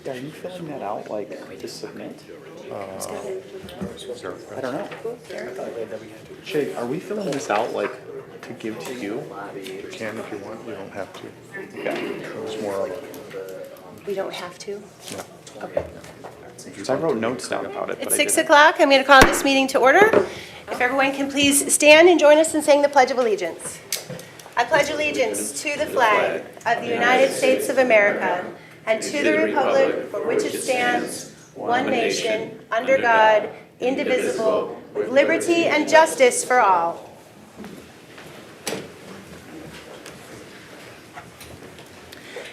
Yeah, are you filling that out like to submit? I don't know. Shay, are we filling this out like to give to you? You can if you want, you don't have to. Okay. It's more of a, We don't have to? no. Okay. Because I wrote notes down about it, but It's I 6 didn't. o'clock. I'm going to call this meeting to order. If everyone can please stand and join us in saying the Pledge of Allegiance. I pledge allegiance to the flag of the United States of America and to the republic for which it stands, one nation, under God, indivisible, with liberty and justice for all.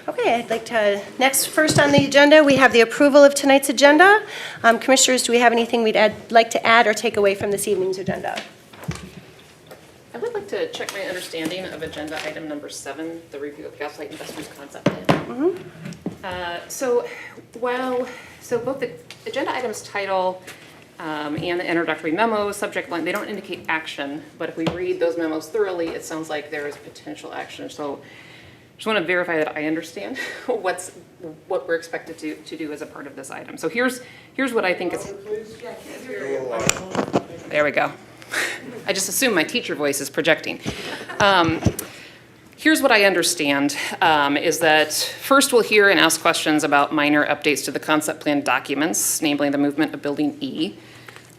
Okay, I'd like to, first on the agenda, we have the approval of tonight's agenda. Commissioners, do we have anything we'd like to add or take away from this evening's agenda? I would like to check my understanding of agenda item number 7, the review of gaslight investors concept plan. So both the agenda item's title and the introductory memo, subject line, they don't indicate action, but if we read those memos thoroughly, it sounds like there is potential action. So just want to verify that I understand what we're expected to do as a part of this item. So here's what I think is. There we go. I just assume my teacher voice is projecting. Here's what I understand is that first we'll hear and ask questions about minor updates to the concept plan documents, namely the movement of Building E.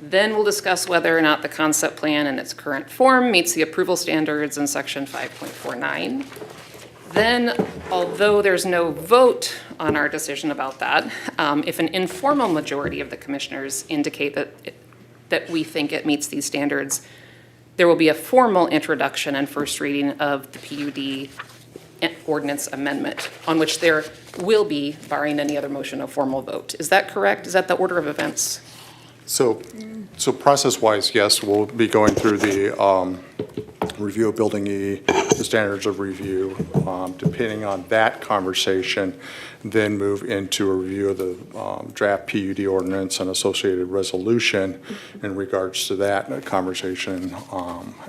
Then we'll discuss whether or not the concept plan in its current form meets the approval standards in section 5.49. Then, although there's no vote on our decision about that, if an informal majority of the commissioners indicate that we think it meets these standards, there will be a formal introduction and first reading of the PUD ordinance amendment, on which there will be, barring any other motion, a formal vote. Is that correct? Is that the order of events? So process-wise, yes, we'll be going through the review of Building E, the standards of review, depending on that conversation, then move into a review of the draft PUD ordinance and associated resolution in regards to that conversation.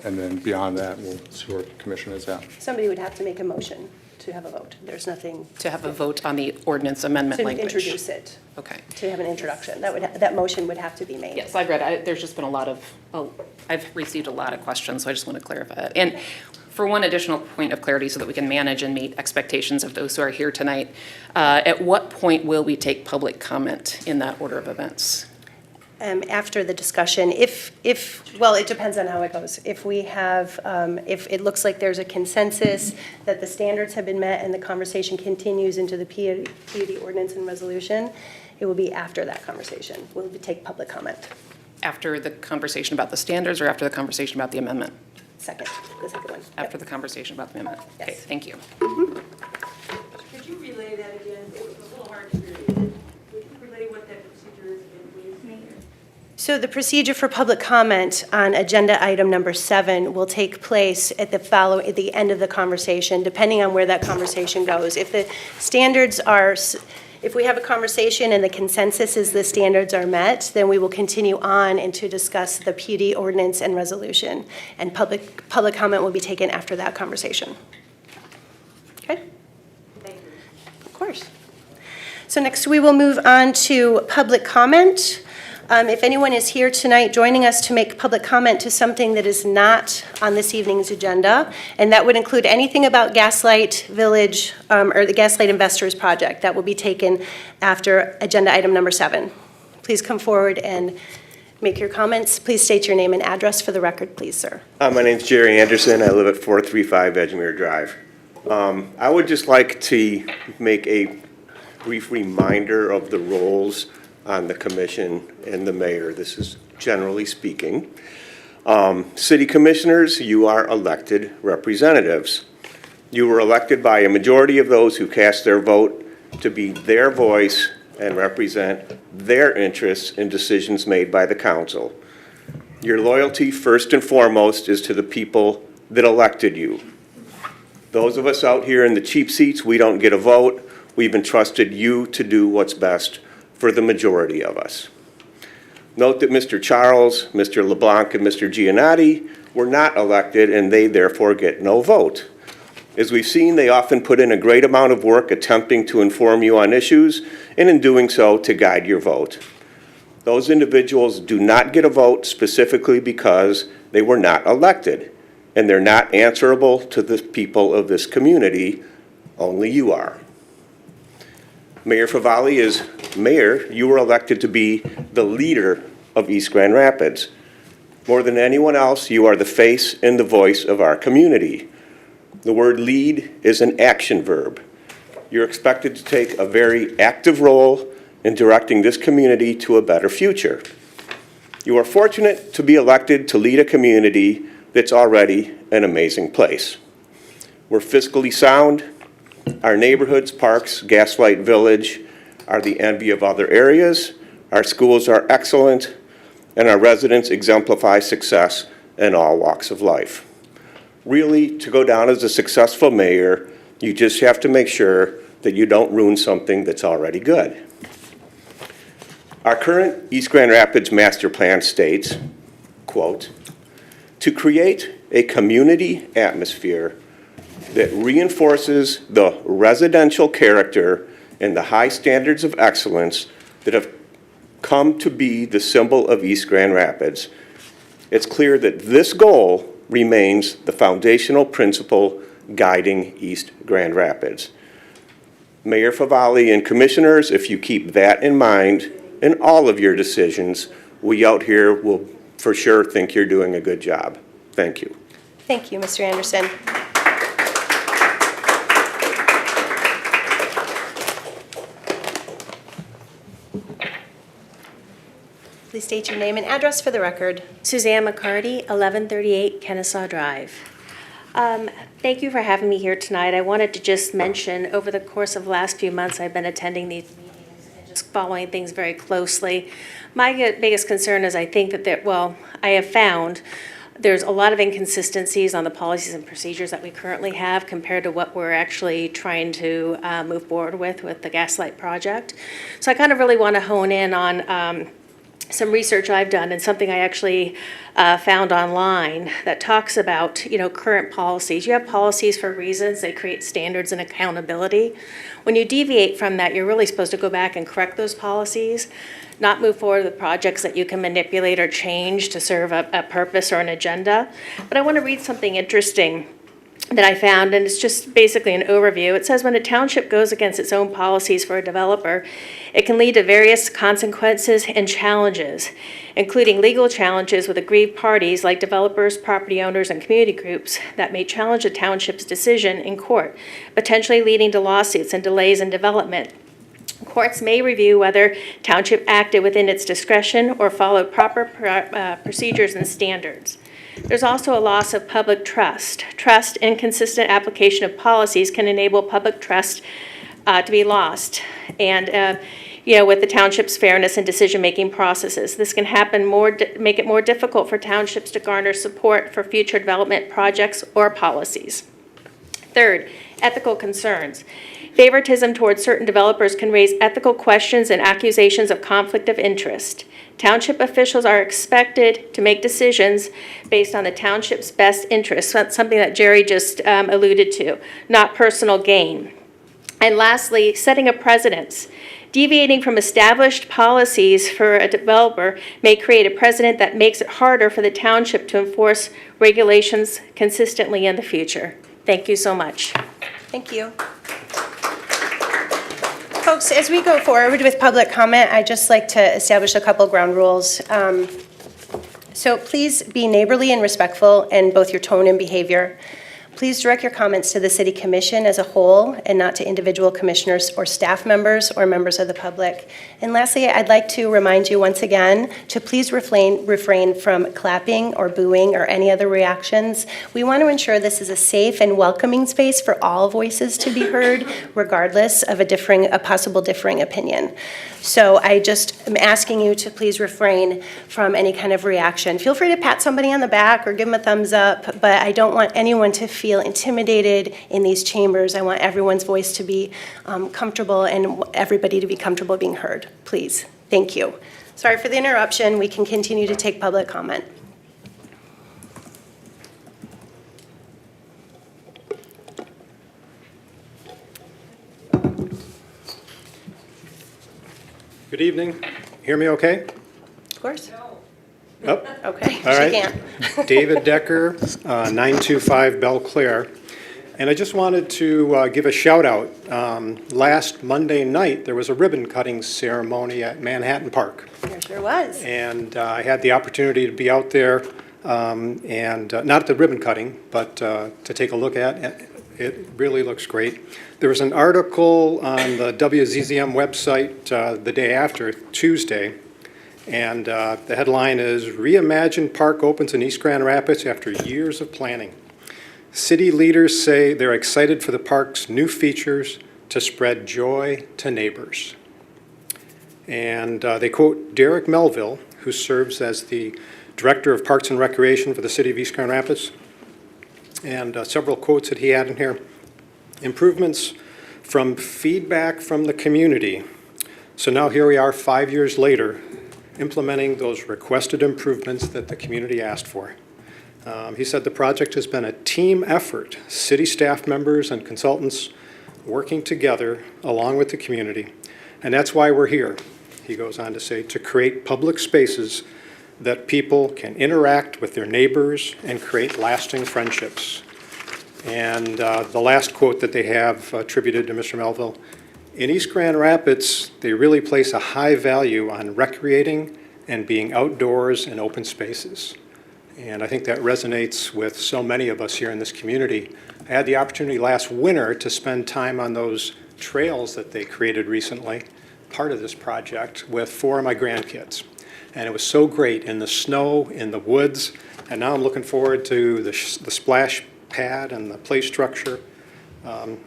And then beyond that, we'll see where the commission is at. Somebody would have to make a motion to have a vote. There's nothing To have a vote on the ordinance amendment to language? introduce it, Okay. to have an introduction. That motion would have to be made. Yes, I've read, there's just been I've received a lot of questions, so I just want to clarify that. And for one additional point of clarity so that we can manage and meet expectations of those who are here tonight, at what point will we take public comment in that order of events? After the discussion, well, it depends on how it goes. If we have, if it looks like there's a consensus that the standards have been met and the conversation continues into the PUD ordinance and resolution, it will be after that conversation. We'll take public comment. After the conversation about the standards or after the conversation about the amendment? The second one. After the conversation about the amendment? Yes. Okay, thank you. Could you relay that again? It was a little hard to hear you. Could you relay what that procedure is again, please? So the procedure for public comment on agenda item number 7 will take place at the end of the conversation, depending on where that conversation goes. If the standards are, if we have a conversation and the consensus is the standards are met, then we will continue on and to discuss the PUD ordinance and resolution. And public comment will be taken after that conversation. Okay? Thank you. Of course. So next we will move on to public comment. If anyone is here tonight joining us to make public comment to something that is not on this evening's agenda, and that would include anything about Gaslight Village or the Gaslight Investors Project, that will be taken after agenda item number 7. Please come forward and make your comments. Please state your name and address for the record, please, sir. My name's Jerry Anderson. I live at 435 Edgemere Drive. I would just like to make a brief reminder of the roles on the commission and the mayor. This is generally speaking. City commissioners, you are elected representatives. You were elected by a majority of those who cast their vote to be their voice and represent their interests in decisions made by the council. Your loyalty, first and foremost, is to the people that elected you. Those of us out here in the cheap seats, we don't get a vote. We've entrusted you to do what's best for the majority of us. Note that Mr. Charles, Mr. LeBlanc, and Mr. Giannotti were not elected, and they therefore get no vote. As we've seen, they often put in a great amount of work attempting to inform you on issues, and in doing so, to guide your vote. Those individuals do not get a vote specifically because they were not elected, and they're not answerable to the people of this community. Only you are. Mayor Favale, as mayor, you were elected to be the leader of East Grand Rapids. More than anyone else, you are the face and the voice of our community. The word lead is an action verb. You're expected to take a very active role in directing this community to a better future. You are fortunate to be elected to lead a community that's already an amazing place. We're fiscally sound. Our neighborhoods, parks, Gaslight Village are the envy of other areas. Our schools are excellent, and our residents exemplify success in all walks of life. Really, to go down as a successful mayor, you just have to make sure that you don't ruin something that's already good. Our current East Grand Rapids Master Plan states, quote, "To create a community atmosphere that reinforces the residential character and the high standards of excellence that have come to be the symbol of East Grand Rapids." It's clear that this goal remains the foundational principle guiding East Grand Rapids. Mayor Favale and commissioners, if you keep that in mind in all of your decisions, we out here will for sure think you're doing a good job. Thank you. Thank you, Mr. Anderson. Please state your name and address for the record. Suzanne McCarty, 1138 Kennesaw Drive. Thank you for having me here tonight. I wanted to just mention, over the course of the last few months, I've been attending these meetings and just following things very closely. My biggest concern is I think that I have found there's a lot of inconsistencies on the policies and procedures that we currently have compared to what we're actually trying to move forward with the Gaslight project. So I kind of really want to hone in on some research I've done and something I actually found online that talks about, current policies. You have policies for reasons. They create standards and accountability. When you deviate from that, you're really supposed to go back and correct those policies, not move forward with projects that you can manipulate or change to serve a purpose or an agenda. But I want to read something interesting that I found, and it's just basically an overview. It says, when a township goes against its own policies for a developer, it can lead to various consequences and challenges, including legal challenges with aggrieved parties like developers, property owners, and community groups that may challenge a township's decision in court, potentially leading to lawsuits and delays in development. Courts may review whether township acted within its discretion or followed proper procedures and standards. There's also a loss of public trust. Trust, inconsistent application of policies can enable public trust to be lost. And, with the township's fairness and decision-making processes. This can make it more difficult for townships to garner support for future development projects or policies. Third, ethical concerns. Favoritism towards certain developers can raise ethical questions and accusations of conflict of interest. Township officials are expected to make decisions based on the township's best interests. That's something that Jerry just alluded to, not personal gain. And lastly, setting a precedence. Deviating from established policies for a developer may create a precedent that makes it harder for the township to enforce regulations consistently in the future. Thank you so much. Thank you. Folks, as we go forward with public comment, I'd just like to establish a couple ground rules. So please be neighborly and respectful in both your tone and behavior. Please direct your comments to the City Commission as a whole and not to individual commissioners or staff members or members of the public. And lastly, I'd like to remind you once again to please refrain from clapping or booing or any other reactions. We want to ensure this is a safe and welcoming space for all voices to be heard, regardless of a possible differing opinion. So I just am asking you to please refrain from any kind of reaction. Feel free to pat somebody on the back or give them a thumbs up, but I don't want anyone to feel intimidated in these chambers. I want everyone's voice to be comfortable and everybody to be comfortable being heard. Please. Thank you. Sorry for the interruption. We can continue to take public comment. Good evening. Hear me okay? Of course. Oh, Okay, all she right. can't. David Decker, 925 Belle Claire. And I just wanted to give a shout out. Last Monday night, there was a ribbon cutting ceremony at Manhattan Park. There sure was. And I had the opportunity to be out there and not at the ribbon cutting, but to take a look at it. It really looks great. There was an article on the WZZM website the day after, Tuesday, and the headline is, "Reimagined Park Opens in East Grand Rapids After Years of Planning." City leaders say they're excited for the park's new features to spread joy to neighbors. And they quote Derek Melville, who serves as the Director of Parks and Recreation for the City of East Grand Rapids, and several quotes that he had in here. Improvements from feedback from the community. So now here we are 5 years later, implementing those requested improvements that the community asked for. He said the project has been a team effort, city staff members and consultants working together along with the community. And that's why we're here, he goes on to say, to create public spaces that people can interact with their neighbors and create lasting friendships. And the last quote that they have attributed to Mr. Melville, in East Grand Rapids, they really place a high value on recreating and being outdoors in open spaces. And I think that resonates with so many of us here in this community. I had the opportunity last winter to spend time on those trails that they created recently, part of this project, with 4 of my grandkids. And it was so great in the snow, in the woods, and now I'm looking forward to the splash pad and the play structure.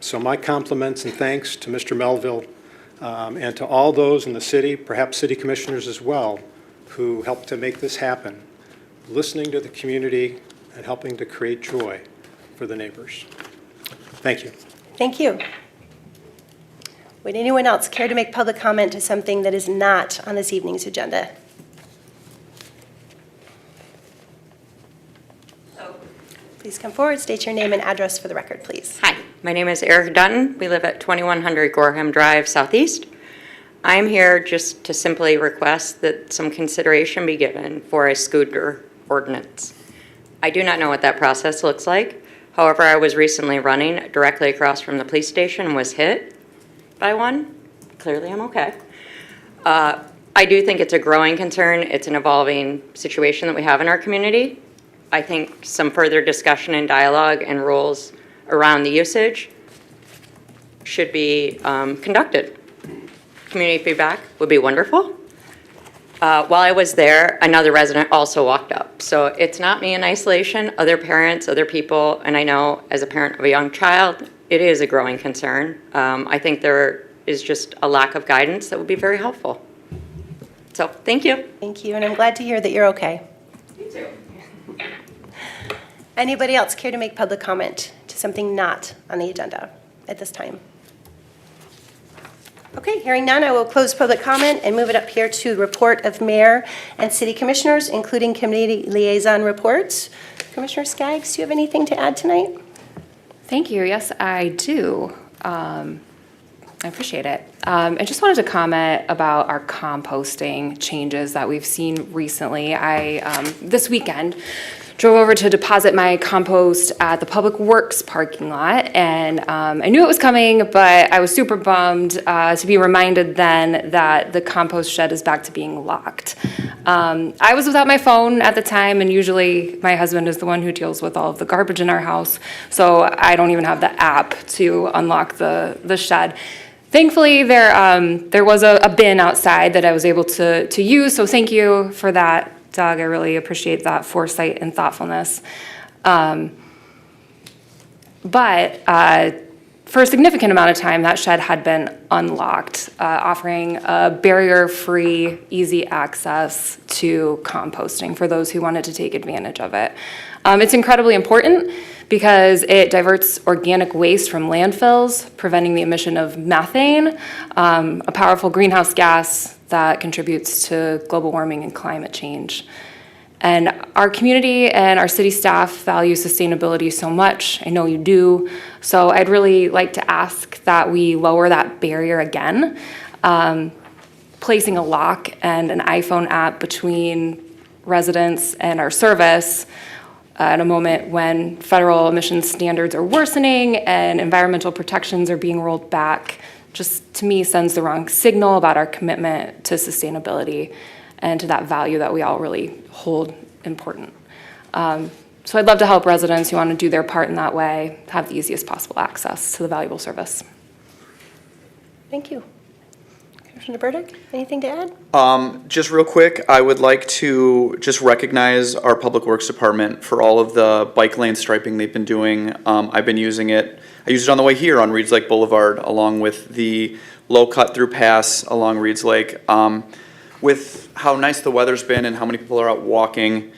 So my compliments and thanks to Mr. Melville and to all those in the city, perhaps city commissioners as well, who helped to make this happen, listening to the community and helping to create joy for the neighbors. Thank you. Thank you. Would anyone else care to make public comment to something that is not on this evening's agenda? Please come forward, state your name and address for the record, please. Hi, my name is Erica Dutton. We live at 2100 Gorham Drive Southeast. I'm here just to simply request that some consideration be given for a scooter ordinance. I do not know what that process looks like. However, I was recently running directly across from the police station and was hit by one. Clearly, I'm okay. I do think it's a growing concern. It's an evolving situation that we have in our community. I think some further discussion and dialogue and rules around the usage should be conducted. Community feedback would be wonderful. While I was there, another resident also walked up. So it's not me in isolation, other parents, other people, and I know as a parent of a young child, it is a growing concern. I think there is just a lack of guidance that would be very helpful. So thank you. Thank you, and I'm glad to hear that you're okay. You too. Anybody else care to make public comment to something not on the agenda at this time? Okay, hearing none, I will close public comment and move it up here to report of mayor and city commissioners, including committee liaison reports. Commissioner Skaggs, do you have anything to add tonight? Thank you. Yes, I do. I appreciate it. I just wanted to comment about our composting changes that we've seen recently. This weekend, drove over to deposit my compost at the Public Works parking lot, and I knew it was coming, but I was super bummed to be reminded then that the compost shed is back to being locked. I was without my phone at the time, and usually my husband is the one who deals with all of the garbage in our house, so I don't even have the app to unlock the shed. Thankfully, there was a bin outside that I was able to use, so thank you for that, Doug. I really appreciate that foresight and thoughtfulness. But for a significant amount of time, that shed had been unlocked, offering a barrier-free, easy access to composting for those who wanted to take advantage of it. It's incredibly important because it diverts organic waste from landfills, preventing the emission of methane, a powerful greenhouse gas that contributes to global warming and climate change. And our community and our city staff value sustainability so much. I know you do. So I'd really like to ask that we lower that barrier again. placing a lock and an iPhone app between residents and our service at a moment when federal emissions standards are worsening and environmental protections are being rolled back, just to me sends the wrong signal about our commitment to sustainability and to that value that we all really hold important. So I'd love to help residents who want to do their part in that way have the easiest possible access to the valuable service. Thank you. Commissioner Burdick, anything to add? Just real quick, I would like to just recognize our Public Works Department for all of the bike lane striping they've been doing. I've been using it. I used it on the way here on Reeds Lake Boulevard, along with the low cut-through pass along Reeds Lake. With how nice the weather's been and how many people are out walking,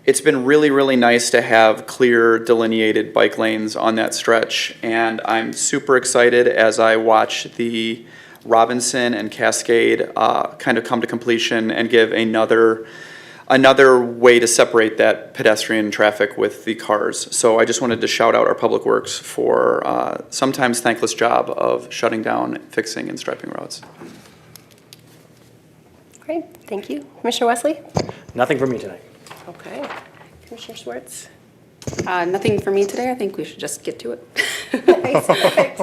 it's been really, really nice to have clear delineated bike lanes on that stretch. And I'm super excited as I watch the Robinson and Cascade kind of come to completion and give another way to separate that pedestrian traffic with the cars. So I just wanted to shout out our Public Works for sometimes thankless job of shutting down, fixing, and striping roads. Great, thank you. Commissioner Wesley? Nothing for me tonight. Okay. Commissioner Schwartz? Nothing for me today. I think we should just get to it. Nice, perfect.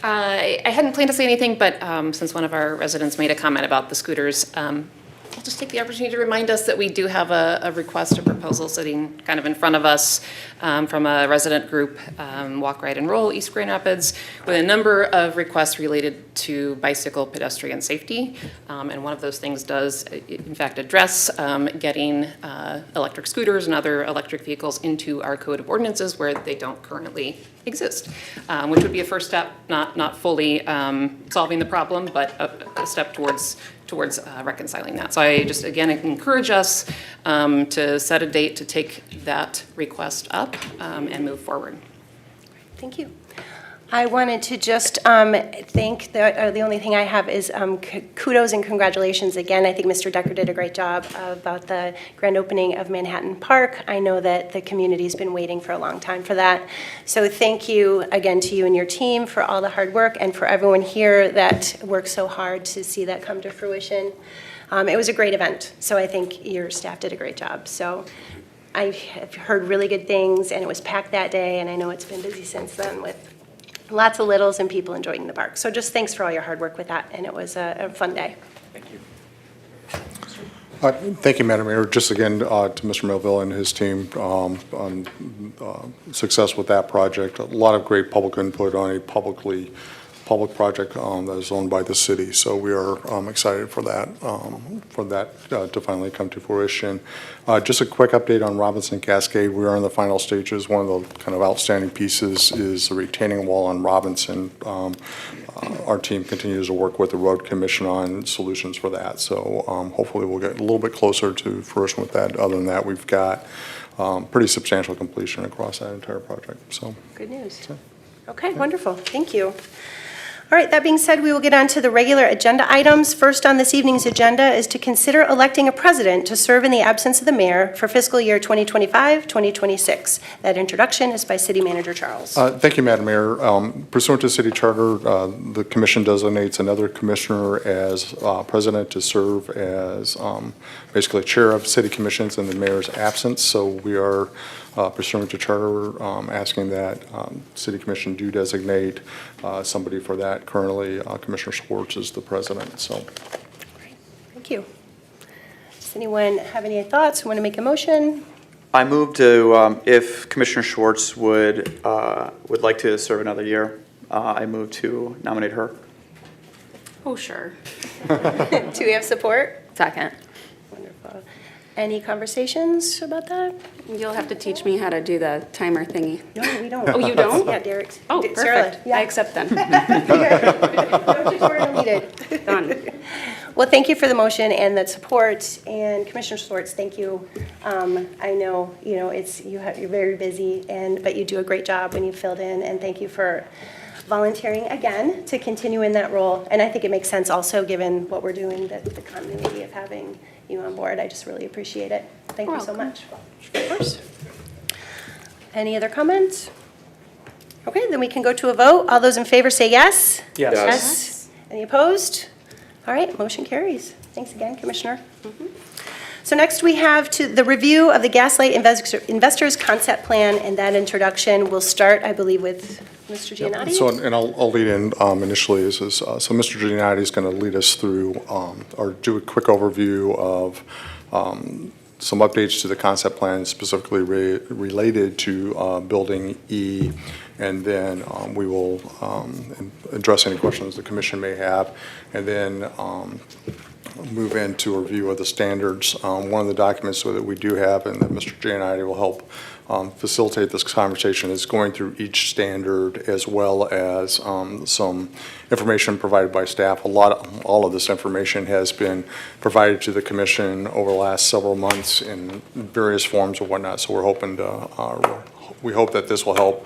I hadn't planned to say anything, but since one of our residents made a comment about the scooters, I'll just take the opportunity to remind us that we do have a request, a proposal sitting kind of in front of us from a resident group, Walk, Ride, and Roll, East Grand Rapids, with a number of requests related to bicycle pedestrian safety. And one of those things does, in fact, address getting electric scooters and other electric vehicles into our code of ordinances where they don't currently exist, which would be a first step, not fully solving the problem, but a step towards reconciling that. So I just, again, encourage us to set a date to take that request up and move forward. Thank you. I wanted to just thank, the only thing I have is kudos and congratulations again. I think Mr. Decker did a great job about the grand opening of Manhattan Park. I know that the community's been waiting for a long time for that. So thank you again to you and your team for all the hard work and for everyone here that worked so hard to see that come to fruition. It was a great event, so I think your staff did a great job. So I have heard really good things, and it was packed that day, and I know it's been busy since then with lots of littles and people enjoying the park. So just thanks for all your hard work with that, and it was a fun day. Thank you. Thank you, Madam Mayor. Just again, to Mr. Melville and his team on success with that project. A lot of great public input on a public project that is owned by the city. So we are excited for that to finally come to fruition. Just a quick update on Robinson Cascade. We are in the final stages. One of the kind of outstanding pieces is the retaining wall on Robinson. Our team continues to work with the road commission on solutions for that. So hopefully we'll get a little bit closer to fruition with that. Other than that, we've got pretty substantial completion across that entire project. So good news. Okay, wonderful. Thank you. All right, that being said, we will get on to the regular agenda items. First on this evening's agenda is to consider electing a president to serve in the absence of the mayor for fiscal year 2025-2026. That introduction is by City Manager Charles. Thank you, Madam Mayor. Pursuant to city charter, the commission designates another commissioner as president to serve as basically chair of city commissions in the mayor's absence. So we are pursuant to charter asking that city commission do designate somebody for that. Currently, Commissioner Schwartz is the president. So, thank you. Does anyone have any thoughts? Want to make a motion? I move to, if Commissioner Schwartz would like to serve another year, I move to nominate her. Oh, sure. Do we have support? Second. Wonderful. Any conversations about that? You'll have to teach me how to do the timer thingy. No, we don't. Oh, you don't? Yeah, Derek. Oh, Sarah, perfect. yeah. I accept then. No tutorial needed. Done. Well, thank you for the motion and that support. And Commissioner Schwartz, thank you. I know, you're very busy, but you do a great job when you filled in. And thank you for volunteering again to continue in that role. And I think it makes sense also, given what we're doing, that the continuity of having you on board. I just really appreciate it. Thank you so much. Of course. Any other comments? Okay, then we can go to a vote. All those in favor say yes. Yes. Yes. Any opposed? All right, motion carries. Thanks again, Commissioner. So next we have the review of the Gaslight Investors Concept Plan, and that introduction will start, I believe, with Mr. Giannotti. So, and I'll lead in initially, so Mr. Giannotti is going to lead us through, or do a quick overview of some updates to the concept plan specifically related to Building E, and then we will address any questions the commission may have, and then move into a review of the standards. One of the documents that we do have, and that Mr. Giannotti will help facilitate this conversation, is going through each standard as well as some information provided by staff. All of this information has been provided to the commission over the last several months in various forms or whatnot. So we're hoping to, we hope that this will help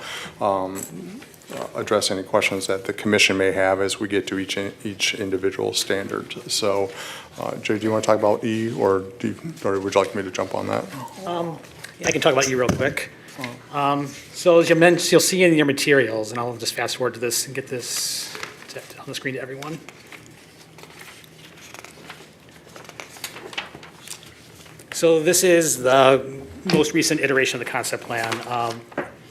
address any questions that the commission may have as we get to each individual standard. So, Jay, do you want to talk about E, or would you like me to jump on that? I can talk about E real quick. So as you mentioned, you'll see in your materials, and I'll just fast forward to this and get this on the screen to everyone. So this is the most recent iteration of the concept plan.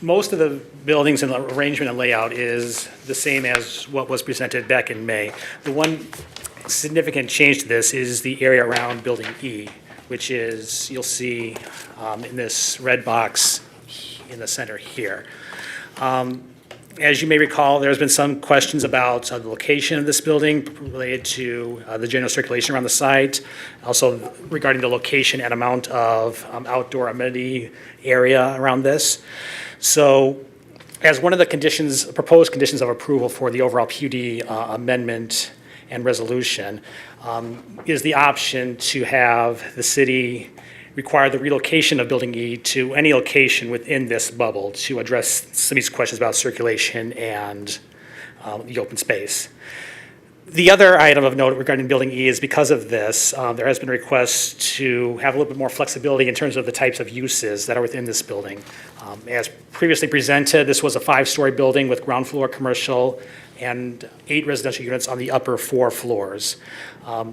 Most of the buildings and the arrangement and layout is the same as what was presented back in May. The one significant change to this is the area around Building E, which is, you'll see in this red box in the center here. As you may recall, there's been some questions about the location of this building related to the general circulation around the site, also regarding the location and amount of outdoor amenity area around this. So as one of the conditions, proposed conditions of approval for the overall PUD amendment and resolution, is the option to have the city require the relocation of Building E to any location within this bubble to address some of these questions about circulation and the open space. The other item of note regarding Building E is because of this, there has been a request to have a little bit more flexibility in terms of the types of uses that are within this building. As previously presented, this was a 5-story building with ground floor commercial and 8 residential units on the upper 4 floors.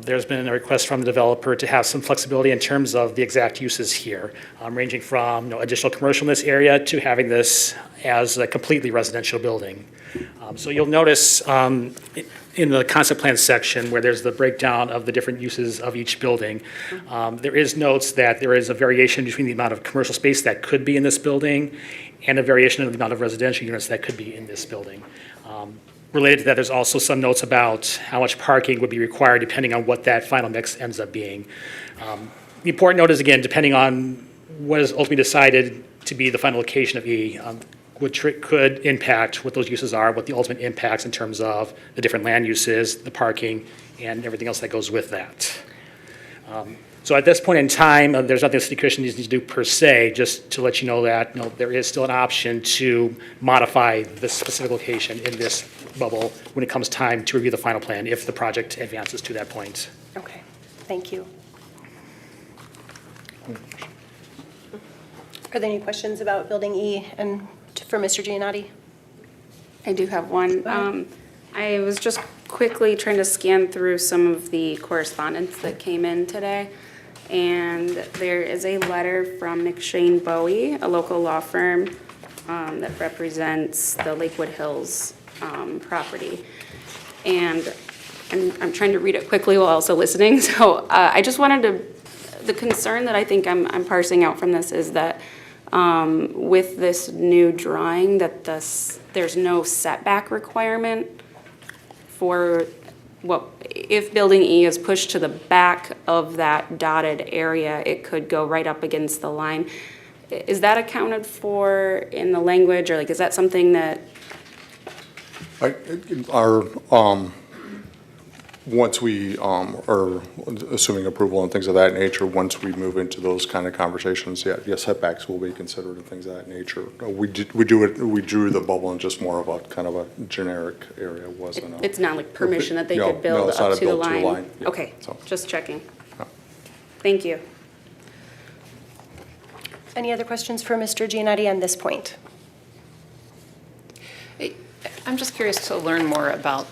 There's been a request from the developer to have some flexibility in terms of the exact uses here, ranging from additional commercial in this area to having this as a completely residential building. So you'll notice in the concept plan section where there's the breakdown of the different uses of each building, there is notes that there is a variation between the amount of commercial space that could be in this building and a variation in the amount of residential units that could be in this building. Related to that, there's also some notes about how much parking would be required depending on what that final mix ends up being. The important note is, again, depending on what is ultimately decided to be the final location of E, could impact what those uses are, what the ultimate impacts in terms of the different land uses, the parking, and everything else that goes with that. So at this point in time, there's nothing the city commission needs to do per se, just to let you know that there is still an option to modify this specific location in this bubble when it comes time to review the final plan if the project advances to that point. Okay, thank you. Are there any questions about Building E and for Mr. Giannotti? I do have one. I was just quickly trying to scan through some of the correspondence that came in today. And there is a letter from McShane Bowie, a local law firm that represents the Lakewood Hills property. And I'm trying to read it quickly while also listening. So I just wanted to, the concern that I think I'm parsing out from this is that with this new drawing, that there's no setback requirement for what, if Building E is pushed to the back of that dotted area, it could go right up against the line. Is that accounted for in the language, or like, is that something that? Once we are assuming approval and things of that nature, once we move into those kind of conversations, yes, setbacks will be considered and things of that nature. We drew the bubble in just more of a kind of a generic area, wasn't it? It's not like permission that they No, could build it's not up a to the build to a line? line, yeah, Okay, so. just checking. No. Thank you. Any other questions for Mr. Giannotti on this point? I'm just curious to learn more about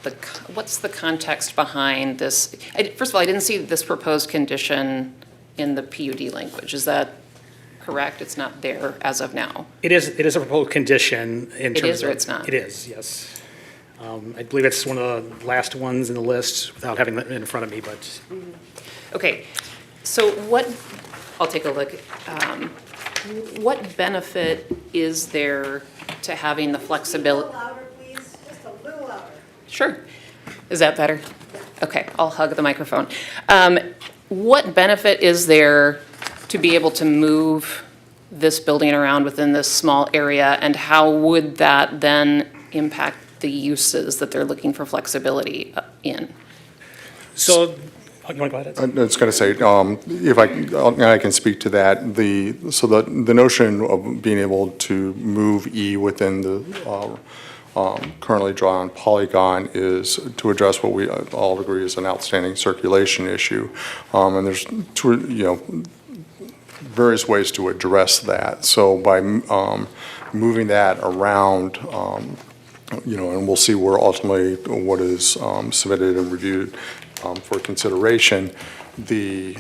what's the context behind this? First of all, I didn't see this proposed condition in the PUD language. Is that correct? It's not there as of now. It is a proposed condition in terms of. It is or it's not? It is, yes. I believe it's one of the last ones in the list without having it in front of me, but. Okay, so I'll take a look. What benefit is there to having the flexibility? Louder, please, just a little louder. Sure. Is that better? Okay, I'll hug the microphone. What benefit is there to be able to move this building around within this small area, and how would that then impact the uses that they're looking for flexibility in? So, you want to go ahead? I was going to say, if I can speak to that, the notion of being able to move E within the currently drawn polygon is to address what we all agree is an outstanding circulation issue. And there's various ways to address that. So by moving that around, and we'll see where ultimately what is submitted and reviewed for consideration, the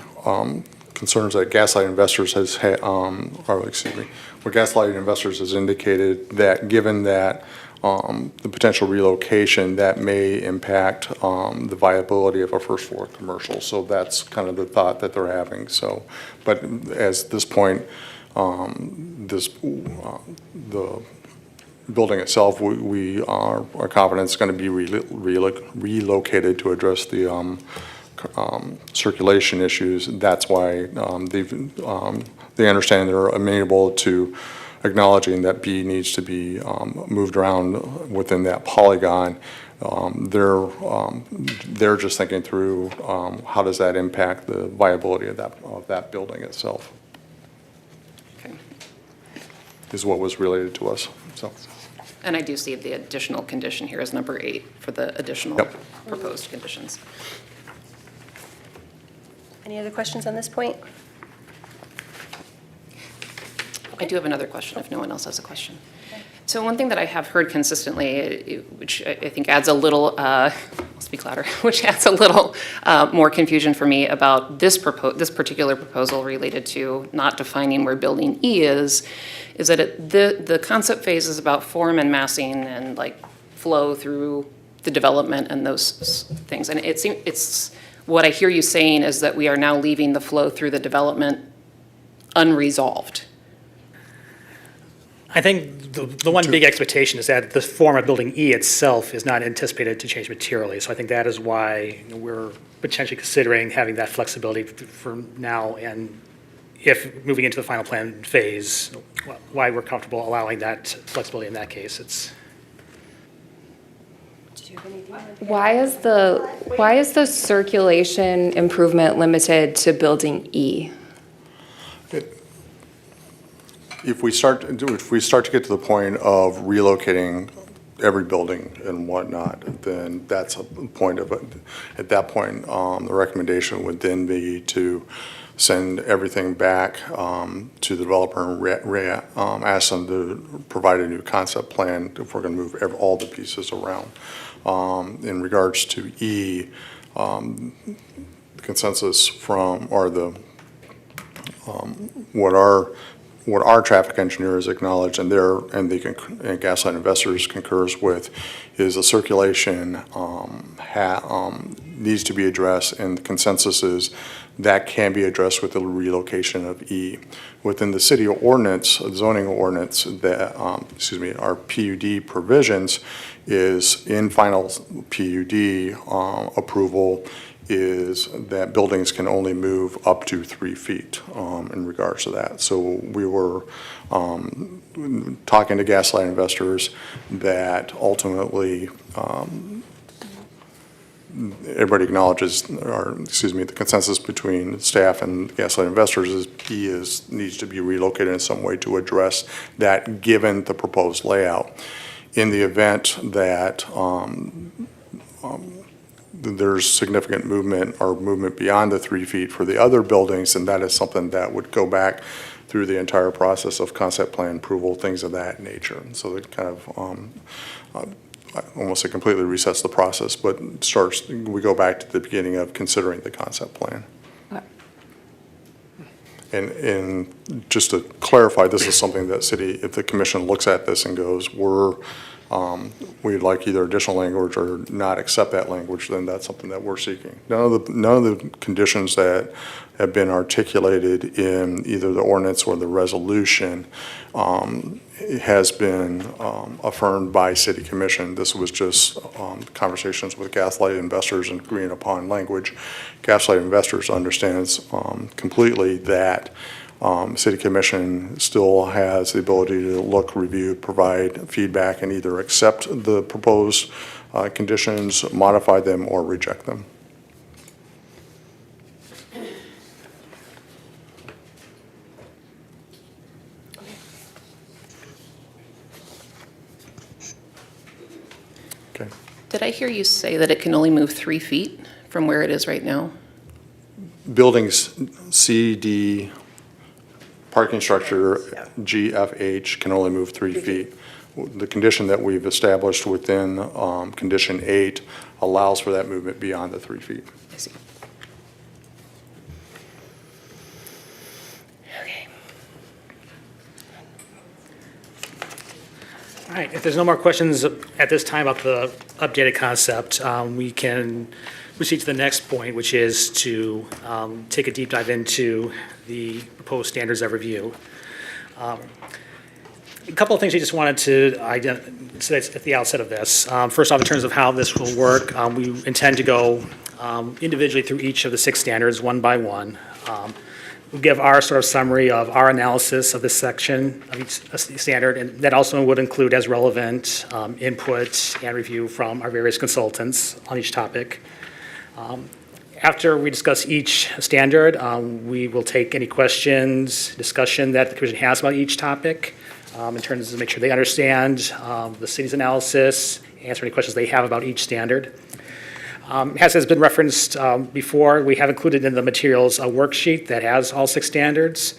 concerns that Gaslight Investors has what Gaslight Investors has indicated, that given that the potential relocation, that may impact the viability of a first floor commercial. So that's kind of the thought that they're having. So, but as this point, the building itself, we are confident it's going to be relocated to address the circulation issues. That's why they understand they're amenable to acknowledging that B needs to be moved around within that polygon. They're just thinking through how does that impact the viability of that building itself. Okay. Is what was related to us. So. And I do see the additional condition here as number 8 for the additional Yep. proposed conditions. Any other questions on this point? I do have another question if no one else has a question. So one thing that I have heard consistently, which I think adds a little, I'll speak louder, which adds a little more confusion for me about this particular proposal related to not defining where building E is that the concept phase is about form and massing and like flow through the development and those things. And it's what I hear you saying is that we are now leaving the flow through the development unresolved. I think the one big expectation is that the form of building E itself is not anticipated to change materially. So I think that is why we're potentially considering having that flexibility for now, and if moving into the final plan phase, why we're comfortable allowing that flexibility in that case. Why is the circulation improvement limited to building E? If we start to get to the point of relocating every building and whatnot, then that's a point of it. At that point, the recommendation would then be to send everything back to the developer and ask them to provide a new concept plan if we're going to move all the pieces around. In regards to E, the consensus from, or the what our traffic engineers acknowledge and Gaslight Investors concurs with is the circulation needs to be addressed, and the consensus is that can be addressed with the relocation of E. Within the city ordinance, zoning ordinance, our PUD provisions is in final PUD approval is that buildings can only move up to 3 feet in regards to that. So we were talking to Gaslight Investors that ultimately everybody acknowledges, the consensus between staff and Gaslight Investors is P needs to be relocated in some way to address that given the proposed layout. In the event that there's significant movement or movement beyond the 3 feet for the other buildings, and that is something that would go back through the entire process of concept plan approval, things of that nature. And so it kind of I almost say completely resets the process, but we go back to the beginning of considering the concept plan. Okay. And just to clarify, this is something that if the commission looks at this and goes, we'd like either additional language or not accept that language, then that's something that we're seeking. None of the conditions that have been articulated in either the ordinance or the resolution has been affirmed by city commission. This was just conversations with Gaslight investors and agreeing upon language. Gaslight investors understands completely that city commission still has the ability to look, review, provide feedback, and either accept the proposed conditions, modify them, or reject them. Okay. Did I hear you say that it can only move 3 feet from where it is right now? Buildings C, D, parking structure G, F, H can only move 3 feet. The condition that we've established within condition 8 allows for that movement beyond the 3 feet. I see. All right, if there's no more questions at this time about the updated concept, we can proceed to the next point, which is to take a deep dive into the proposed standards of review. A couple of things we just wanted to say at the outset of this. First off, in terms of how this will work, we intend to go individually through each of the 6 standards one by one. We'll give our sort of summary of our analysis of this section of each standard, and that also would include, as relevant, input and review from our various consultants on each topic. After we discuss each standard, we will take any questions, discussion that the commission has about each topic, in terms of make sure they understand the city's analysis, answer any questions they have about each standard. As has been referenced before, we have included in the materials a worksheet that has all 6 standards.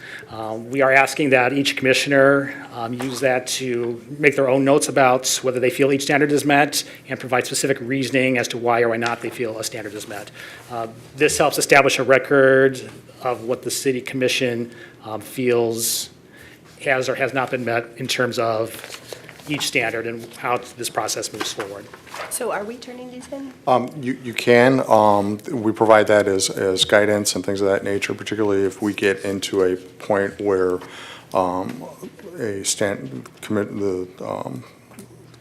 We are asking that each commissioner use that to make their own notes about whether they feel each standard is met and provide specific reasoning as to why or why not they feel a standard is met. This helps establish a record of what the city commission feels has or has not been met in terms of each standard and how this process moves forward. So are we turning these in? You can. We provide that as guidance and things of that nature, particularly if we get into a point where the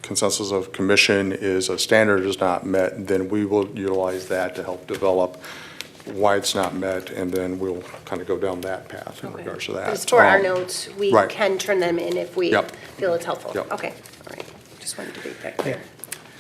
consensus of commission is a standard is not met, then we will utilize that to help develop why it's not met, and then we'll kind of go down that path in regards to that. But as for our notes, we right. can turn them in if we Yep. feel it's helpful. Yep. Okay, all right. Just wanted to make that clear.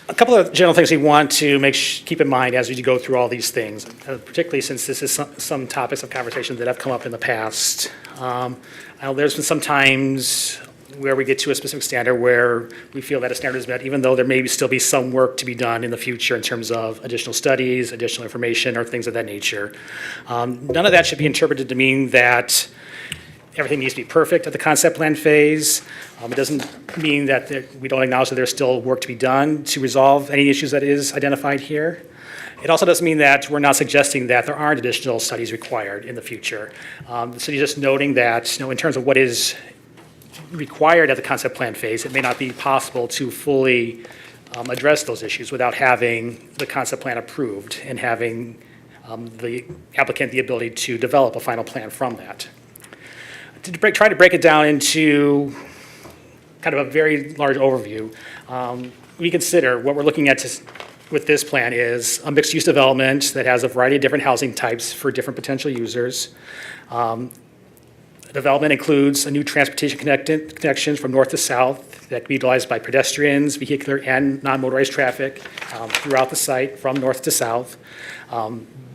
A couple of general things we want to keep in mind as we go through all these things, particularly since this is some topics of conversation that have come up in the past. I know there's been some times where we get to a specific standard where we feel that a standard is met, even though there may still be some work to be done in the future in terms of additional studies, additional information, or things of that nature. None of that should be interpreted to mean that everything needs to be perfect at the concept plan phase. It doesn't mean that we don't acknowledge that there's still work to be done to resolve any issues that is identified here. It also doesn't mean that we're not suggesting that there aren't additional studies required in the future. The city is just noting that, in terms of what is required at the concept plan phase, it may not be possible to fully address those issues without having the concept plan approved and having the applicant the ability to develop a final plan from that. To try to break it down into kind of a very large overview, we consider what we're looking at with this plan is a mixed-use development that has a variety of different housing types for different potential users. Development includes a new transportation connections from north to south that can be utilized by pedestrians, vehicular, and non-motorized traffic throughout the site from north to south.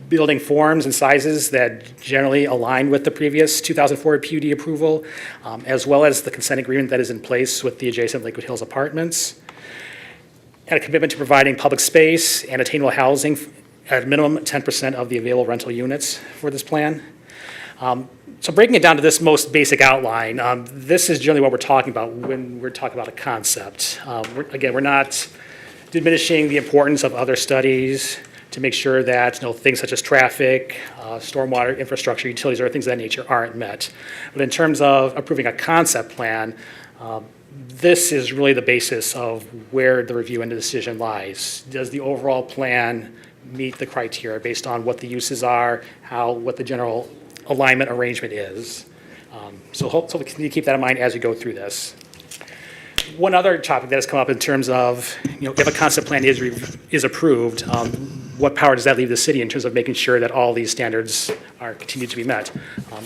Building forms and sizes that generally align with the previous 2004 PUD approval, as well as the consent agreement that is in place with the adjacent Lakewood Hills apartments. And a commitment to providing public space and attainable housing at a minimum 10% of the available rental units for this plan. So breaking it down to this most basic outline, this is generally what we're talking about when we're talking about a concept. We're not diminishing the importance of other studies to make sure that, things such as traffic, stormwater infrastructure, utilities, or things of that nature aren't met. But in terms of approving a concept plan, this is really the basis of where the review and the decision lies. Does the overall plan meet the criteria based on what the uses are, what the general alignment arrangement is? So hopefully you keep that in mind as you go through this. One other topic that has come up in terms of, if a concept plan is approved, what power does that leave the city in terms of making sure that all these standards are continued to be met?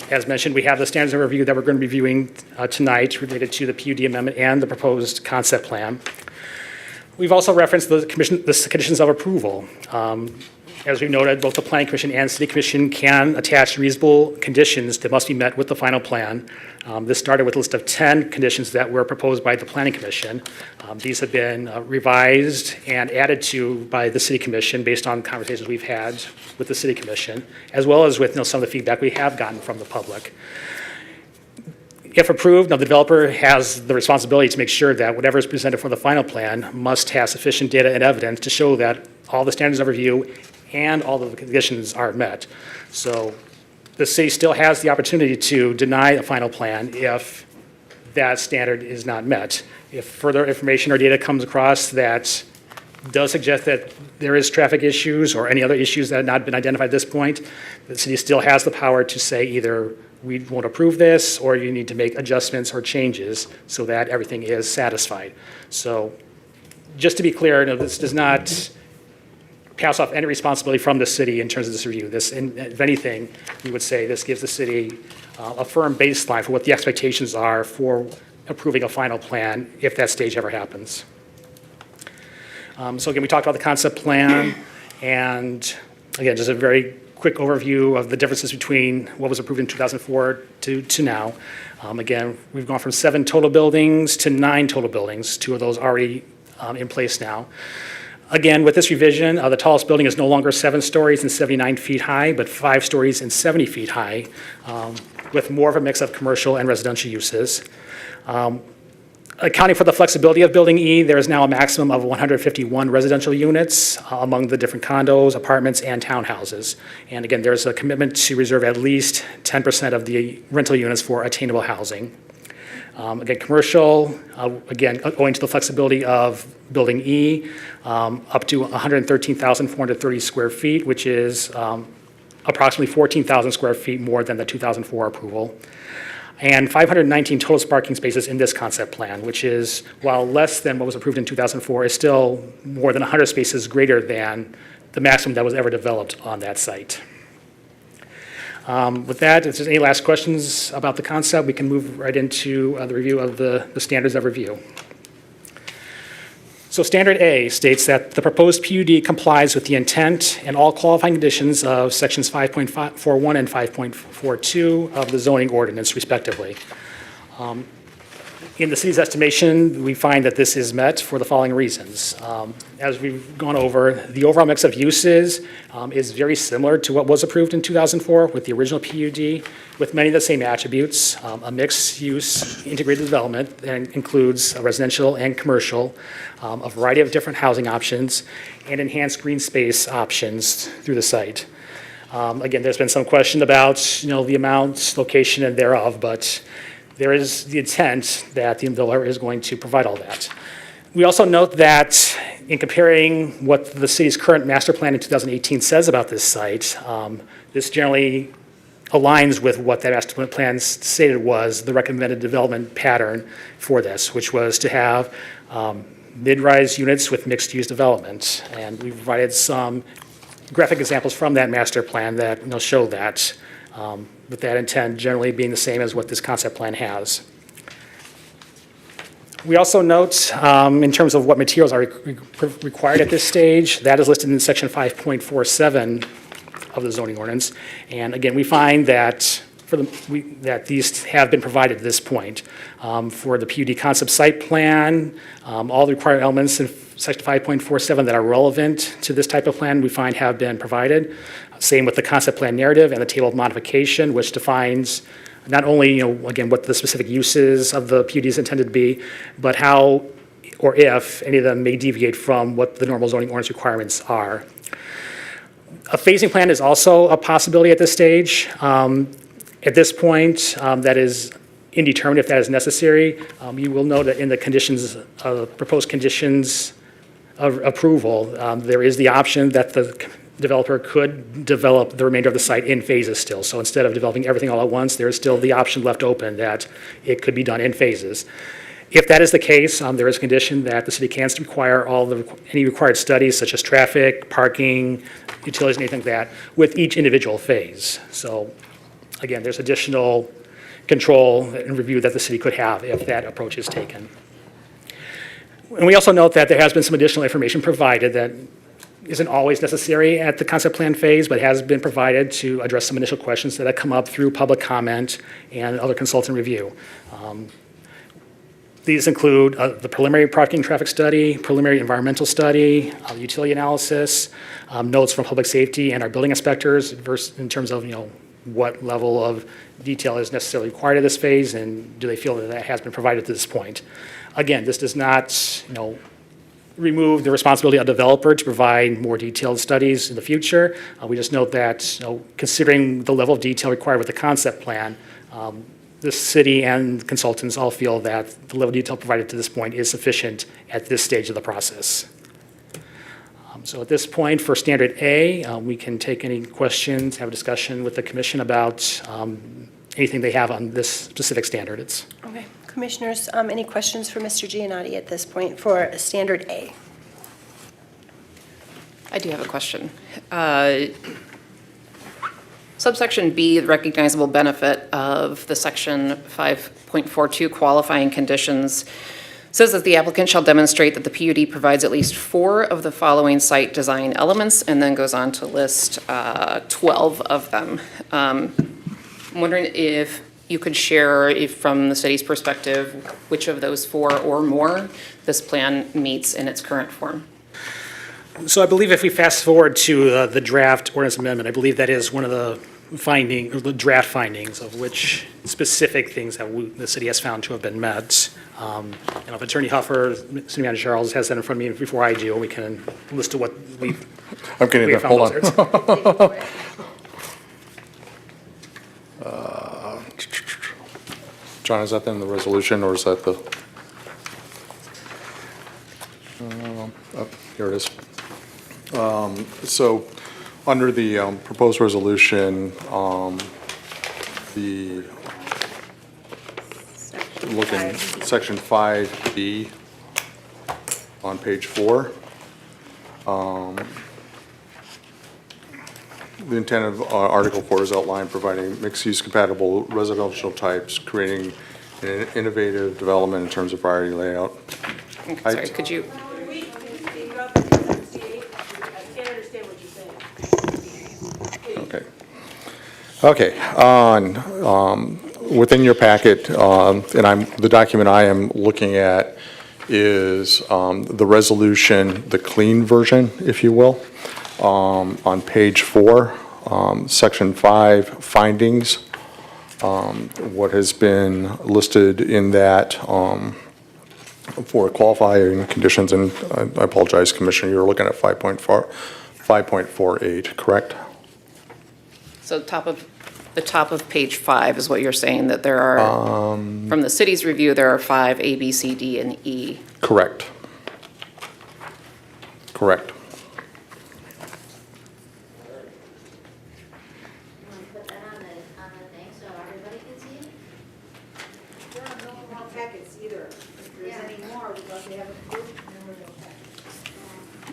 As mentioned, we have the standards of review that we're going to be reviewing tonight related to the PUD amendment and the proposed concept plan. We've also referenced the conditions of approval. As we've noted, both the Planning Commission and City Commission can attach reasonable conditions that must be met with the final plan. This started with a list of 10 conditions that were proposed by the Planning Commission. These have been revised and added to by the City Commission based on conversations we've had with the City Commission, as well as with some of the feedback we have gotten from the public. If approved, the developer has the responsibility to make sure that whatever is presented for the final plan must have sufficient data and evidence to show that all the standards of review and all of the conditions are met. So the city still has the opportunity to deny a final plan if that standard is not met. If further information or data comes across that does suggest that there is traffic issues or any other issues that have not been identified at this point, the city still has the power to say either we won't approve this or you need to make adjustments or changes so that everything is satisfied. So just to be clear, this does not pass off any responsibility from the city in terms of this review. This, if anything, we would say this gives the city a firm baseline for what the expectations are for approving a final plan if that stage ever happens. So again, we talked about the concept plan, and again, just a very quick overview of the differences between what was approved in 2004 to now. Again, we've gone from 7 total buildings to 9 total buildings, 2 of those already in place now. Again, with this revision, the tallest building is no longer 7 stories and 79 feet high, but 5 stories and 70 feet high, with more of a mix of commercial and residential uses. Accounting for the flexibility of Building E, there is now a maximum of 151 residential units among the different condos, apartments, and townhouses. And again, there's a commitment to reserve at least 10% of the rental units for attainable housing. Again, commercial, again, owing to the flexibility of Building E, up to 113,430 square feet, which is approximately 14,000 square feet more than the 2004 approval. And 519 total parking spaces in this concept plan, which is, while less than what was approved in 2004, is still more than 100 spaces greater than the maximum that was ever developed on that site. With that, if there's any last questions about the concept, we can move right into the review of the standards of review. So Standard A states that the proposed PUD complies with the intent and all qualifying conditions of sections 5.41 and 5.42 of the zoning ordinance, respectively. In the city's estimation, we find that this is met for the following reasons. As we've gone over, the overall mix of uses is very similar to what was approved in 2004 with the original PUD, with many of the same attributes, a mixed-use integrated development that includes residential and commercial, a variety of different housing options, and enhanced green space options through the site. Again, there's been some question about the amount, location, and thereof, but there is the intent that the developer is going to provide all that. We also note that in comparing what the city's current master plan in 2018 says about this site, this generally aligns with what that master plan stated was the recommended development pattern for this, which was to have mid-rise units with mixed-use development. And we've provided some graphic examples from that master plan that show that, with that intent generally being the same as what this concept plan has. We also note, in terms of what materials are required at this stage, that is listed in section 5.47 of the zoning ordinance. And again, we find that that these have been provided at this point. For the PUD concept site plan, all the required elements in section 5.47 that are relevant to this type of plan, we find have been provided. Same with the concept plan narrative and the table of modification, which defines not only, again, what the specific uses of the PUD is intended to be, but how or if any of them may deviate from what the normal zoning ordinance requirements are. A phasing plan is also a possibility at this stage. At this point, that is indeterminate if that is necessary. You will note that in the conditions, proposed conditions of approval, there is the option that the developer could develop the remainder of the site in phases still. So instead of developing everything all at once, there is still the option left open that it could be done in phases. If that is the case, there is a condition that the city can require any required studies such as traffic, parking, utilities, anything like that, with each individual phase. So again, there's additional control and review that the city could have if that approach is taken. And we also note that there has been some additional information provided that isn't always necessary at the concept plan phase, but has been provided to address some initial questions that have come up through public comment and other consultant review. These include the preliminary parking traffic study, preliminary environmental study, utility analysis, notes from public safety and our building inspectors in terms of, what level of detail is necessarily required at this phase, and do they feel that that has been provided to this point. Again, this does not, remove the responsibility of the developer to provide more detailed studies in the future. We just note that, considering the level of detail required with the concept plan, the city and consultants all feel that the level of detail provided to this point is sufficient at this stage of the process. So at this point, for standard A, we can take any questions, have a discussion with the commission about anything they have on this specific standard. Okay. Commissioners, any questions for Mr. Giannotti at this point for standard A? I do have a question. Subsection B, the recognizable benefit of the section 5.42 qualifying conditions, says that the applicant shall demonstrate that the PUD provides at least 4 of the following site design elements, and then goes on to list 12 of them. I'm wondering if you could share, if from the city's perspective, which of those 4 or more this plan meets in its current form. So I believe if we fast forward to the draft ordinance amendment, I believe that is one of the the draft findings of which specific things that the city has found to have been met. If Attorney Huffer, City Manager Charles has that in front of me before I do, we can list what we've. I'm getting there, hold on. John, is that in the resolution, or is that the? Here it is. So, under the proposed resolution, looking section 5B on page 4. The intent of Article 4 is outlined providing mixed-use compatible residential types, creating an innovative development in terms of priority layout. Sorry, could you? Can we speak up and enunciate? I can't understand what you're saying. Okay. Within your packet, and the document I am looking at is the resolution, the clean version, if you will, on page 4, section 5, findings. What has been listed in that for qualifying conditions, and I apologize, Commissioner, you're looking at 5.48, correct? So the top of page 5 is what you're saying, that there are, from the city's review, there are 5, A, B, C, D, and E. Correct. Correct. Put that on the thing so everybody can see it? There are no more packets either. If there's any more, we'd love to have a group, and then we'll go back.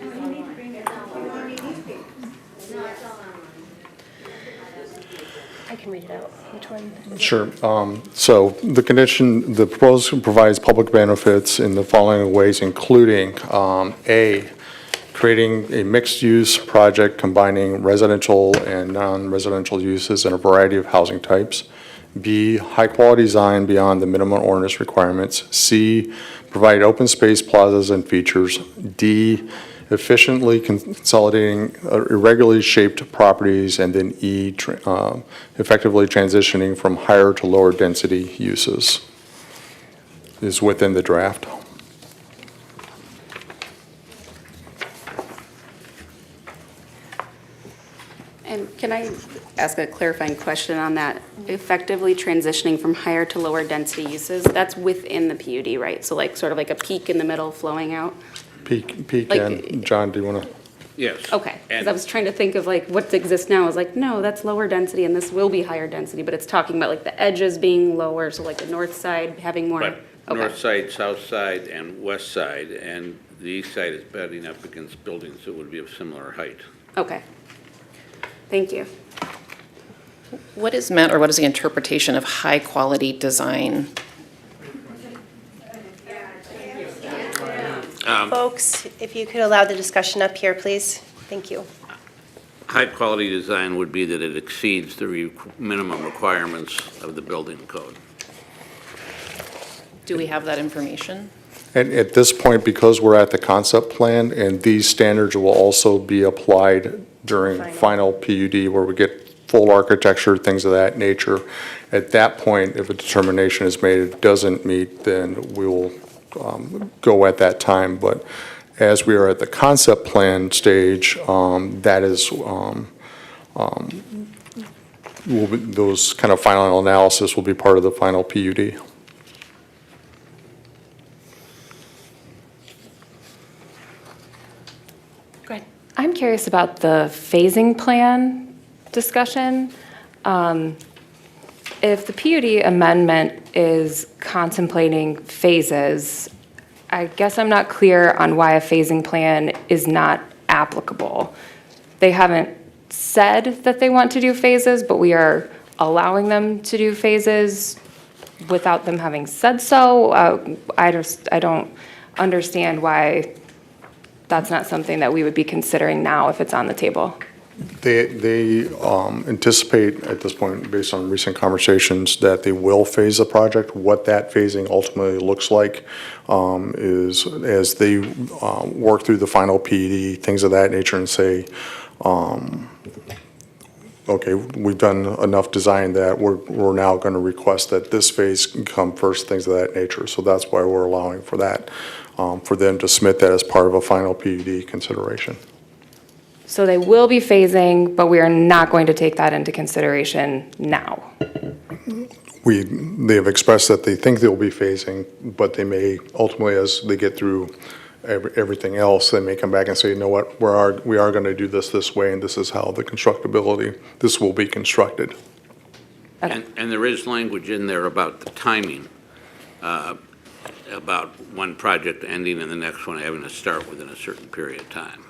No, you need to bring it down. You don't need these papers. No, it's all online. I can read it out. Which one? Sure. So the proposal provides public benefits in the following ways, including A, creating a mixed-use project combining residential and non-residential uses in a variety of housing types. B, high-quality design beyond the minimum ordinance requirements. C, provide open space plazas and features. D, efficiently consolidating irregularly shaped properties. And then E, effectively transitioning from higher to lower density uses is within the draft. And can I ask a clarifying question on that? Effectively transitioning from higher to lower density uses, that's within the PUD, right? So like, sort of like a peak in the middle flowing out? Peak Like- and, John, do you want to? Yes. Okay, because And- I was trying to think of like what exists now. I was like, no, that's lower density and this will be higher density, but it's talking about like the edges being lower, so like the north side having more. But Okay. north side, south side, and west side, and the east side is butting up against buildings that would be of similar height. Okay. Thank you. What is meant, or what is the interpretation of high-quality design? Folks, if you could allow the discussion up here, please. Thank you. High-quality design would be that it exceeds the minimum requirements of the building code. Do we have that information? And at this point, because we're at the concept plan, and these standards will also be applied during final PUD, where we get full architecture, things of that nature. At that point, if a determination is made it doesn't meet, then we will go at that time. But as we are at the concept plan stage, that is, those kind of final analysis will be part of the final PUD. I'm curious about the phasing plan discussion. If the PUD amendment is contemplating phases, I guess I'm not clear on why a phasing plan is not applicable. They haven't said that they want to do phases, but we are allowing them to do phases without them having said so. I don't understand why that's not something that we would be considering now if it's on the table. They anticipate at this point, based on recent conversations, that they will phase the project. What that phasing ultimately looks like is as they work through the final PED, things of that nature, and say, okay, we've done enough design that we're now going to request that this phase come first, things of that nature. So that's why we're allowing for that, for them to submit that as part of a final PUD consideration. So they will be phasing, but we are not going to take that into consideration now. They have expressed that they think they'll be phasing, but they may ultimately, as they get through everything else, they may come back and say, you know what, we are going to do this way, and this is how the constructability, this will be constructed. Okay. And there is language in there about the timing, about one project ending and the next one having to start within a certain period of time,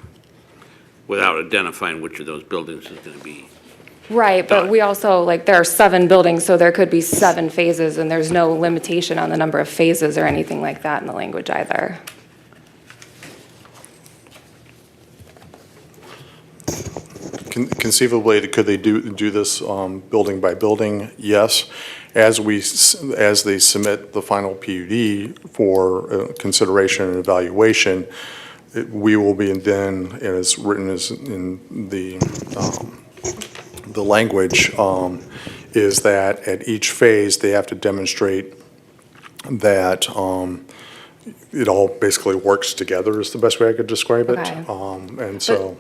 without identifying which of those buildings is going to be. Right, but we also, like, there are 7 buildings, so there could be 7 phases, and there's no limitation on the number of phases or anything like that in the language either. Conceivably, could they do this building by building? Yes. As they submit the final PUD for consideration and evaluation, we will be then, and it's written as in the language, is that at each phase, they have to demonstrate that it all basically works together is the best way I could describe it. Okay. And so.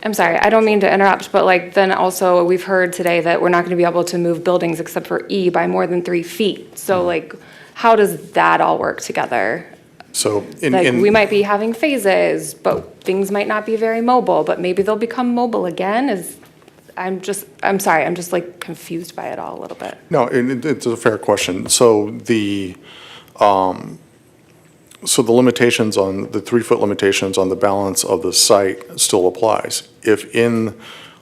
I'm sorry, I don't mean to interrupt, but like, then also, we've heard today that we're not going to be able to move buildings except for E by more than 3 feet. So like, how does that all work together? So Like, we might be having phases, but things might not be very mobile, but maybe they'll become mobile again. I'm sorry, I'm just like confused by it all a little bit. No, it's a fair question. So the limitations on, the 3-foot limitations on the balance of the site still applies. If in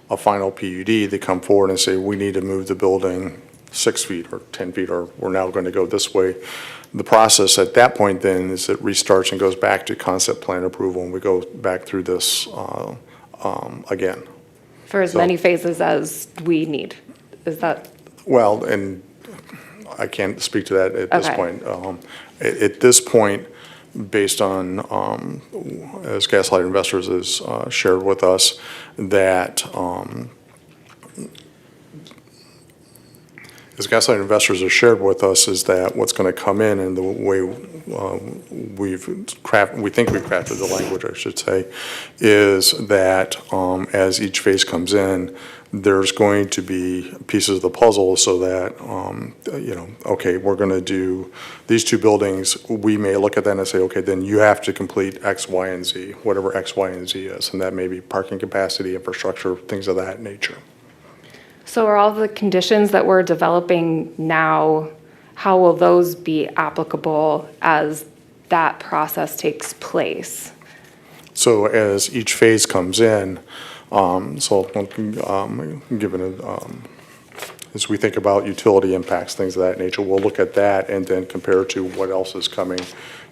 a final PUD, they come forward and say, we need to move the building 6 feet or 10 feet, or we're now going to go this way, the process at that point then is it restarts and goes back to concept plan approval, and we go back through this again. For as many phases as we need. Is that? Well, and I can't speak to that at this Okay. point. At this point, based on, as Gaslight Investors has shared with us, that as Gaslight Investors have shared with us, is that what's going to come in and the way we think we've crafted the language, I should say, is that as each phase comes in, there's going to be pieces of the puzzle so that, okay, we're going to do these two buildings. We may look at that and say, okay, then you have to complete X, Y, and Z, whatever X, Y, and Z is. And that may be parking capacity, infrastructure, things of that nature. So are all the conditions that we're developing now, how will those be applicable as that process takes place? So as each phase comes in, as we think about utility impacts, things of that nature, we'll look at that and then compare to what else is coming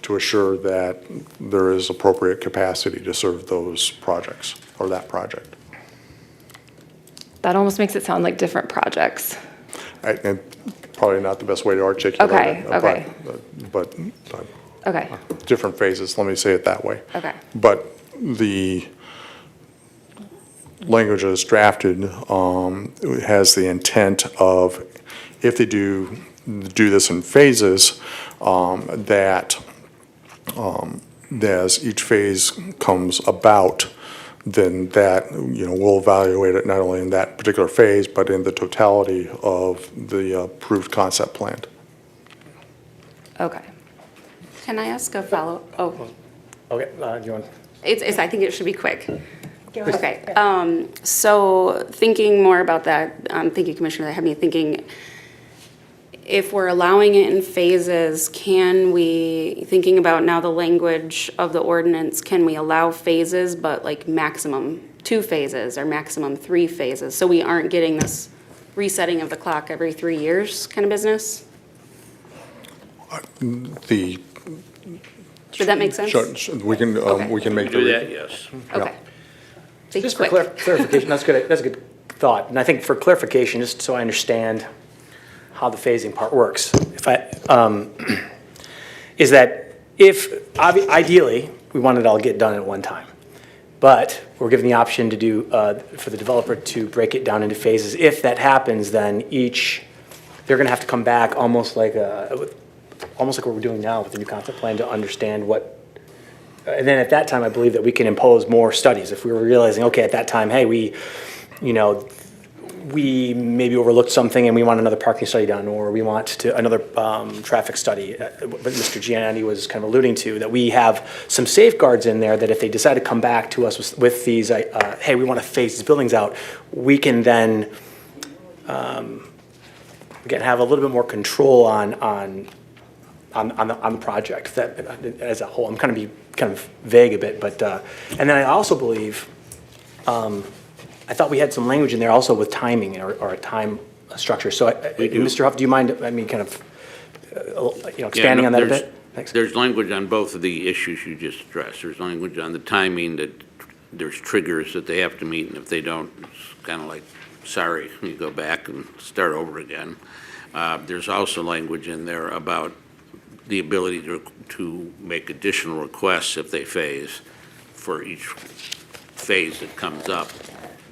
to assure that there is appropriate capacity to serve those projects or that project. That almost makes it sound like different projects. And probably not the best way to articulate it. Okay. But Okay, different phases, let me say it that way. okay. But the language that is drafted has the intent of, if they do this in phases, that as each phase comes about, then that, we'll evaluate it not only in that particular phase, but in the totality of the approved concept plan. Okay. Can I ask a follow? Oh, Okay, do you want? I think it should be quick. Okay, so thinking more about that, thank you, Commissioner, that had me thinking, if we're allowing it in phases, can we, thinking about now the language of the ordinance, can we allow phases, but like maximum 2 phases or maximum 3 phases? So we aren't getting this resetting of the clock every 3 years kind of business? Did that make sense? Sure, we can make Do the. that, yes. Okay. Just for clarification, that's good, that's a good thought. And I think for clarification, just so I understand how the phasing part works, is that if, ideally, we want it all get done at one time. But we're given the option to do, for the developer to break it down into phases. If that happens, then they're gonna have to come back almost like what we're doing now with the new concept plan to understand what, and then at that time, I believe that we can impose more studies. If we were realizing, okay, at that time, hey, we maybe overlooked something and we want another parking study done, or we want another traffic study, what Mr. Gianni was kind of alluding to, that we have some safeguards in there that if they decide to come back to us with these, hey, we want to phase these buildings out, we can then, again, have a little bit more control on the project that, as a whole. I'm kind of vague a bit, but, and then I also believe, I thought we had some language in there also with timing or a time structure. So, Mr. Huff, do you mind, expanding on that a bit? Thanks. There's language on both of the issues you just addressed. There's language on the timing that there's triggers that they have to meet, and if they don't, it's kind of like, sorry, you go back and start over again. There's also language in there about the ability to make additional requests if they phase for each phase that comes up,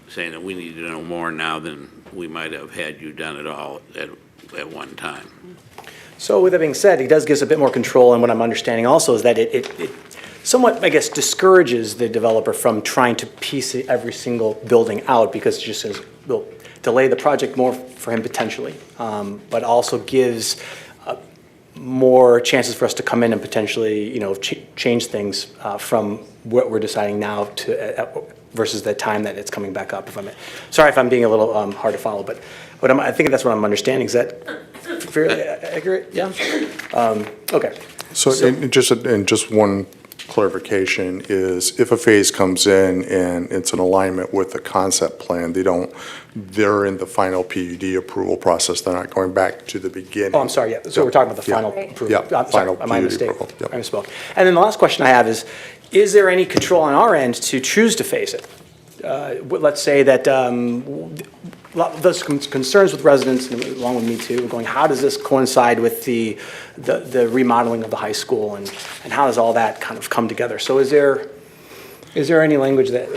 saying that we need to know more now than we might have had you done it all at one time. So with that being said, he does give us a bit more control, and what I'm understanding also is that it somewhat, I guess, discourages the developer from trying to piece every single building out, because it just says, we'll delay the project more for him potentially, but also gives more chances for us to come in and potentially, change things from what we're deciding now to versus the time that it's coming back up. Sorry if I'm being a little hard to follow, but I think that's what I'm understanding. Is that fairly accurate? Yeah. Okay. So just one clarification is, if a phase comes in and it's in alignment with the concept plan, they're in the final PUD approval process. They're not going back to the beginning. Oh, I'm sorry, yeah. So we're talking about the final approval. Yeah, final My PUD mistake. approval. Yep. I misspoke. And then the last question I have is there any control on our end to choose to phase it? Let's say that there's concerns with residents, and along with me too, going, how does this coincide with the remodeling of the high school, and how does all that kind of come together? So is there any language that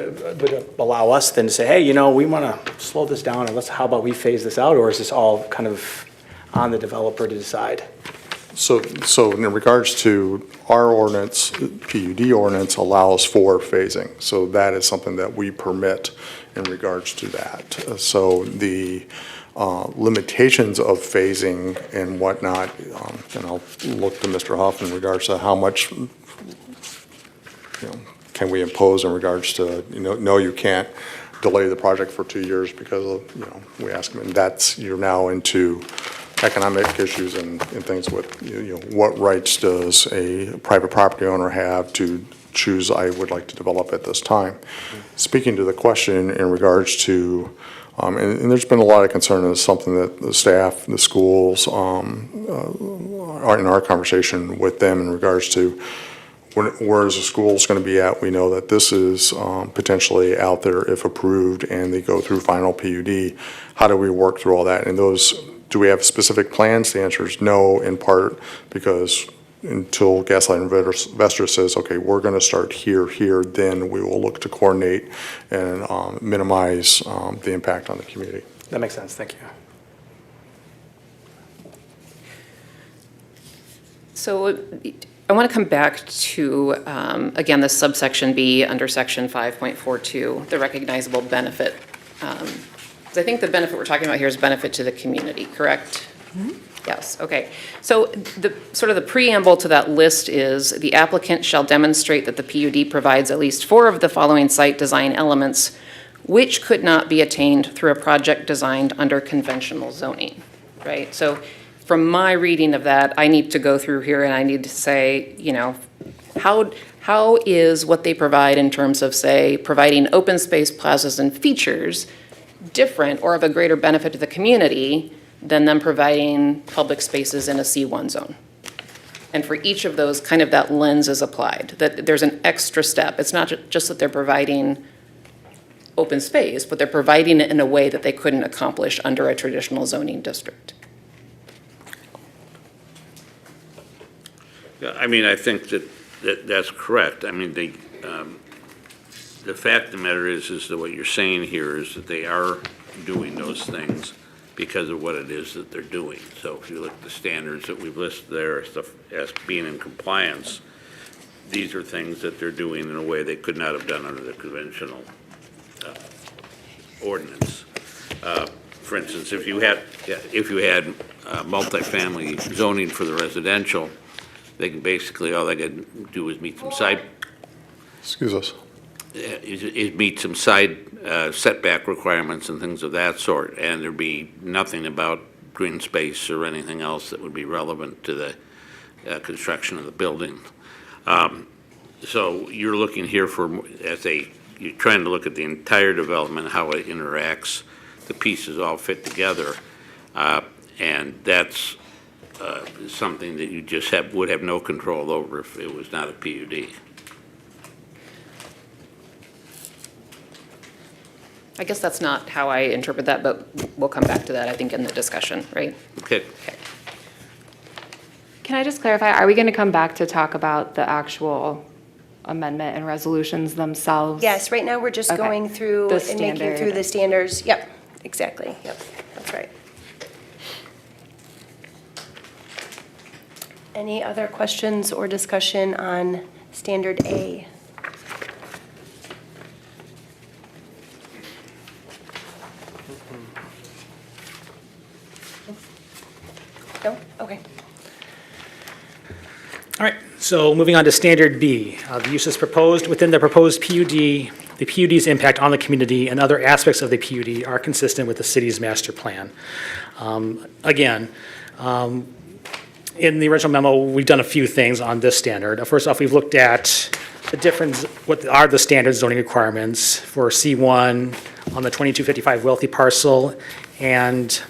would allow us then to say, hey, we want to slow this down, and how about we phase this out, or is this all kind of on the developer to decide? So in regards to our ordinance, PUD ordinance allows for phasing. So that is something that we permit in regards to that. So the limitations of phasing and whatnot, and I'll look to Mr. Huff in regards to how much, can we impose in regards to, no, you can't delay the project for 2 years because of, we ask them, and that's, you're now into economic issues and things with, what rights does a private property owner have to choose, I would like to develop at this time. Speaking to the question in regards to, and there's been a lot of concern, and it's something that the staff, the schools, are in our conversation with them in regards to where is the schools going to be at. We know that this is potentially out there if approved and they go through final PUD. How do we work through all that? And those, do we have specific plans? The answer is no, in part because until Gaslight Investor says, okay, we're going to start here, then we will look to coordinate and minimize the impact on the community. That makes sense, thank you. So I want to come back to, again, this subsection B under section 5.42, the recognizable benefit. 'Cause I think the benefit we're talking about here is benefit to the community, correct? Yes, okay. So the sort of the preamble to that list is the applicant shall demonstrate that the PUD provides at least 4 of the following site design elements which could not be attained through a project designed under conventional zoning, right? So from my reading of that, I need to go through here and I need to say, how is what they provide in terms of, say, providing open space plazas and features different or of a greater benefit to the community than them providing public spaces in a C1 zone? And for each of those, kind of that lens is applied, that there's an extra step. It's not just that they're providing open space, but they're providing it in a way that they couldn't accomplish under a traditional zoning district. Yeah, I mean, I think that's correct. I mean, the fact of the matter is that what you're saying here is that they are doing those things because of what it is that they're doing. So if you look at the standards that we've listed there, stuff as being in compliance, these are things that they're doing in a way they could not have done under the conventional ordinance. For instance, if you had multifamily zoning for the residential, they can basically, all they can do is meet some side. Excuse us. Is meet some side setback requirements and things of that sort, and there'd be nothing about green space or anything else that would be relevant to the construction of the building. So you're looking here you're trying to look at the entire development, how it interacts, the pieces all fit together, and that's something that you just would have no control over if it was not a PUD. I guess that's not how I interpret that, but we'll come back to that, I think, in the discussion, right? Okay. Can I just clarify, are we going to come back to talk about the actual amendment and resolutions themselves? Yes, right now we're just Okay. going through The and making through standard. the standards. Yep, exactly, yep, that's right. Any other questions or discussion on Standard A? No? Okay. All right, so moving on to Standard B. The uses proposed within the proposed PUD, the PUD's impact on the community and other aspects of the PUD are consistent with the city's master plan. Again, in the original memo, we've done a few things on this standard. First off, we've looked at the difference, what are the standard zoning requirements for C1 on the 2255 wealthy parcel and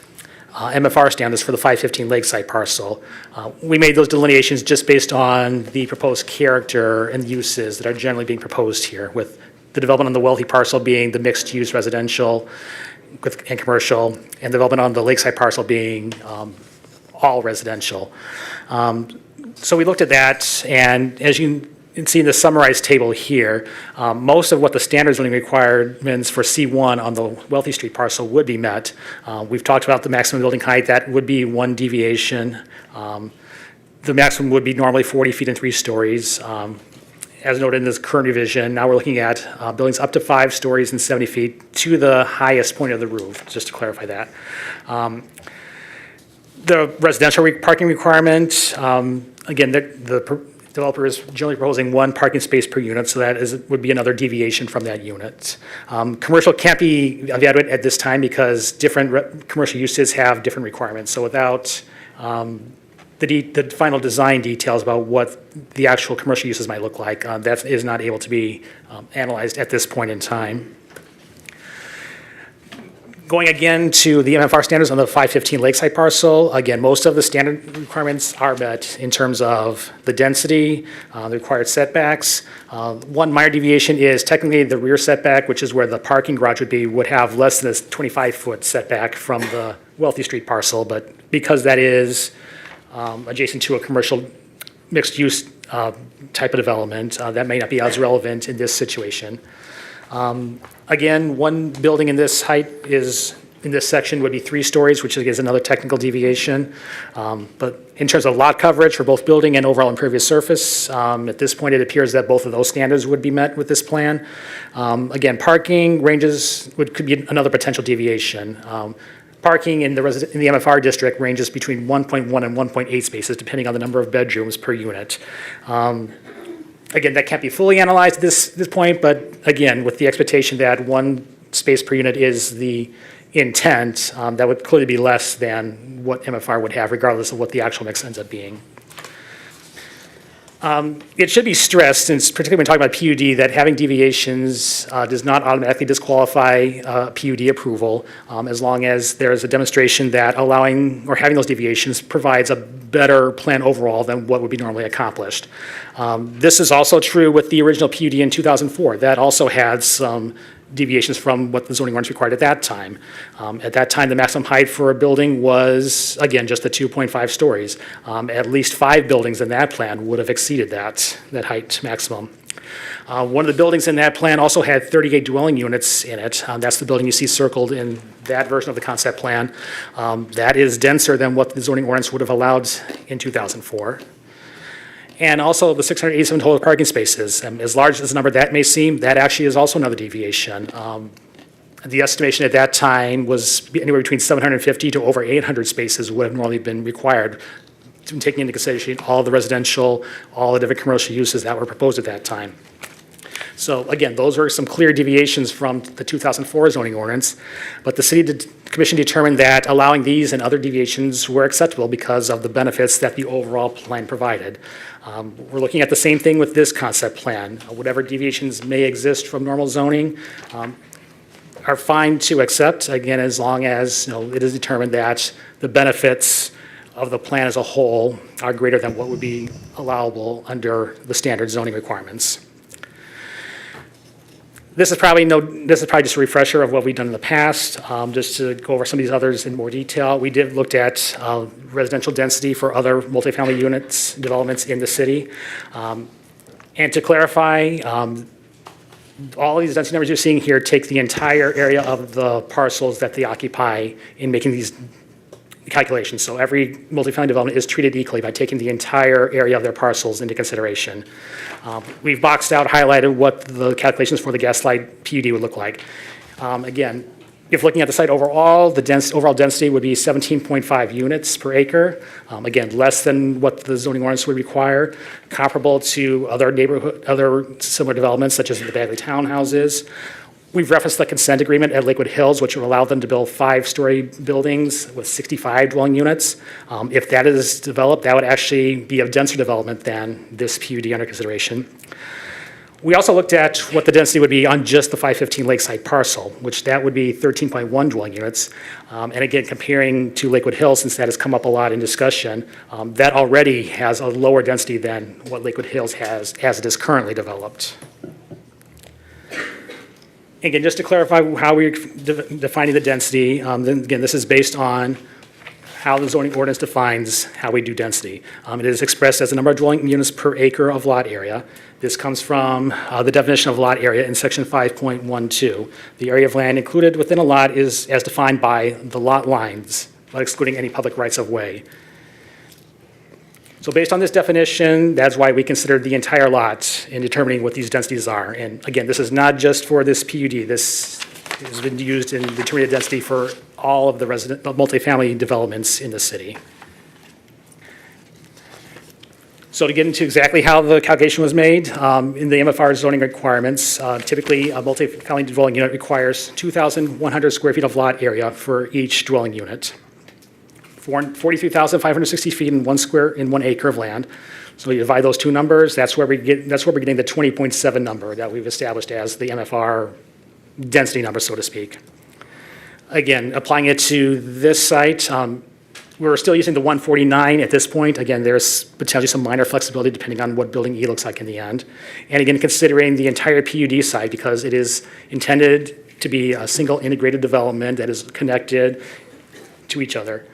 MFR standards for the 515 Lakeside parcel. We made those delineations just based on the proposed character and uses that are generally being proposed here, with the development on the wealthy parcel being the mixed-use residential and commercial, and development on the Lakeside parcel being all residential. So we looked at that, and as you can see in the summarized table here, most of what the standard zoning requirements for C1 on the Wealthy Street parcel would be met. We've talked about the maximum building height. That would be one deviation. The maximum would be normally 40 feet and 3 stories. As noted in this current revision, now we're looking at buildings up to 5 stories and 70 feet to the highest point of the roof, just to clarify that. The residential parking requirement, again, the developer is generally proposing 1 parking space per unit, so that would be another deviation from that unit. Commercial can't be evaluated at this time because different commercial uses have different requirements. So without the final design details about what the actual commercial uses might look like, that is not able to be analyzed at this point in time. Going again to the MFR standards on the 515 Lakeside parcel, again, most of the standard requirements are met in terms of the density, the required setbacks. One minor deviation is technically the rear setback, which is where the parking garage would have less than a 25-foot setback from the Wealthy Street parcel, but because that is adjacent to a commercial mixed-use type of development, that may not be as relevant in this situation. Again, 1 building in this height in this section would be 3 stories, which is another technical deviation. But in terms of lot coverage for both building and overall impervious surface, at this point, it appears that both of those standards would be met with this plan. Again, parking ranges could be another potential deviation. Parking in the MFR district ranges between 1.1 and 1.8 spaces, depending on the number of bedrooms per unit. Again, that can't be fully analyzed at this point, but again, with the expectation that 1 space per unit is the intent, that would clearly be less than what MFR would have, regardless of what the actual mix ends up being. It should be stressed, since particularly when talking about PUD, that having deviations does not automatically disqualify PUD approval, as long as there is a demonstration that allowing or having those deviations provides a better plan overall than what would be normally accomplished. This is also true with the original PUD in 2004. That also had some deviations from what the zoning ordinance required at that time. At that time, the maximum height for a building was, again, just the 2.5 stories. At least 5 buildings in that plan would have exceeded that height maximum. One of the buildings in that plan also had 38 dwelling units in it. That's the building you see circled in that version of the concept plan. That is denser than what the zoning ordinance would have allowed in 2004. And also the 687 total parking spaces. As large as the number that may seem, that actually is also another deviation. The estimation at that time was anywhere between 750 to over 800 spaces would have normally been required, taking into consideration all the residential, all the different commercial uses that were proposed at that time. So again, those are some clear deviations from the 2004 zoning ordinance, but the City Commission determined that allowing these and other deviations were acceptable because of the benefits that the overall plan provided. We're looking at the same thing with this concept plan. Whatever deviations may exist from normal zoning are fine to accept, again, as long as it is determined that the benefits of the plan as a whole are greater than what would be allowable under the standard zoning requirements. This is probably just a refresher of what we've done in the past. Just to go over some of these others in more detail, we looked at residential density for other multifamily units, developments in the city. And to clarify, all these density numbers you're seeing here take the entire area of the parcels that they occupy in making these calculations. So every multifamily development is treated equally by taking the entire area of their parcels into consideration. We've boxed out, highlighted what the calculations for the Gaslight PUD would look like. Again, if looking at the site overall, the overall density would be 17.5 units per acre. Again, less than what the zoning ordinance would require, comparable to other similar developments such as the Bagley townhouses. We've referenced the consent agreement at Lakewood Hills, which would allow them to build 5-story buildings with 65 dwelling units. If that is developed, that would actually be a denser development than this PUD under consideration. We also looked at what the density would be on just the 515 Lakeside parcel, which that would be 13.1 dwelling units. And again, comparing to Lakewood Hills, since that has come up a lot in discussion, that already has a lower density than what Lakewood Hills has as it is currently developed. Again, just to clarify how we're defining the density, then again, this is based on how the zoning ordinance defines how we do density. It is expressed as the number of dwelling units per acre of lot area. This comes from the definition of lot area in section 5.12. The area of land included within a lot is as defined by the lot lines, but excluding any public rights of way. So based on this definition, that's why we considered the entire lot in determining what these densities are. And again, this is not just for this PUD. This has been used in determining the density for all of the multifamily developments in the city. So to get into exactly how the calculation was made, in the MFR zoning requirements, typically a multifamily dwelling unit requires 2,100 square feet of lot area for each dwelling unit. 43,560 feet in 1 acre of land. So you divide those two numbers, that's where we're getting the 20.7 number that we've established as the MFR density number, so to speak. Again, applying it to this site, we're still using the 149 at this point. Again, there's potentially some minor flexibility depending on what building E looks like in the end. And again, considering the entire PUD site, because it is intended to be a single integrated development that is connected to each other.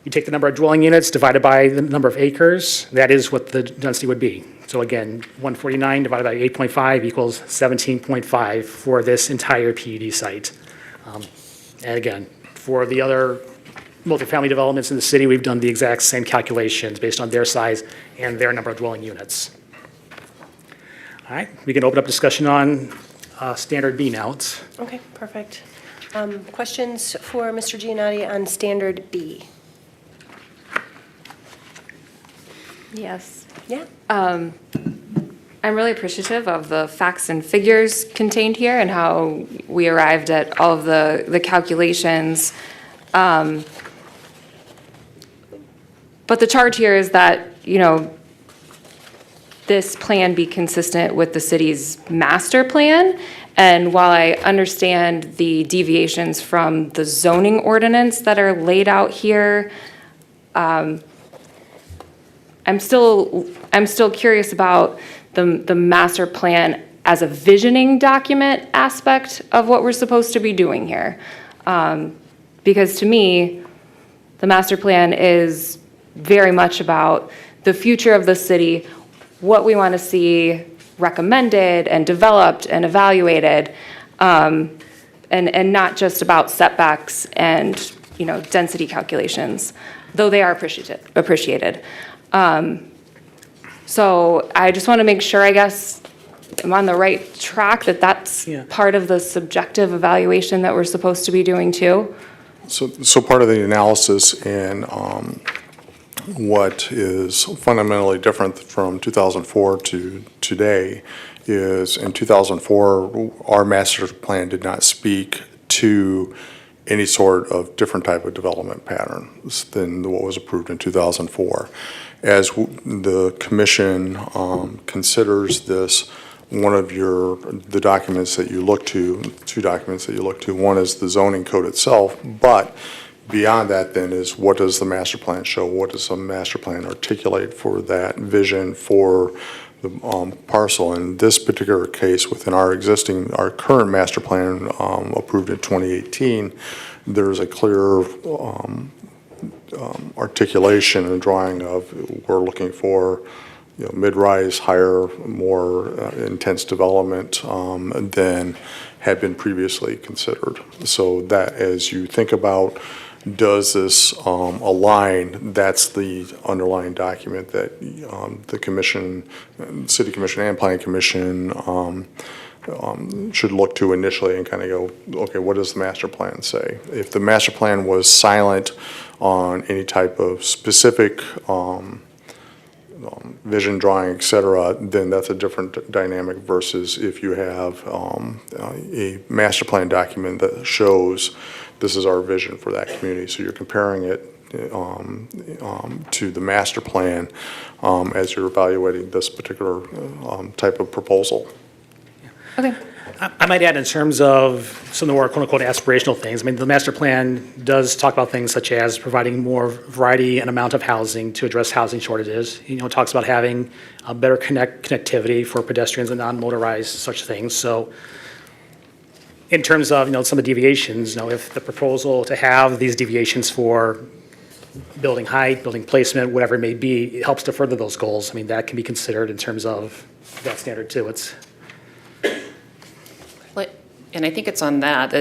You take the number of dwelling units divided by the number of acres, that is what the density would be. So again, 149 divided by 8.5 equals 17.5 for this entire PUD site. And again, for the other multifamily developments in the city, we've done the exact same calculations based on their size and their number of dwelling units. All right, we can open up discussion on standard B now. Okay, perfect. Questions for Mr. Giannotti on standard B? Yes. Yeah? I'm really appreciative of the facts and figures contained here and how we arrived at all of the calculations. But the charge here is that, this plan be consistent with the city's master plan. And while I understand the deviations from the zoning ordinance that are laid out here, I'm still curious about the master plan as a visioning document aspect of what we're supposed to be doing here. Because to me, the master plan is very much about the future of the city, what we want to see recommended and developed and evaluated, and not just about setbacks and, density calculations, though they are appreciated. So I just want to make sure, I guess, I'm on the right track, that's part of the subjective evaluation that we're supposed to be doing too. So part of the analysis and what is fundamentally different from 2004 to today is in 2004, our master plan did not speak to any sort of different type of development patterns than what was approved in 2004. As the commission considers this, one of the documents that you look to, two documents that you look to, one is the zoning code itself, but beyond that then is what does the master plan show? What does the master plan articulate for that vision for the parcel? In this particular case, within our current master plan approved in 2018, there's a clear articulation and drawing of we're looking for mid-rise, higher, more intense development than had been previously considered. So that as you think about does this align, that's the underlying document that the commission, city commission and planning commission should look to initially and kind of go, okay, what does the master plan say? If the master plan was silent on any type of specific vision drawing, et cetera, then that's a different dynamic versus if you have a master plan document that shows this is our vision for that community. So you're comparing it to the master plan as you're evaluating this particular type of proposal. Okay. I might add in terms of some of the more quote-unquote aspirational things, I mean, the master plan does talk about things such as providing more variety and amount of housing to address housing shortages. It talks about having a better connectivity for pedestrians and non-motorized such things. So in terms of, some of the deviations, if the proposal to have these deviations for building height, building placement, whatever it may be, it helps to further those goals. I mean, that can be considered in terms of that standard too. And I think it's on that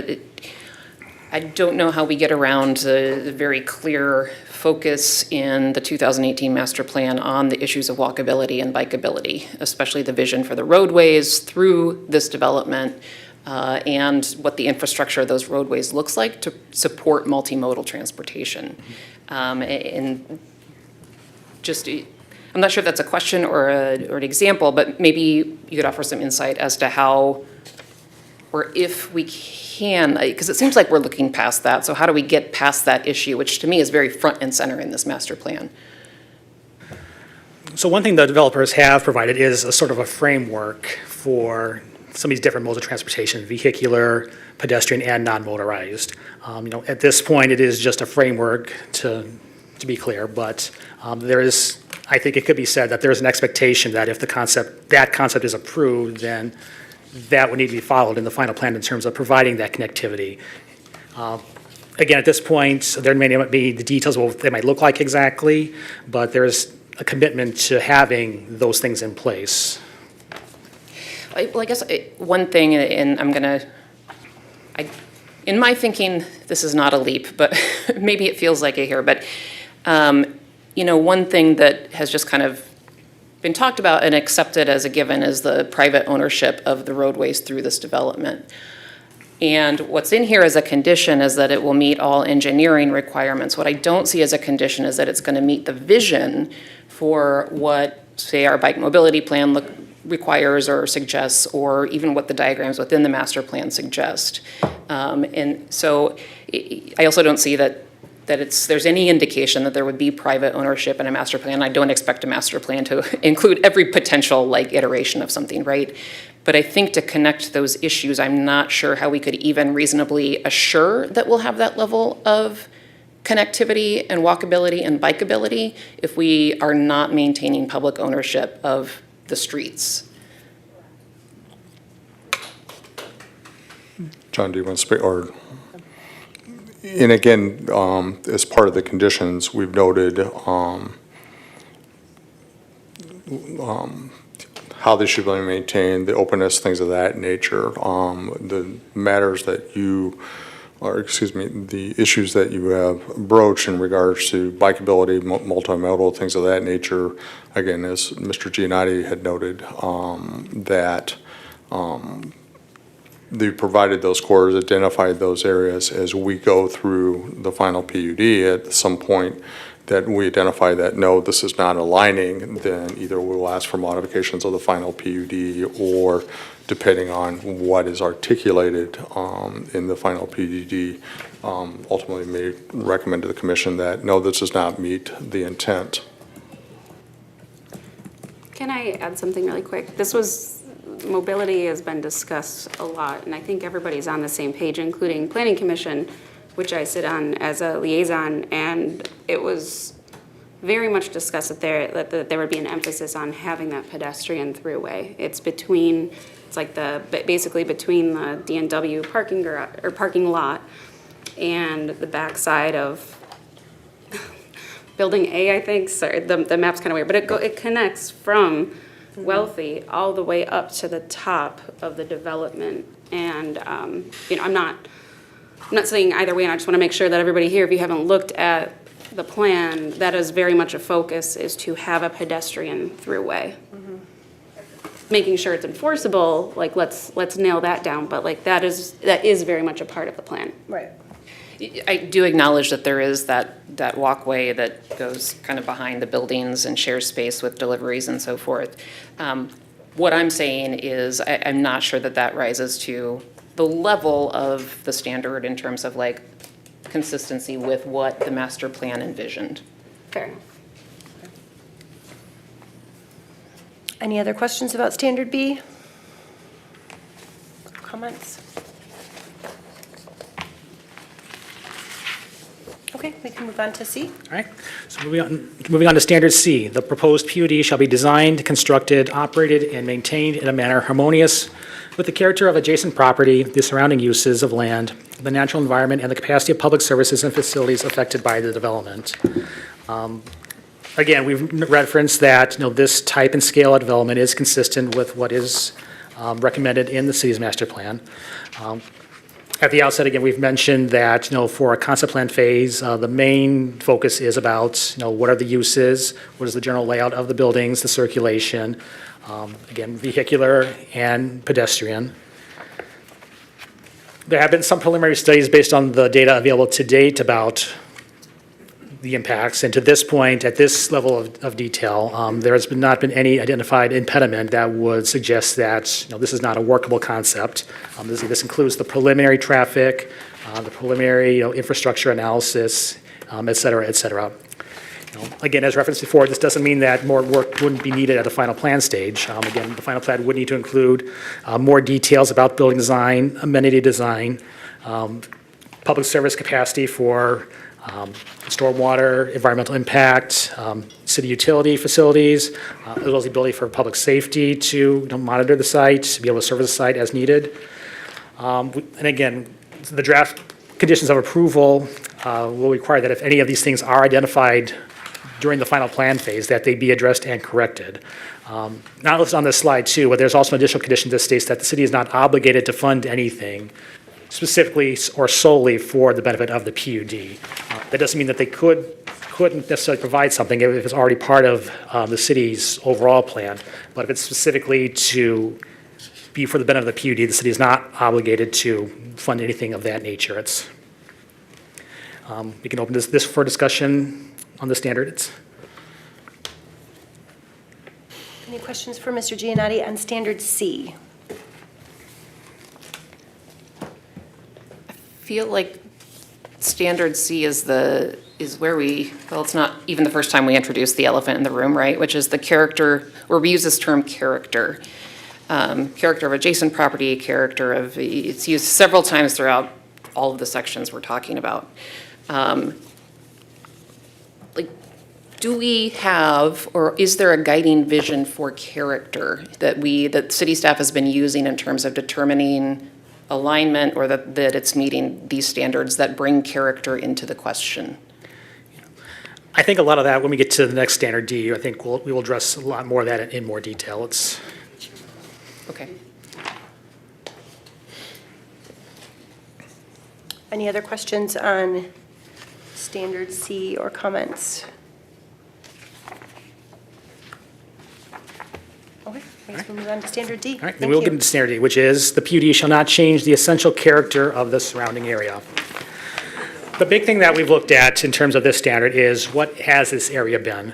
I don't know how we get around the very clear focus in the 2018 master plan on the issues of walkability and bikeability, especially the vision for the roadways through this development, and what the infrastructure of those roadways looks like to support multimodal transportation. And just, I'm not sure if that's a question or an example, but maybe you could offer some insight as to how, or if we can, because it seems like we're looking past that. So how do we get past that issue, which to me is very front and center in this master plan? So one thing the developers have provided is a sort of a framework for some of these different modes of transportation: vehicular, pedestrian, and non-motorized. At this point, it is just a framework to be clear, but there is, I think it could be said that there's an expectation that if that concept is approved, then that would need to be followed in the final plan in terms of providing that connectivity. Again, at this point, there may not be the details of what they might look like exactly, but there's a commitment to having those things in place. Well, I guess one thing, and in my thinking, this is not a leap, but maybe it feels like it here, but one thing that has just kind of been talked about and accepted as a given is the private ownership of the roadways through this development. And what's in here as a condition is that it will meet all engineering requirements. What I don't see as a condition is that it's going to meet the vision for what, say, our bike mobility plan requires or suggests, or even what the diagrams within the master plan suggest. And so I also don't see that there's any indication that there would be private ownership in a master plan. I don't expect a master plan to include every potential iteration of something, right? But I think to connect those issues, I'm not sure how we could even reasonably assure that we'll have that level of connectivity and walkability and bikeability if we are not maintaining public ownership of the streets. John, do you want to speak, or? And again, as part of the conditions, we've noted how they should be maintained, the openness, things of that nature, the matters that the issues that you have broached in regards to bikeability, multimodal, things of that nature. Again, as Mr. Giannotti had noted, that they provided those corridors, identified those areas as we go through the final PUD at some point that we identify that, no, this is not aligning, then either we'll ask for modifications of the final PUD, or depending on what is articulated in the final PUD, ultimately may recommend to the commission that, no, this does not meet the intent. Can I add something really quick? Mobility has been discussed a lot, and I think everybody's on the same page, including Planning Commission, which I sit on as a liaison, and it was very much discussed that there would be an emphasis on having that pedestrian throughway. It's basically between the D&W parking lot and the backside of Building A, I think. Sorry, the map's kind of weird, but it connects from Wealthy all the way up to the top of the development. And I'm not saying either way, and I just want to make sure that everybody here, if you haven't looked at the plan, that is very much a focus, is to have a pedestrian throughway. Mm-hmm. Making sure it's enforceable, let's nail that down, but that is very much a part of the plan. Right. I do acknowledge that there is that walkway that goes kind of behind the buildings and shares space with deliveries and so forth. What I'm saying is I'm not sure that rises to the level of the standard in terms of consistency with what the master plan envisioned. Fair enough. Any other questions about Standard B? Comments? Okay, we can move on to C. All right, so moving on to Standard C. The proposed PUD shall be designed, constructed, operated, and maintained in a manner harmonious with the character of adjacent property, the surrounding uses of land, the natural environment, and the capacity of public services and facilities affected by the development. Again, we've referenced that this type and scale of development is consistent with what is recommended in the city's master plan. At the outset, again, we've mentioned that, for a concept plan phase, the main focus is about, what are the uses, what is the general layout of the buildings, the circulation, again, vehicular and pedestrian. There have been some preliminary studies based on the data available to date about the impacts, and to this point, at this level of detail, there has not been any identified impediment that would suggest that, this is not a workable concept. This includes the preliminary traffic, the preliminary, infrastructure analysis, et cetera, et cetera. Again, as referenced before, this doesn't mean that more work wouldn't be needed at the final plan stage. Again, the final plan would need to include more details about building design, amenity design, public service capacity for stormwater, environmental impact, city utility facilities, as well as the ability for public safety to monitor the site, to be able to service the site as needed. And again, the draft conditions of approval will require that if any of these things are identified during the final plan phase, that they be addressed and corrected. Not listed on this slide too, but there's also an additional condition that states that the city is not obligated to fund anything specifically or solely for the benefit of the PUD. That doesn't mean that they couldn't necessarily provide something if it's already part of the city's overall plan, but if it's specifically to be for the benefit of the PUD, the city is not obligated to fund anything of that nature. We can open this for discussion on the standards. Any questions for Mr. Giannotti on standard C? Feel like standard C is where it's not even the first time we introduced the elephant in the room, right? Which is the character, or we use this term character. Character of adjacent property, it's used several times throughout all of the sections we're talking about. Do we have, or is there a guiding vision for character that city staff has been using in terms of determining alignment, or that it's meeting these standards that bring character into the question? I think a lot of that, when we get to the next standard D, I think we will address a lot more of that in more detail. Okay. Any other questions on standard C or comments? Okay, I guess we'll move on to standard D. All right, then Thank we'll you. get into standard D, which is the PUD shall not change the essential character of the surrounding area. The big thing that we've looked at in terms of this standard is what has this area been?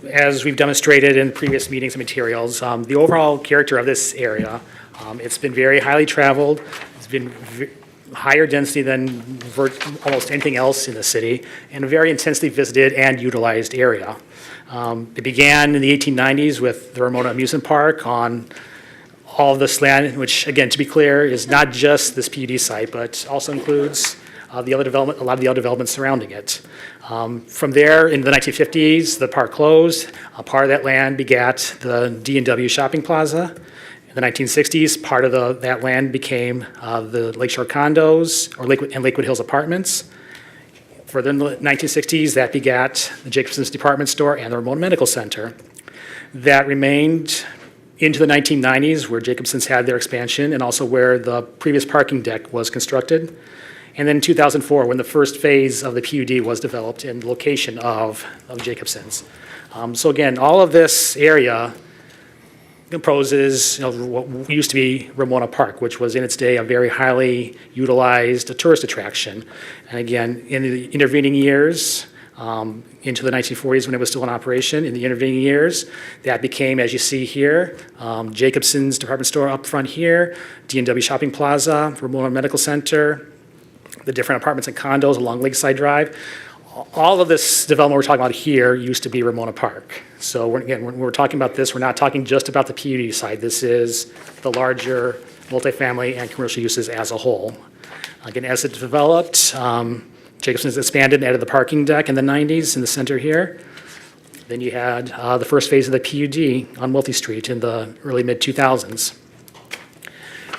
As we've demonstrated in previous meetings and materials, the overall character of this area, it's been very highly traveled. It's been higher density than almost anything else in the city, and a very intensely visited and utilized area. It began in the 1890s with the Ramona Amusement Park on all of this land, which, again, to be clear, is not just this PUD site, but also includes a lot of the other developments surrounding it. From there, in the 1950s, the park closed. A part of that land begat the D&W Shopping Plaza. In the 1960s, part of that land became the Lakeshore Condos and Lakewood Hills Apartments. Further in the 1960s, that begat the Jacobson's Department Store and the Ramona Medical Center. That remained into the 1990s, where Jacobson's had their expansion, and also where the previous parking deck was constructed. And then in 2004, when the first phase of the PUD was developed in the location of Jacobson's. So again, all of this area composes what used to be Ramona Park, which was in its day a very highly utilized tourist attraction. And again, in the intervening years, into the 1940s when it was still in operation, in the intervening years, that became, as you see here, Jacobson's Department Store up front here, D&W Shopping Plaza, Ramona Medical Center, the different apartments and condos along Lakeside Drive. All of this development we're talking about here used to be Ramona Park. So when we're talking about this, we're not talking just about the PUD side. This is the larger multifamily and commercial uses as a whole. Again, as it developed, Jacobson's expanded and added the parking deck in the 90s in the center here. Then you had the first phase of the PUD on Wealthy Street in the early mid-2000s.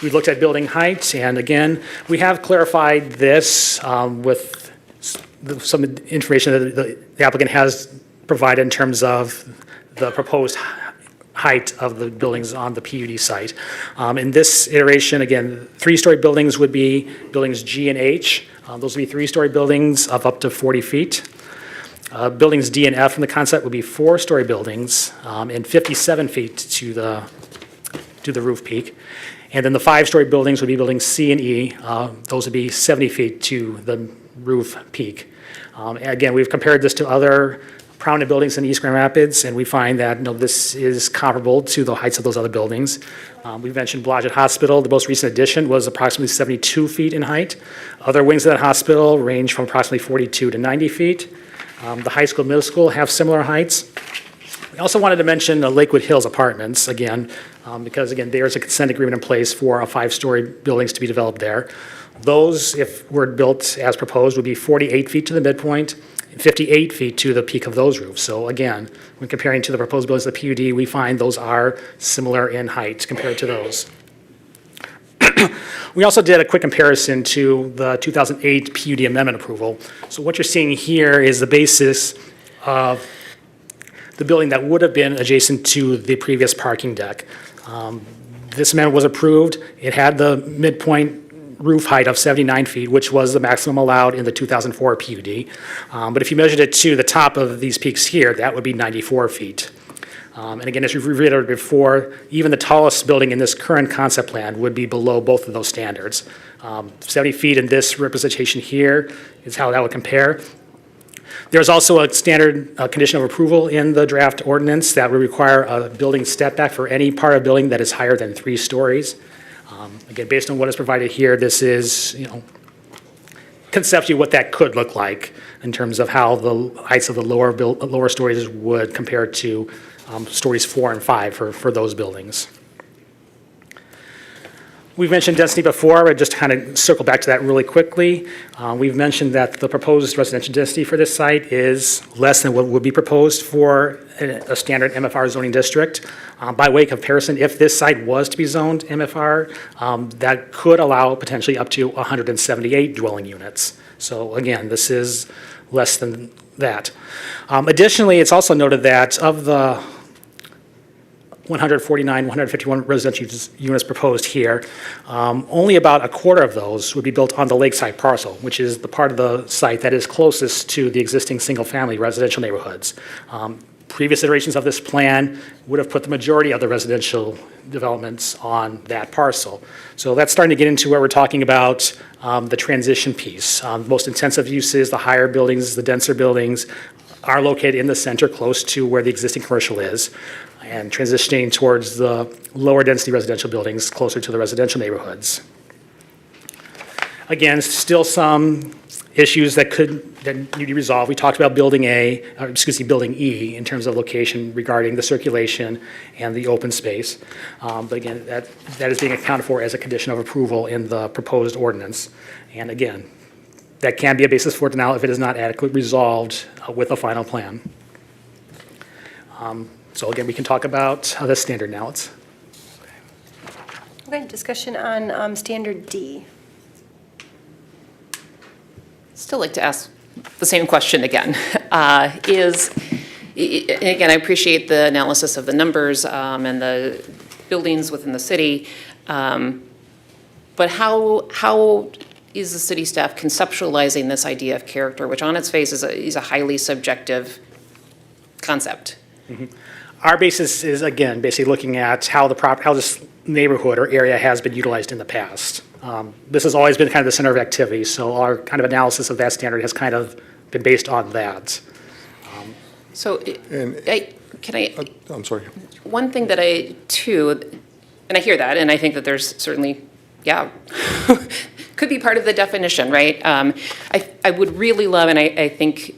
We looked at building height, and again, we have clarified this with some information that the applicant has provided in terms of the proposed height of the buildings on the PUD site. In this iteration, again, 3-story buildings would be buildings G and H. Those would be 3-story buildings of up to 40 feet. Buildings D and F in the concept would be 4-story buildings and 57 feet to the roof peak. And then the 5-story buildings would be buildings C and E. Those would be 70 feet to the roof peak. Again, we've compared this to other prominent buildings in East Grand Rapids, and we find that this is comparable to the heights of those other buildings. We've mentioned Blodgett Hospital. The most recent addition was approximately 72 feet in height. Other wings of that hospital range from approximately 42 to 90 feet. The high school, middle school have similar heights. We also wanted to mention the Lakewood Hills Apartments, again, because, again, there's a consent agreement in place for a 5-story buildings to be developed there. Those, if were built as proposed, would be 48 feet to the midpoint, 58 feet to the peak of those roofs. So again, when comparing to the proposed buildings of the PUD, we find those are similar in height compared to those. We also did a quick comparison to the 2008 PUD amendment approval. So what you're seeing here is the basis of the building that would have been adjacent to the previous parking deck. This amendment was approved. It had the midpoint roof height of 79 feet, which was the maximum allowed in the 2004 PUD. But if you measured it to the top of these peaks here, that would be 94 feet. And again, as we've reiterated before, even the tallest building in this current concept plan would be below both of those standards. 70 feet in this representation here is how that would compare. There's also a standard condition of approval in the draft ordinance that would require a building step back for any part of the building that is higher than 3 stories. Again, based on what is provided here, this is, conceptually what that could look like in terms of how the heights of the lower stories would compare to stories 4 and 5 for those buildings. We've mentioned density before, but just to kind of circle back to that really quickly. We've mentioned that the proposed residential density for this site is less than what would be proposed for a standard MFR zoning district. By way of comparison, if this site was to be zoned MFR, that could allow potentially up to 178 dwelling units. So again, this is less than that. Additionally, it's also noted that of the 149, 151 residential units proposed here, only about a quarter of those would be built on the lakeside parcel, which is the part of the site that is closest to the existing single-family residential neighborhoods. Previous iterations of this plan would have put the majority of the residential developments on that parcel. So that's starting to get into where we're talking about the transition piece. The most intensive uses, the higher buildings, the denser buildings, are located in the center close to where the existing commercial is, and transitioning towards the lower density residential buildings closer to the residential neighborhoods. Again, still some issues that need to be resolved. We talked about building E in terms of location regarding the circulation and the open space. But again, that is being accounted for as a condition of approval in the proposed ordinance. And again, that can be a basis for denial if it is not adequately resolved with a final plan. So again, we can talk about the standard now. Okay, discussion on standard D. Still like to ask the same question again. Again, I appreciate the analysis of the numbers and the buildings within the city, but how is the city staff conceptualizing this idea of character, which on its face is a highly subjective concept? Mm-hmm. Our basis is, again, basically looking at how this neighborhood or area has been utilized in the past. This has always been kind of the center of activity, so our kind of analysis of that standard has kind of been based on that. I'm sorry. One thing that and I hear that, and I think that there's certainly, could be part of the definition, right? I would really love, and I think,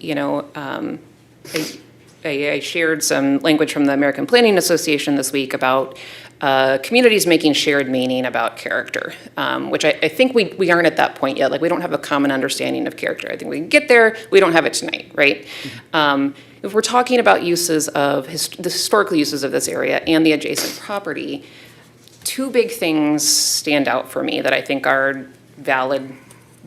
I shared some language from the American Planning Association this week about communities making shared meaning about character, which I think we aren't at that point yet. Like, we don't have a common understanding of character. I think we can get there. We don't have it tonight, right? Mm-hmm. If we're talking about uses of the historical uses of this area and the adjacent property, two big things stand out for me that I think are valid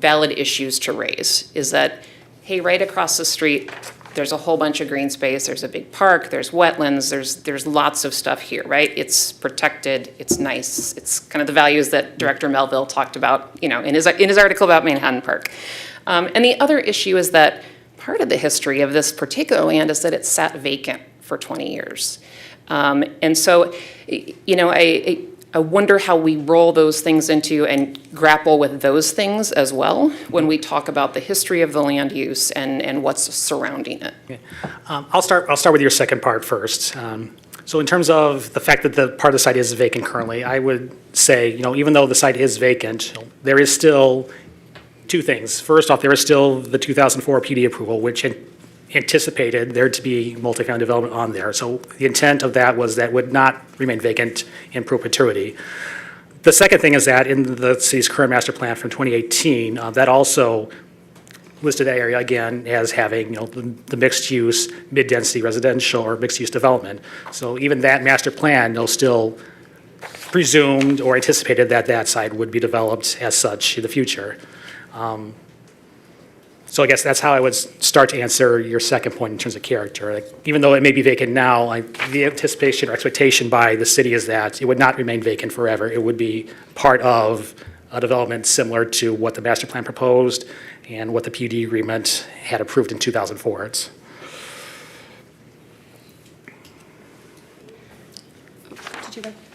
issues to raise. Is that, hey, right across the street, there's a whole bunch of green space, there's a big park, there's wetlands, there's lots of stuff here, right? It's protected, it's nice, it's kind of the values that Director Melville talked about, you know, in his article about Manhattan Park. And the other issue is that part of the history of this particular land is that it sat vacant for 20 years. And so, you know, I wonder how we roll those things into and grapple with those things as well when we talk about the history of the land use and what's surrounding it. I'll start with your second part first. So in terms of the fact that the part of the site is vacant currently, I would say, you know, even though the site is vacant, there is still two things. First off, there is still the 2004 PD approval, which anticipated there to be multifamily development on there. So the intent of that was that would not remain vacant in perpetuity. The second thing is that in the city's current master plan from 2018, that also listed that area again as having, you know, the mixed-use, mid-density residential or mixed-use development. So even that master plan, you know, still presumed or anticipated that that site would be developed as such in the future. So I guess that's how I would start to answer your second point in terms of character. Like, even though it may be vacant now, the anticipation or expectation by the city is that it would not remain vacant forever. It would be part of a development similar to what the master plan proposed and what the PUD agreement had approved in 2004.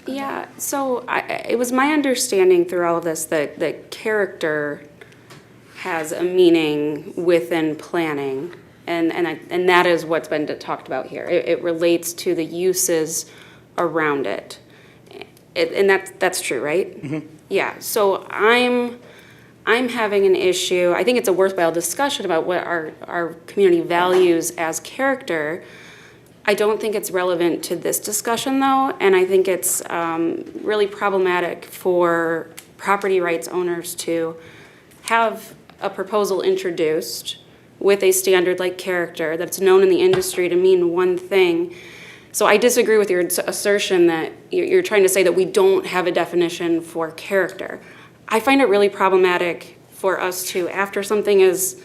Yeah, so it was my understanding through all of this that character has a meaning within planning, and that is what's been talked about here. It relates to the uses around it. And that's true, right? Mm-hmm. Yeah, so I'm having an issue. I think it's a worthwhile discussion about what our community values as character. I don't think it's relevant to this discussion, though, and I think it's really problematic for property rights owners to have a proposal introduced with a standard like character that's known in the industry to mean one thing. So I disagree with your assertion that you're trying to say that we don't have a definition for character. I find it really problematic for us to, after something is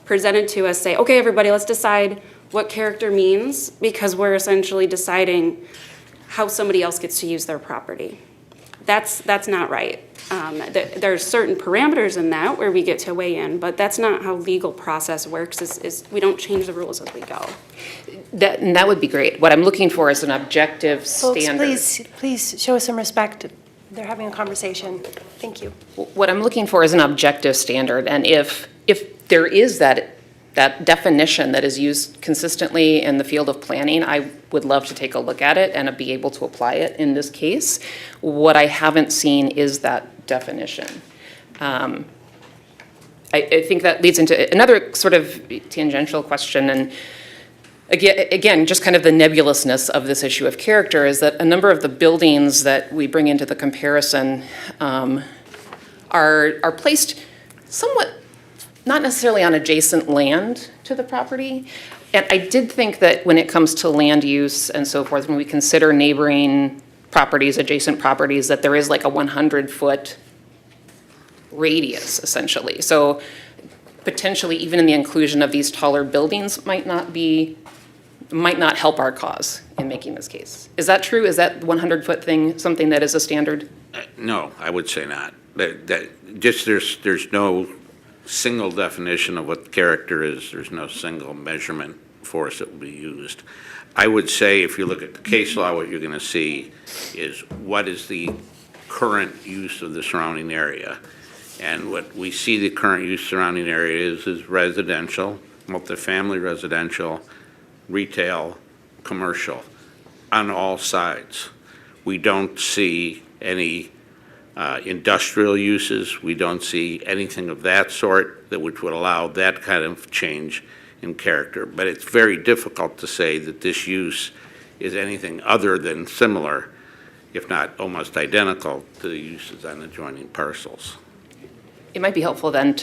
presented to us, say, okay, everybody, let's decide what character means, because we're essentially deciding how somebody else gets to use their property. That's not right. There's certain parameters in that where we get to weigh in, but that's not how legal process works, is we don't change the rules as we go. That would be great. What I'm looking for is an objective standard. Folks, please show us some respect. They're having a conversation. Thank you. What I'm looking for is an objective standard, and if there is that definition that is used consistently in the field of planning, I would love to take a look at it and be able to apply it in this case. What I haven't seen is that definition. I think that leads into another sort of tangential question, and again, just kind of the nebulousness of this issue of character is that a number of the buildings that we bring into the comparison are placed somewhat not necessarily on adjacent land to the property. And I did think that when it comes to land use and so forth, when we consider neighboring properties, adjacent properties, that there is like a 100-foot radius, essentially. So potentially even in the inclusion of these taller buildings might not help our cause in making this case. Is that true? Is that 100-foot thing something that is a standard? No, I would say not. There's no single definition of what character is. There's no single measurement force that will be used. I would say if you look at the case law, what you're going to see is what is the current use of the surrounding area. And what we see the current use surrounding area is residential, multifamily residential, retail, commercial, on all sides. We don't see any industrial uses. We don't see anything of that sort which would allow that kind of change in character. But it's very difficult to say that this use is anything other than similar, if not almost identical, to the uses on adjoining parcels. It might be helpful then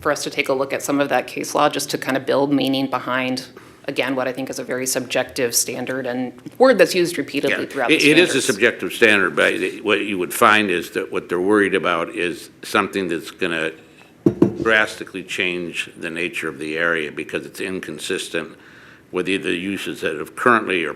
for us to take a look at some of that case law just to kind of build meaning behind, again, what I think is a very subjective standard and word that's used repeatedly throughout the standards. It is a subjective standard, but what you would find is that what they're worried about is something that's going to drastically change the nature of the area because it's inconsistent with either uses that have currently or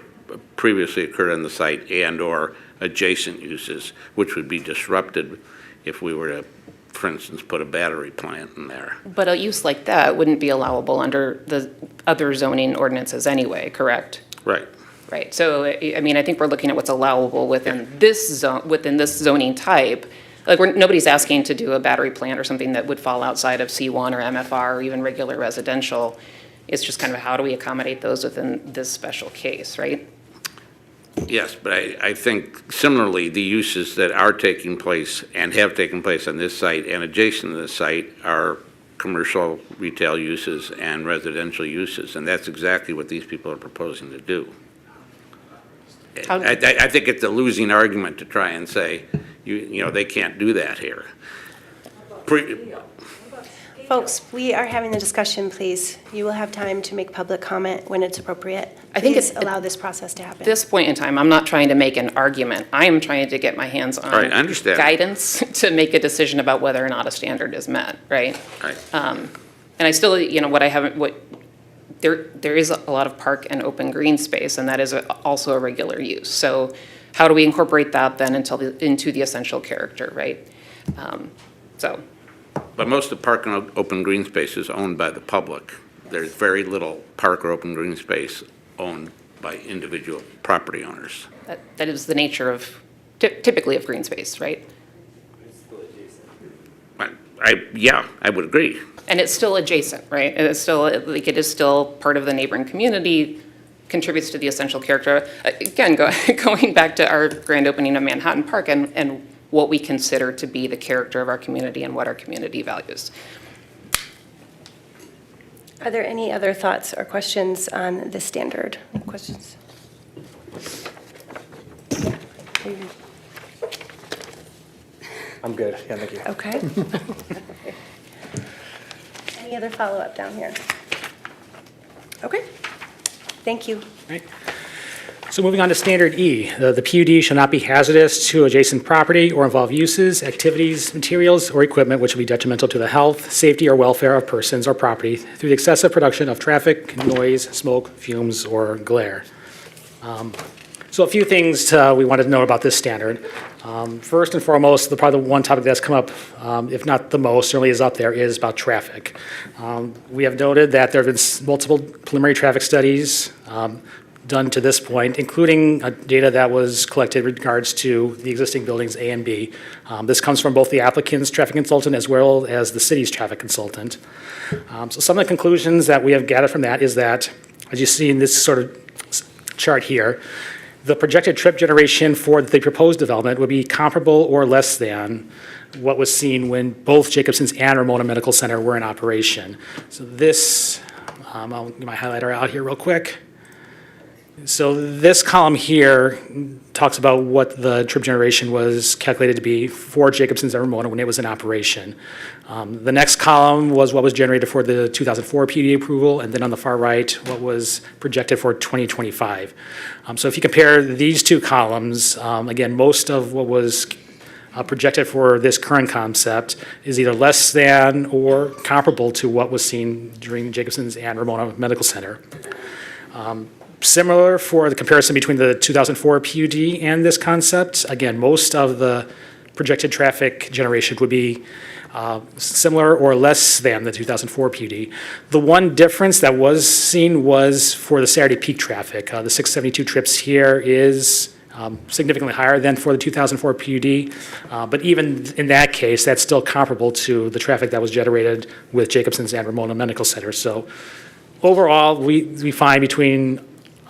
previously occurred on the site and/or adjacent uses, which would be disrupted if we were to, for instance, put a battery plant in there. But a use like that wouldn't be allowable under the other zoning ordinances anyway, correct? Right. Right, so, I mean, I think we're looking at what's allowable within this zone, within this zoning type. Like, nobody's asking to do a battery plant or something that would fall outside of C1 or MFR or even regular residential. It's just kind of how do we accommodate those within this special case, right? Yes, but I think similarly, the uses that are taking place and have taken place on this site and adjacent to this site are commercial retail uses and residential uses, and that's exactly what these people are proposing to do. I think it's a losing argument to try and say, you know, they can't do that here. Folks, we are having the discussion, please. You will have time to make public comment when it's appropriate. I think Please it's- allow this process to happen. At this point in time, I'm not trying to make an argument. I am trying to get my hands on Right, I understand. guidance to make a decision about whether or not a standard is met, right? Right. And I still, you know, there is a lot of park and open green space, and that is also a regular use. So how do we incorporate that then into the essential character, right? But most of the park and open green space is owned by the public. There's very little park or open green space owned by individual property owners. That is the nature of, typically of green space, right? Yeah, I would agree. And it's still adjacent, right? And it's still, like, it is still part of the neighboring community, contributes to the essential character. Again, going back to our grand opening of Manhattan Park and what we consider to be the character of our community and what our community values. Are there any other thoughts or questions on this standard? Questions? I'm good. Yeah, thank you. Okay. Any other follow-up down here? Okay. Thank you. Right. So moving on to standard E, the PUD shall not be hazardous to adjacent property or involve uses, activities, materials, or equipment which will be detrimental to the health, safety, or welfare of persons or property through the excessive production of traffic, noise, smoke, fumes, or glare. So a few things we wanted to know about this standard. First and foremost, probably the one topic that's come up, if not the most, certainly is up there, is about traffic. We have noted that there have been multiple preliminary traffic studies done to this point, including data that was collected in regards to the existing buildings A and B. This comes from both the applicant's traffic consultant as well as the city's traffic consultant. So some of the conclusions that we have gathered from that is that, as you see in this sort of chart here, the projected trip generation for the proposed development would be comparable or less than what was seen when both Jacobson's and Ramona Medical Center were in operation. So this, I'll get my highlighter out here real quick. So this column here talks about what the trip generation was calculated to be for Jacobson's and Ramona when it was in operation. The next column was what was generated for the 2004 PUD approval, and then on the far right, what was projected for 2025. So if you compare these two columns, again, most of what was projected for this current concept is either less than or comparable to what was seen during Jacobson's and Ramona Medical Center. Similar for the comparison between the 2004 PUD and this concept. Again, most of the projected traffic generation would be similar or less than the 2004 PUD. The one difference that was seen was for the Saturday peak traffic. The 672 trips here is significantly higher than for the 2004 PUD. But even in that case, that's still comparable to the traffic that was generated with Jacobson's and Ramona Medical Center. So overall, we find between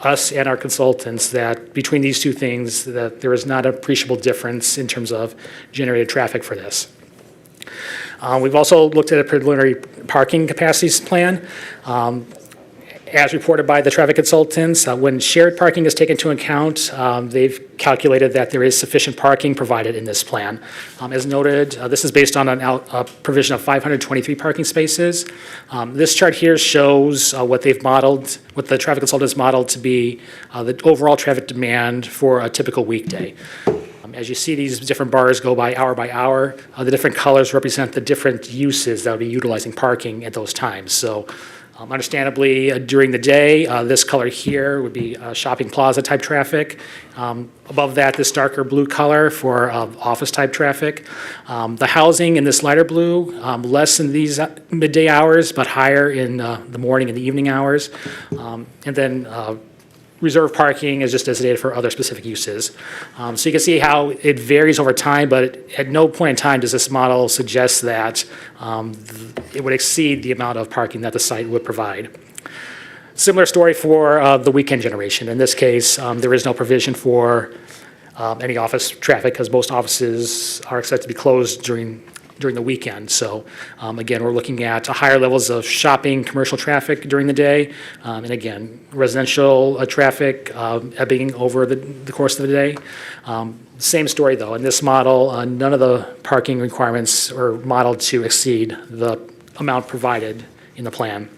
us and our consultants that between these two things that there is not an appreciable difference in terms of generated traffic for this. We've also looked at a preliminary parking capacities plan. As reported by the traffic consultants, when shared parking is taken into account, they've calculated that there is sufficient parking provided in this plan. As noted, this is based on a provision of 523 parking spaces. This chart here shows what they've modeled, what the traffic consultants modeled to be the overall traffic demand for a typical weekday. As you see these different bars go by hour, the different colors represent the different uses that will be utilizing parking at those times. So Understandably, during the day, this color here would be shopping plaza type traffic. Above that, this darker blue color for office type traffic. The housing in this lighter blue, less in these midday hours, but higher in the morning and the evening hours. And then reserve parking is just designated for other specific uses. So you can see how it varies over time, but at no point in time does this model suggest that it would exceed the amount of parking that the site would provide. Similar story for the weekend generation. In this case, there is no provision for any office traffic because most offices are expected to be closed during the weekend. So again, we're looking at higher levels of shopping, commercial traffic during the day. And again, residential traffic ebbing over the course of the day. Same story though. In this model, none of the parking requirements are modeled to exceed the amount provided in the plan.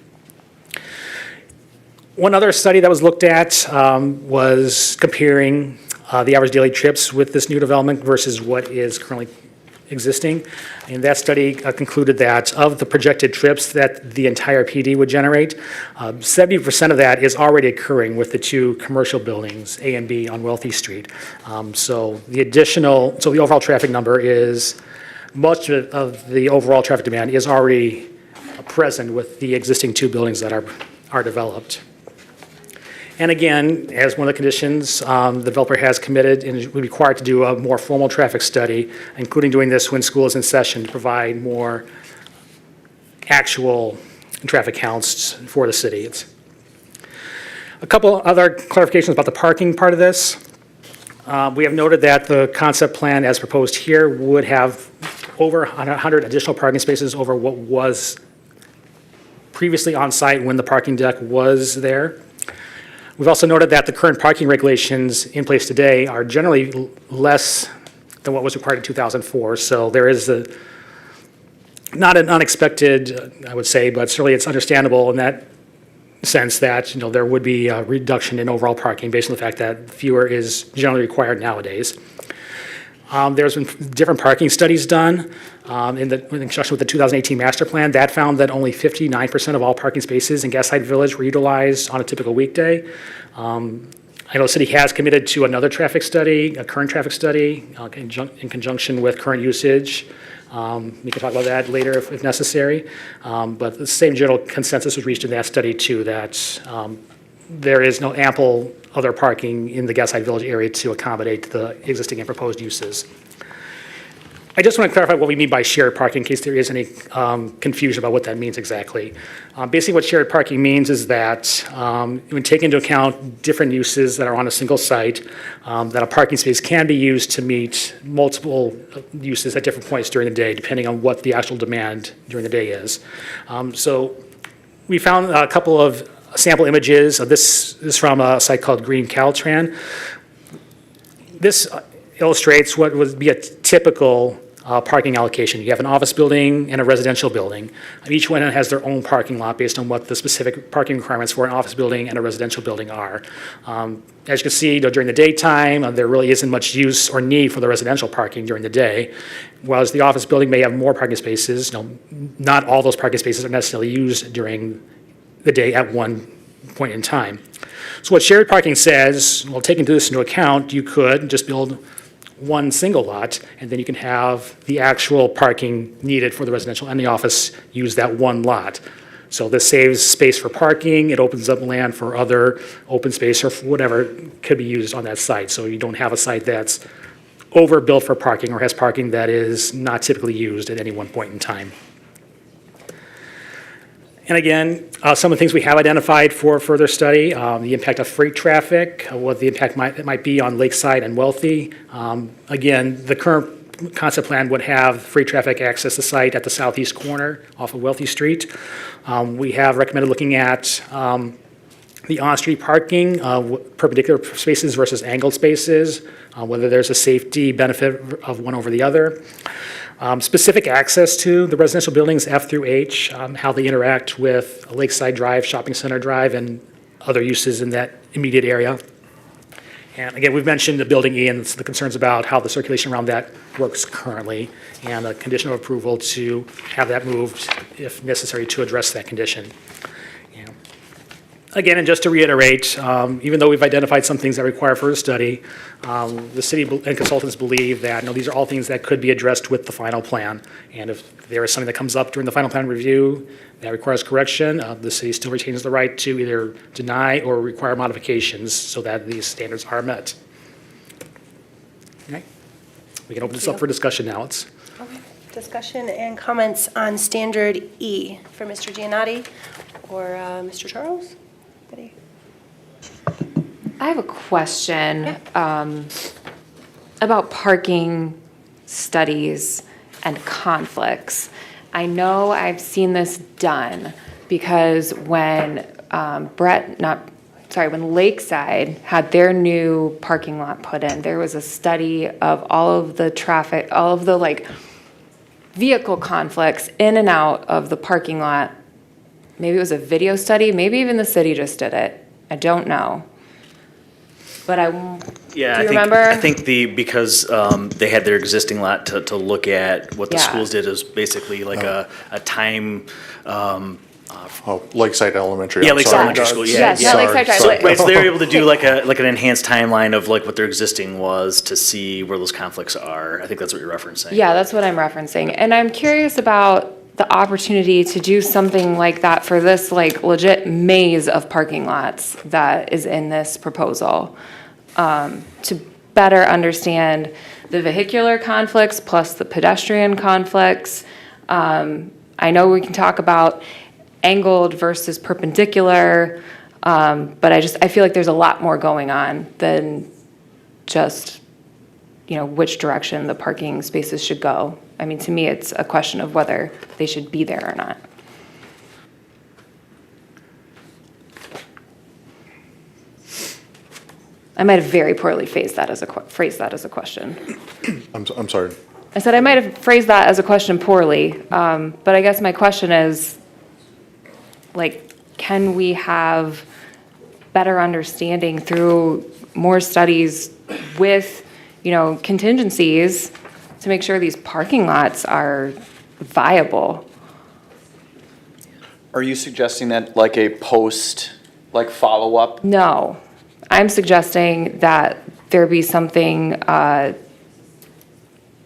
One other study that was looked at was comparing the average daily trips with this new development versus what is currently existing. And that study concluded that of the projected trips that the entire PD would generate, 70% of that is already occurring with the two commercial buildings, A and B on Wealthy Street. So the overall traffic number is, much of the overall traffic demand is already present with the existing two buildings that are developed. And again, as one of the conditions, the developer has committed and will be required to do a more formal traffic study, including doing this when school is in session to provide more actual traffic counts for the city. A couple other clarifications about the parking part of this. We have noted that the concept plan as proposed here would have over 100 additional parking spaces over what was previously on site when the parking deck was there. We've also noted that the current parking regulations in place today are generally less than what was required in 2004. So there is not an unexpected, I would say, but certainly it's understandable in that sense that there would be a reduction in overall parking based on the fact that fewer is generally required nowadays. There's been different parking studies done in conjunction with the 2018 master plan that found that only 59% of all parking spaces in Gaslight Village were utilized on a typical weekday. I know the city has committed to another traffic study, a current traffic study in conjunction with current usage. We can talk about that later if necessary. But the same general consensus was reached in that study too, that there is no ample other parking in the Gaslight Village area to accommodate the existing and proposed uses. I just want to clarify what we mean by shared parking in case there is any confusion about what that means exactly. Basically what shared parking means is that when taking into account different uses that are on a single site, that a parking space can be used to meet multiple uses at different points during the day, depending on what the actual demand during the day is. So we found a couple of sample images. This is from a site called Green Caltran. This illustrates what would be a typical parking allocation. You have an office building and a residential building. Each one has their own parking lot based on what the specific parking requirements for an office building and a residential building are. As you can see, during the daytime, there really isn't much use or need for the residential parking during the day, whereas the office building may have more parking spaces. Not all those parking spaces are necessarily used during the day at one point in time. So what shared parking says, well, taking this into account, you could just build one single lot, and then you can have the actual parking needed for the residential and the office use that one lot. So this saves space for parking, it opens up land for other open space or whatever could be used on that site. So you don't have a site that's overbuilt for parking or has parking that is not typically used at any one point in time. And again, some of the things we have identified for further study, the impact of freight traffic, what the impact might be on Lakeside and Wealthy. Again, the current concept plan would have freight traffic access the site at the southeast corner off of Wealthy Street. We have recommended looking at the on-street parking, perpendicular spaces versus angled spaces, whether there's a safety benefit of one over the other. Specific access to the residential buildings F through H, how they interact with Lakeside Drive, Shopping Center Drive, and other uses in that immediate area. And again, we've mentioned the building E and the concerns about how the circulation around that works currently, and a condition of approval to have that moved if necessary to address that condition. Again, and just to reiterate, even though we've identified some things that require further study, the city and consultants believe that, these are all things that could be addressed with the final plan. And if there is something that comes up during the final plan review that requires correction, the city still retains the right to either deny or require modifications so that these standards are met. Okay. We can open this up for discussion now. Okay. Discussion and comments on Standard E for Mr. Giannotti or Mr. Charles? Anybody? I have a question about parking studies and conflicts. I know I've seen this done because when when Lakeside had their new parking lot put in, there was a study of all of the traffic, all of the vehicle conflicts in and out of the parking lot. Maybe it was a video study, maybe even the city just did it. I don't know. But do you remember? I think because they had their existing lot to look at, what the schools did is basically like a time. Lakeside Elementary. Yeah, I'm Lakeside sorry. Elementary School, yeah. Yes, yeah. not Lakeside Drive. Sorry. Right, so they were able to do like an enhanced timeline of what their existing was to see where those conflicts are. I think that's what you're referencing. Yeah, that's what I'm referencing. And I'm curious about the opportunity to do something like that for this legit maze of parking lots that is in this proposal, to better understand the vehicular conflicts plus the pedestrian conflicts. I know we can talk about angled versus perpendicular, but I feel like there's a lot more going on than just, which direction the parking spaces should go. I mean, to me, it's a question of whether they should be there or not. I might have very poorly phrased that as a question. I'm sorry. I said I might have phrased that as a question poorly, but I guess my question is, can we have better understanding through more studies with, contingencies to make sure these parking lots are viable? Are you suggesting that a post, follow-up? No. I'm suggesting that there be something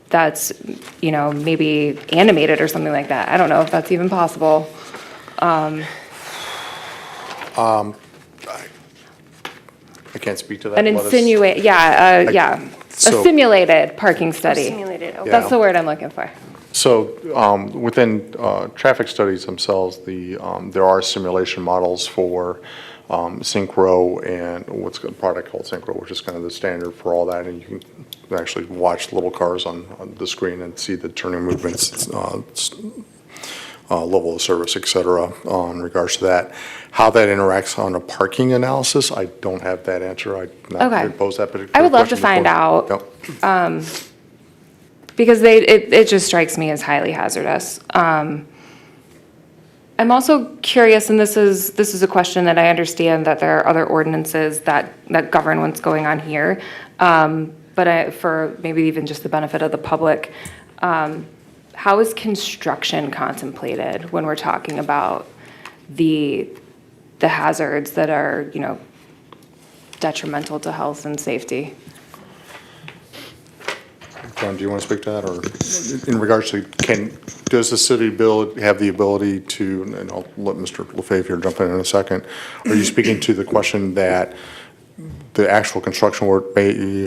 that's, maybe animated or something like that. I don't know if that's even possible. I can't speak to that. An a simulated parking study. Simulated, okay. That's the word I'm looking for. So within traffic studies themselves, there are simulation models for Synchro and what's a product called Synchro, which is kind of the standard for all that. And you can actually watch little cars on the screen and see the turning movements, level of service, et cetera, in regards to that. How that interacts on a parking analysis, I don't have that answer. I'd not Okay. posed that particular I would love to question find before. out. Yep. Because it just strikes me as highly hazardous. I'm also curious, and this is a question that I understand that there are other ordinances that govern what's going on here, but for maybe even just the benefit of the public, how is construction contemplated when we're talking about the hazards that are, detrimental to health and safety? John, do you want to speak to that, or in regards to does the city have the ability to, and I'll let Mr. Lefebvre jump in a second, are you speaking to the question that the actual construction work may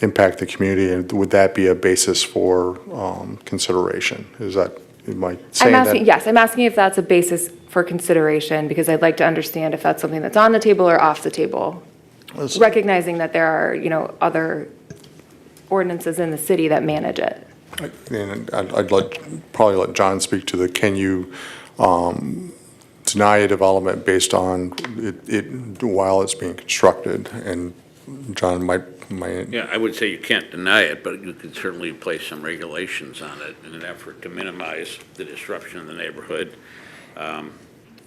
impact the community, and would that be a basis for consideration? Is that, am I saying that? Yes, I'm asking if that's a basis for consideration, because I'd like to understand if that's something that's on the table or off the table, recognizing that there are, other ordinances in the city that manage it. And I'd probably let John speak to can you deny a development based on it while it's being constructed? And John might. Yeah, I would say you can't deny it, but you could certainly place some regulations on it in an effort to minimize the disruption in the neighborhood.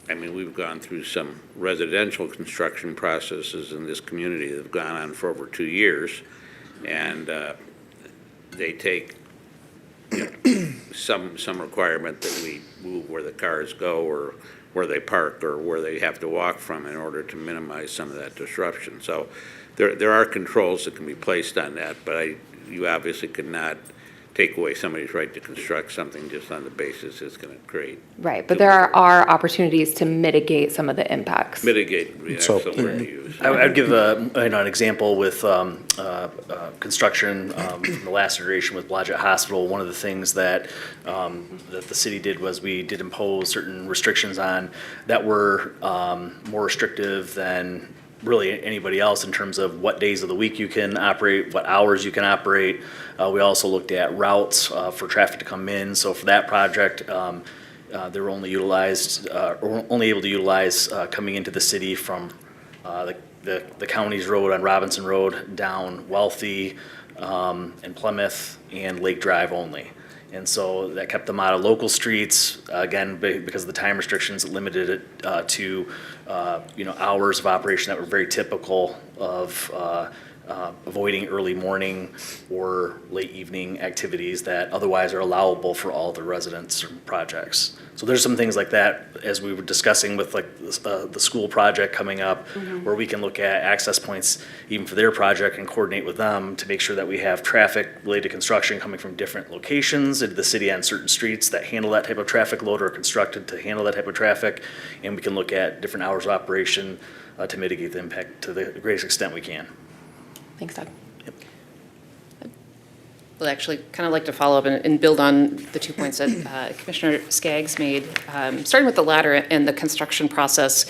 We've gone through some residential construction processes in this community that have gone on for over 2 years. And they take some requirement that we move where the cars go or where they park or where they have to walk from in order to minimize some of that disruption. So there are controls that can be placed on that, but you obviously could not take away somebody's right to construct something just on the basis it's going to create. Right, but there are opportunities to mitigate some of the impacts. Mitigate, would be an So- excellent word to use. I would give an example with construction from the last iteration with Blodgett Hospital. One of the things that the city did was we did impose certain restrictions on that were more restrictive than really anybody else in terms of what days of the week you can operate, what hours you can operate. We also looked at routes for traffic to come in. So for that project, they were only able to utilize coming into the city from the county's road on Robinson Road down Wealthy and Plymouth and Lake Drive only. And so that kept them out of local streets, again, because of the time restrictions, it limited it to, hours of operation that were very typical of avoiding early morning or late evening activities that otherwise are allowable for all the residents or projects. So there's some things like that, as we were discussing with like the school project coming up, where we can look at access points even for their project and coordinate with them to make sure that we have traffic related to construction coming from different locations into the city on certain streets that handle that type of traffic load or are constructed to handle that type of traffic. And we can look at different hours of operation to mitigate the impact to the greatest extent we can. Thanks, Doug. I'd actually kind of like to follow up and build on the 2 points that Commissioner Skaggs made, starting with the latter and the construction process.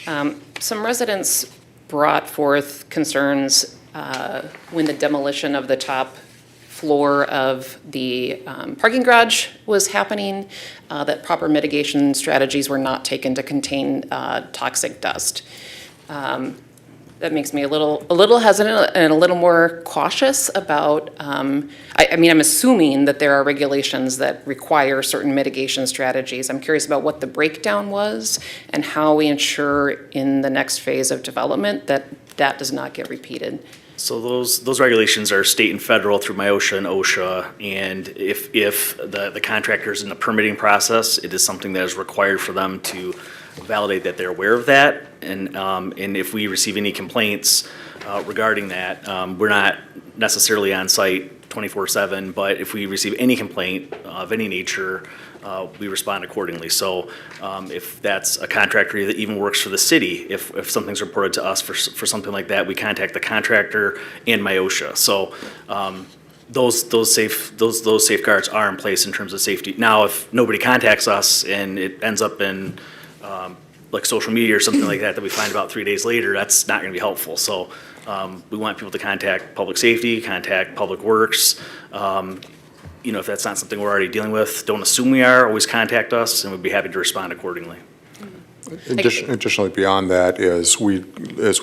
Some residents brought forth concerns when the demolition of the top floor of the parking garage was happening, that proper mitigation strategies were not taken to contain toxic dust. That makes me a little hesitant and a little more cautious about, I'm assuming that there are regulations that require certain mitigation strategies. I'm curious about what the breakdown was and how we ensure in the next phase of development that that does not get repeated. So those regulations are state and federal through MIOSHA and OSHA, and if the contractor's in the permitting process, it is something that is required for them to validate that they're aware of that, and if we receive any complaints regarding that, we're not necessarily on site 24/7, but if we receive any complaint of any nature, we respond accordingly. So if that's a contractor that even works for the city, if something's reported to us for something like that, we contact the contractor and MIOSHA. So those safeguards are in place in terms of safety. Now, if nobody contacts us and it ends up in like social media or something like that we find about 3 days later, that's not going to be helpful. So we want people to contact public safety, contact public works. If that's not something we're already dealing with, don't assume we are. Always contact us, and we'd be happy to respond accordingly. Additionally, beyond that, as we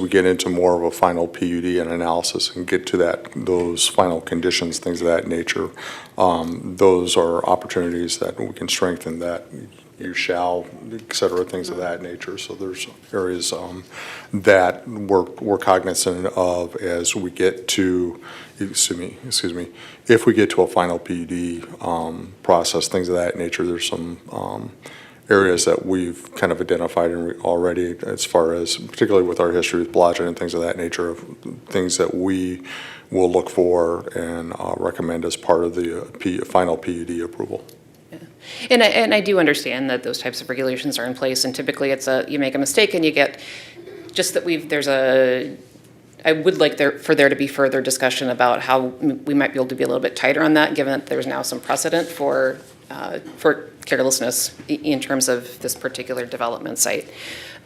get into more of a final PUD and analysis and get to those final conditions, things of that nature, those are opportunities that we can strengthen that. You shall, et cetera, things of that nature. So there's areas that we're cognizant of as we get to, excuse me, if we get to a final PUD process, things of that nature. There's some areas that we've kind of identified already as far as, particularly with our history with Blodgett and things of that nature, of things that we will look for and recommend as part of the final PUD approval. And I do understand that those types of regulations are in place, and typically it's you make a mistake and you get, just that I would like for there to be further discussion about how we might be able to be a little bit tighter on that, given that there's now some precedent for carelessness in terms of this particular development site.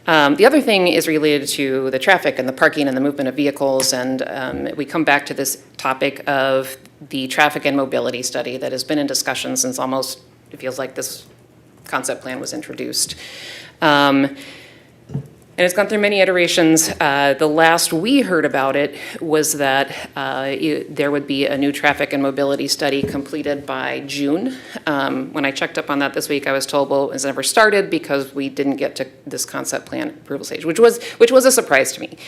The other thing is related to the traffic and the parking and the movement of vehicles, and we come back to this topic of the traffic and mobility study that has been in discussion since almost, it feels like this concept plan was introduced. And it's gone through many iterations. The last we heard about it was that there would be a new traffic and mobility study completed by June. When I checked up on that this week, I was told, well, it was never started because we didn't get to this concept plan approval stage, which was a surprise to me.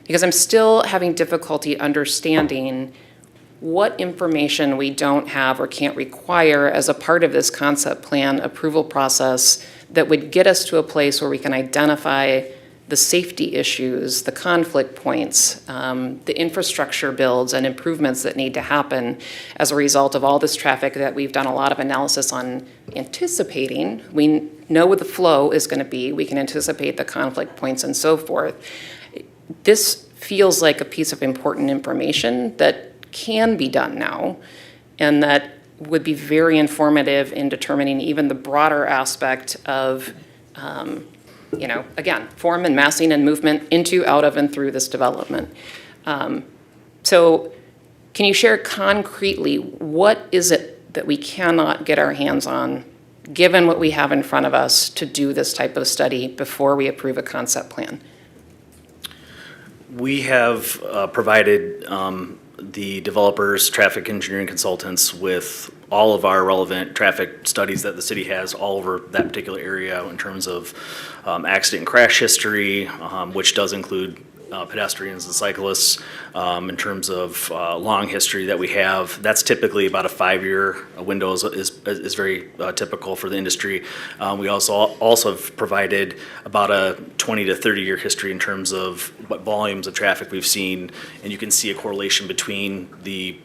Because I'm still having difficulty understanding what information we don't have or can't require as a part of this concept plan approval process that would get us to a place where we can identify the safety issues, the conflict points, the infrastructure builds and improvements that need to happen as a result of all this traffic that we've done a lot of analysis on anticipating. We know what the flow is going to be. We can anticipate the conflict points and so forth. This feels like a piece of important information that can be done now, and that would be very informative in determining even the broader aspect of, again, form and massing and movement into, out of, and through this development. So can you share concretely, what is it that we cannot get our hands on, given what we have in front of us, to do this type of study before we approve a concept plan? We have provided the developers, traffic engineering consultants with all of our relevant traffic studies that the city has all over that particular area in terms of accident and crash history, which does include pedestrians and cyclists, in terms of long history that we have. That's typically about a 5-year window is very typical for the industry. We also have provided about a 20 to 30-year history in terms of what volumes of traffic we've seen, and you can see a correlation between the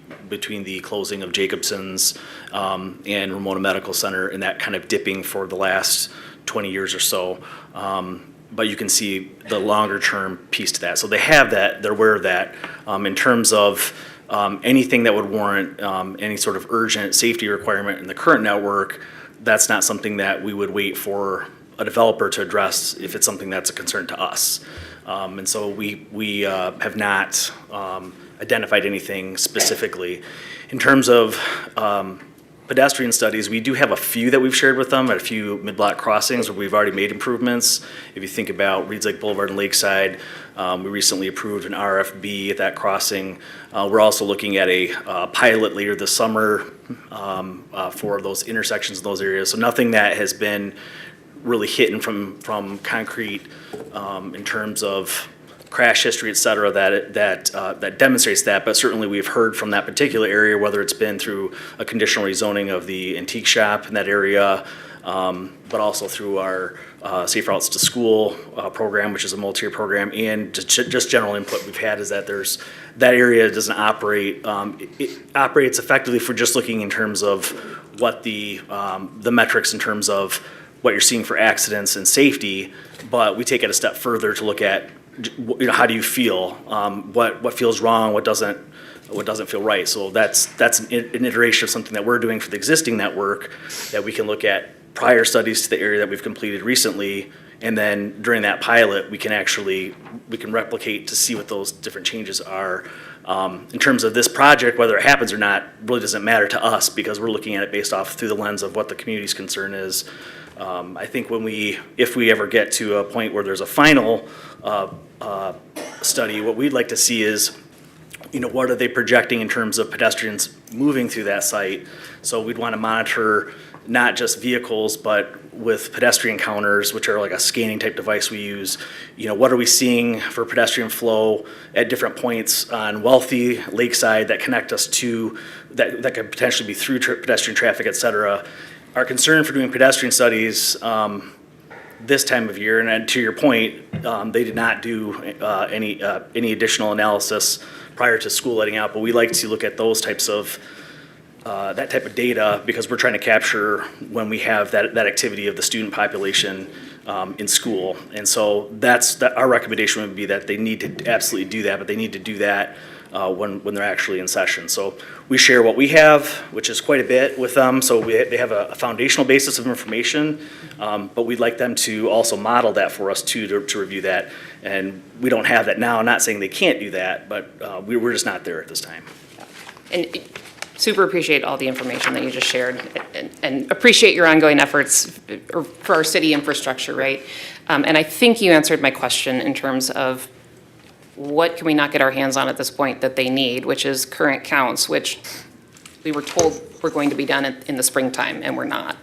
closing of Jacobson's and Ramona Medical Center and that kind of dipping for the last 20 years or so. But you can see the longer term piece to that. So they have that, they're aware of that. In terms of anything that would warrant any sort of urgent safety requirement in the current network, that's not something that we would wait for a developer to address if it's something that's a concern to us. And so we have not identified anything specifically. In terms of pedestrian studies, we do have a few that we've shared with them at a few mid-block crossings where we've already made improvements. If you think about Reeds Lake Boulevard and Lakeside, we recently approved an RFB at that crossing. We're also looking at a pilot later this summer for those intersections in those areas. So nothing that has been really hidden from concrete in terms of crash history, et cetera, that demonstrates that. But certainly we've heard from that particular area, whether it's been through a conditional rezoning of the antique shop in that area, but also through our Safe Routes to School program, which is a multi-year program, and just general input we've had is that that area doesn't operate. It operates effectively for just looking in terms of what the metrics in terms of what you're seeing for accidents and safety, but we take it a step further to look at, how do you feel? What feels wrong? What doesn't feel right? So that's an iteration of something that we're doing for the existing network that we can look at prior studies to the area that we've completed recently, and then during that pilot we can replicate to see what those different changes are. In terms of this project, whether it happens or not really doesn't matter to us because we're looking at it based off through the lens of what the community's concern is. I think if we ever get to a point where there's a final study, what we'd like to see is, what are they projecting in terms of pedestrians moving through that site? So we'd want to monitor not just vehicles, but with pedestrian counters, which are like a scanning type device we use. What are we seeing for pedestrian flow at different points on Wealthy, Lakeside that connect us to, that could potentially be through pedestrian traffic, et cetera. Our concern for doing pedestrian studies this time of year, and to your point, they did not do any additional analysis prior to school letting out, but we like to look at those types of that type of data because we're trying to capture when we have that activity of the student population in school. And so our recommendation would be that they need to absolutely do that, but they need to do that when they're actually in session. So we share what we have, which is quite a bit with them. So they have a foundational basis of information, but we'd like them to also model that for us too, to review that. And we don't have that now. I'm not saying they can't do that, but we're just not there at this time. And super appreciate all the information that you just shared and appreciate your ongoing efforts for our city infrastructure, right? And I think you answered my question in terms of what can we not get our hands on at this point that they need, which is current counts, which we were told were going to be done in the springtime, and we're not.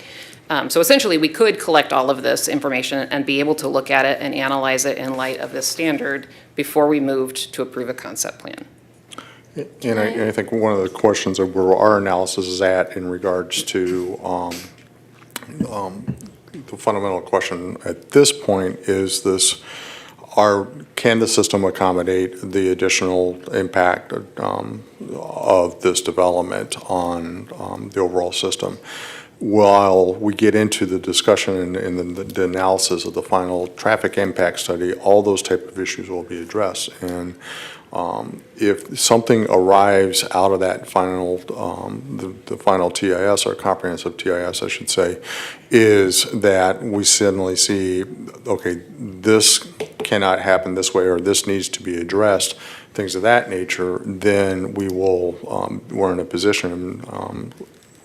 So essentially, we could collect all of this information and be able to look at it and analyze it in light of this standard before we moved to approve a concept plan. And I think one of the questions of where our analysis is at in regards to the fundamental question at this point is this, can the system accommodate the additional impact of this development on the overall system? While we get into the discussion and the analysis of the final traffic impact study, all those type of issues will be addressed. And if something arrives out of that final, the final TIS, or comprehensive TIS, I should say, is that we suddenly see, okay, this cannot happen this way, or this needs to be addressed, things of that nature, then we will, we're in a position,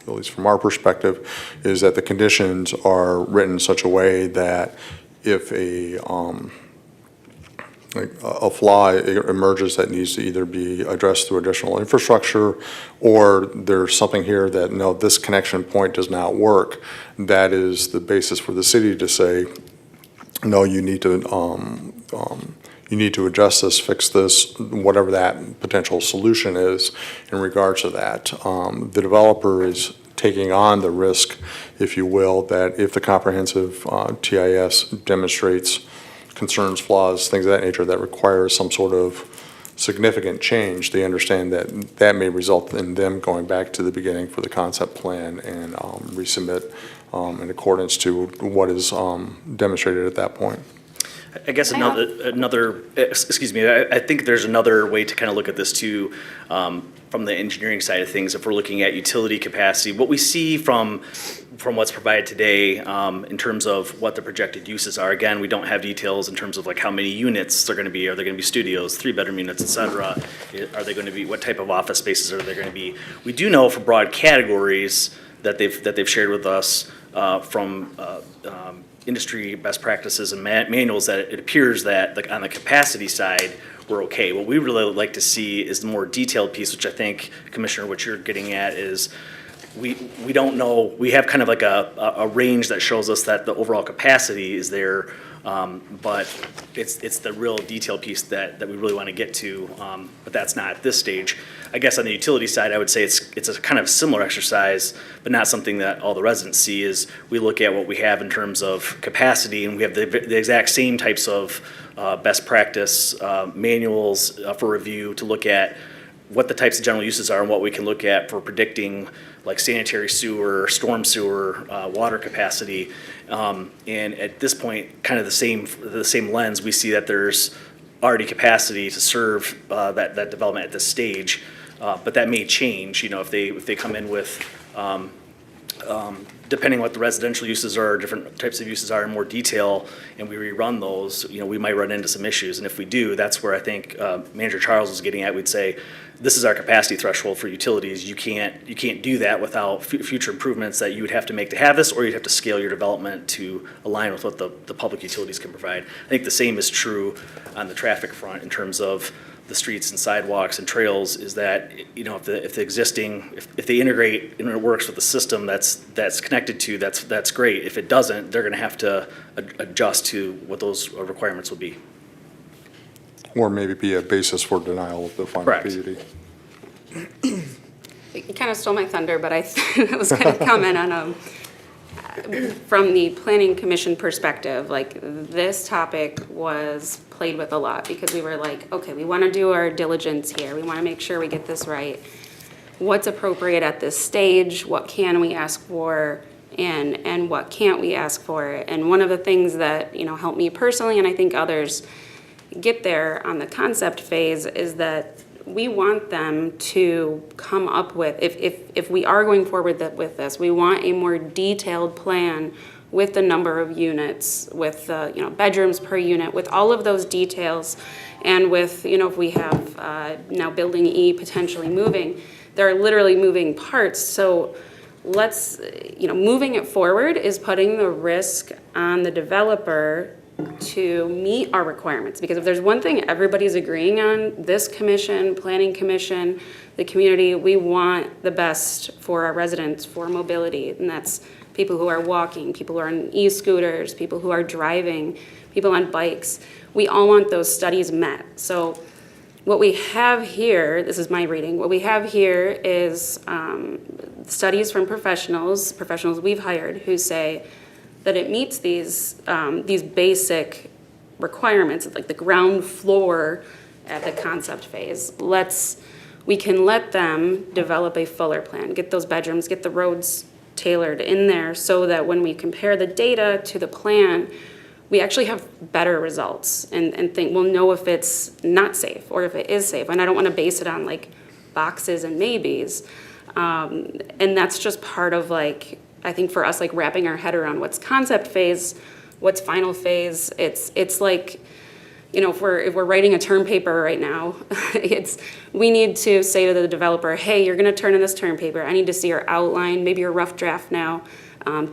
at least from our perspective, is that the conditions are written in such a way that if a flaw emerges that needs to either be addressed through additional infrastructure, or there's something here that, no, this connection point does not work, that is the basis for the city to say, no, you need to adjust this, fix this, whatever that potential solution is in regards to that. The developer is taking on the risk, if you will, that if the comprehensive TIS demonstrates concerns, flaws, things of that nature that require some sort of significant change, they understand that that may result in them going back to the beginning for the concept plan and resubmit in accordance to what is demonstrated at that point. I guess excuse me, I think there's another way to kind of look at this too, from the engineering side of things. If we're looking at utility capacity, what we see from what's provided today in terms of what the projected uses are, again, we don't have details in terms of like how many units they're going to be. Are they going to be studios, 3-bedroom units, et cetera? Are they going to be, what type of office spaces are they going to be? We do know for broad categories that they've shared with us from industry best practices and manuals that it appears that, like, on the capacity side, we're okay. What we really like to see is the more detailed piece, which I think, Commissioner, what you're getting at is we don't know. We have kind of like a range that shows us that the overall capacity is there, but it's the real detailed piece that we really want to get to, but that's not at this stage. I guess on the utility side, I would say it's a kind of similar exercise, but not something that all the residents see. Is we look at what we have in terms of capacity, and we have the exact same types of best practice manuals for review to look at what the types of general uses are and what we can look at for predicting, like sanitary sewer, storm sewer, water capacity. And at this point, kind of the same lens, we see that there's already capacity to serve that development at this stage. But that may change, if they come in with, depending on what the residential uses are, different types of uses are in more detail, and we rerun those, we might run into some issues. And if we do, that's where I think Manager Charles was getting at. We'd say, this is our capacity threshold for utilities. You can't do that without future improvements that you would have to make to have this, or you'd have to scale your development to align with what the public utilities can provide. I think the same is true on the traffic front in terms of the streets and sidewalks and trails, is that, if they integrate and it works with the system that's connected to, that's great. If it doesn't, they're gonna have to adjust to what those requirements will be. Or maybe be a basis for denial of the final Correct. PUD. You kind of stole my thunder, but I was going to comment on, from the planning commission perspective, like, this topic was played with a lot, because we were like, okay, we want to do our diligence here. We want to make sure we get this right. What's appropriate at this stage? What can we ask for? And what can't we ask for? And one of the things that, helped me personally, and I think others get there on the concept phase, is that we want them to come up with, if we are going forward with this, we want a more detailed plan with the number of units, with bedrooms per unit, with all of those details, and with, if we have now building E potentially moving, there are literally moving parts. So let's, moving it forward is putting the risk on the developer to meet our requirements. Because if there's one thing everybody's agreeing on, this commission, planning commission, the community, we want the best for our residents, for mobility. And that's people who are walking, people who are on e-scooters, people who are driving, people on bikes. We all want those studies met. So what we have here, this is my reading, what we have here is studies from professionals we've hired who say that it meets these basic requirements, like the ground floor at the concept phase. We can let them develop a fuller plan, get those bedrooms, get the roads tailored in there so that when we compare the data to the plan, we actually have better results and think we'll know if it's not safe or if it is safe. And I don't want to base it on like boxes and maybes. And that's just part of like, I think for us, like wrapping our head around what's concept phase, what's final phase. It's like, you know, if we're writing a term paper right now, we need to say to the developer, hey, you're gonna turn in this term paper. I need to see your outline, maybe your rough draft now.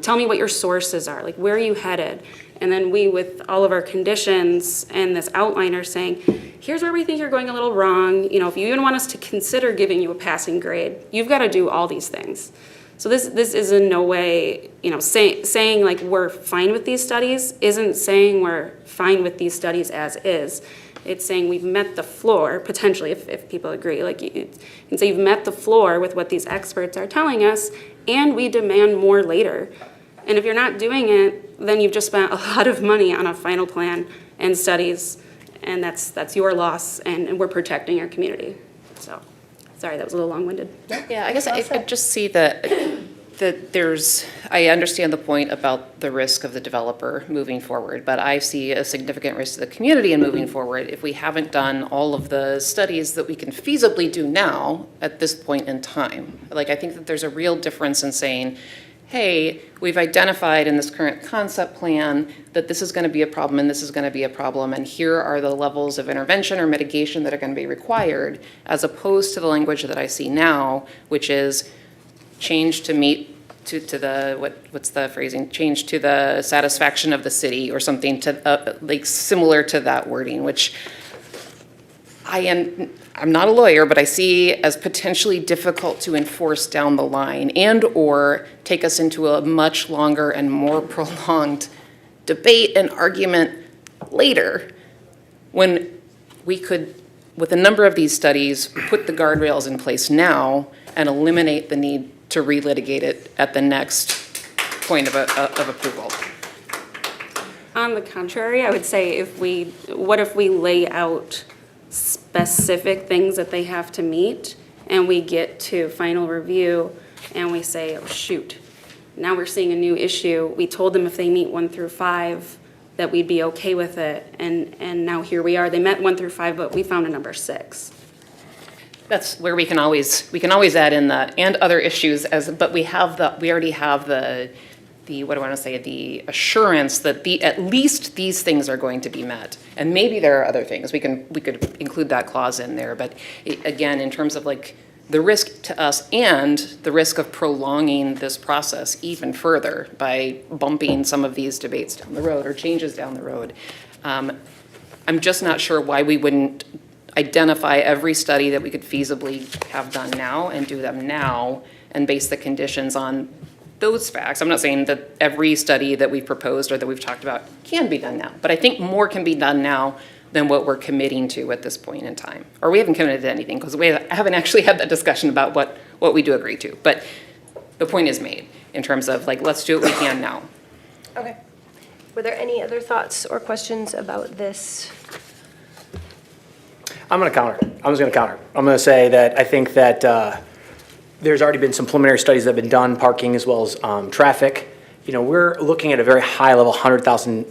Tell me what your sources are, like where are you headed? And then we, with all of our conditions and this outline, are saying, here's where we think you're going a little wrong. You know, if you even want us to consider giving you a passing grade, you've got to do all these things. So this is in no way, you know, saying like we're fine with these studies isn't saying we're fine with these studies as is. It's saying we've met the floor, potentially, if people agree. Like you can say you've met the floor with what these experts are telling us, and we demand more later. And if you're not doing it, then you've just spent a lot of money on a final plan and studies, and that's your loss, and we're protecting our community. So, sorry, that was a little long-winded. Yeah, I guess I just see that I understand the point about the risk of the developer moving forward, but I see a significant risk to the community in moving forward if we haven't done all of the studies that we can feasibly do now at this point in time. Like, I think that there's a real difference in saying, hey, we've identified in this current concept plan that this is going to be a problem and this is going to be a problem, and here are the levels of intervention or mitigation that are going to be required, as opposed to the language that I see now, which is change to meet to the, what's the phrasing? Change to the satisfaction of the city or something to like similar to that wording, which I'm not a lawyer, but I see as potentially difficult to enforce down the line and/or take us into a much longer and more prolonged debate and argument later, when we could, with a number of these studies, put the guardrails in place now and eliminate the need to relitigate it at the next point of approval. On the contrary, I would say what if we lay out specific things that they have to meet, and we get to final review and we say, oh shoot, now we're seeing a new issue. We told them if they meet 1 through 5 that we'd be okay with it, and now here we are. They met 1 through 5, but we found a number 6. That's where we can always add in the and other issues but we already have the what do I want to say, the assurance that at least these things are going to be met. And maybe there are other things. We could include that clause in there, but again, in terms of like the risk to us and the risk of prolonging this process even further by bumping some of these debates down the road or changes down the road. I'm just not sure why we wouldn't identify every study that we could feasibly have done now and do them now and base the conditions on those facts. I'm not saying that every study that we've proposed or that we've talked about can be done now, but I think more can be done now than what we're committing to at this point in time. Or we haven't committed to anything because we haven't actually had that discussion about what we do agree to. But the point is made in terms of like, let's do what we can now. Okay. Were there any other thoughts or questions about this? I'm going to counter. I'm going to say that I think that there's already been some preliminary studies that have been done, parking as well as traffic. You know, we're looking at a very high level, 100,000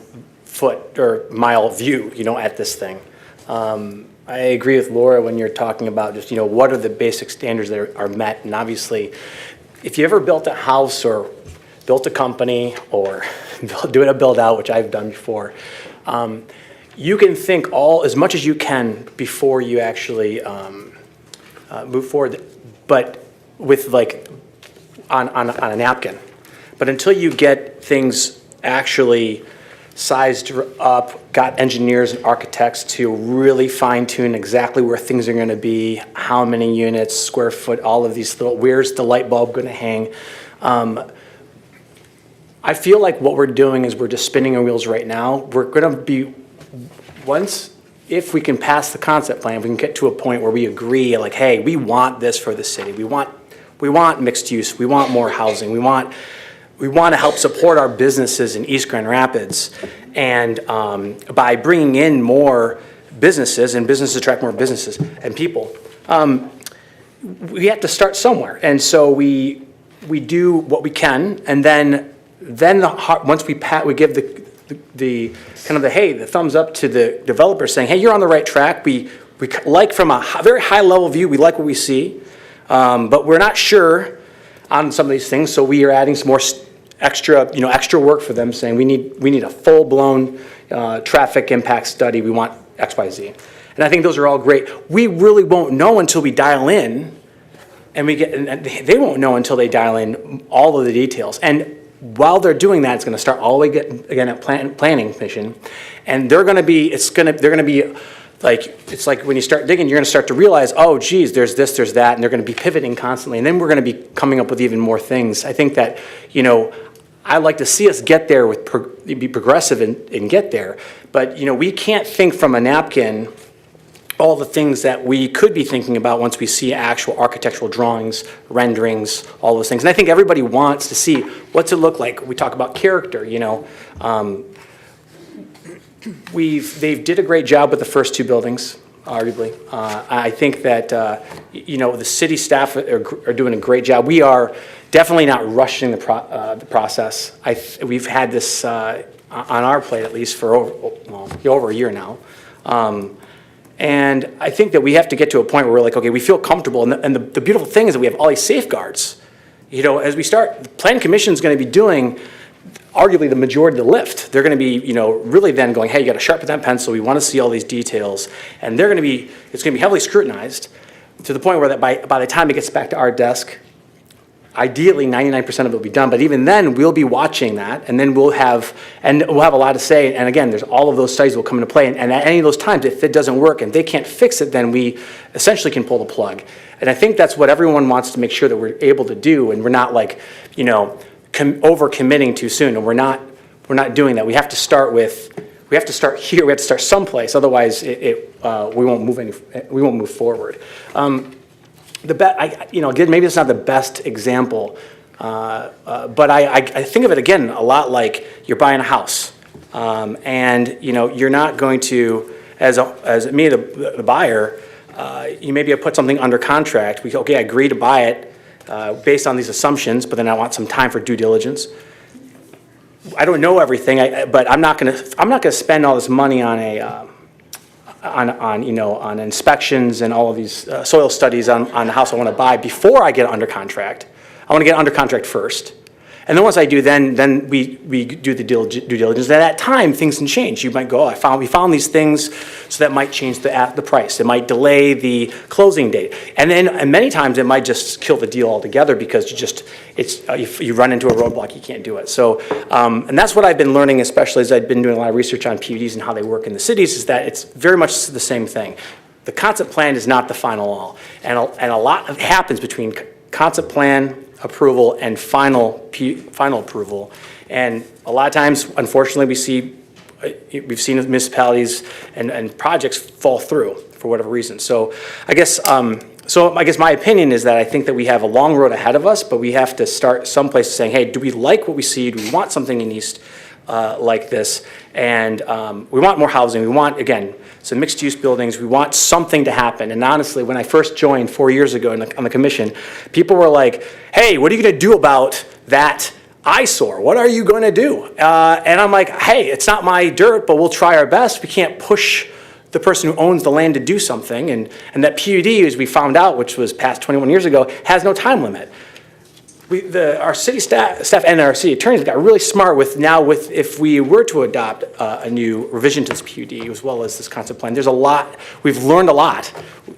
foot or mile view, you know, at this thing. I agree with Laura when you're talking about just, you know, what are the basic standards that are met. And obviously, if you ever built a house or built a company or doing a build out, which I've done before, you can think as much as you can before you actually move forward, but with like on a napkin. But until you get things actually sized up, got engineers and architects to really fine tune exactly where things are going to be, how many units, square foot, all of these little, where's the light bulb going to hang. I feel like what we're doing is we're just spinning our wheels right now. We're going to be, once if we can pass the concept plan, we can get to a point where we agree, like, hey, we want this for the city. We want mixed use. We want more housing. We want to help support our businesses in East Grand Rapids. And by bringing in more businesses, and businesses attract more businesses and people, we have to start somewhere. And so we do what we can, and then once we give the kind of the thumbs up to the developer saying, hey, you're on the right track. We like, from a very high level view, we like what we see, but we're not sure on some of these things. So we are adding some more extra work for them, saying we need a full-blown traffic impact study. We want X, Y, Z. And I think those are all great. We really won't know until we dial in, and they won't know until they dial in all of the details. And while they're doing that, it's going to start all the way again at planning commission, and they're going to be like, it's like when you start digging, you're going to start to realize, oh, geez, there's this, there's that, and they're going to be pivoting constantly, and then we're going to be coming up with even more things. I think that, I'd like to see us get there be progressive and get there, but we can't think from a napkin all the things that we could be thinking about once we see actual architectural drawings, renderings, all those things. And I think everybody wants to see what's it look like. We talk about character, they did a great job with the first two buildings, arguably. I think that, the city staff are doing a great job. We are definitely not rushing the process. We've had this on our plate at least for over a year now. And I think that we have to get to a point where we're like, okay, we feel comfortable. And the beautiful thing is that we have all these safeguards. As we start, the Plan Commission is going to be doing arguably the majority of the lift. They're going to be, really then going, hey, you got to sharpen that pencil. We want to see all these details. And it's going to be heavily scrutinized to the point where that by the time it gets back to our desk, ideally 99% of it will be done. But even then, we'll be watching that, and then we'll have a lot to say. And again, there's all of those studies will come into play. And at any of those times, if it doesn't work and they can't fix it, then we essentially can pull the plug. And I think that's what everyone wants to make sure that we're able to do, and we're not like, over-committing too soon. And we're not doing that. We have to start here. We have to start someplace. Otherwise, we won't move forward. Again, maybe it's not the best example, but I think of it again a lot like you're buying a house, and you're not going to, as me, the buyer, you maybe have put something under contract. I agree to buy it based on these assumptions, but then I want some time for due diligence. I don't know everything, but I'm not gonna spend all this money on on inspections and all of these soil studies on the house I want to buy before I get under contract. I want to get under contract first. And then once I do, then we do the due diligence. At that time, things can change. You might go, we found these things, so that might change the price. It might delay the closing date. And many times it might just kill the deal altogether because you run into a roadblock, you can't do it. So, and that's what I've been learning, especially as I've been doing a lot of research on PUDs and how they work in the cities, is that it's very much the same thing. The concept plan is not the final all. And a lot happens between concept plan approval and final approval. And a lot of times, unfortunately, we've seen municipalities and projects fall through for whatever reason. So I guess my opinion is that I think that we have a long road ahead of us, but we have to start someplace saying, hey, do we like what we see? Do we want something in East like this? And we want more housing. We want, again, some mixed-use buildings. We want something to happen. And honestly, when I first joined 4 years ago on the commission, people were like, hey, what are you going to do about that eyesore? What are you going to do? And I'm like, hey, it's not my dirt, but we'll try our best. We can't push the person who owns the land to do something. And that PUD, as we found out, which was passed 21 years ago, has no time limit. Our city staff and our city attorneys got really smart with if we were to adopt a new revision to this PUD as well as this concept plan, we've learned a lot.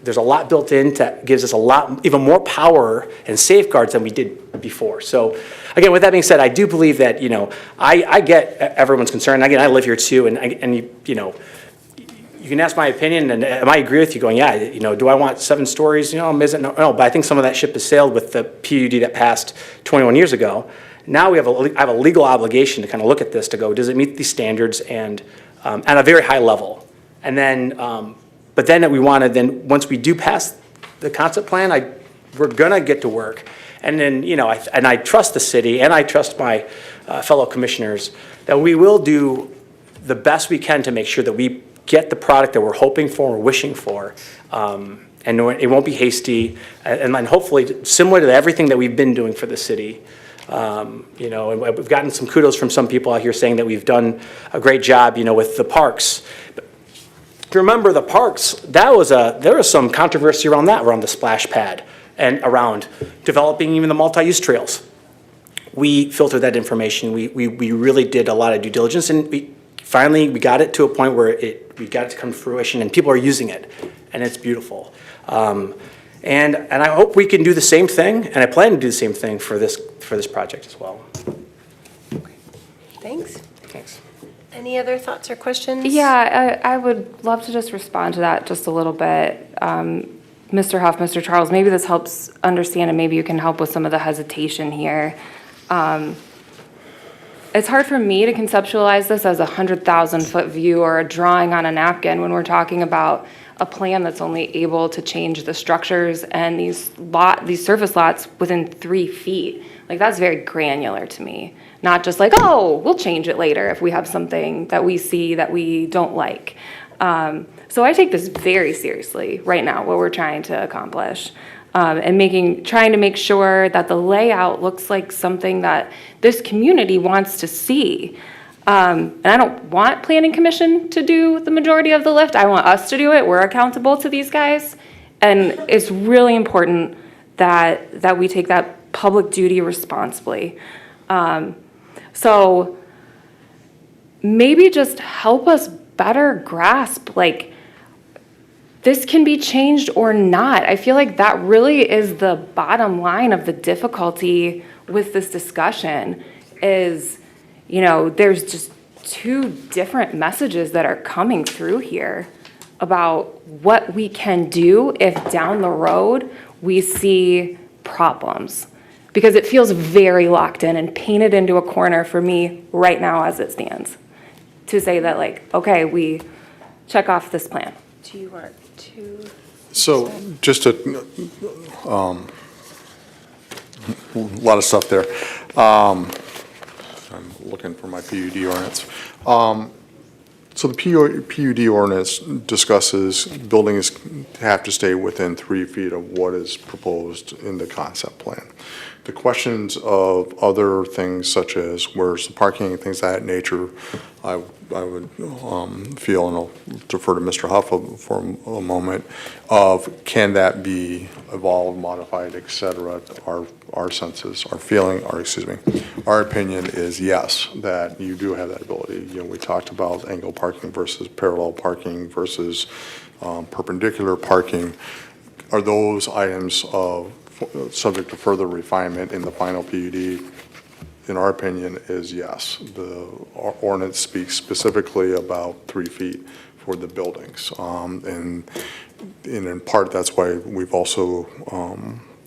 There's a lot built in that gives us even more power and safeguards than we did before. So again, with that being said, I do believe that, I get everyone's concern. Again, I live here too, and you can ask my opinion, and I might agree with you going, yeah, do I want 7 stories? No, but I think some of that ship has sailed with the PUD that passed 21 years ago. Now I have a legal obligation to kind of look at this to go, does it meet these standards and at a very high level? And then, but then we want to, then, once we do pass the concept plan, we're going to get to work. And then, and I trust the city, and I trust my fellow commissioners, that we will do the best we can to make sure that we get the product that we're hoping for, or wishing for. And it won't be hasty, and hopefully similar to everything that we've been doing for the city. And we've gotten some kudos from some people out here saying that we've done a great job, with the parks. But if you remember the parks, there was some controversy around the splash pad and around developing even the multi-use trails. We filtered that information. We really did a lot of due diligence, and we got it to a point where we got it to come to fruition, and people are using it, and it's beautiful. And I hope we can do the same thing, and I plan to do the same thing for this project as well. Thanks. Thanks. Any other thoughts or questions? Yeah, I would love to just respond to that just a little bit. Mr. Huff, Mr. Charles, maybe this helps understand, and maybe you can help with some of the hesitation here. It's hard for me to conceptualize this as a 100,000-foot view or a drawing on a napkin when we're talking about a plan that's only able to change the structures and these surface lots within 3 feet. Like, that's very granular to me. Not just like, oh, we'll change it later if we have something that we see that we don't like. So I take this very seriously right now, what we're trying to accomplish. And trying to make sure that the layout looks like something that this community wants to see. And I don't want Planning Commission to do the majority of the lift. I want us to do it. We're accountable to these guys. And it's really important that we take that public duty responsibly. So maybe just help us better grasp, like, this can be changed or not. I feel like that really is the bottom line of the difficulty with this discussion is, there's just 2 different messages that are coming through here about what we can do if down the road we see problems. Because it feels very locked in and painted into a corner for me right now as it stands. To say that, like, okay, we check off this plan. Do you want to? So just a lot of stuff there. I'm looking for my PUD ordinance. So the PUD ordinance discusses buildings have to stay within 3 feet of what is proposed in the concept plan. The questions of other things such as where's the parking and things of that nature, I would feel, and I'll defer to Mr. Huff for a moment, of can that be evolved, modified, et cetera. Our senses, our opinion is yes, that you do have that ability. We talked about angle parking versus parallel parking versus perpendicular parking. Are those items subject to further refinement in the final PUD? In our opinion, is yes. The ordinance speaks specifically about 3 feet for the buildings. And in part, that's why we've also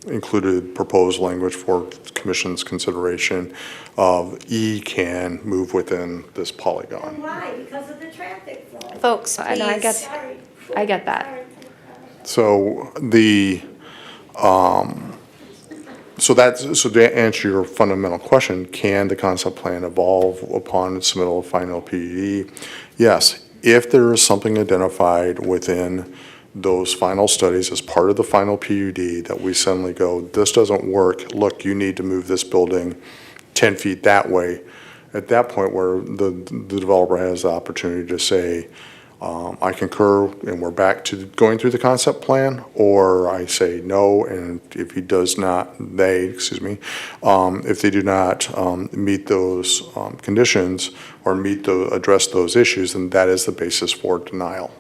included proposed language for Commission's consideration of E can move within this polygon. And why? Because of the traffic flow. Folks, please. I know, I get that. So so to answer your fundamental question, can the concept plan evolve upon submittal of final PUD? Yes, if there is something identified within those final studies as part of the final PUD that we suddenly go, this doesn't work, look, you need to move this building 10 feet that way. At that point where the developer has the opportunity to say, I concur and we're back to going through the concept plan, or I say no, and if he does not, if they do not meet those conditions or address those issues, then that is the basis for denial.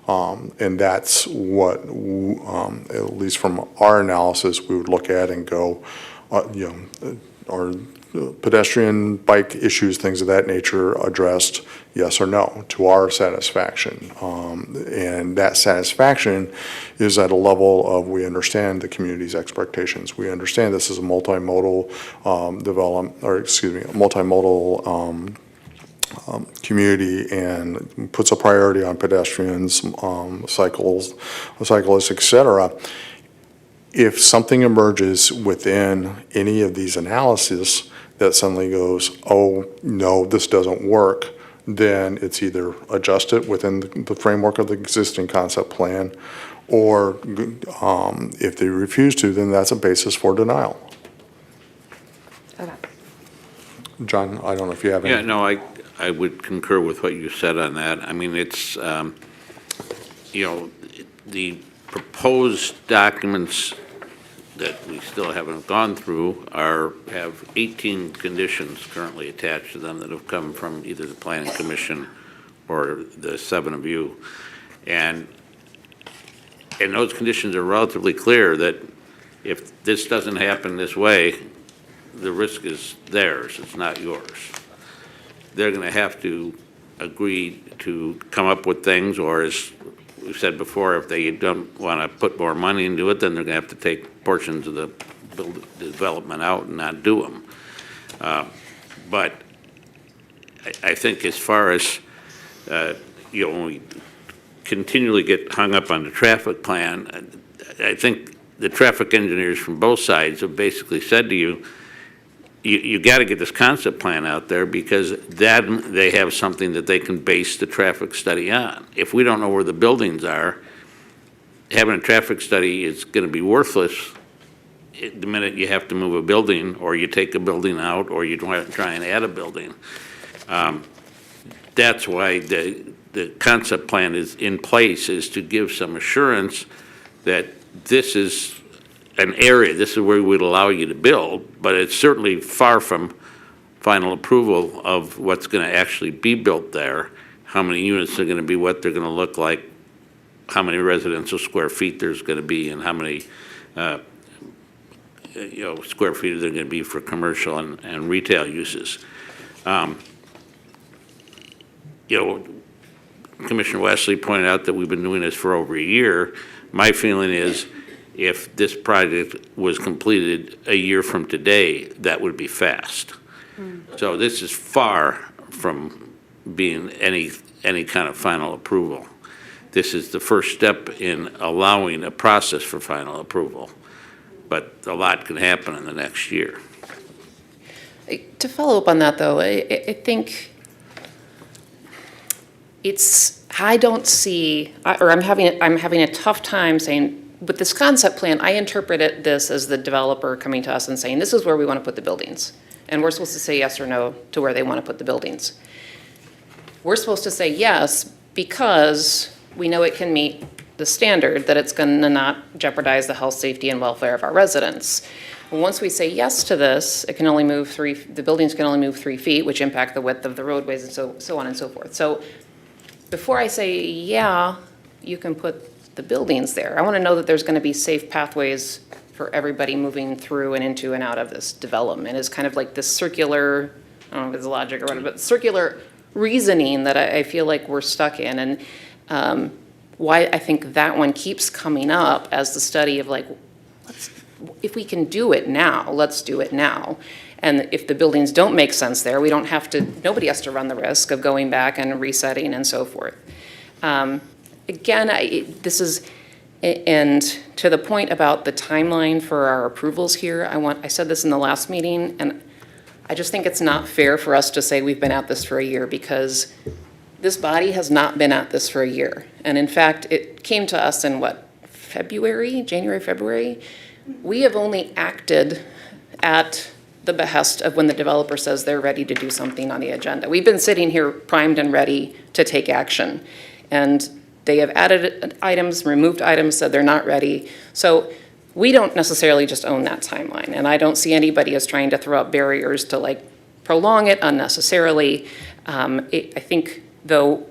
And that's what, at least from our analysis, we would look at and go, are pedestrian, bike issues, things of that nature addressed, yes or no, to our satisfaction. And that satisfaction is at a level of we understand the community's expectations. We understand this is a multimodal community and puts a priority on pedestrians, cyclists, et cetera. If something emerges within any of these analyses that suddenly goes, oh, no, this doesn't work, then it's either adjusted within the framework of the existing concept plan, or if they refuse to, then that's a basis for denial. Okay. John, I don't know if you have any. Yeah, no, I would concur with what you said on that. I mean, it's, the proposed documents that we still haven't gone through have 18 conditions currently attached to them that have come from either the Planning Commission or the 7 of you. And those conditions are relatively clear that if this doesn't happen this way, the risk is theirs, it's not yours. They're going to have to agree to come up with things, or as we've said before, if they don't want to put more money into it, then they're going to have to take portions of the development out and not do them. But I think as far as, when we continually get hung up on the traffic plan, I think the traffic engineers from both sides have basically said to you, you got to get this concept plan out there, because then they have something that they can base the traffic study on. If we don't know where the buildings are, having a traffic study is going to be worthless the minute you have to move a building, or you take a building out, or you try and add a building. That's why the concept plan is in place, is to give some assurance that this is an area, this is where we would allow you to build, but it's certainly far from final approval of what's going to actually be built there, how many units are going to be, what they're going to look like, how many residential square feet there's going to be, and how many square feet are there going to be for commercial and retail uses. Commissioner Wesley pointed out that we've been doing this for over a year. My feeling is, if this project was completed a year from today, that would be fast. So this is far from being any kind of final approval. This is the first step in allowing a process for final approval, but a lot can happen in the next year. To follow up on that, though, I think I don't see, or I'm having a tough time saying, with this concept plan, I interpret this as the developer coming to us and saying, this is where we want to put the buildings. And we're supposed to say yes or no to where they want to put the buildings. We're supposed to say yes because we know it can meet the standard, that it's going to not jeopardize the health, safety, and welfare of our residents. And once we say yes to this, it can only move the buildings can only move 3 feet, which impact the width of the roadways and so on and so forth. So before I say, yeah, you can put the buildings there, I want to know that there's going to be safe pathways for everybody moving through and into and out of this development. Is kind of like this circular, I don't know if it's logic or whatever, but circular reasoning that I feel like we're stuck in. And why I think that one keeps coming up as the study of, like, if we can do it now, let's do it now. And if the buildings don't make sense there, we don't have to, nobody has to run the risk of going back and resetting and so forth. Again, this is, and to the point about the timeline for our approvals here, I said this in the last meeting, and I just think it's not fair for us to say we've been at this for a year, because this body has not been at this for a year. And in fact, it came to us in January, February? We have only acted at the behest of when the developer says they're ready to do something on the agenda. We've been sitting here primed and ready to take action. And they have added items, removed items, said they're not ready. So we don't necessarily just own that timeline. And I don't see anybody as trying to throw up barriers to prolong it unnecessarily. I think, though,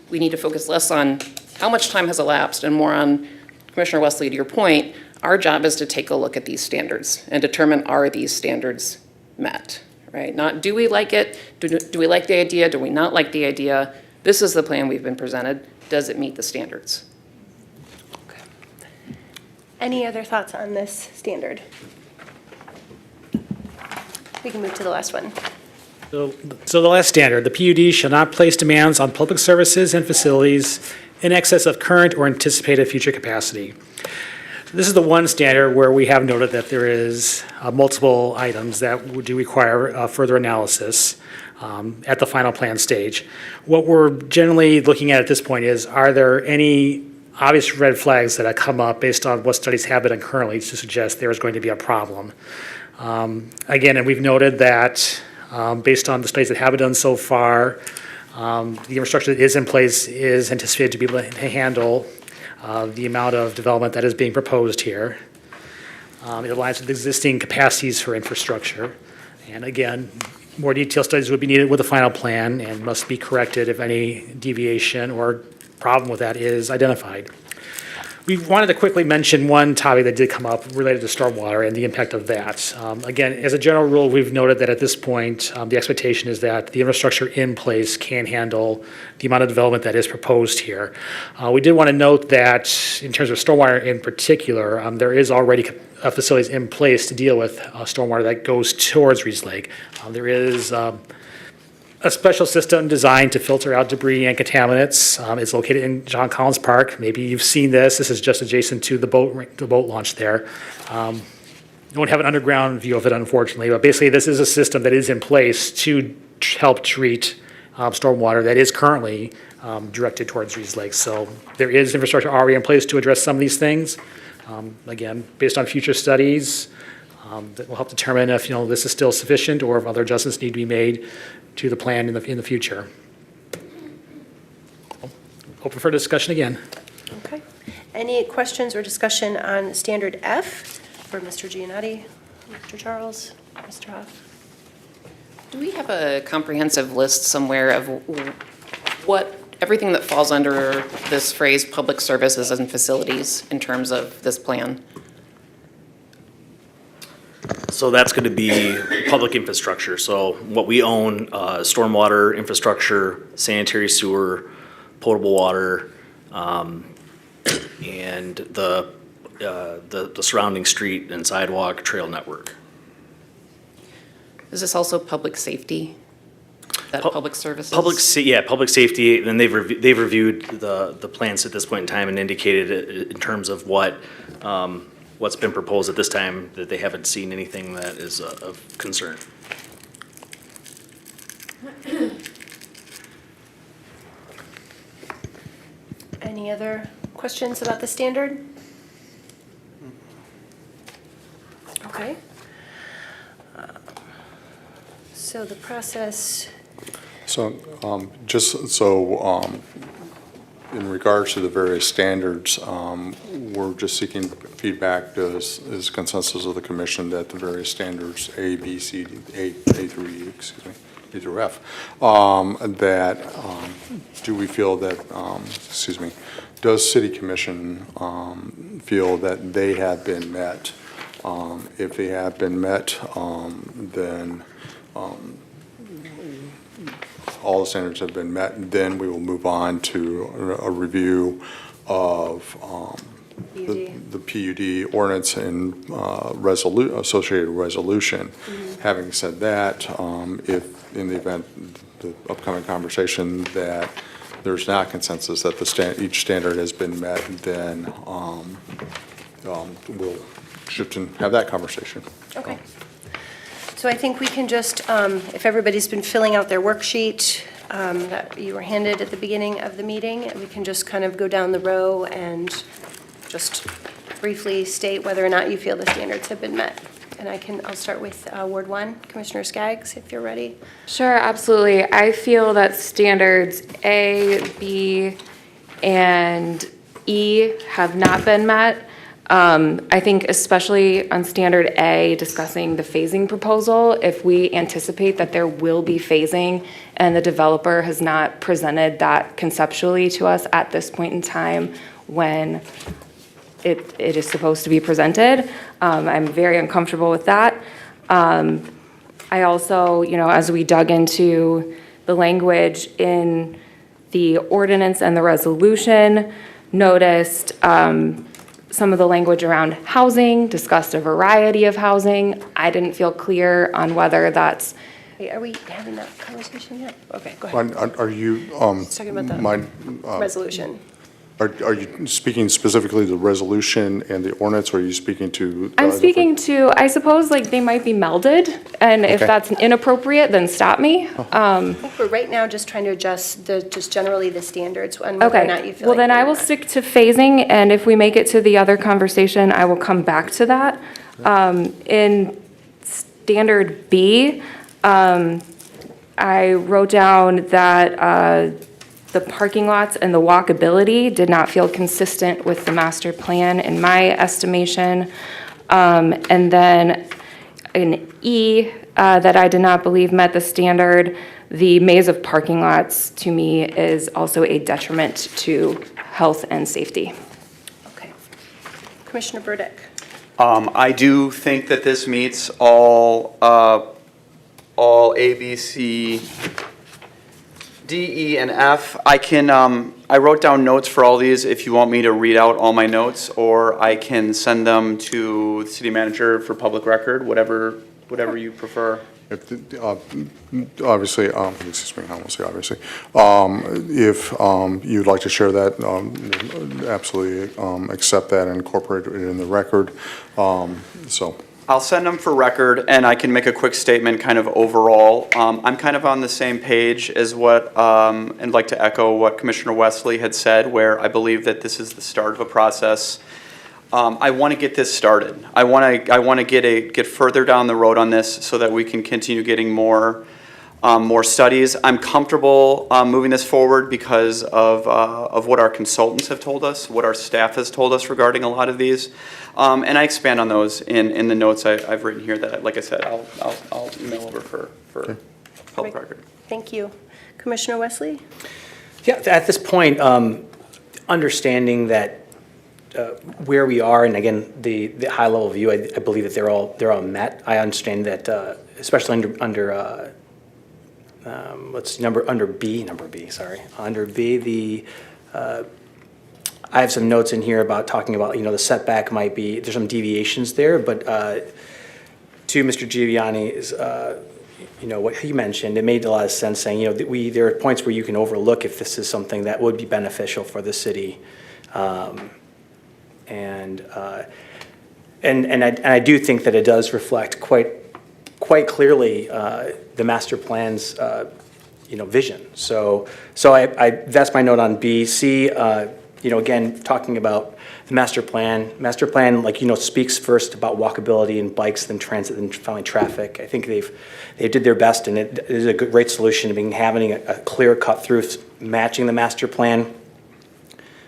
we need to focus less on how much time has elapsed and more on, Commissioner Wesley, to your point, our job is to take a look at these standards and determine, are these standards met, right? Not, do we like it? Do we like the idea? Do we not like the idea? This is the plan we've been presented. Does it meet the standards? Okay. Any other thoughts on this standard? We can move to the last one. So the last standard, the PUD shall not place demands on public services and facilities in excess of current or anticipated future capacity. This is the one standard where we have noted that there is multiple items that do require further analysis at the final plan stage. What we're generally looking at this point is, are there any obvious red flags that have come up based on what studies have been done currently to suggest there is going to be a problem? Again, and we've noted that based on the studies that have been done so far, the infrastructure that is in place is anticipated to be able to handle the amount of development that is being proposed here. It aligns with existing capacities for infrastructure. And again, more detailed studies would be needed with the final plan and must be corrected if any deviation or problem with that is identified. We wanted to quickly mention one topic that did come up related to stormwater and the impact of that. Again, as a general rule, we've noted that at this point, the expectation is that the infrastructure in place can handle the amount of development that is proposed here. We did want to note that in terms of stormwater in particular, there is already facilities in place to deal with stormwater that goes towards Reeves Lake. There is a special system designed to filter out debris and contaminants. It's located in John Collins Park. Maybe you've seen this. This is just adjacent to the boat launch there. You don't have an underground view of it, unfortunately, but basically this is a system that is in place to help treat stormwater that is currently directed towards Reeves Lake. So there is infrastructure already in place to address some of these things. Again, based on future studies, that will help determine if this is still sufficient or if other adjustments need to be made to the plan in the future. Open for discussion again. Okay. Any questions or discussion on standard F for Mr. Giannotti, Mr. Charles, Mr. Hoff? Do we have a comprehensive list somewhere of what, everything that falls under this phrase, public services and facilities, in terms of this plan? So that's going to be public infrastructure. So what we own, stormwater infrastructure, sanitary sewer, potable water, and the surrounding street and sidewalk trail network. Is this also public safety? That public services? Public safety, and they've reviewed the plans at this point in time and indicated it in terms of what's been proposed at this time, that they haven't seen anything that is of concern. Any other questions about the standard? Okay. So the process, So, in regards to the various standards, we're just seeking feedback as consensus of the commission that the various standards, A, B, C, A through E, excuse me, A through F, do we feel that, does city commission feel that they have been met? If they have been met, then all the standards have been met, then we will move on to a review of the PUD ordinance and associated resolution. Having said that, if in the event, the upcoming conversation, that there's not consensus that each standard has been met, then we'll shift and have that conversation. okay. So I think we can just, if everybody's been filling out their worksheet that you were handed at the beginning of the meeting, we can just kind of go down the row and just briefly state whether or not you feel the standards have been met. And I'll start with Ward 1, Commissioner Skaggs, if you're ready. Sure, absolutely. I feel that standards A, B, and E have not been met. I think especially on standard A, discussing the phasing proposal, if we anticipate that there will be phasing and the developer has not presented that conceptually to us at this point in time when it is supposed to be presented, I'm very uncomfortable with that. I also, as we dug into the language in the ordinance and the resolution, noticed some of the language around housing, discussed a variety of housing. I didn't feel clear on whether that's Hey, are we having that conversation yet? Okay, go ahead. Are you, Talking about the resolution. are you speaking specifically to the resolution and the ordinance, or are you speaking to? I'm speaking to, I suppose, like, they might be melded, and if Okay. that's inappropriate, then stop me. I think we're right now just trying to adjust just generally the standards and whether or not you Okay, feel well, like then I they're will not. stick to phasing, and if we make it to the other conversation, I will come back to that. In standard B, I wrote down that the parking lots and the walkability did not feel consistent with the master plan in my estimation. And then in E, that I did not believe met the standard, the maze of parking lots to me is also a detriment to health and safety. Okay. Commissioner Burdick. I do think that this meets all A, B, C, D, E, and F. I wrote down notes for all these if you want me to read out all my notes, or I can send them to the city manager for public record, whatever you prefer. Obviously, excuse me, I won't say obviously. If you'd like to share that, absolutely accept that and incorporate it in the record. So. I'll send them for record, and I can make a quick statement kind of overall. I'm kind of on the same page as what, and like to echo what Commissioner Wesley had said, where I believe that this is the start of a process. I want to get this started. I want to get further down the road on this so that we can continue getting more studies. I'm comfortable moving this forward because of what our consultants have told us, what our staff has told us regarding a lot of these. And I expand on those in the notes I've written here that, like I said, I'll email over for public record. Thank you. Commissioner Wesley? Yeah, at this point, understanding that where we are, and again, the high-level view, I believe that they're all met. I understand that, especially under under B, I have some notes in here about talking about, the setback might be, there's some deviations there, but to Mr. Giuliani's, what he mentioned, it made a lot of sense saying, that there are points where you can overlook if this is something that would be beneficial for the city. And I do think that it does reflect quite clearly the master plan's vision. So that's my note on B. C, again, talking about the master plan. Master plan, speaks first about walkability and bikes, then transit, then finally traffic. I think they did their best, and it is a great solution to having a clear cut through matching the master plan.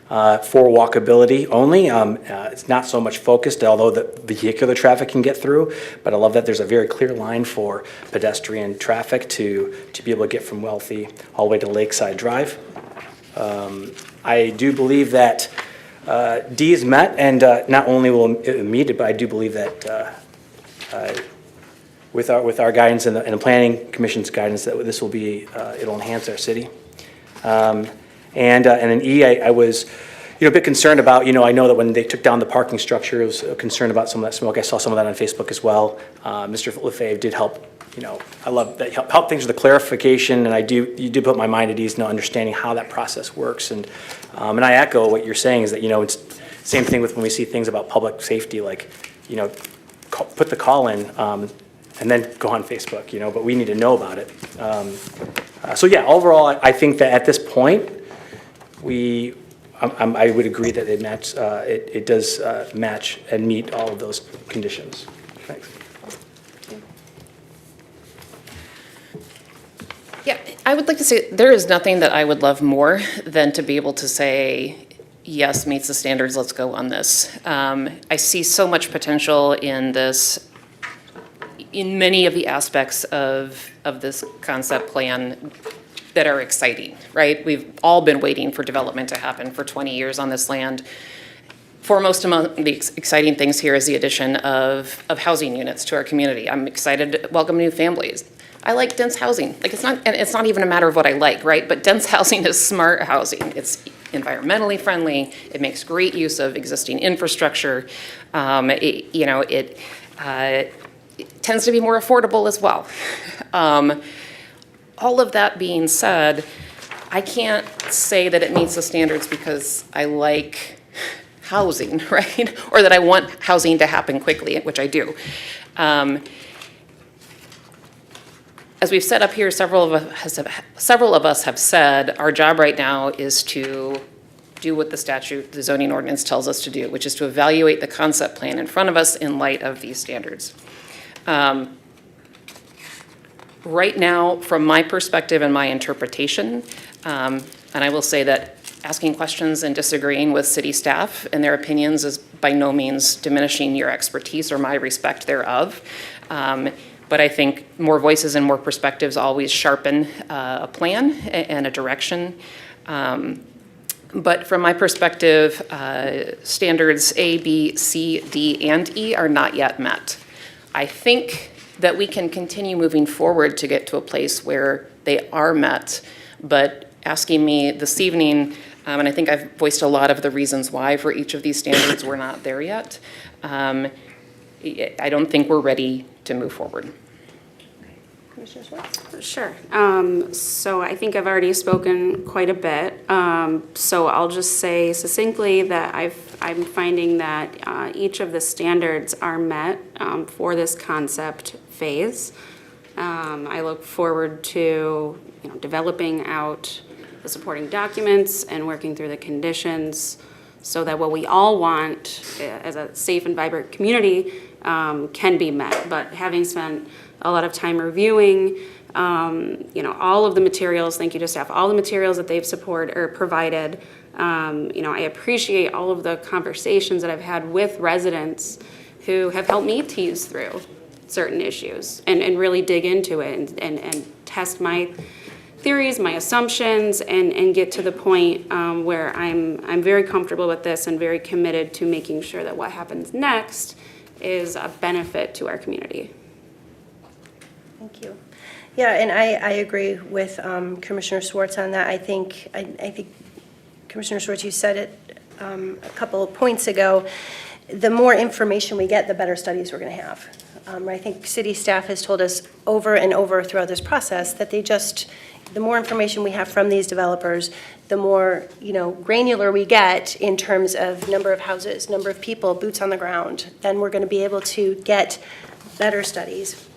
For walkability only. It's not so much focused, although the vehicular traffic can get through, but I love that there's a very clear line for pedestrian traffic to be able to get from Wealthy all the way to Lakeside Drive. I do believe that D is met, and not only will it meet it, but I do believe that with our guidance and the Planning Commission's guidance, that this will be, it'll enhance our city. And in E, I was, a bit concerned about, I know that when they took down the parking structure, I was concerned about some of that smoke. I saw some of that on Facebook as well. Mr. Lefebvre did help, I love that, help things with the clarification, and you do put my mind at ease, understanding how that process works. And I echo what you're saying is that, it's same thing with when we see things about public safety, like, put the call in, and then go on Facebook, but we need to know about it. So yeah, overall, I think that at this point, I would agree that it does match and meet all of those conditions. Thanks. Yeah, I would like to say, there is nothing that I would love more than to be able to say, yes, meets the standards, let's go on this. I see so much potential in this, in many of the aspects of this concept plan that are exciting, right? We've all been waiting for development to happen for 20 years on this land. Foremost among the exciting things here is the addition of housing units to our community. I'm excited to welcome new families. I like dense housing. It's not even a matter of what I like, right? But dense housing is smart housing. It's environmentally friendly. It makes great use of existing infrastructure. tends to be more affordable as well. All of that being said, I can't say that it meets the standards because I like housing, right? Or that I want housing to happen quickly, which I do. As we've said up here, several of us have said, our job right now is to do what the statute, the zoning ordinance tells us to do, which is to evaluate the concept plan in front of us in light of these standards. Right now, from my perspective and my interpretation, and I will say that asking questions and disagreeing with city staff and their opinions is by no means diminishing your expertise or my respect thereof. But I think more voices and more perspectives always sharpen a plan and a direction. But from my perspective, standards A, B, C, D, and E are not yet met. I think that we can continue moving forward to get to a place where they are met, but asking me this evening, and I think I've voiced a lot of the reasons why for each of these standards we're not there yet, I don't think we're ready to move forward. Commissioner Schwartz? Sure. So I think I've already spoken quite a bit. So I'll just say succinctly that I'm finding that each of the standards are met for this concept phase. I look forward to developing out the supporting documents and working through the conditions so that what we all want as a safe and vibrant community can be met. But having spent a lot of time reviewing, all of the materials, thank you to staff, all the materials that they've provided. I appreciate all of the conversations that I've had with residents who have helped me tease through certain issues and really dig into it and test my theories, my assumptions, and get to the point where I'm very comfortable with this and very committed to making sure that what happens next is a benefit to our community. Thank you. Yeah, and I agree with Commissioner Schwartz on that. I think Commissioner Schwartz, you said it a couple of points ago. The more information we get, the better studies we're going to have. I think city staff has told us over and over throughout this process that the more information we have from these developers, the more granular we get in terms of number of houses, number of people, boots on the ground, then we're going to be able to get better studies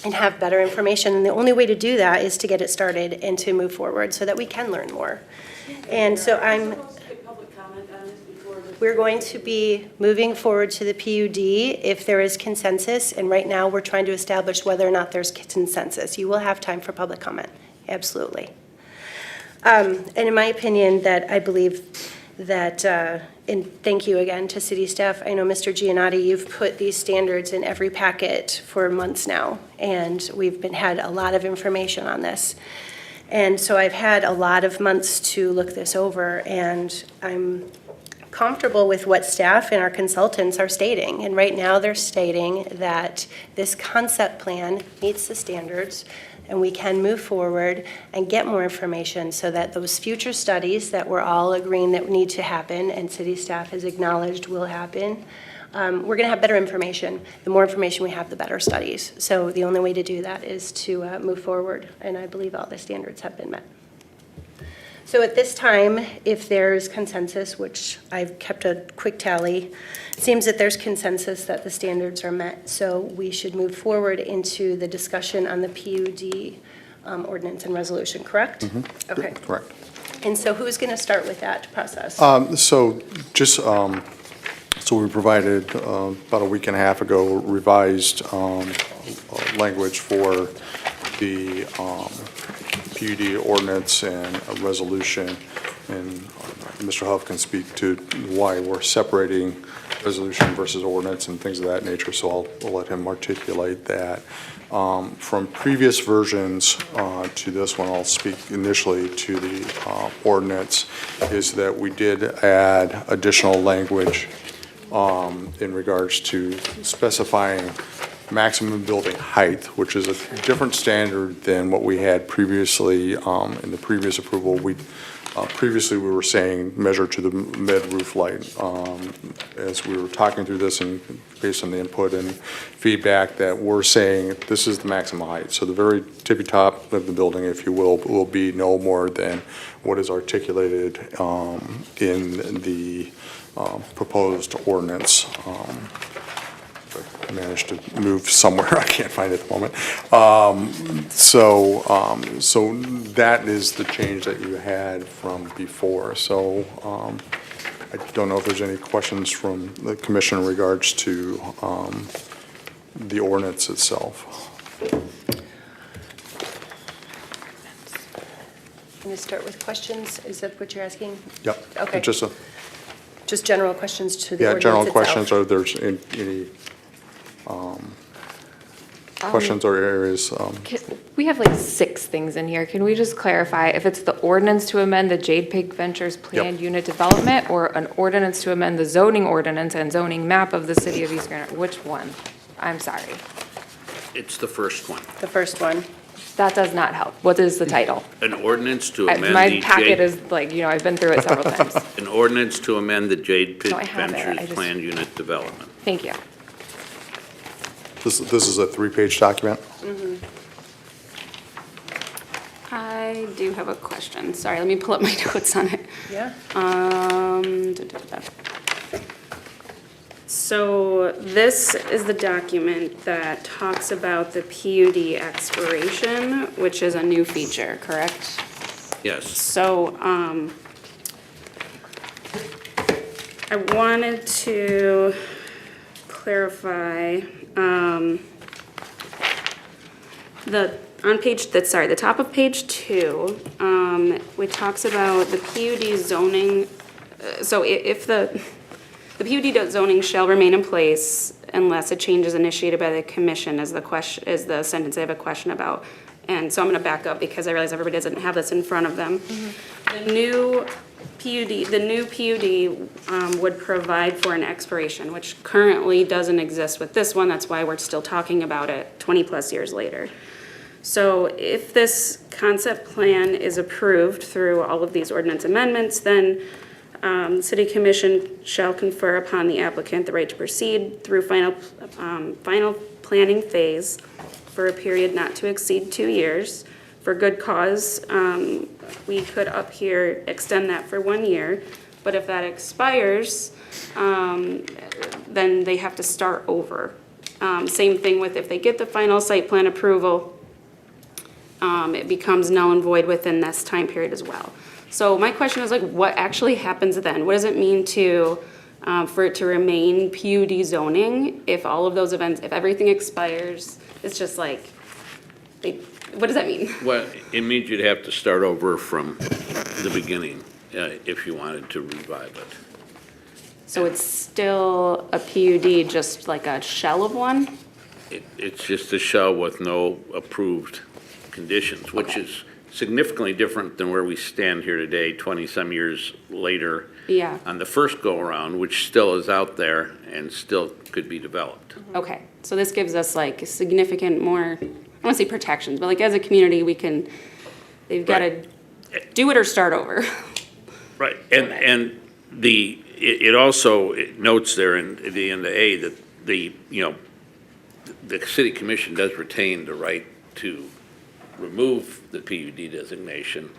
and have better information. And the only way to do that is to get it started and to move forward so that we can learn more. And so we're going to be moving forward to the PUD if there is consensus. And right now, we're trying to establish whether or not there's consensus. You will have time for public comment. Absolutely. And in my opinion, that I believe that, and thank you again to city staff. I know, Mr. Giannotti, you've put these standards in every packet for months now, and we've had a lot of information on this. And so I've had a lot of months to look this over, and I'm comfortable with what staff and our consultants are stating. And right now, they're stating that this concept plan meets the standards, and we can move forward and get more information so that those future studies that we're all agreeing that need to happen and city staff has acknowledged will happen, we're going to have better information. The more information we have, the better studies. So the only way to do that is to move forward, and I believe all the standards have been met. So at this time, if there's consensus, which I've kept a quick tally, it seems that there's consensus that the standards are met. So we should move forward into the discussion on the PUD ordinance and resolution, correct? Mm-hmm. Okay. Correct. And so who's going to start with that process? So we provided about a week and a half ago revised language for the PUD ordinance and a resolution, and Mr. Huff can speak to why we're separating resolution versus ordinance and things of that nature, so I'll let him articulate that. From previous versions to this one, I'll speak initially to the ordinance, is that we did add additional language in regards to specifying maximum building height, which is a different standard than what we had previously in the previous approval. We Previously, we were saying measure to the mid-roof light. As we were talking through this and based on the input and feedback, that we're saying this is the maximum height. So the very tippy top of the building, if you will be no more than what is articulated in the proposed ordinance. I managed to move somewhere, I can't find it at the moment. So that is the change that you had from before. So I don't know if there's any questions from the commission in regards to the ordinance itself. I'm going to start with questions. Is that what you're asking? Yep. Okay. Just general questions to the yeah, ordinance general itself. questions, or if there's any questions or areas. We have like 6 things in here. Can we just clarify if it's the ordinance to amend the Jade Pig Ventures planned unit development or an ordinance to amend the zoning ordinance and zoning map of the city of East Granite? Which one? I'm sorry. It's the first one. The first one. That does not help. What is the title? An ordinance to amend the My packet Jade, is like, I've been through it several times. an ordinance to amend the Jade Pit No, I have it. I Ventures just- planned unit development. Thank you. This is a 3-page document. I do have a question. Sorry, let me pull up my notes on it. Yeah. So this is the document that talks about the PUD expiration, which is a new feature, correct? Yes. So, I wanted to clarify, the top of page 2, it talks about the PUD zoning, so if the PUD zoning shall remain in place unless a change is initiated by the commission is the sentence I have a question about. And so I'm gonna back up because I realize everybody doesn't have this in front of them. The new PUD would provide for an expiration, which currently doesn't exist with this one. That's why we're still talking about it 20-plus years later. So if this concept plan is approved through all of these ordinance amendments, then the City Commission shall confer upon the applicant the right to proceed through final planning phase for a period not to exceed 2 years. For good cause, we could up here extend that for 1 year, but if that expires, then they have to start over. Same thing with if they get the final site plan approval, it becomes null and void within this time period as well. So my question is what actually happens then? What does it mean for it to remain PUD zoning if all of those events, if everything expires? It's just what does that mean? Well, it means you'd have to start over from the beginning if you wanted to revive it. So it's still a PUD, just like a shell of one? It's just a shell with no approved conditions, which is significantly different than where we stand here today, 20-some years later. Yeah. On the first go-around, which still is out there and still could be developed. Okay, so this gives us significant more, I don't want to say protections, but as a community, they've got to do it or start over. Right, and it also notes there in the end of A that the city commission does retain the right to remove the PUD designation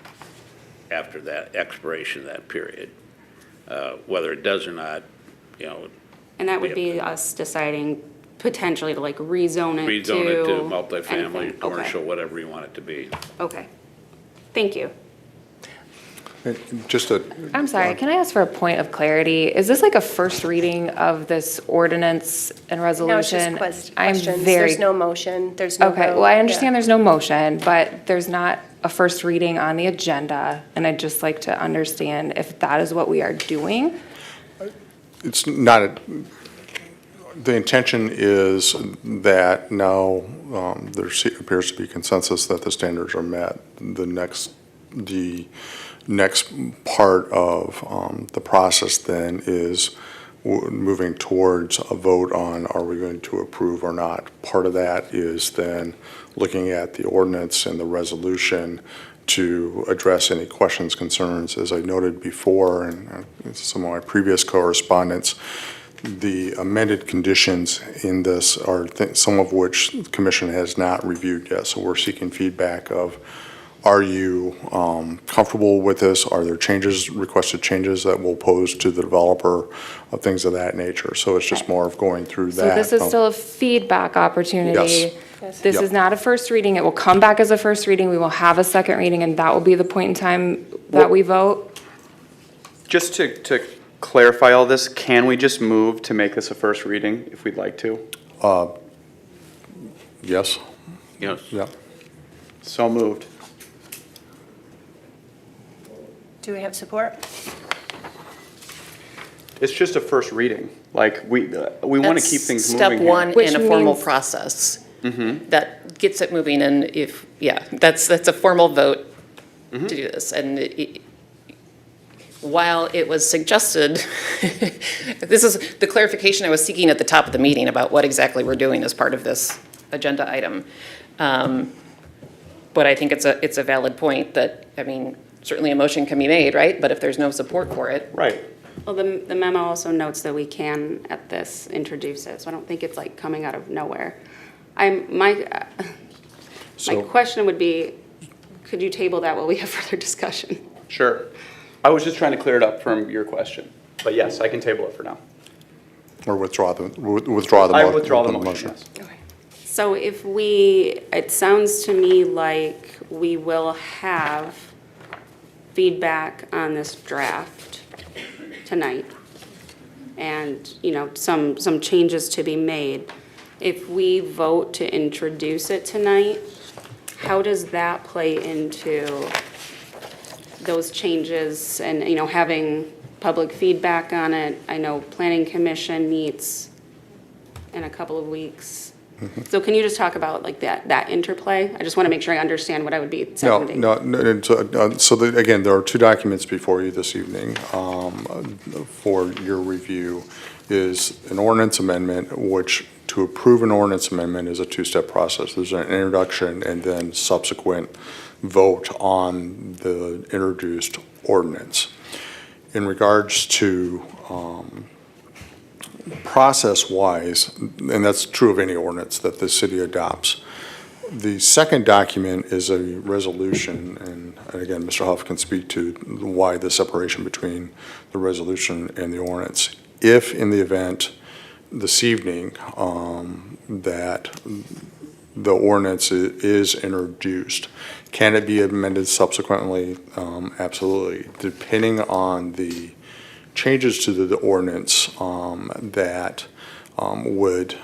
after that expiration of that period. Whether it does or not, And that would be us deciding potentially to rezone it to. rezone it to multifamily, anything. commercial, whatever you want it to be. Okay, thank you. I'm sorry, can I ask for a point of clarity? Is this like a first reading of this ordinance and No, it's just resolution? questions. There's no motion. There's no Okay, vote. well, I understand Yeah. there's no motion, but there's not a first reading on the agenda, and I'd just like to understand if that is what we are doing. It's not, the intention is that now there appears to be consensus that the standards are met. The next part of the process then is moving towards a vote on are we going to approve or not. Part of that is then looking at the ordinance and the resolution to address any questions, concerns. As I noted before, and some of my previous correspondence, the amended conditions in this are some of which the commission has not reviewed yet. So we're seeking feedback of, are you comfortable with this? Are there changes, requested changes that will pose to the developer, things of that nature? So it's just more of going through that. So this is still a feedback opportunity. Yes. This Yep. is not a first reading. It will come back as a first reading. We will have a second reading, and that will be the point in time that we vote. Just to clarify all this, can we just move to make this a first reading if we'd like to? Yes, Yes. yeah. So moved. Do we have support? It's just a first reading. Like, we want to keep things moving Step here. one Which in a formal means- process. That gets it moving, and if, that's a formal vote to do this. And while it was suggested, this is the clarification I was seeking at the top of the meeting about what exactly we're doing as part of this agenda item. But I think it's a valid point that, I mean, certainly a motion can be made, right? But if there's no support for it. Right. Well, the memo also notes that we can, at this, introduce it, so I don't think it's like coming out of nowhere. My question would be, could you table that while we have further discussion? Sure. I was just trying to clear it up from your question. But yes, I can table it for now. Or withdraw the I withdraw the motion, yes. So if it sounds to me like we will have feedback on this draft tonight and, some changes to be made. If we vote to introduce it tonight, how does that play into those changes and, having public feedback on it? I know Planning Commission meets in a couple of weeks. So can you just talk about like that interplay? I just want to make sure I understand what I would be seconding. Again, there are two documents before you this evening for your review. Is an ordinance amendment, which to approve an ordinance amendment is a two-step process. There's an introduction and then subsequent vote on the introduced ordinance. In regards to process-wise, and that's true of any ordinance that the city adopts, the second document is a resolution, and again, Mr. Huff can speak to why the separation between the resolution and the ordinance. If in the event this evening that the ordinance is introduced, can it be amended subsequently? Absolutely, depending on the changes to the ordinance that would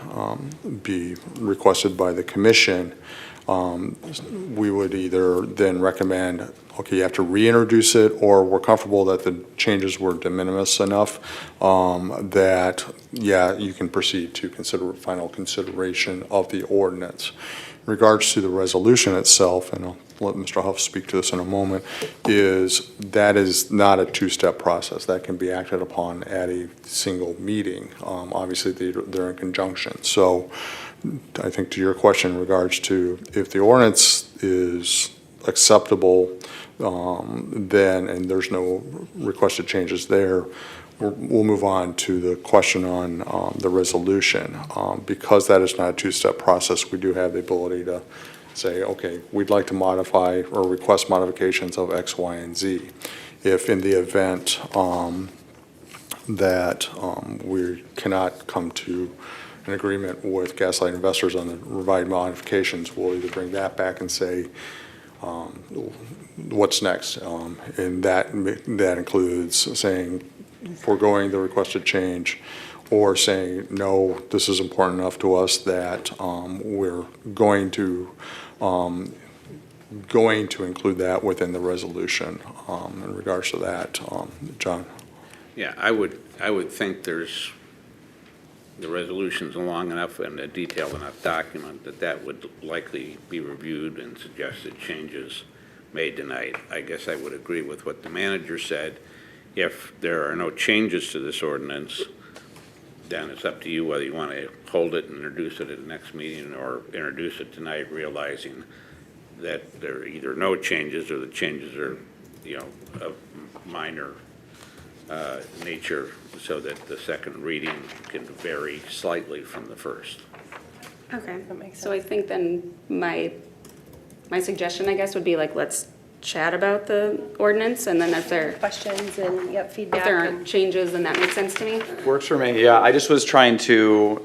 be requested by the commission. We would either then recommend, okay, you have to reintroduce it, or we're comfortable that the changes were de minimis enough that, yeah, you can proceed to final consideration of the ordinance. In regards to the resolution itself, and I'll let Mr. Huff speak to this in a moment, that is not a two-step process. That can be acted upon at a single meeting. Obviously, they're in conjunction. So I think to your question in regards to if the ordinance is acceptable, then, and there's no requested changes there, we'll move on to the question on the resolution. Because that is not a two-step process, we do have the ability to say, okay, we'd like to modify or request modifications of X, Y, and Z. If in the event that we cannot come to an agreement with Gaslight Investors on the revised modifications, we'll either bring that back and say, what's next? And that includes saying, foregoing the requested change, or saying, no, this is important enough to us that we're going to include that within the resolution. In regards to that, John? Yeah, I would think the resolution's a long enough and a detailed enough document that would likely be reviewed and suggested changes made tonight. I guess I would agree with what the manager said. If there are no changes to this ordinance, then it's up to you whether you want to hold it and introduce it at the next meeting or introduce it tonight, realizing that there are either no changes or the changes are, of minor nature, so that the second reading can vary slightly from the first. Okay. That makes So I think then my suggestion, I guess, would be like, let's chat about the ordinance, and then if there Questions and, yep, feedback. aren't and- changes, then that makes sense to me. Works for me, yeah. I just was trying to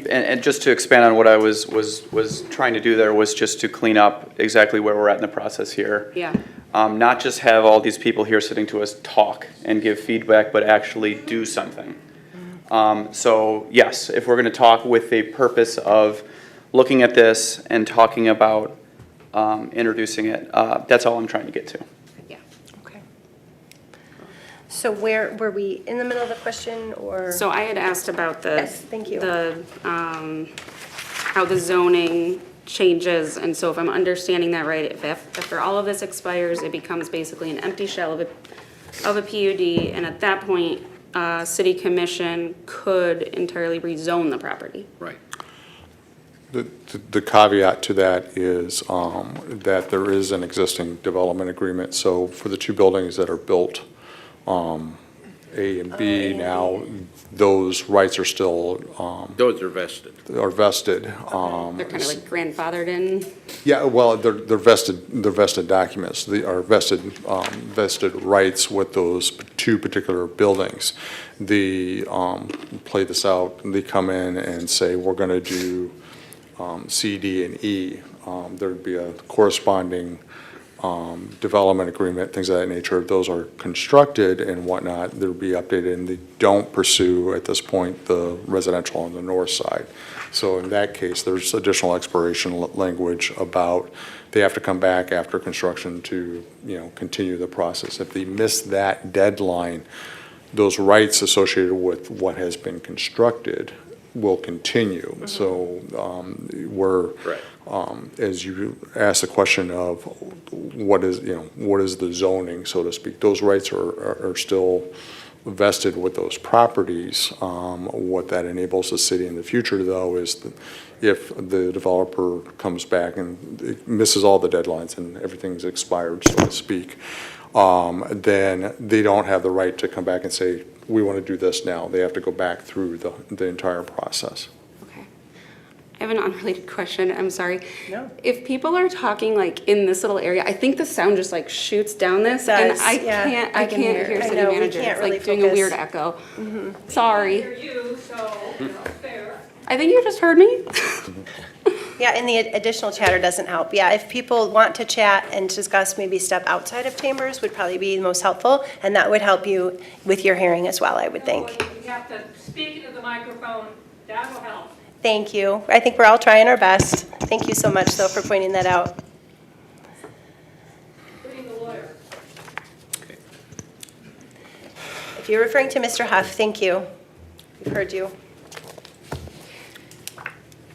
and just to expand on what I was trying to do there was just to clean up exactly where we're at in the process here. Yeah. Not just have all these people here sitting to us talk and give feedback, but actually do something. So yes, if we're going to talk with the purpose of looking at this and talking about introducing it, that's all I'm trying to get to. Yeah. Okay. So were we in the middle of the question, or? So I had asked about the. Yes, thank you. How the zoning changes, and so if I'm understanding that right, if after all of this expires, it becomes basically an empty shell of a PUD, and at that point, city commission could entirely rezone the property. Right. The caveat to that is that there is an existing development agreement. So for the two buildings that are built, A and B now, those rights are still. Those are vested. Are vested. They're kind of like grandfathered in. Yeah, well, they're vested documents. They are vested rights with those two particular buildings. They play this out, they come in and say, we're going to do C, D, and E. There'd be a corresponding development agreement, things of that nature. Those are constructed and whatnot, they'll be updated, and they don't pursue, at this point, the residential on the north side. So in that case, there's additional expiration language about they have to come back after construction to, continue the process. If they miss that deadline, those rights associated with what has been constructed will continue. Mm-hmm. So as you ask the question of what is the zoning, so to speak, those rights are still vested with those properties. What that enables the city in the future, though, is that if the developer comes back and it misses all the deadlines and everything's expired, so to speak, then they don't have the right to come back and say, we want to do this now. They have to go back through the entire process. Okay. I have an unrelated question, I'm sorry. No. If people are talking like in this little area, I think the sound just like shoots down this, It and does, I yeah, can't I can hear. hear I city know, we manager. can't It's really like doing a focus. weird echo. Sorry. you, so, fair. I think you just heard me. Yeah, and the additional chatter doesn't help. Yeah, if people want to chat and discuss, maybe step outside of chambers would probably be the most helpful, and that would help you with your hearing as well, I would think. You have to speak into the microphone, that will help. Thank you. I think we're all trying our best. Thank you so much, though, for pointing that out. Including the lawyer. If you're referring to Mr. Huff, thank you. We've heard you.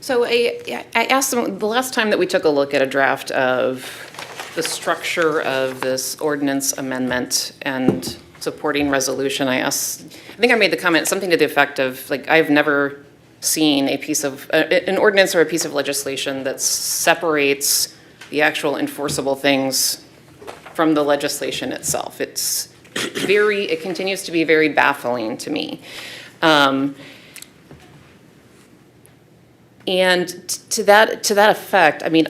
So I asked them, the last time that we took a look at a draft of the structure of this ordinance amendment and supporting resolution, I think I made the comment, something to the effect of, like, I've never seen a piece of, an ordinance or a piece of legislation that separates the actual enforceable things from the legislation itself. It continues to be very baffling to me. And to that effect, I mean,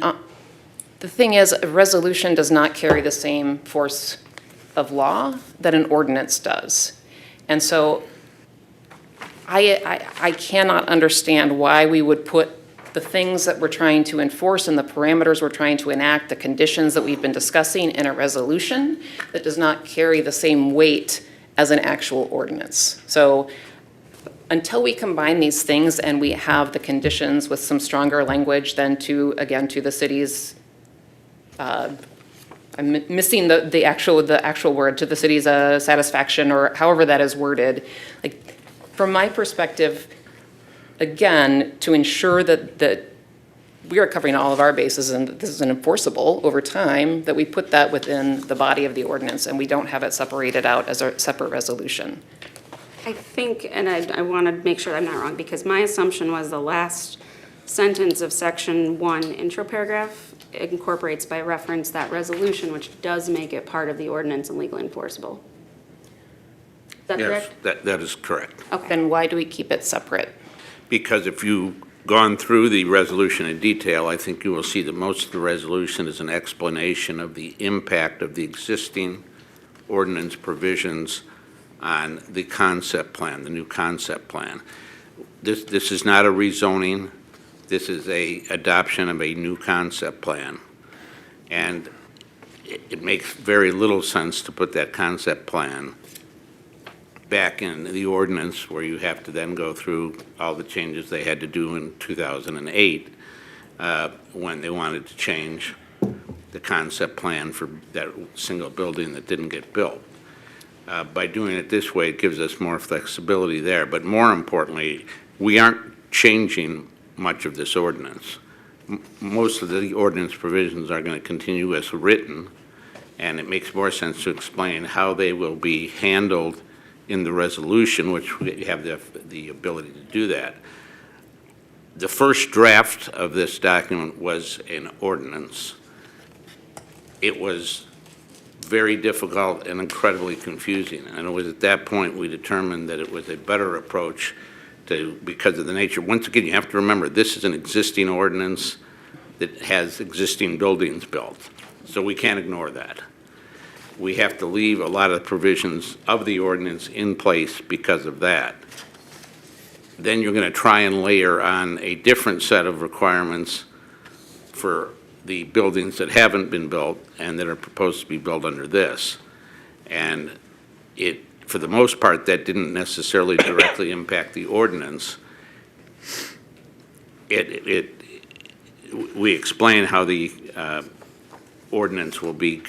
the thing is, a resolution does not carry the same force of law that an ordinance does. And so I cannot understand why we would put the things that we're trying to enforce and the parameters we're trying to enact, the conditions that we've been discussing in a resolution that does not carry the same weight as an actual ordinance. So until we combine these things and we have the conditions with some stronger language than to the city's, I'm missing the actual word, to the city's satisfaction, or however that is worded. Like, from my perspective, again, to ensure that we are covering all of our bases and that this is enforceable over time, that we put that within the body of the ordinance and we don't have it separated out as a separate resolution. I think, and I want to make sure I'm not wrong, because my assumption was the last sentence of section 1 intro paragraph incorporates by reference that resolution, which does make it part of the ordinance and legally enforceable. Is that Yes, correct? that is correct. Okay. Then why do we keep it separate? Because if you've gone through the resolution in detail, I think you will see that most of the resolution is an explanation of the impact of the existing ordinance provisions on the concept plan, the new concept plan. This is not a rezoning. This is a adoption of a new concept plan. And it makes very little sense to put that concept plan back in the ordinance where you have to then go through all the changes they had to do in 2008 when they wanted to change the concept plan for that single building that didn't get built. By doing it this way, it gives us more flexibility there. But more importantly, we aren't changing much of this ordinance. Most of the ordinance provisions are going to continue as written, and it makes more sense to explain how they will be handled in the resolution, which we have the ability to do that. The first draft of this document was an ordinance. It was very difficult and incredibly confusing, and it was at that point we determined that it was a better approach to, because of the nature. Once again, you have to remember, this is an existing ordinance that has existing buildings built, so we can't ignore that. We have to leave a lot of the provisions of the ordinance in place because of that. Then you're going to try and layer on a different set of requirements for the buildings that haven't been built and that are proposed to be built under this. And for the most part, that didn't necessarily directly impact the ordinance. We explain how the ordinance will be,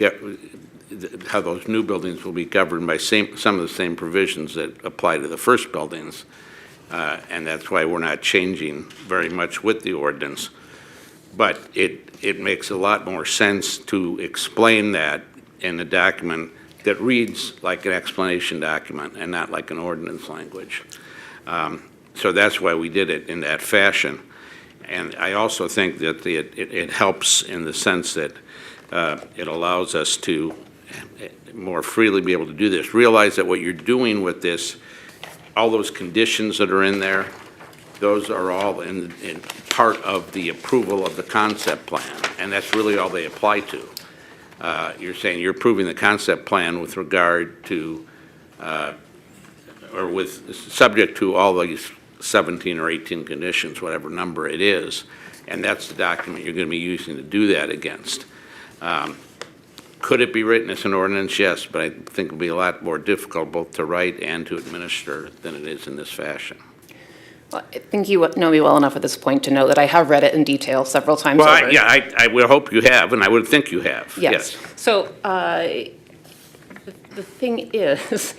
how those new buildings will be governed by some of the same provisions that apply to the first buildings. And that's why we're not changing very much with the ordinance. But it makes a lot more sense to explain that in a document that reads like an explanation document and not like an ordinance language. So that's why we did it in that fashion. And I also think that it helps in the sense that it allows us to more freely be able to do this. Realize that what you're doing with this, all those conditions that are in there, those are all in part of the approval of the concept plan, and that's really all they apply to. You're saying you're approving the concept plan with regard to, or with, subject to all these 17 or 18 conditions, whatever number it is, and that's the document you're going to be using to do that against. Could it be written as an ordinance? Yes, but I think it'll be a lot more difficult both to write and to administer than it is in this fashion. Well, I think you know me well enough at this point to know that I have read it in detail several times over. Well, I would hope you have, and I would think you have. Yes. So the thing is,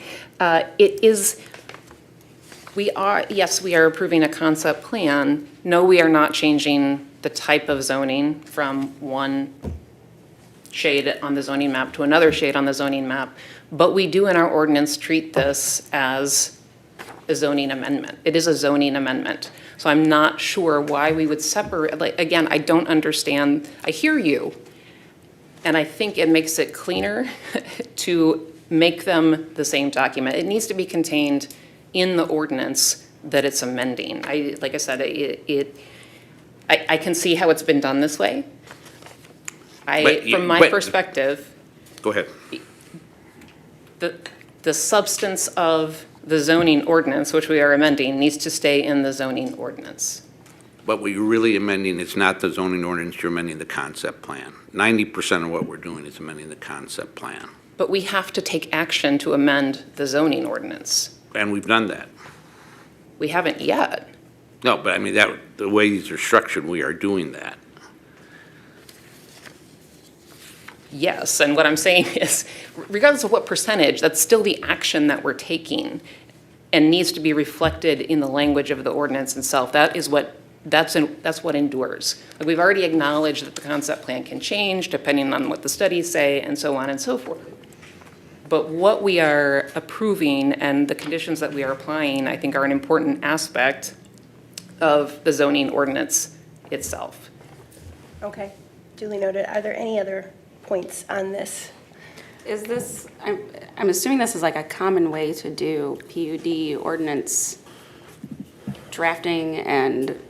we are approving a concept plan. No, we are not changing the type of zoning from one shade on the zoning map to another shade on the zoning map. But we do in our ordinance treat this as a zoning amendment. It is a zoning amendment. So I'm not sure why we would separate, like, again, I don't understand. I hear you, and I think it makes it cleaner to make them the same document. It needs to be contained in the ordinance that it's amending. Like I said, I can see how it's been done this way. From my perspective, Go ahead. the substance of the zoning ordinance, which we are amending, needs to stay in the zoning ordinance. But what you're really amending is not the zoning ordinance, you're amending the concept plan. 90% of what we're doing is amending the concept plan. But we have to take action to amend the zoning ordinance. And we've done that. We haven't yet. No, but I mean, the way these are structured, we are doing that. Yes, and what I'm saying is, regardless of what percentage, that's still the action that we're taking and needs to be reflected in the language of the ordinance itself. That's what endures. Like, we've already acknowledged that the concept plan can change depending on what the studies say and so on and so forth. But what we are approving and the conditions that we are applying, I think, are an important aspect of the zoning ordinance itself. Okay, duly noted. Are there any other points on this? Is this, I'm assuming this is like a common way to do PUD ordinance drafting and,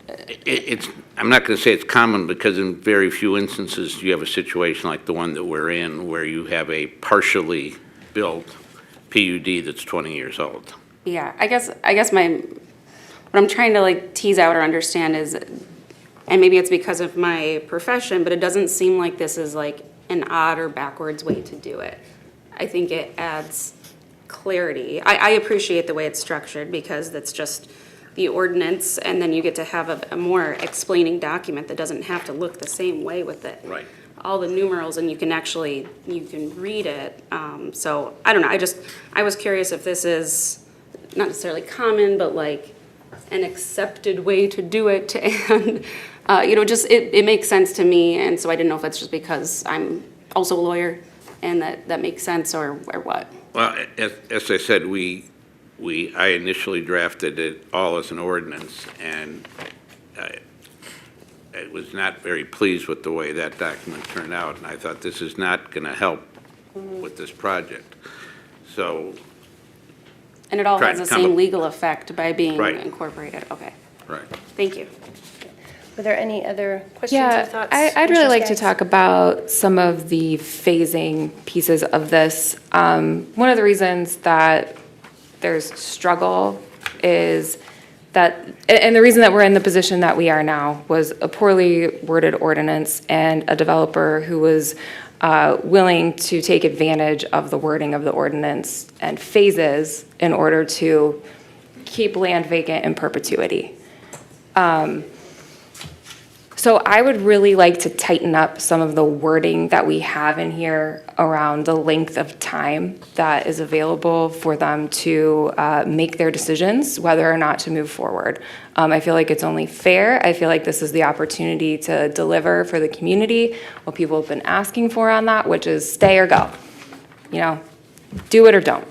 It's, I'm not going to say it's common, because in very few instances, you have a situation like the one that we're in, where you have a partially built PUD that's 20 years old. yeah, I guess what I'm trying to like tease out or understand is, and maybe it's because of my profession, but it doesn't seem like this is like an odd or backwards way to do it. I think it adds clarity. I appreciate the way it's structured because that's just the ordinance, and then you get to have a more explaining document that doesn't have to look the same way with it. Right. All the numerals, and you can read it. So, I don't know, I was curious if this is not necessarily common, but like an accepted way to do it, and, just, it makes sense to me, and so I didn't know if it's just because I'm also a lawyer, and that makes sense, or what. Well, as I said, I initially drafted it all as an ordinance, and I was not very pleased with the way that document turned out, and I thought this is not going to help with this project. So, And it all Try has to the come same up- legal effect by being Right. incorporated, okay, right. thank you. Were there any other questions or Yeah, thoughts? I'd really Mr. like to Skaggs? talk about some of the phasing pieces of this. One of the reasons that there's struggle is that, and the reason that we're in the position that we are now was a poorly worded ordinance and a developer who was willing to take advantage of the wording of the ordinance and phases in order to keep land vacant in perpetuity. So I would really like to tighten up some of the wording that we have in here around the length of time that is available for them to make their decisions, whether or not to move forward. I feel like it's only fair. I feel like this is the opportunity to deliver for the community what people have been asking for on that, which is stay or go. Do it or don't.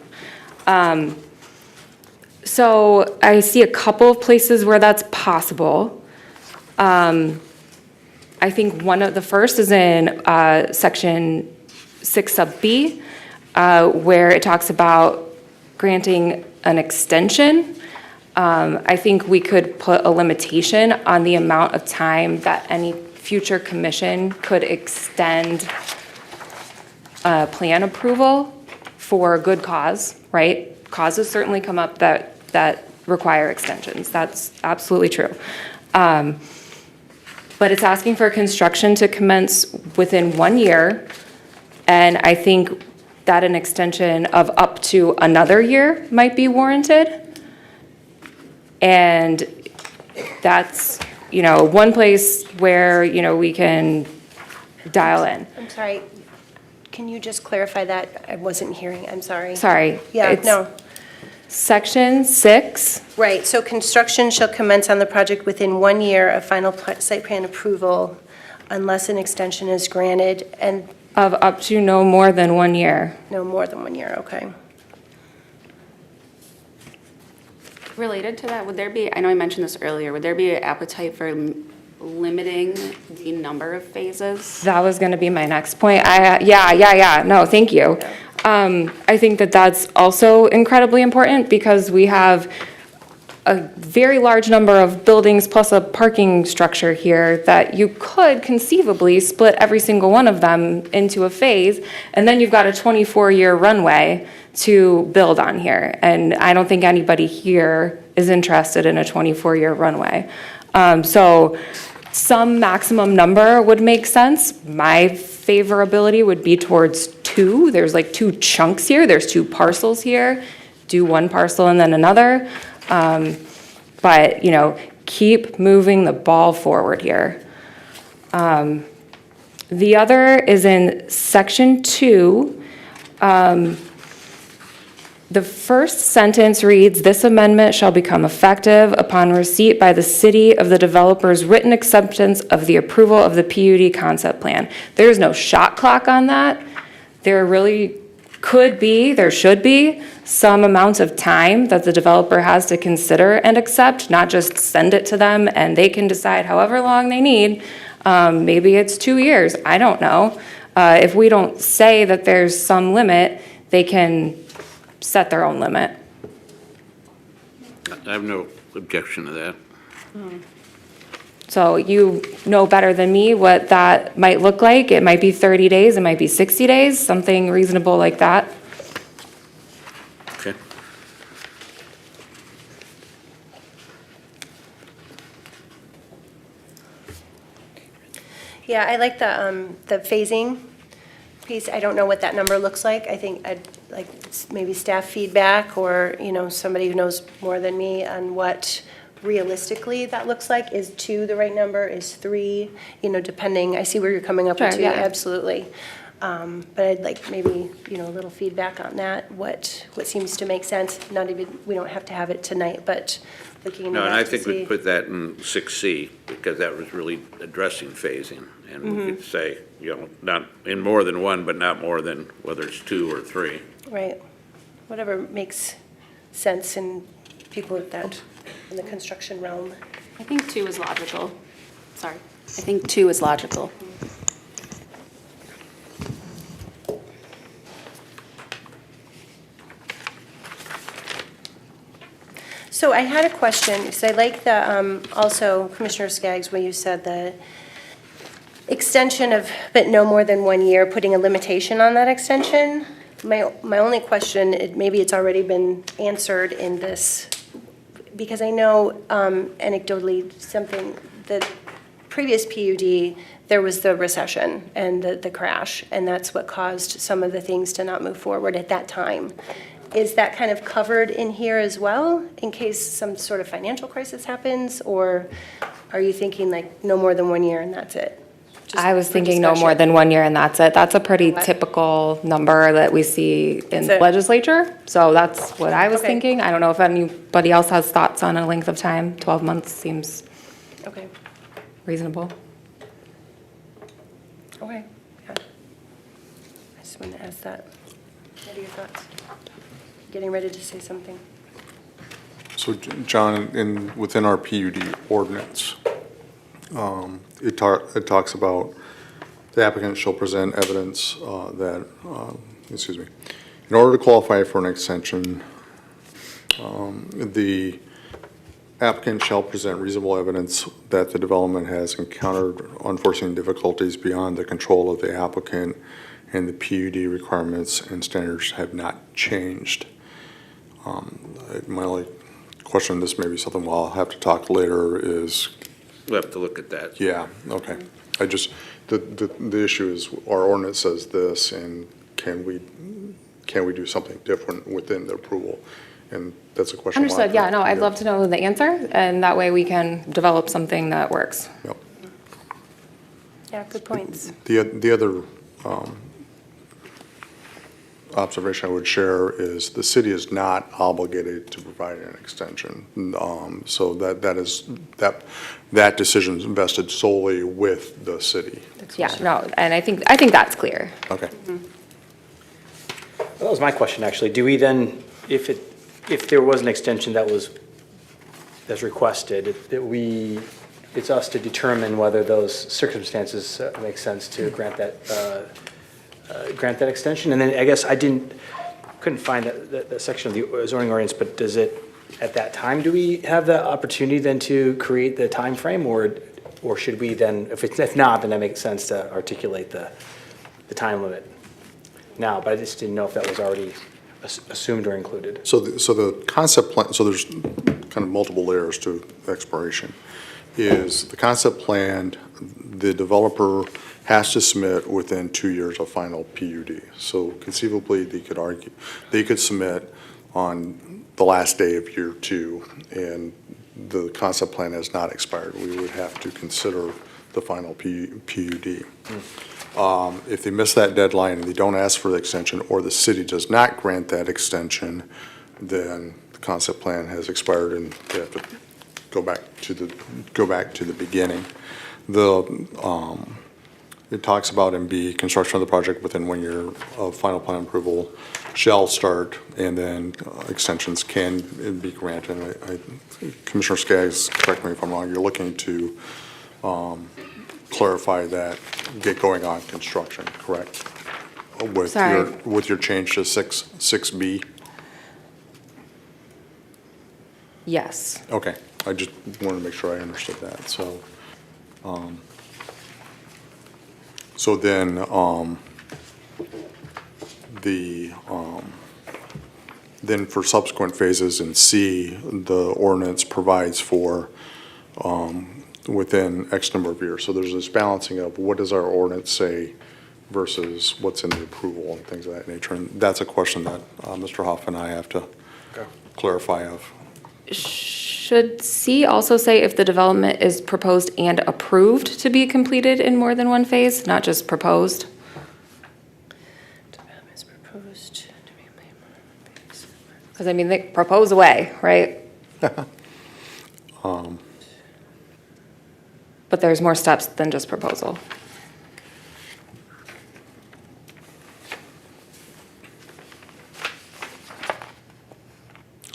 So I see a couple of places where that's possible. I think the first is in section 6 sub B, where it talks about granting an extension. I think we could put a limitation on the amount of time that any future commission could extend plan approval for a good cause, right? Causes certainly come up that require extensions. That's absolutely true. But it's asking for construction to commence within 1 year, and I think that an extension of up to another year might be warranted. And that's, one place where, we can dial in. I'm sorry, can you just clarify that? I wasn't hearing, I'm sorry. Sorry. Yeah, it's no. Section 6. Right, so construction shall commence on the project within 1 year of final site plan approval unless an extension is granted, and Of up to no more than 1 year. no more than 1 year, okay. Related to that, would there be, I know I mentioned this earlier, would there be an appetite for limiting the number of phases? That was going to be my next point. No, thank you. I think that that's also incredibly important because we have a very large number of buildings plus a parking structure here that you could conceivably split every single one of them into a phase, and then you've got a 24-year runway to build on here. And I don't think anybody here is interested in a 24-year runway. So some maximum number would make sense. My favorability would be towards 2. There's like 2 chunks here. There's 2 parcels here. Do one parcel and then another. But, keep moving the ball forward here. The other is in section 2. The first sentence reads, "This amendment shall become effective upon receipt by the city of the developer's written acceptance of the approval of the PUD concept plan." There is no shot clock on that. They're really could be, there should be some amount of time that the developer has to consider and accept, not just send it to them and they can decide however long they need. Maybe it's 2 years, I don't know. If we don't say that there's some limit, they can set their own limit. I have no objection to that. So you know better than me what that might look like. It might be 30 days, it might be 60 days, something reasonable like that. Okay. Yeah, I like the phasing piece. I don't know what that number looks like. I think I'd like maybe staff feedback or, somebody who knows more than me on what realistically that looks like. Is 2 the right number? Is 3? Depending, I see where you're coming up with Sure, 2, yeah. absolutely. But I'd like maybe, a little feedback on that, what seems to make sense. Not even, we don't have to have it tonight, but looking into No, and that I to think we see. put that in 6C, because that was really addressing phasing. And we could say, not in more than 1, but not more than whether it's 2 or 3. Right. Whatever makes sense in people in the construction realm. I think 2 is logical. Sorry. I think 2 is logical. So I had a question, because I like the, also Commissioner Skaggs, when you said the extension of, but no more than 1 year, putting a limitation on that extension. My only question, maybe it's already been answered in this, because I know anecdotally the previous PUD, there was the recession and the crash, and that's what caused some of the things to not move forward at that time. Is that kind of covered in here as well, in case some sort of financial crisis happens? Or are you thinking like no more than 1 year and that's it? Just I was for thinking no more discussion. than 1 year and that's it. That's a pretty What? typical number that we see in Is it? legislature. So that's what I was Okay. thinking. I don't know if anybody else has thoughts on a length of time. 12 months seems Okay, reasonable. okay, yeah. I just wanted to ask that. What are your thoughts? Getting ready to say something. So, John, within our PUD ordinance, it talks about the applicant shall present evidence in order to qualify for an extension, the applicant shall present reasonable evidence that the development has encountered unforeseen difficulties beyond the control of the applicant and the PUD requirements and standards have not changed. My only question, this may be something we'll have to talk later, is, We'll have to look at that. yeah, okay. The issue is, our ordinance says this, and can we do something different within the approval? And that's a question. we'll have Understood, to- yeah, no, I'd love to know the answer, and that way we can develop something that works. Yep. Yeah, good points. The other observation I would share is the city is not obligated to provide an extension. So that decision is vested solely with the city. Yeah, no, and I think that's clear. Okay. That was my question, actually. Do we then, if there was an extension that was requested, it's us to determine whether those circumstances make sense to grant that extension? And then I guess couldn't find that section of the zoning ordinance, but does it, at that time, do we have the opportunity then to create the time frame, or should we then, if not, then that makes sense to articulate the time limit now? But I just didn't know if that was already assumed or included. So the concept plan, so there's kind of multiple layers to exploration. Is the concept plan, the developer has to submit within 2 years of final PUD. So conceivably, they could submit on the last day of year 2, and the concept plan has not expired. We would have to consider the final PUD. If they miss that deadline and they don't ask for the extension, or the city does not grant that extension, then the concept plan has expired and they have to go back to the beginning. it talks about in B, construction of the project within 1 year of final plan approval shall start, and then extensions can be granted. Commissioner Skaggs, correct me if I'm wrong, you're looking to clarify that, get going on construction, correct? Sorry. With your change to 6B? Yes. Okay, I just wanted to make sure I understood that, so. So then, then for subsequent phases in C, the ordinance provides for, within X number of years. So there's this balancing of what does our ordinance say versus what's in the approval and things of that nature. And that's a question that Mr. Hoff and I have to clarify of. Should C also say if the development is proposed and approved to be completed in more than one phase, not just proposed? Development is proposed to be made more phase. Because I mean, they propose away, right? But there's more steps than just proposal.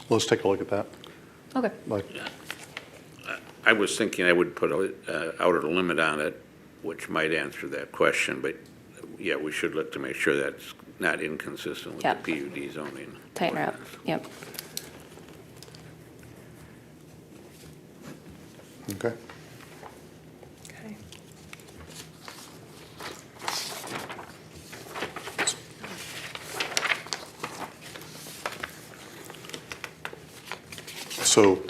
Let's take a look at that. Okay. I was thinking I would put a outer limit on it, which might answer that question, but yeah, we should look to make sure that's not inconsistent with the Yep. PUD zoning. Tighten her up, yep. Okay. Okay. So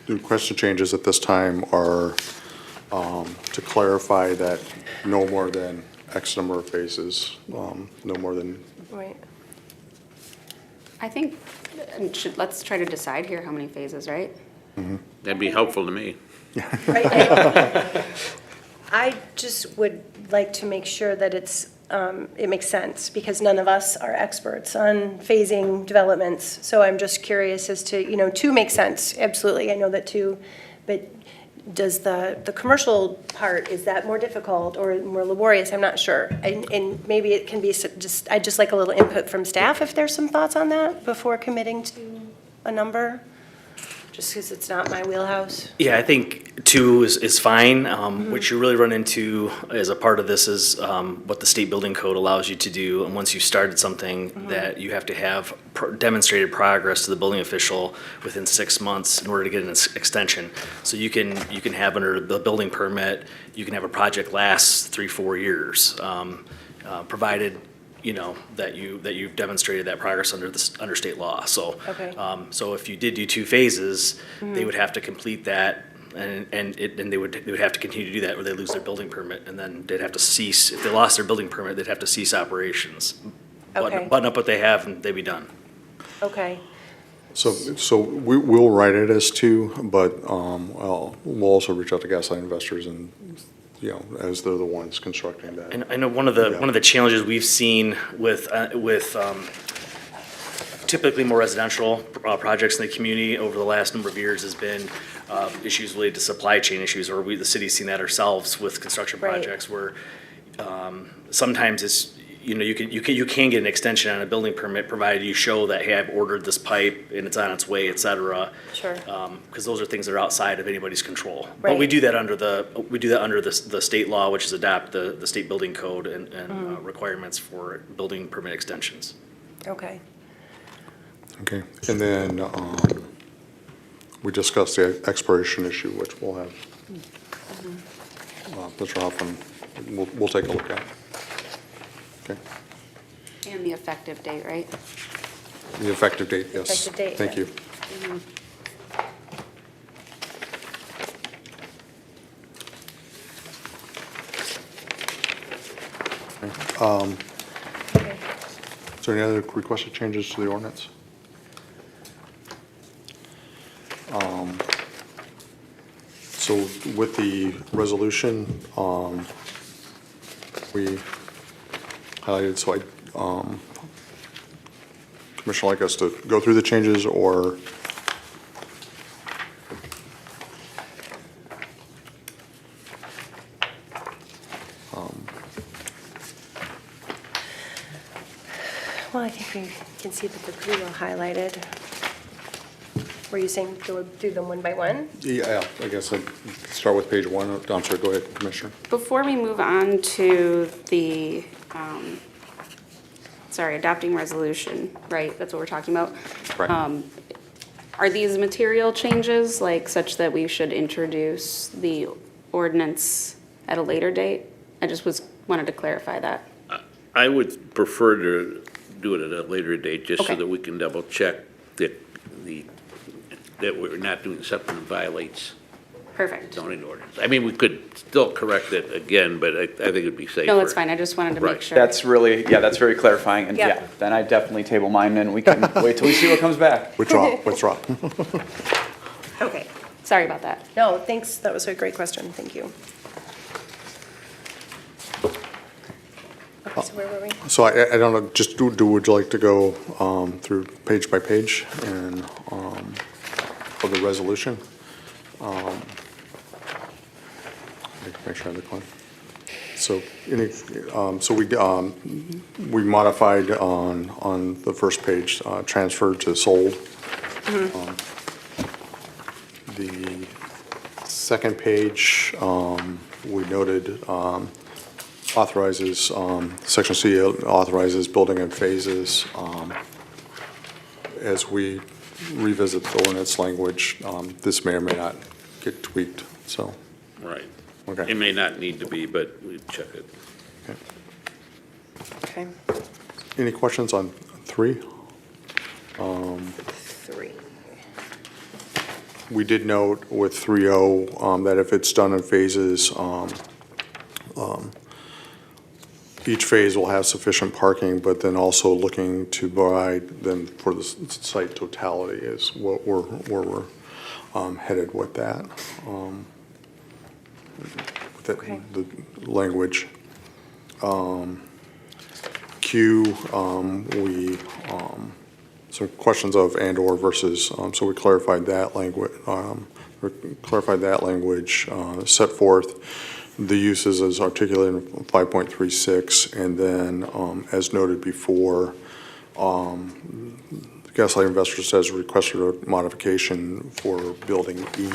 the requested changes at this time are to clarify that no more than X number of phases, no more than, Right. I think, let's try to decide here how many phases, right? That'd be helpful to me. I just would like to make sure that it makes sense, because none of us are experts on phasing developments. So I'm just curious as to, 2 makes sense, absolutely, I know that 2, but does the commercial part, is that more difficult or more laborious? I'm not sure. And maybe it can be I'd just like a little input from staff if there's some thoughts on that before committing to a number, just because it's not my wheelhouse. Yeah, I think 2 is fine. What you really run into as a part of this is what the state building code allows you to do. And once you've started something, that you have to have demonstrated progress to the building official within 6 months in order to get an extension. So you can have under the building permit, you can have a project last 3-4 years, provided that you've demonstrated that progress under state law. So, Okay. so if you did do 2 phases, they would have to complete that, and they would have to continue to do that, or they lose their building permit, and then they'd have to cease. If they lost their building permit, they'd have to cease operations. Okay. Button up what they have, and they'd be done. Okay. so we'll write it as 2, but we'll also reach out to gaslight investors and, as they're the ones constructing that. And I know one of the challenges we've seen with typically more residential projects in the community over the last number of years has been issues related to supply chain issues, or the city's seen that ourselves with construction Right. projects where sometimes it's, you can get an extension on a building permit provided you show that, hey, I've ordered this pipe and it's on its way, et cetera. Sure. Because those are things that are outside of anybody's control. But we Right. do that under the state law, which is adopt the state building code and requirements for building permit extensions. Okay. Okay, and then we discussed the expiration issue, which we'll have Mr. Hoffman, we'll take a look at. Okay, And the effective date, right? the effective date, yes. Effective date, Thank yeah. you. Okay. Is there any other requested changes to the ordinance? So with the resolution, we highlighted, so Commissioner like us to go through the changes, or can see that they're pretty well highlighted. Were you saying go through them one by one? Yeah, I guess I'd start with page 1. I'm sorry, go ahead, Commissioner. Before we move on to the, adopting resolution, right? That's what we're talking about. Right. Are these material changes, like such that we should introduce the ordinance at a later date? I just wanted to clarify that. I would prefer to do it at a later date, just so Okay. that we can double check that that we're not doing something that violates Perfect. zoning ordinance. I mean, we could still correct it again, but I think it'd be safer. No, that's fine. I just wanted to make Right. sure. That's really, that's very clarifying, and Yeah. yeah, then I definitely table mine, and we can wait till we see what comes back. Withdraw. Okay. Sorry about that. No, thanks. That was a great question. Thank you. Okay, so where were we? So I don't know, just would you like to go through page by page and for the resolution? Make sure I have the claim. So we modified on the first page, transferred to sold. The second page, we noted authorizes, Section C authorizes building in phases. As we revisit the ordinance language, this may or may not get tweaked, so. Right. Okay. It may not need to be, but we check it. Okay. Any questions on 3? 3. We did note with 3.0 that if it's done in phases, each phase will have sufficient parking, but then also looking to provide then for the site totality is what where we're headed with that. Okay. The language. Q, some questions of and/or versus, so we clarified that language, set forth the uses as articulated in 5.36, and then, as noted before, Gaslight Investors has requested a modification for building E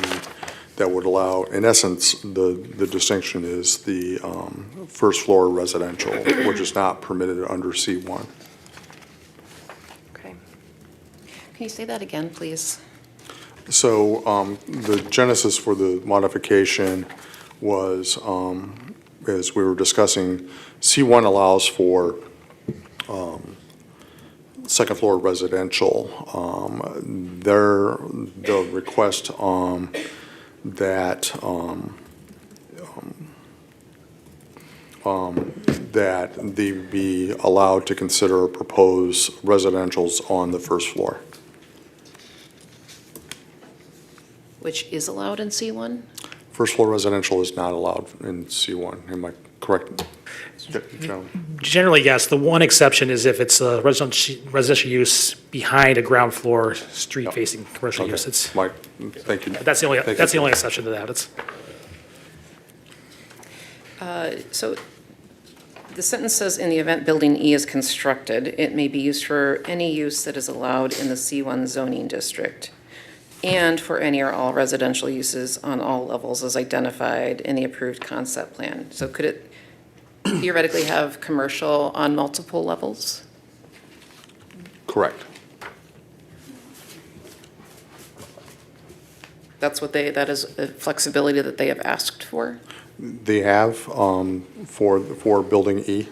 that would allow, in essence, the distinction is the first floor residential, which is not permitted under C1. Okay. Can you say that again, please? So the genesis for the modification was, as we were discussing, C1 allows for second floor residential. The request that they be allowed to consider or propose residentials on the first floor. Which is allowed in C1? First floor residential is not allowed in C1, am I correct? Joan? Generally, yes. The one exception is if it's a residential use behind a ground floor, street-facing commercial Okay. use. It's, Mike, thank you. that's the only, Thank that's the you. only exception to that. It's, So the sentence says, in the event building E is constructed, it may be used for any use that is allowed in the C1 zoning district and for any or all residential uses on all levels as identified in the approved concept plan. So could it theoretically have commercial on multiple levels? Correct. That is a flexibility that they have asked for? They have for building E.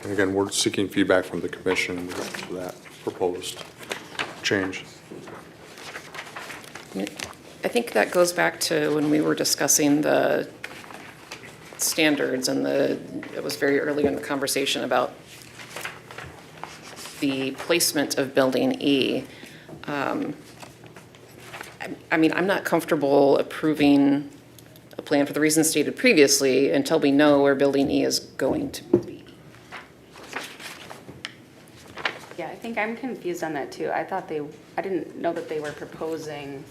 And again, we're seeking feedback from the commission for that proposed change. I think that goes back to when we were discussing the standards and it was very early in the conversation about the placement of building E. I mean, I'm not comfortable approving a plan for the reasons stated previously until we know where building E is going to be. Yeah, I think I'm confused on that too. I didn't know that they were proposing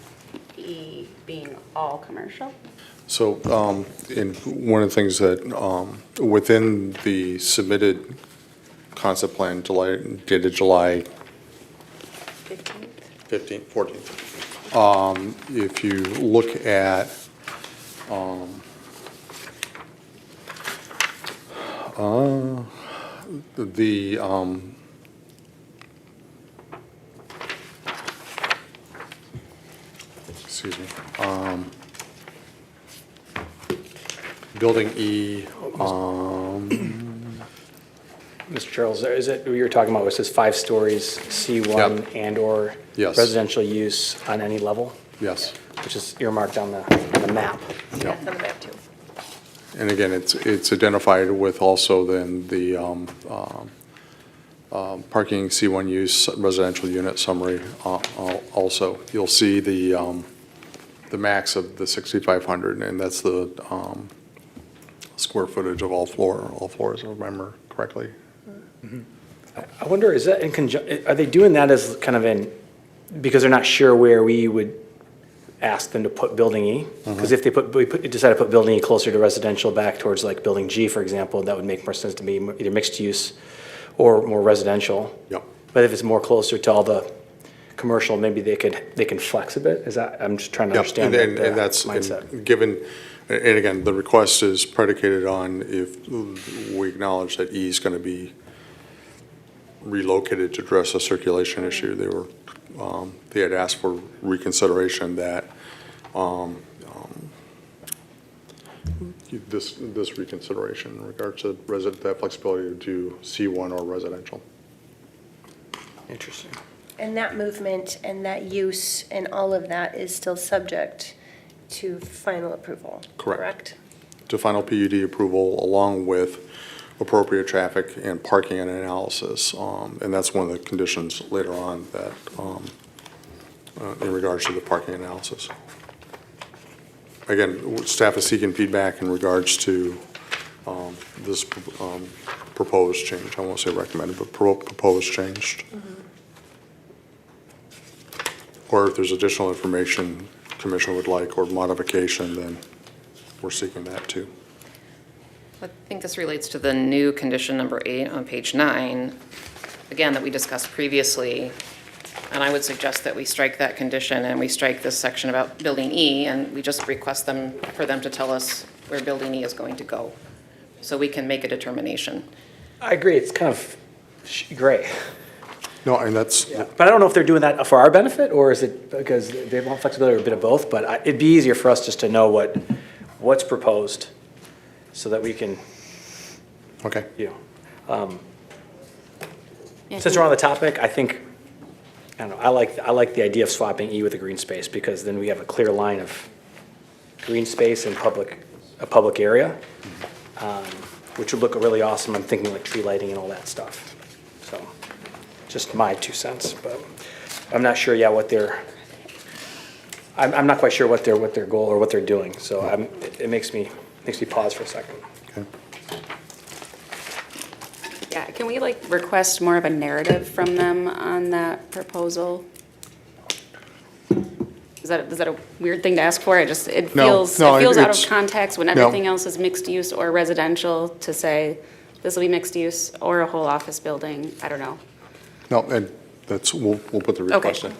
E being all commercial. So, in one of the things that, within the submitted concept plan, dated July 15th, 14th, if you look at, the, excuse me, Building E, Mr. Charles, is it, you were talking about, it says 5 stories, C1 Yep. and/or Yes. residential use on any level, yes. which is earmarked on the map. Yeah, it's on the map too. And again, it's identified with also then the parking C1 use residential unit summary also. You'll see the max of the 6,500, and that's the square footage of all floors, if I remember correctly. I wonder, is that are they doing that as kind of because they're not sure where we would ask them to put Building E? Because if we decide to put Building E closer to residential back towards like Building G, for example, that would make more sense to be either mixed use or more residential. Yep. But if it's more closer to all the commercial, maybe they can flex a bit? I'm just trying to Yep, understand and that that's, mindset. and given, and again, the request is predicated on if we acknowledge that E is going to be relocated to address a circulation issue. They had asked for reconsideration that this reconsideration in regards to that flexibility to do C1 or residential. Interesting. And that movement and that use and all of that is still subject to final approval, correct? To final PUD approval along with appropriate traffic and parking and analysis. And that's one of the conditions later on that, in regards to the parking analysis. Again, staff is seeking feedback in regards to this proposed change. I won't say recommended, but proposed change. Or if there's additional information commission would like or modification, then we're seeking that too. I think this relates to the new condition number 8 on page 9, again, that we discussed previously. And I would suggest that we strike that condition and we strike this section about Building E, and we just request for them to tell us where Building E is going to go, so we can make a determination. I agree, it's kind of gray. No, and that's, But I don't know if they're doing that for our benefit, or is it because they want flexibility or a bit of both, but it'd be easier for us just to know what's proposed, so that we can, okay. Since we're on the topic, I think, I don't know, I like the idea of swapping E with a green space, because then we have a clear line of green space and a public area, which would look really awesome. I'm thinking like tree lighting and all that stuff. So, just my 2 cents, but I'm not sure, I'm not quite sure what their goal or what they're doing. So it makes me pause for a second. Okay. Yeah, can we like request more of a narrative from them on that proposal? Is that a weird thing to ask for? It No, feels no, out of it's- context when no. everything else is mixed use or residential to say this will be mixed use or a whole office building. I don't know. No, and we'll put the request in.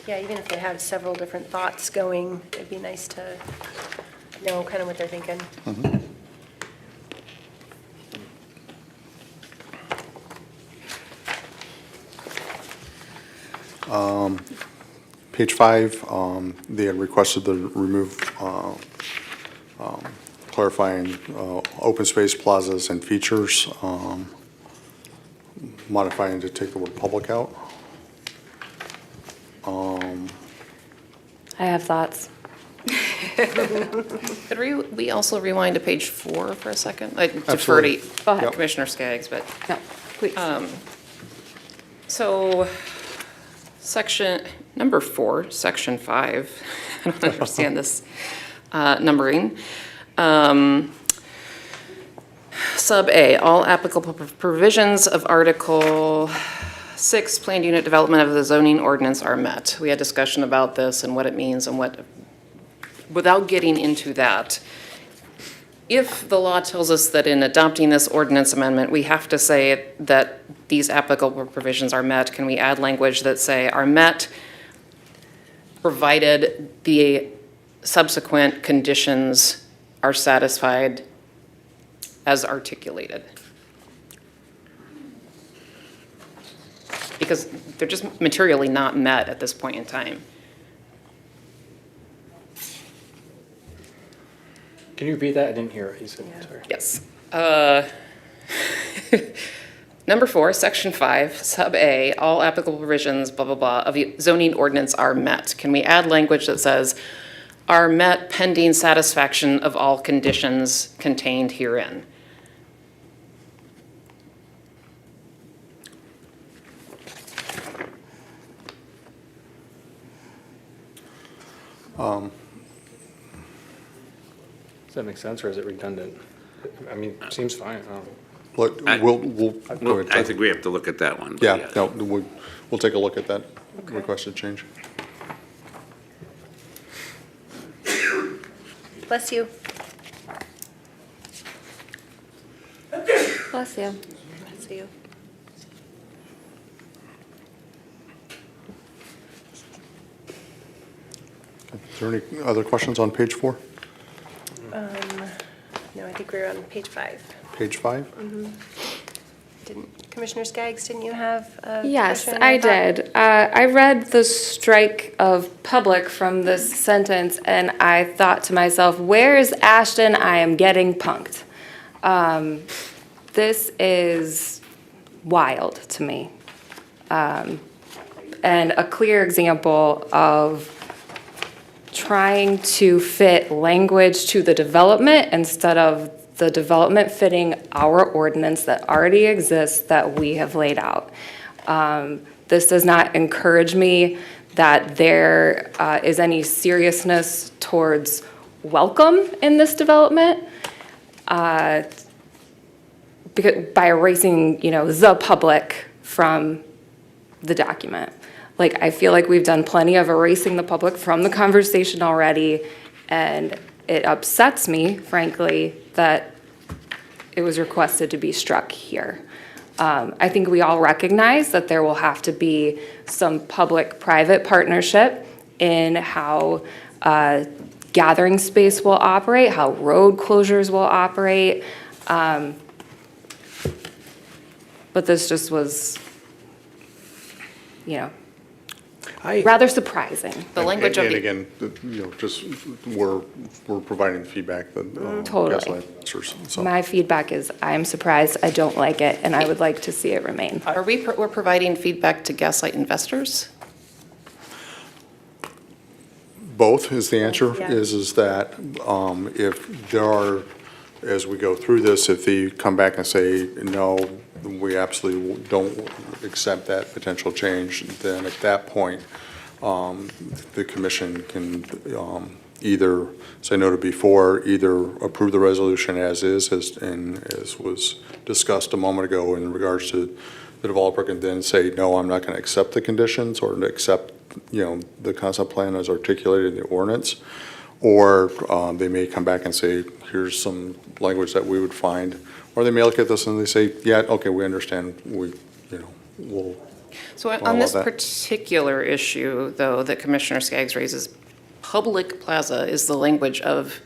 Yeah, even if they have several different thoughts going, it'd be nice to know kind of what they're thinking. Page 5, they had requested to remove clarifying open space plazas and features, modifying to take the word public out. I have thoughts. Could we also rewind to page 4 for a second? I defer Absolutely. to Go ahead. Commissioner Skaggs, but. No, please. So, section, number 4, section 5, I don't understand this numbering. Sub A, all applicable provisions of Article 6, planned unit development of the zoning ordinance are met. We had discussion about this and what it means and what without getting into that, if the law tells us that in adopting this ordinance amendment, we have to say that these applicable provisions are met, can we add language that say are met, provided the subsequent conditions are satisfied as articulated? Because they're just materially not met at this point in time. Can you repeat that? I didn't hear what you said, sorry. Yes. Number 4, section 5, sub A, all applicable provisions, blah, blah, blah, of the zoning ordinance are met. Can we add language that says, are met pending satisfaction of all conditions contained herein? Does that make sense, or is it redundant? I mean, seems fine. Look, I- we'll, go ahead. I think we have to look at that one. but Yeah, yes. no, we'll take a look at that requested change. Bless you. Bless you. Bless you. Is there any other questions on page 4? No, I think we're on page 5. Page 5? Commissioner Skaggs, didn't you have a Yes, question? I did. I read the strike of public from this sentence, and I thought to myself, where is Ashton? I am getting punked. This is wild to me. And a clear example of trying to fit language to the development instead of the development fitting our ordinance that already exists that we have laid out. This does not encourage me that there is any seriousness towards welcome in this development because by erasing, the public from the document. Like, I feel like we've done plenty of erasing the public from the conversation already, and it upsets me, frankly, that it was requested to be struck here. I think we all recognize that there will have to be some public-private partnership in how gathering space will operate, how road closures will operate. But this just was, rather surprising. The language of And the, again, just we're providing feedback that Totally. gaslight investors, so. My feedback is, I'm surprised, I don't like it, and I would like to see it remain. we're providing feedback to gaslight investors? Both is the answer, Yeah. is that if there are, as we go through this, if they come back and say, no, we absolutely don't accept that potential change, then at that point, the commission can either say no to before, either approve the resolution as is, as was discussed a moment ago in regards to the developer can then say, no, I'm not going to accept the conditions or accept, the concept plan as articulated in the ordinance. Or they may come back and say, here's some language that we would find. Or they may look at this and they say, yeah, okay, we understand, we'll. So Well, on this that- particular issue, though, that Commissioner Skaggs raises, public plaza is the language of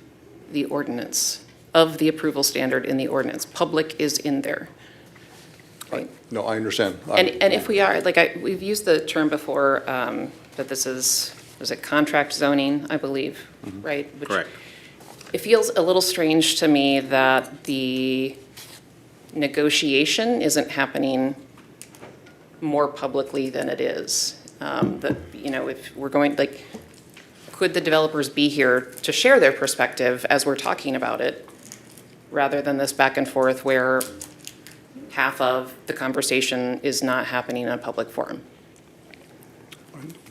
the ordinance, of the approval standard in the ordinance. Public is in there. Right? No, I understand. And if we are, we've used the term before, that this is it contract zoning, I believe, right? Which Correct. It feels a little strange to me that the negotiation isn't happening more publicly than it is. That, if we're going, could the developers be here to share their perspective as we're talking about it, rather than this back and forth where half of the conversation is not happening in a public forum?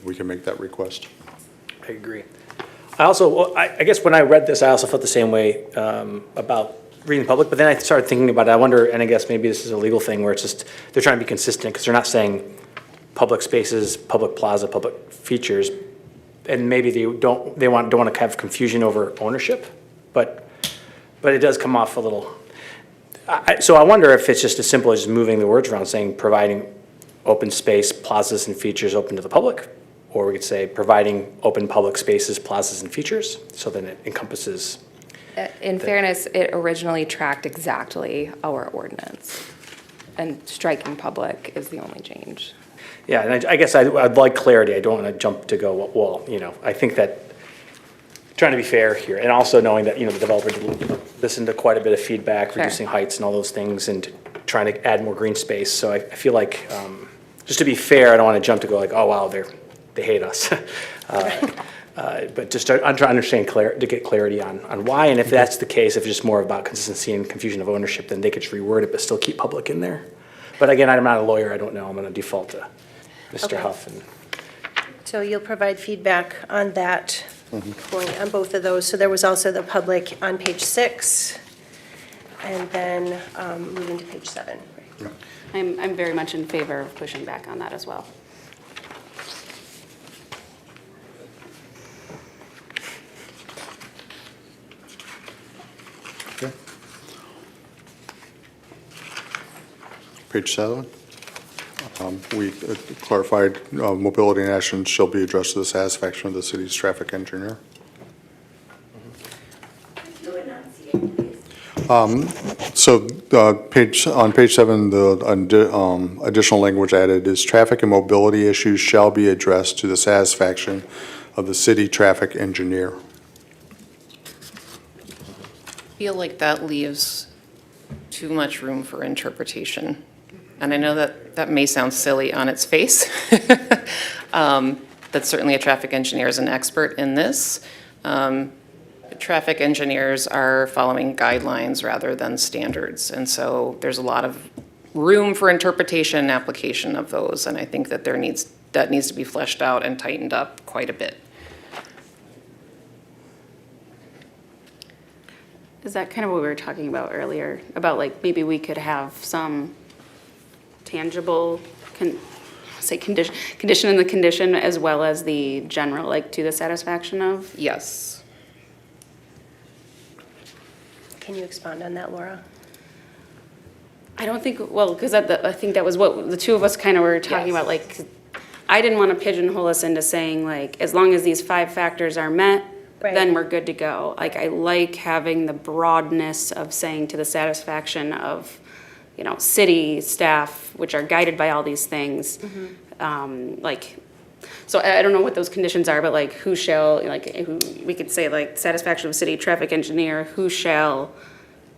We can make that request. I agree. I guess when I read this, I also felt the same way about reading public, but then I started thinking about it. I wonder, and I guess maybe this is a legal thing where it's just, they're trying to be consistent because they're not saying public spaces, public plaza, public features, and maybe they don't want to have confusion over ownership, but it does come off a little. So I wonder if it's just as simple as moving the words around, saying providing open space, plazas and features open to the public, or we could say providing open public spaces, plazas and features, so then it encompasses. In fairness, it originally tracked exactly our ordinance, and striking public is the only change. Yeah, and I guess I'd like clarity. I don't want to jump to go, well, I think that, trying to be fair here, and also knowing that, the developer did listen to quite a bit of feedback, Sure. reducing heights and all those things, and trying to add more green space. So I feel like, just to be fair, I don't want to jump to go like, oh, wow, they hate us. But just I'm trying to understand, to get clarity on why, and if that's the case, if it's just more about consistency and confusion of ownership, then they could just reword it, but still keep public in there. But again, I'm not a lawyer, I don't know, I'm going to default to Mr. Okay. Huff. And So you'll provide feedback on that point, on both of those. So there was also the public on page 6, and then moving to page 7. I'm very much in favor of pushing back on that as well. Okay. Page 7. We clarified mobility and actions shall be addressed to the satisfaction of the city's traffic engineer. So on page 7, the additional language added is traffic and mobility issues shall be addressed to the satisfaction of the city traffic engineer. I feel like that leaves too much room for interpretation. And I know that may sound silly on its face. That certainly a traffic engineer is an expert in this. Traffic engineers are following guidelines rather than standards. And so there's a lot of room for interpretation and application of those. And I think that that needs to be fleshed out and tightened up quite a bit. Is that kind of what we were talking about earlier? About like maybe we could have some tangible, condition in the condition as well as the general, like to the satisfaction of? Yes. Can you expand on that, Laura? I don't think, well, because I think that was what the two of us kind of were talking about, like, I didn't want to pigeonhole us into saying, like, as long as these 5 factors are met, then we're good to go. Like, I like having the broadness of saying to the satisfaction of, city staff, which are guided by all these things. So I don't know what those conditions are, but like who shall, we could say like satisfaction of city traffic engineer, who shall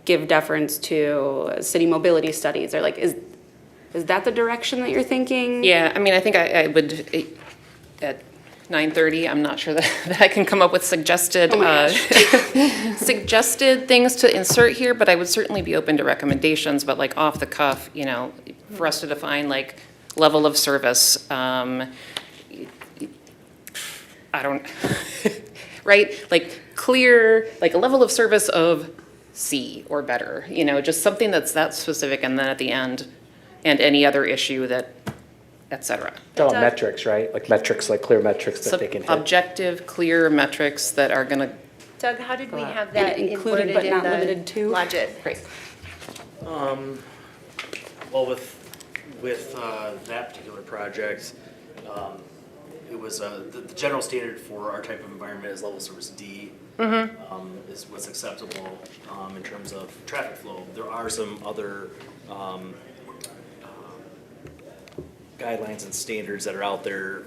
give deference to city mobility studies, or like, is that the direction that you're thinking? Yeah, I mean, I think I would, at 9:30, I'm not sure that I can come up with suggested, suggested things to insert here, but I would certainly be open to recommendations, but like off the cuff, for us to define like level of service, I don't, right? Like clear, like a level of service of C or better, just something that's that specific, and then at the end, and any other issue that, et cetera. it's all metrics, right? Like metrics, like clear metrics that they can hit. Objective, clear metrics that are gonna. Doug, how did we have that Included included but in not the limited to? budget? Great. Well, with that particular project, it was the general standard for our type of environment is level service D. Is what's acceptable in terms of traffic flow. There are some other guidelines and standards that are out there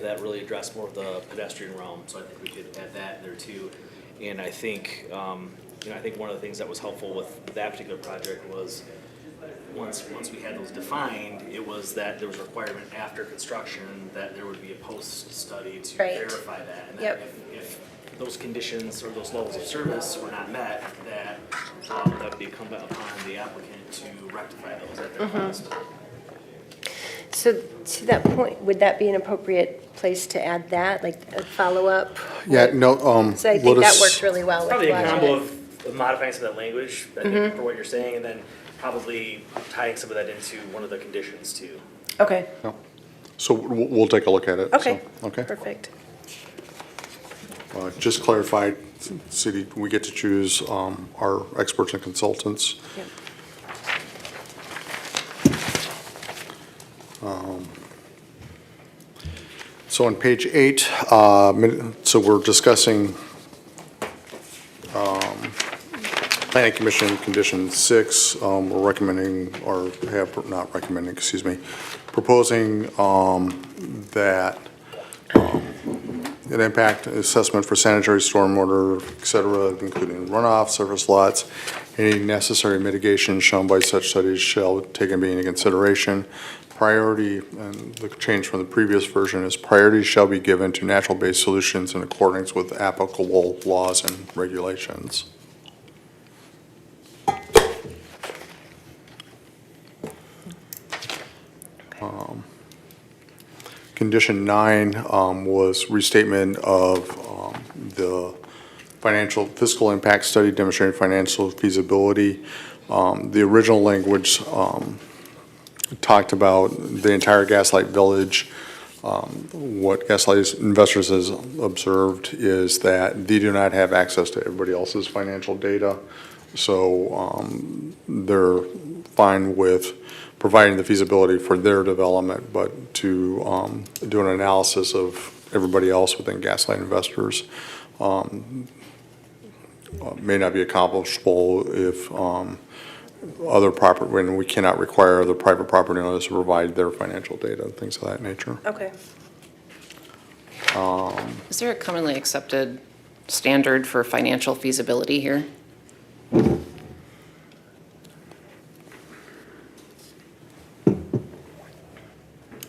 that really address more of the pedestrian realm. So I think we could add that in there too. And I think I think one of the things that was helpful with that particular project was once we had those defined, it was that there was a requirement after construction that there would be a post study to verify that. And that if those conditions or those levels of service were not met, that would be incumbent upon the applicant to rectify those at their cost. So to that point, would that be an appropriate place to add that, like a follow-up? Yeah, no, So I think that worked really well with Probably a combo budget. of modifying some of that language, I think, for what you're saying, and then probably tying some of that into one of the conditions too. Okay. So we'll take a look at it. so, Okay. Okay. Perfect. Just clarified, city, we get to choose our experts and consultants. Yep. So on page 8, so we're discussing Planning Commission Condition 6. We're recommending, or have, not recommending, excuse me, proposing that an impact assessment for sanitary stormwater, et cetera, including runoff, surface lots, any necessary mitigation shown by such studies shall take into consideration. Priority, and the change from the previous version is priority shall be given to natural-based solutions in accordance with applicable laws and regulations. Condition 9 was restatement of the fiscal impact study demonstrating financial feasibility. The original language talked about the entire Gaslight Village. What Gaslight Investors has observed is that they do not have access to everybody else's financial data. So they're fine with providing the feasibility for their development, but to do an analysis of everybody else within Gaslight Investors may not be accomplishable if when we cannot require the private property owners to provide their financial data, things of that nature. Okay. Is there a commonly accepted standard for financial feasibility here?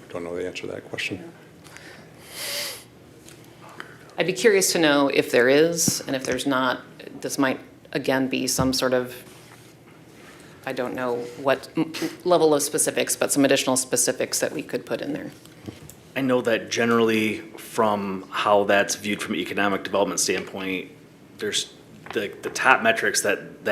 Don't know the answer to that question. I'd be curious to know if there is, and if there's not, this might, again, be some sort of, I don't know what level of specifics, but some additional specifics that we could put in there. I know that generally from how that's viewed from an economic development standpoint, there's the top metrics that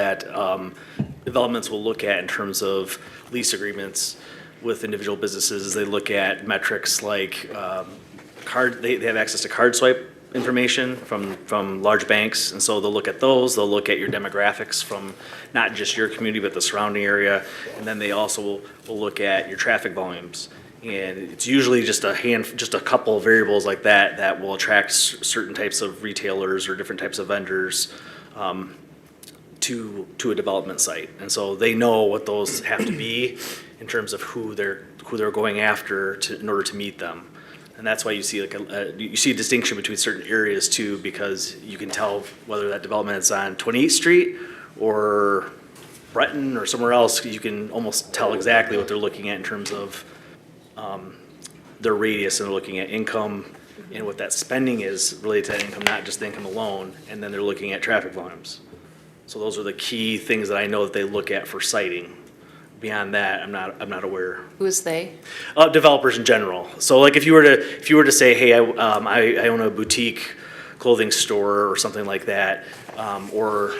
developments will look at in terms of lease agreements with individual businesses. They look at metrics like they have access to card swipe information from large banks, and so they'll look at those. They'll look at your demographics from not just your community but the surrounding area, and then they also will look at your traffic volumes. And it's usually just a couple of variables like that that will attract certain types of retailers or different types of vendors to a development site. And so they know what those have to be in terms of who they're going after in order to meet them. And that's why you see you see a distinction between certain areas too, because you can tell whether that development is on 28th Street or Breton or somewhere else. You can almost tell exactly what they're looking at in terms of their radius, and they're looking at income and what that spending is related to that income, not just the income alone. And then they're looking at traffic volumes. So those are the key things that I know that they look at for siting. Beyond that, I'm not aware. Who is they? Developers in general. So like if you were to say, hey, I own a boutique clothing store or something like that, or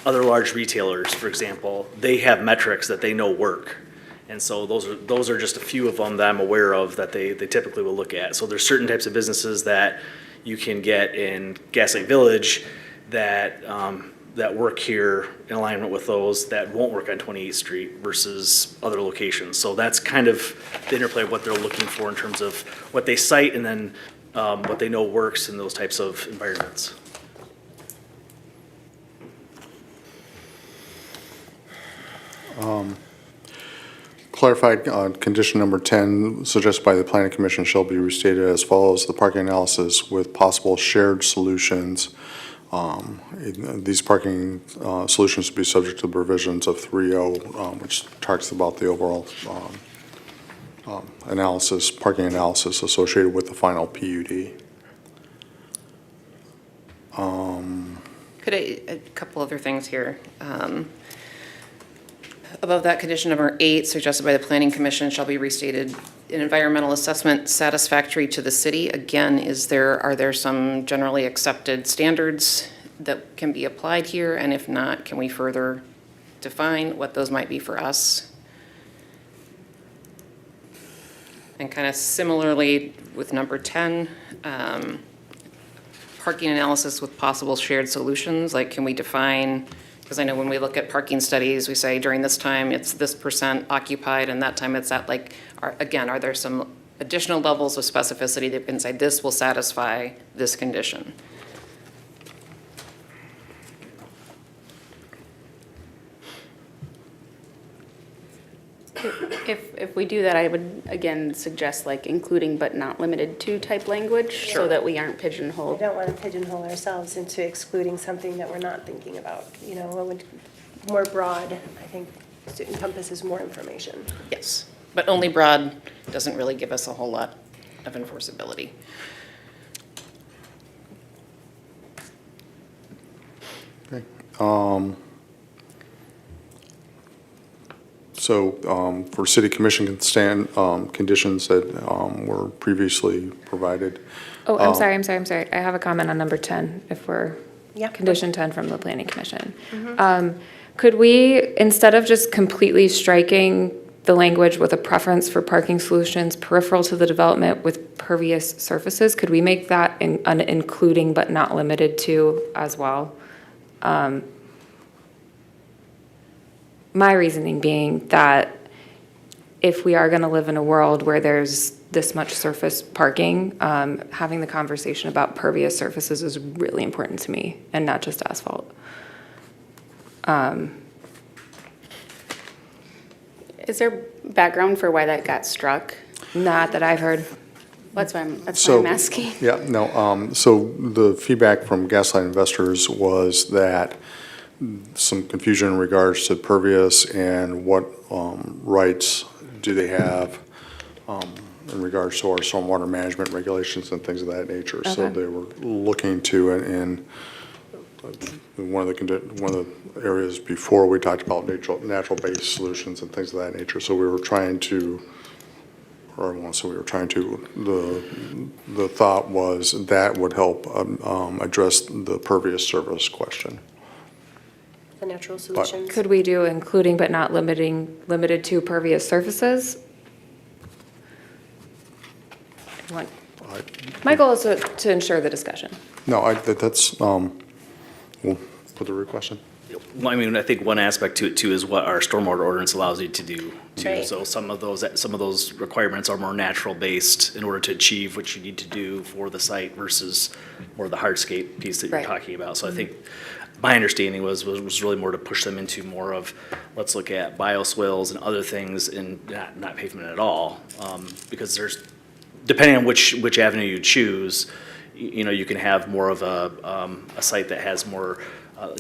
other large retailers, for example, they have metrics that they know work. And so those are just a few of them that I'm aware of that they typically will look at. So there's certain types of businesses that you can get in Gaslight Village that work here in alignment with those that won't work on 28th Street versus other locations. So that's kind of the interplay of what they're looking for in terms of what they cite and then what they know works in those types of environments. Clarified condition number 10 suggested by the Planning Commission shall be restated as follows: the parking analysis with possible shared solutions. These parking solutions to be subject to the provisions of 3.0, which talks about the overall parking analysis associated with the final PUD. A couple other things here. Above that, condition number 8, suggested by the Planning Commission, shall be restated, an environmental assessment satisfactory to the city. Again, are there some generally accepted standards that can be applied here? And if not, can we further define what those might be for us? And kind of similarly with number 10, parking analysis with possible shared solutions, like can we define, because I know when we look at parking studies, we say during this time, it's this % occupied, and that time it's at like, are there some additional levels of specificity that can say this will satisfy this condition? If we do that, I would again suggest like including but not limited to type language so that we aren't We pigeonholed. don't want to pigeonhole ourselves into excluding something that we're not thinking about. You know, what would, more broad, I think, encompasses more information. Yes, but only broad doesn't really give us a whole lot of enforceability. Okay. So for city commission conditions that were previously provided. Oh, I'm sorry. I have a comment on number 10, if we're, Yeah. condition 10 from the planning commission. Could we, instead of just completely striking the language with a preference for parking solutions peripheral to the development with pervious surfaces, could we make that an including but not limited to as well? My reasoning being that if we are going to live in a world where there's this much surface parking, having the conversation about pervious surfaces is really important to me, and not just asphalt. Is there background for why that got struck? Not that I've heard. That's why I'm asking. Yeah, no, so the feedback from Gaslight investors was that some confusion in regards to pervious and what rights do they have in regards to our stormwater management regulations and things of that nature. So Okay. they were looking to, and one of the areas before, we talked about natural-based solutions and things of that nature. So we were trying to, or I won't say we were trying to, the thought was that would help address the pervious surface question. The natural solutions. Could we do including but not limited to pervious surfaces? My goal is to ensure the discussion. No, that's, we'll put the request in. Well, I mean, I think one aspect to it too is what our stormwater ordinance allows you to do too. Right. So some of those requirements are more natural based in order to achieve what you need to do for the site versus more the hardscape piece that you're Right. talking about. So I think my understanding was really more to push them into more of, let's look at bioswales and other things and not pavement at all. Because there's, depending on which avenue you choose, you know, you can have more of a site that has more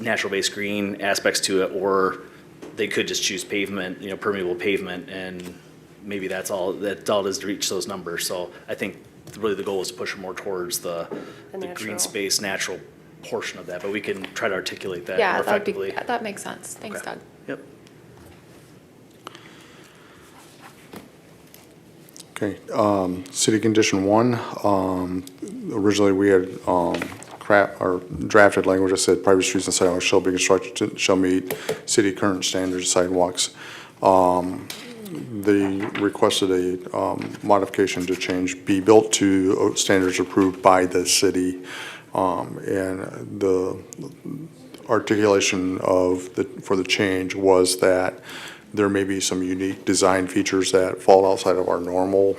natural-based green aspects to it, or they could just choose pavement, you know, permeable pavement, and maybe that's all it is to reach those numbers. So I think really the goal is to push more towards the natural. green space, natural portion of that, but we can try to articulate that Yeah, more that would effectively. that makes sense. Thanks, Okay. Doug. Yep. Okay, city condition 1, originally we had drafted language that said private streets and sidewalks shall be constructed, shall meet city current standards of sidewalks. They requested a modification to change be built to standards approved by the city. And the articulation for the change was that there may be some unique design features that fall outside of our normal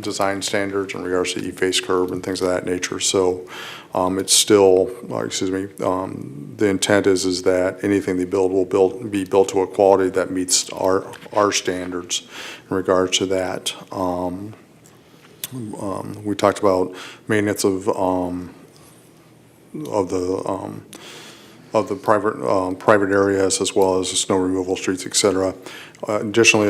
design standards in regards to e-face curb and things of that nature. So it's still, the intent is that anything they build will be built to a quality that meets our standards in regards to that. We talked about maintenance of the private areas as well as the snow removal streets, et cetera. Additionally,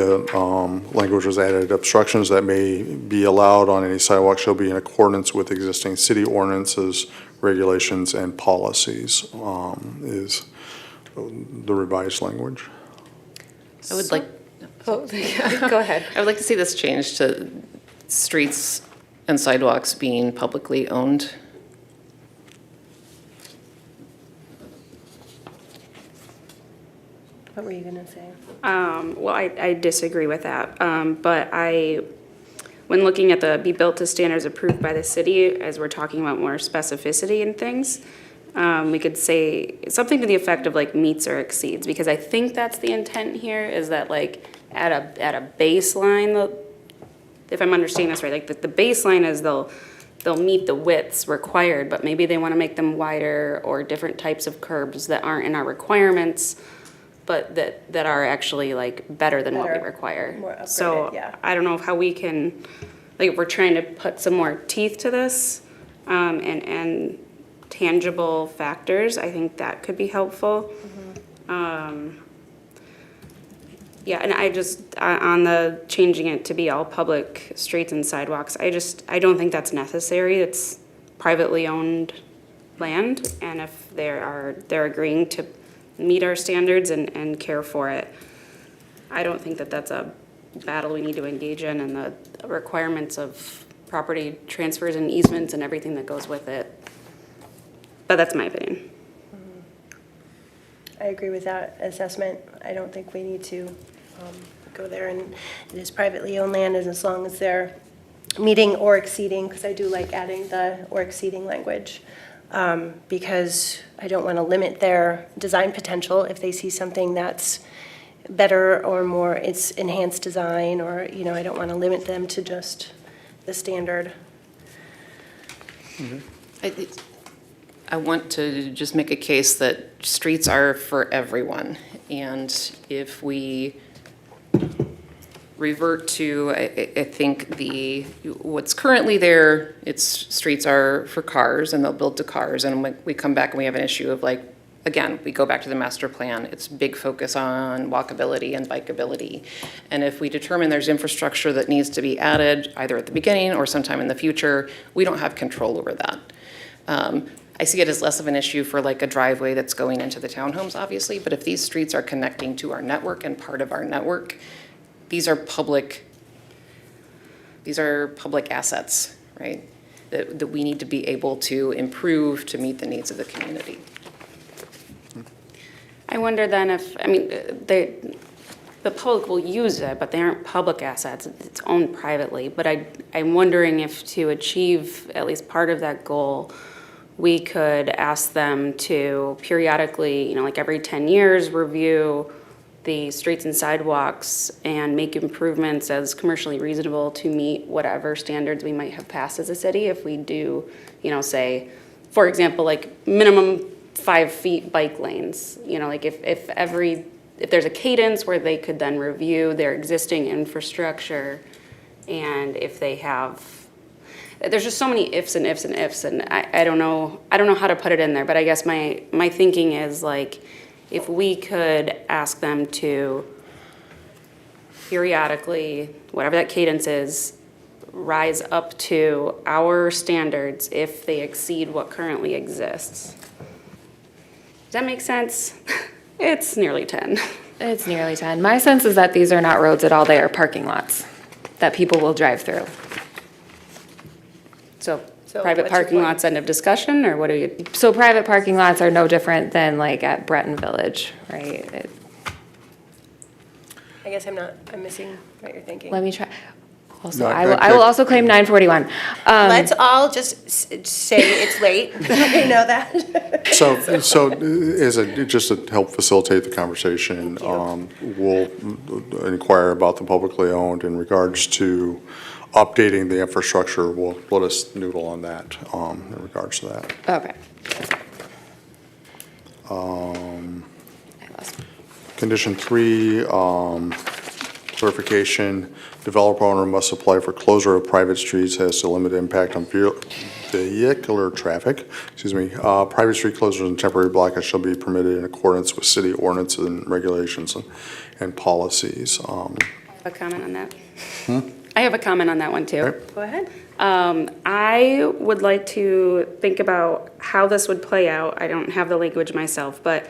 language was added, obstructions that may be allowed on any sidewalk shall be in accordance with existing city ordinances, regulations, and policies, is the revised language. I would like, Go ahead. I would like to see this change to streets and sidewalks being publicly owned. What were you going to say? Well, I disagree with that, but when looking at the be built to standards approved by the city, as we're talking about more specificity and things, we could say something to the effect of like meets or exceeds, because I think that's the intent here, is that like at a baseline, if I'm understanding this right, like the baseline is they'll meet the widths required, but maybe they want to make them wider or different types of curbs that aren't in our requirements, but that are actually like better than what we Better, require. more upgraded, So yeah. I don't know how we can, like if we're trying to put some more teeth to this, and tangible factors, I think that could be helpful. Yeah, and I just, on the changing it to be all public streets and sidewalks, I don't think that's necessary. It's privately owned land, and if they're agreeing to meet our standards and care for it, I don't think that that's a battle we need to engage in, and the requirements of property transfers and easements and everything that goes with it. But that's my opinion. I agree with that assessment. I don't think we need to go there, and it is privately owned land, as long as they're meeting or exceeding, because I do like adding the or exceeding language, because I don't want to limit their design potential if they see something that's better or more, it's enhanced design, or, I don't want to limit them to just the standard. I want to just make a case that streets are for everyone. And if we revert to, I think what's currently there, streets are for cars and they'll build to cars. And when we come back and we have an issue of like, again, we go back to the master plan, it's big focus on walkability and bikeability. And if we determine there's infrastructure that needs to be added either at the beginning or sometime in the future, we don't have control over that. I see it as less of an issue for like a driveway that's going into the townhomes, obviously, but if these streets are connecting to our network and part of our network, these are public assets, right? That we need to be able to improve to meet the needs of the community. I wonder then if, the public will use it, but they aren't public assets. It's owned privately. But I'm wondering if to achieve at least part of that goal, we could ask them to periodically, like every 10 years, review the streets and sidewalks and make improvements as commercially reasonable to meet whatever standards we might have passed as a city. If we do, say, for example, like minimum 5 feet bike lanes, like if there's a cadence where they could then review their existing infrastructure, and if they have, there's just so many ifs and ifs and ifs, and I don't know how to put it in there, but I guess my thinking is like, if we could ask them to periodically, whatever that cadence is, rise up to our standards if they exceed what currently exists. Does that make sense? It's nearly 10. It's nearly 10. My sense is that these are not roads at all, they are parking lots that people will drive through. So So private what's your parking point? lots end of discussion, or what are you? So private parking lots are no different than like at Breton Village, right? I guess I'm missing what you're thinking. Let me try. Also, No, I will also claim 941. Let's all just say it's late. I know that. So just to help facilitate the conversation, we'll inquire about the publicly owned in regards to updating the infrastructure. We'll let us noodle on that, in regards to that. Okay. Condition 3, clarification, developer owner must apply for closure of private streets has to limit impact on vehicular traffic. Private street closures and temporary blockage shall be permitted in accordance with city ordinances and regulations and policies. I have a comment on that. I have a comment on that one too. Okay. Go ahead. I would like to think about how this would play out. I don't have the language myself, but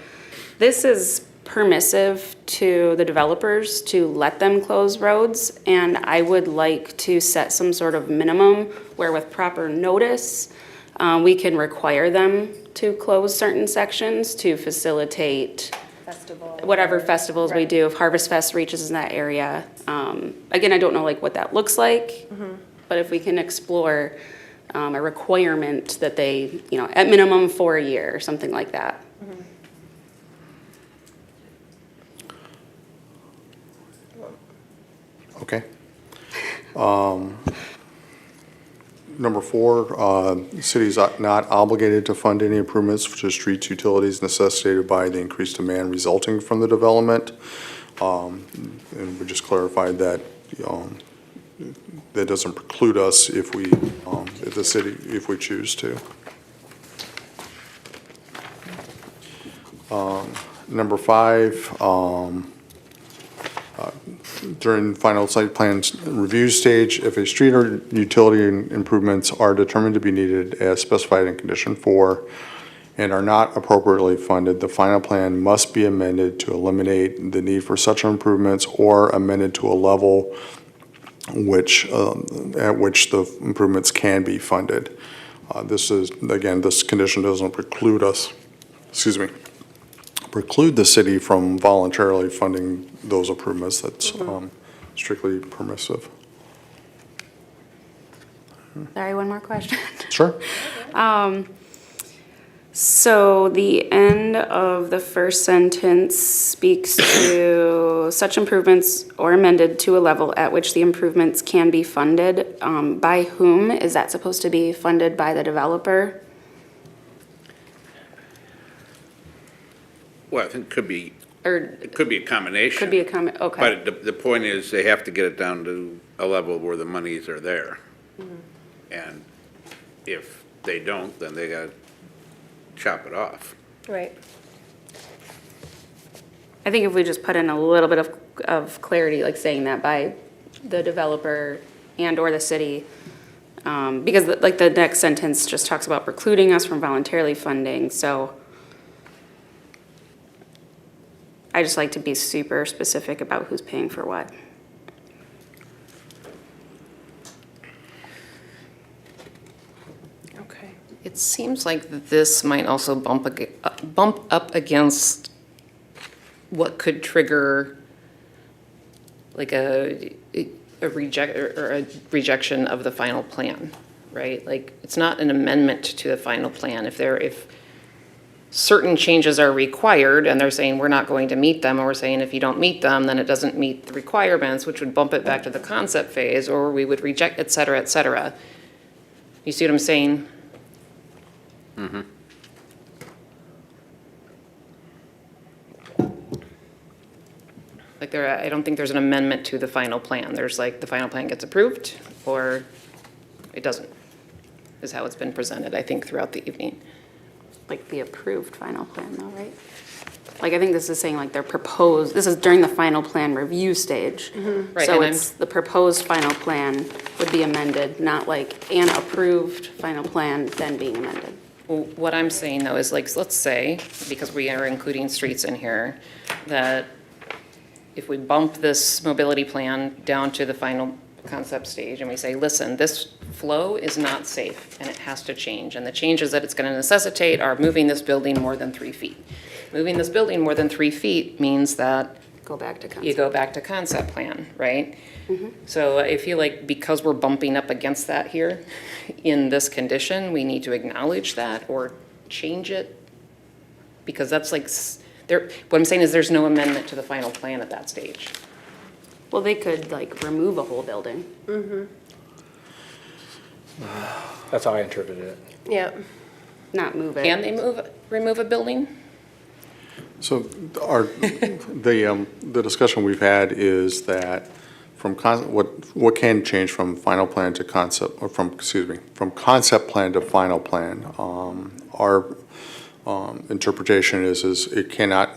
this is permissive to the developers to let them close roads, and I would like to set some sort of minimum where with proper notice, we can require them to close certain sections to facilitate Festival. whatever festivals we Right. do, if Harvest Fest reaches in that area. Again, I don't know like what that looks like, but if we can explore a requirement that they, at minimum for a year or something like that. Okay. Number 4, the city is not obligated to fund any improvements to streets, utilities necessitated by the increased demand resulting from the development. And we just clarified that that doesn't preclude us if we, if the city, if we choose to. Number 5, during final site plan review stage, if a street or utility improvements are determined to be needed as specified in condition 4 and are not appropriately funded, the final plan must be amended to eliminate the need for such improvements or amended to a level which, at which the improvements can be funded. This is, again, this condition doesn't preclude us, preclude the city from voluntarily funding those improvements. That's strictly permissive. Sorry, one more question. Sure. So the end of the first sentence speaks to such improvements or amended to a level at which the improvements can be funded. By whom? Is that supposed to be funded by the developer? Well, I think Or it could be a combination. could be a comment, okay. But the point is, they have to get it down to a level where the monies are there. And if they don't, then they gotta chop it off. Right. I think if we just put in a little bit of clarity, like saying that by the developer and or the city, because like the next sentence just talks about precluding us from voluntarily funding, so I just like to be super specific about who's paying for what. Okay. It seems like this might also bump up against what could trigger like a rejection of the final plan, right? Like, it's not an amendment to the final plan. If certain changes are required and they're saying we're not going to meet them, or we're saying if you don't meet them, then it doesn't meet the requirements, which would bump it back to the concept phase, or we would reject, et cetera, et cetera. You see what I'm saying? Mm-hmm. Like I don't think there's an amendment to the final plan. There's like, the final plan gets approved or it doesn't, is how it's been presented, I think, throughout the evening. Like the approved final plan though, right? Like, I think this is saying like they're proposed, this is during the final plan review stage. Right, So and it's, the proposed final plan would be amended, not like an approved final plan then being amended. Well, what I'm saying though is, like, let's say, because we are including streets in here, that if we bump this mobility plan down to the final concept stage and we say, listen, this flow is not safe and it has to change. And the changes that it's going to necessitate are moving this building more than 3 feet. Moving this building more than 3 feet means that Go back to concept. you go back to concept plan, right? So I feel like because we're bumping up against that here in this condition, we need to acknowledge that or change it. Because that's like, what I'm saying is there's no amendment to the final plan at that stage. Well, they could like remove a whole building. That's how I interpreted it. Yeah. Not move it. Can they remove a building? So the discussion we've had is that what can change from final plan to concept, or from concept plan to final plan. Our interpretation is it cannot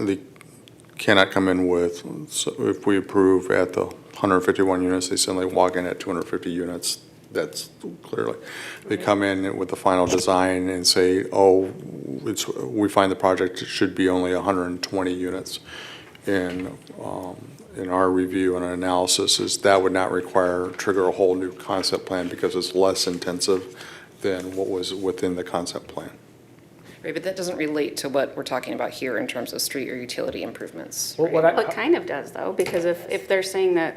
come in with, so if we approve at the 151 units, they suddenly walk in at 250 units. That's clearly, they come in with the final design and say, oh, we find the project should be only 120 units. And in our review and analysis is that would not trigger a whole new concept plan because it's less intensive than what was within the concept plan. Right, but that doesn't relate to what we're talking about here in terms of street or utility improvements. Well, what Well, it kind of does though, because if they're saying that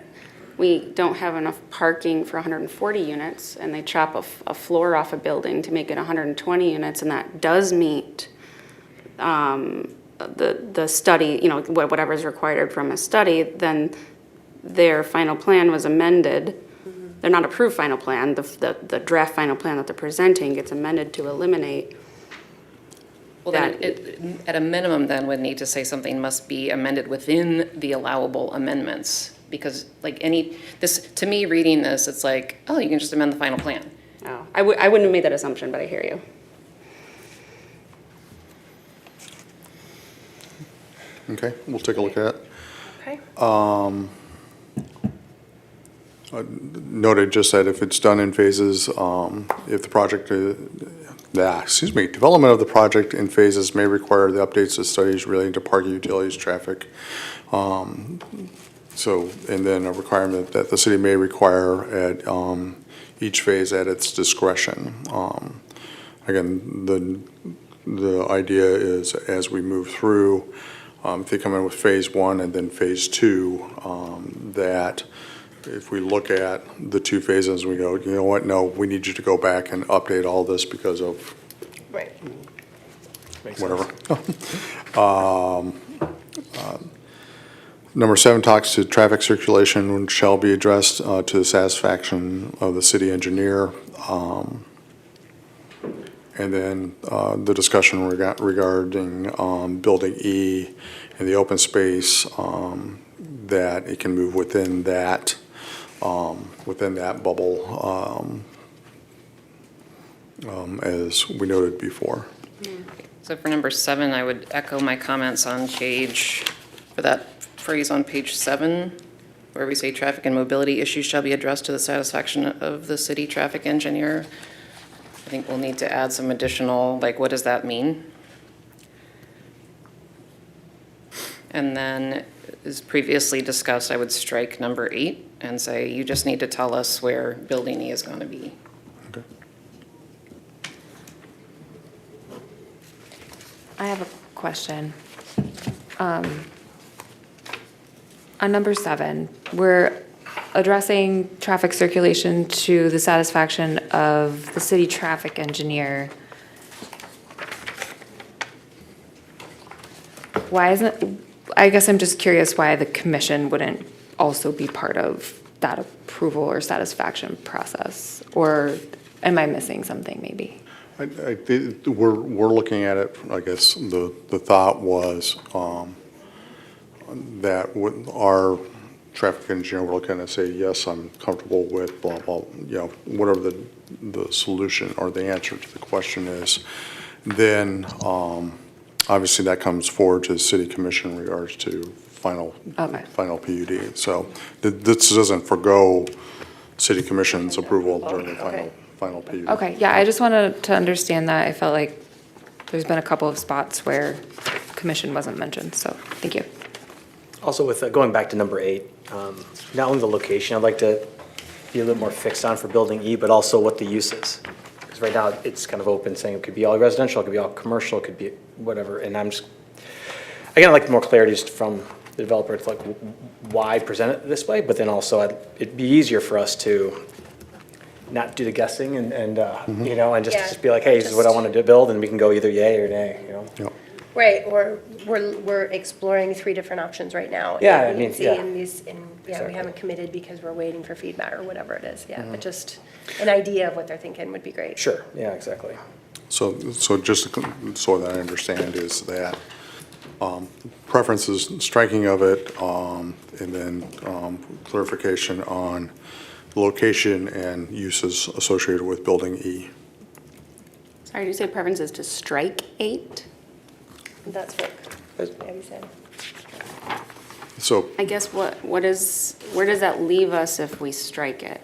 we don't have enough parking for 140 units and they chop a floor off a building to make it 120 units and that does meet the study, you know, whatever's required from a study, then their final plan was amended. They're not approved final plan, the draft final plan that they're presenting gets amended to eliminate. Well, then, at a minimum, then, would need to say something must be amended within the allowable amendments. Because like to me, reading this, it's like, oh, you can just amend the final plan. Oh, I wouldn't have made that assumption, but I hear you. Okay, we'll take a look at it. Okay. Noted just that if it's done in phases, if the project, development of the project in phases may require the updates to studies relating to parking, utilities, traffic. So, and then a requirement that the city may require at each phase at its discretion. Again, the idea is as we move through, if they come in with phase one and then phase two, that if we look at the two phases, we go, you know what, no, we need you to go back and update all this because of Right. whatever. Number 7 talks to traffic circulation, which shall be addressed to the satisfaction of the city engineer. And then the discussion regarding Building E and the open space, that it can move within that bubble, as we noted before. So for number 7, I would echo my comments on for that phrase on page 7, where we say traffic and mobility issues shall be addressed to the satisfaction of the city traffic engineer. I think we'll need to add some additional, like, what does that mean? And then, as previously discussed, I would strike number 8 and say, you just need to tell us where Building E is going to be. Okay. I have a question. On number 7, we're addressing traffic circulation to the satisfaction of the city traffic engineer. Why isn't, I guess I'm just curious why the commission wouldn't also be part of that approval or satisfaction process? Or am I missing something maybe? We're looking at it, I guess, the thought was that with our traffic engineer, we're looking to say, yes, I'm comfortable with blah, blah, you know, whatever the solution or the answer to the question is. Then, obviously, that comes forward to the city commission in regards to final PUD. So this doesn't forgo city commission's approval during the final PUD. Okay, yeah, I just wanted to understand that. I felt like there's been a couple of spots where commission wasn't mentioned, so thank you. Also with, going back to number 8, not only the location, I'd like to be a little more fixed on for Building E, but also what the use is. Because right now, it's kind of open, saying it could be all residential, it could be all commercial, it could be whatever, and I'd like more clarity just from the developer, to like why present it this way, but then also it'd be easier for us to not do the guessing and you know, and just be like, hey, this is what I wanted to build, and we can go either yay or nay, you know? Yep. Right, or we're exploring 3 different options right now. Yeah, A, I B, mean, and C, yeah. and these, and we haven't committed because we're waiting for feedback or whatever it is, yeah. But just an idea of what they're thinking would be great. Sure, yeah, exactly. So just so that I understand is that preference is striking of it, and then clarification on location and uses associated with Building E. Sorry, did you say preference is to strike 8? That's what Abby said. So I guess where does that leave us if we strike it?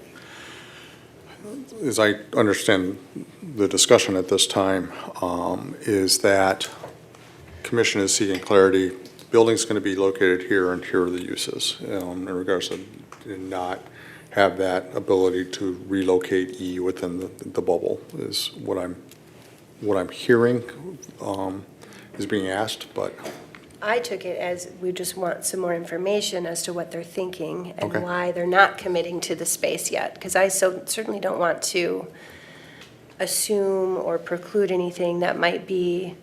as I understand the discussion at this time, is that commission is seeking clarity. Building's going to be located here, and here are the uses in regards to not have that ability to relocate E within the bubble is what I'm what I'm hearing is being asked, but, I took it as we just want some more information as to what they're thinking and Okay. why they're not committing to the space yet. Because I certainly don't want to assume or preclude anything that might be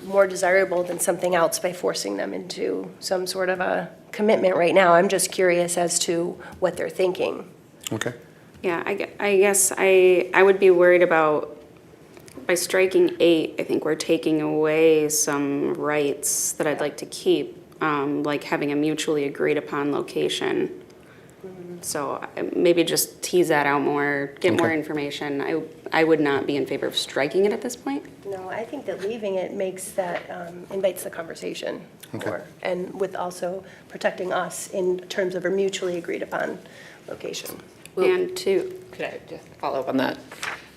more desirable than something else by forcing them into some sort of a commitment right now. I'm just curious as to what they're thinking. okay. Yeah, I guess I would be worried about, by striking 8, I think we're taking away some rights that I'd like to keep, like having a mutually agreed upon location. So maybe just tease that out more, get more Okay. information. I would not be in favor of striking it at this point. No, I think that leaving it makes that, invites the conversation Okay. more. And with also protecting us in terms of a mutually agreed upon location. And to, Could I just follow up on that?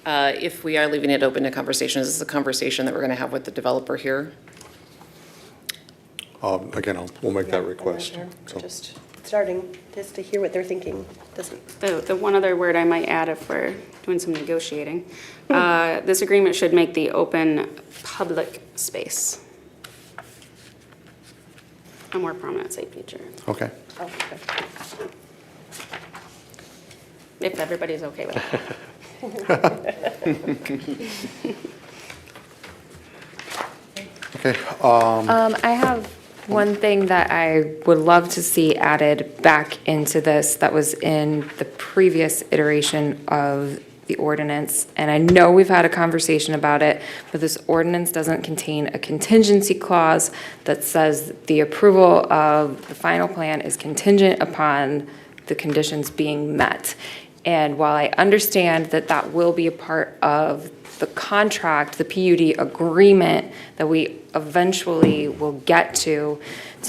If we are leaving it open to conversation, is this a conversation that we're going to have with the developer here? Again, we'll make that request. So, Just starting just to hear what they're thinking doesn't. the one other word I might add if we're doing some negotiating, this agreement should make the open public space a more prominent site feature, okay. Oh, okay. if everybody's okay with that. Okay, I have one thing that I would love to see added back into this that was in the previous iteration of the ordinance. And I know we've had a conversation about it, but this ordinance doesn't contain a contingency clause that says the approval of the final plan is contingent upon the conditions being met. And while I understand that that will be a part of the contract, the PUD agreement that we eventually will get to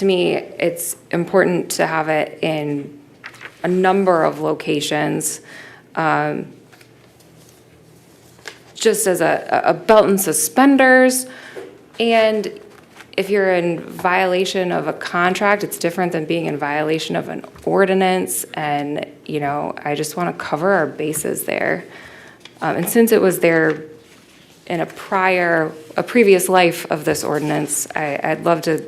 me, it's important to have it in a number of locations, just as a belt and suspenders. And if you're in violation of a contract, it's different than being in violation of an ordinance. And, you know, I just want to cover our bases there. And since it was there in a previous life of this ordinance, I'd love to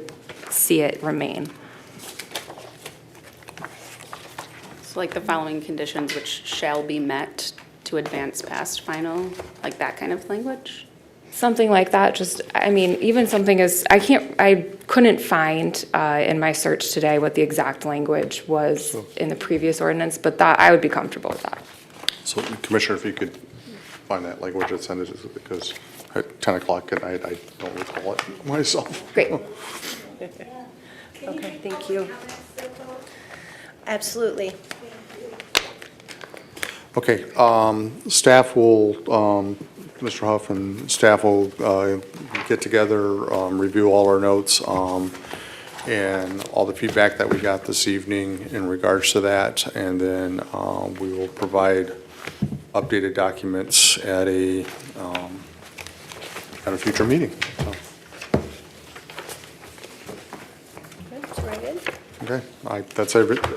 see it remain. So like the following conditions which shall be met to advance past final, like that kind of language? Something like that, just, I mean, even something as, I couldn't find in my search today what the exact language was in the previous ordinance, but that, I would be comfortable with that. so Commissioner, if you could find that language and send it, because at 10 o'clock at night, I don't recall it myself. Great. Okay, thank you. Absolutely. Okay, staff will, Mr. Huff and staff will get together, review all our notes, and all the feedback that we got this evening in regards to that, and then we will provide updated documents at a future meeting. So, That's very good. okay,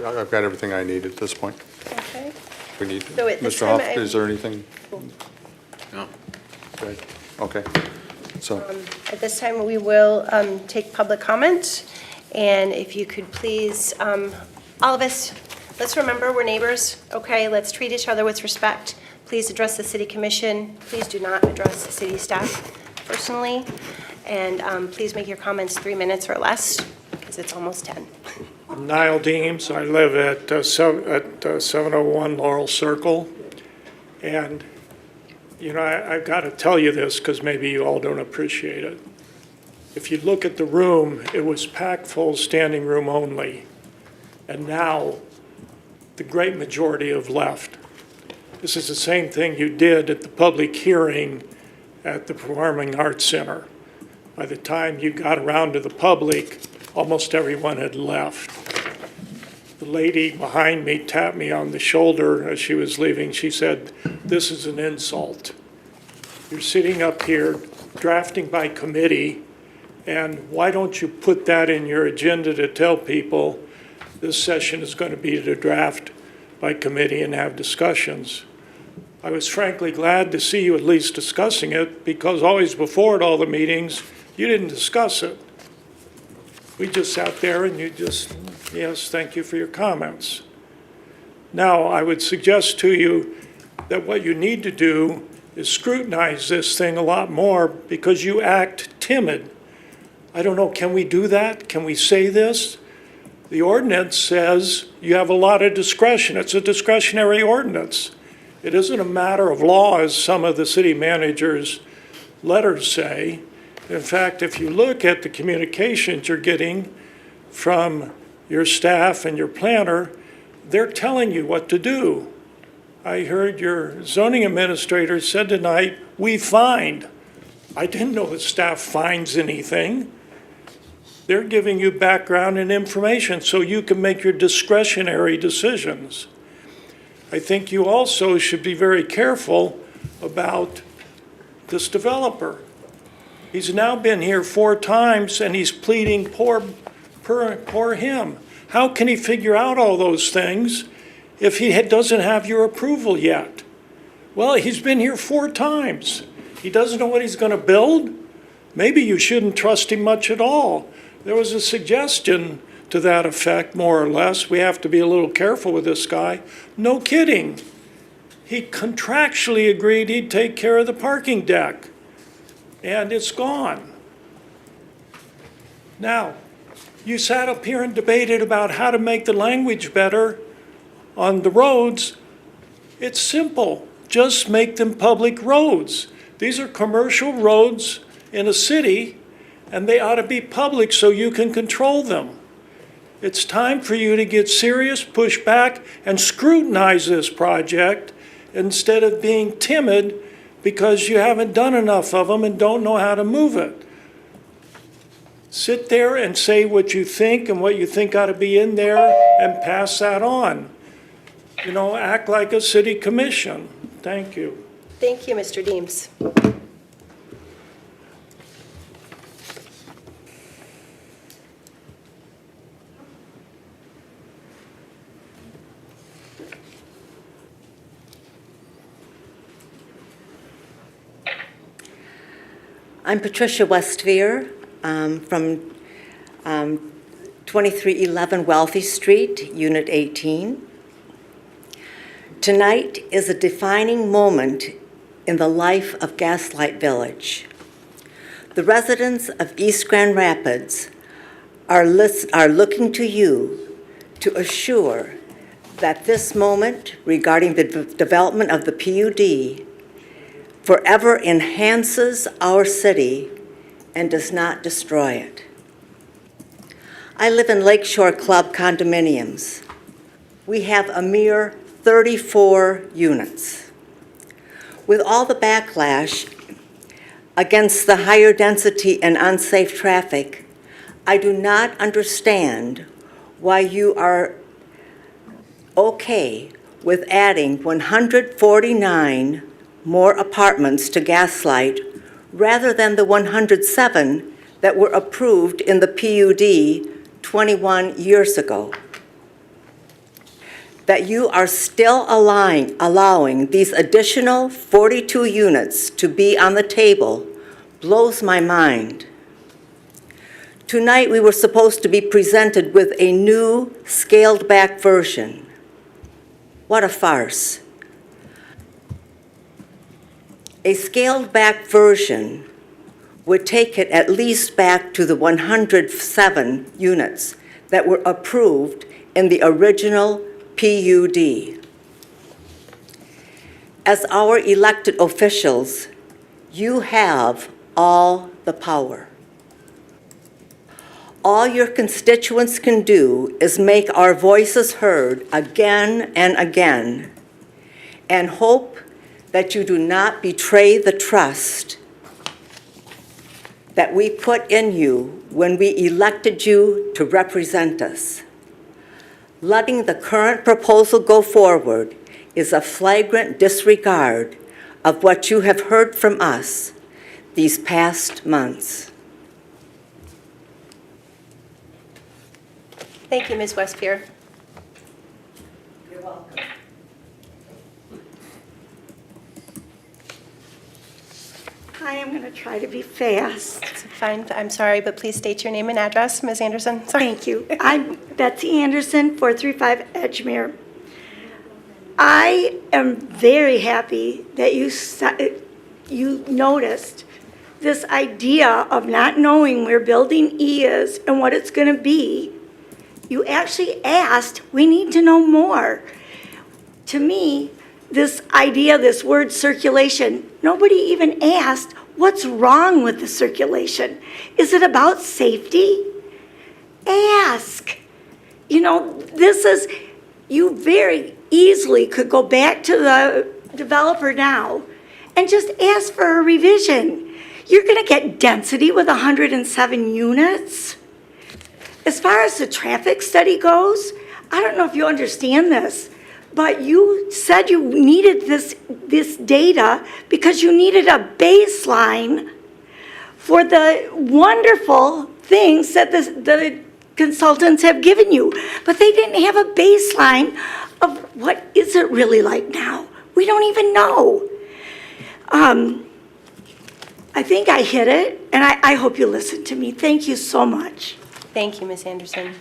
I've got everything I need at this point. Okay. We need, So at this Mr. time, Huff, is there anything? No. Okay, so, At this time, we will take public comment, and if you could please, all of us, let's remember we're neighbors, okay? Let's treat each other with respect. Please address the city commission. Please do not address the city staff personally. And please make your comments 3 minutes or less, because it's almost 10. I'm Niall Deems. I live at 701 Laurel Circle. And, you know, I've got to tell you this because maybe you all don't appreciate it. If you look at the room, it was packed full, standing room only. And now, the great majority have left. This is the same thing you did at the public hearing at the Performing Arts Center. By the time you got around to the public, almost everyone had left. The lady behind me tapped me on the shoulder as she was leaving. She said, "This is an insult. You're sitting up here drafting by committee, and why don't you put that in your agenda to tell people this session is going to be to draft by committee and have discussions?" I was frankly glad to see you at least discussing it, because always before at all the meetings, you didn't discuss it. We just sat there and you just, yes, thank you for your comments. Now, I would suggest to you that what you need to do is scrutinize this thing a lot more, because you act timid. I don't know, can we do that? Can we say this? The ordinance says you have a lot of discretion. It's a discretionary ordinance. It isn't a matter of law, as some of the city managers' letters say. In fact, if you look at the communications you're getting from your staff and your planner, they're telling you what to do. I heard your zoning administrator said tonight, "We find." I didn't know the staff finds anything. They're giving you background and information so you can make your discretionary decisions. I think you also should be very careful about this developer. He's now been here 4 times and he's pleading poor him. How can he figure out all those things if he doesn't have your approval yet? Well, he's been here 4 times. He doesn't know what he's going to build? Maybe you shouldn't trust him much at all. There was a suggestion to that effect, more or less. We have to be a little careful with this guy. No kidding. He contractually agreed he'd take care of the parking deck, and it's gone. Now, you sat up here and debated about how to make the language better on the roads. It's simple. Just make them public roads. These are commercial roads in a city, and they ought to be public so you can control them. It's time for you to get serious, push back, and scrutinize this project instead of being timid because you haven't done enough of them and don't know how to move it. Sit there and say what you think and what you think ought to be in there and pass that on. You know, act like a city commission. Thank you. Thank you, Mr. Deems. I'm Patricia Westvier from 2311 Wealthy Street, Unit 18. Tonight is a defining moment in the life of Gaslight Village. The residents of East Grand Rapids are looking to you to assure that this moment regarding the development of the PUD forever enhances our city and does not destroy it. I live in Lakeshore Club condominiums. We have a mere 34 units. With all the backlash against the higher density and unsafe traffic, I do not understand why you are okay with adding 149 more apartments to Gaslight rather than the 107 that were approved in the PUD 21 years ago. That you are still allowing these additional 42 units to be on the table blows my mind. Tonight we were supposed to be presented with a new scaled-back version. What a farce. A scaled-back version would take it at least back to the 107 units that were approved in the original PUD. As our elected officials, you have all the power. All your constituents can do is make our voices heard again and again, and hope that you do not betray the trust that we put in you when we elected you to represent us. Letting the current proposal go forward is a flagrant disregard of what you have heard from us these past months. Thank you, Ms. Westphier. You're welcome. Hi, I'm going to try to be fast. Fine, I'm sorry, but please state your name and address, Ms. Anderson. Sorry. Thank you. I'm Betsy Anderson, 435 Edgemere. I am very happy that you noticed this idea of not knowing where Building E is and what it's going to be. You actually asked, we need to know more. To me, this idea, this word circulation, nobody even asked, what's wrong with the circulation? Is it about safety? Ask. You know, this is, you very easily could go back to the developer now and just ask for a revision. You're going to get density with 107 units. As far as the traffic study goes, I don't know if you understand this, but you said you needed this data because you needed a baseline for the wonderful things that the consultants have given you. But they didn't have a baseline of what is it really like now. We don't even know. I think I hit it, and I hope you listened to me. Thank you so much. Thank you, Ms. Anderson.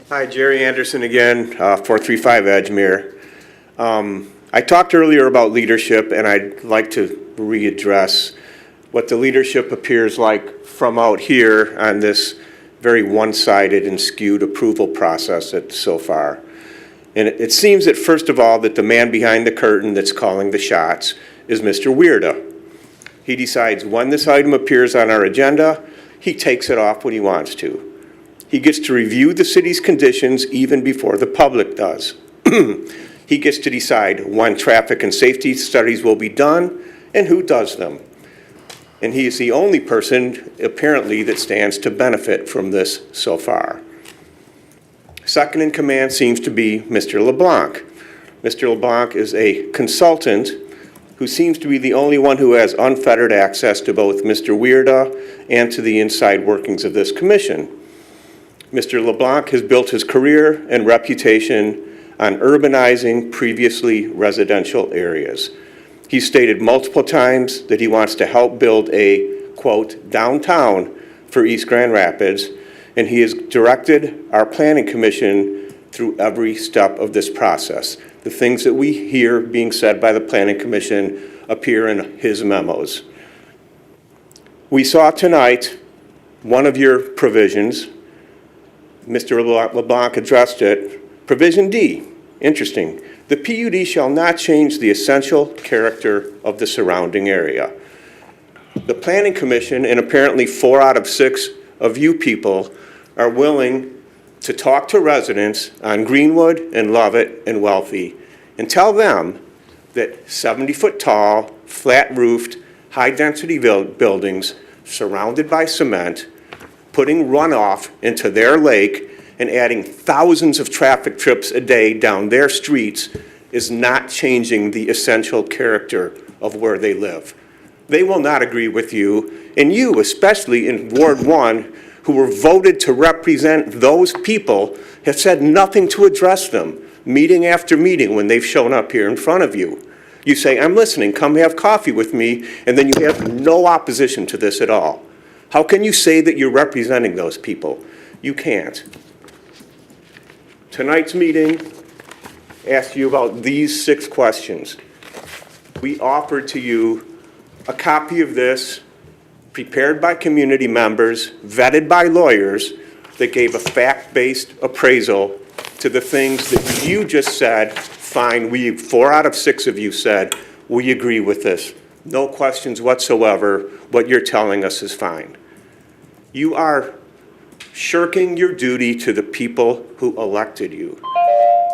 Hi, Jerry Anderson again, 435 Edgemere. I talked earlier about leadership, and I'd like to readdress what the leadership appears like from out here on this very one-sided and skewed approval process so far. And it seems that, first of all, that the man behind the curtain that's calling the shots is Mr. Weirda. He decides when this item appears on our agenda, he takes it off when he wants to. He gets to review the city's conditions even before the public does. He gets to decide when traffic and safety studies will be done and who does them. And he is the only person, apparently, that stands to benefit from this so far. Second in command seems to be Mr. LeBlanc. Mr. LeBlanc is a consultant who seems to be the only one who has unfettered access to both Mr. Weirda and to the inside workings of this commission. Mr. LeBlanc has built his career and reputation on urbanizing previously residential areas. He's stated multiple times that he wants to help build a, quote, downtown for East Grand Rapids, and he has directed our planning commission through every step of this process. The things that we hear being said by the planning commission appear in his memos. We saw tonight one of your provisions. Mr. LeBlanc addressed it. Provision D, interesting. The PUD shall not change the essential character of the surrounding area. The Planning Commission, and apparently 4 out of 6 of you people, are willing to talk to residents on Greenwood and Lovett and Wealthy and tell them that 70-foot tall, flat-roofed, high-density buildings surrounded by cement, putting runoff into their lake and adding thousands of traffic trips a day down their streets is not changing the essential character of where they live. They will not agree with you, and you, especially in Ward 1, who were voted to represent those people, have said nothing to address them, meeting after meeting when they've shown up here in front of you. You say, I'm listening, come have coffee with me, and then you have no opposition to this at all. How can you say that you're representing those people? You can't. Tonight's meeting asked you about these 6 questions. We offered to you a copy of this, prepared by community members, vetted by lawyers, that gave a fact-based appraisal to the things that you just said, fine, 4 out of 6 of you said, we agree with this. No questions whatsoever. What you're telling us is fine. You are shirking your duty to the people who elected you.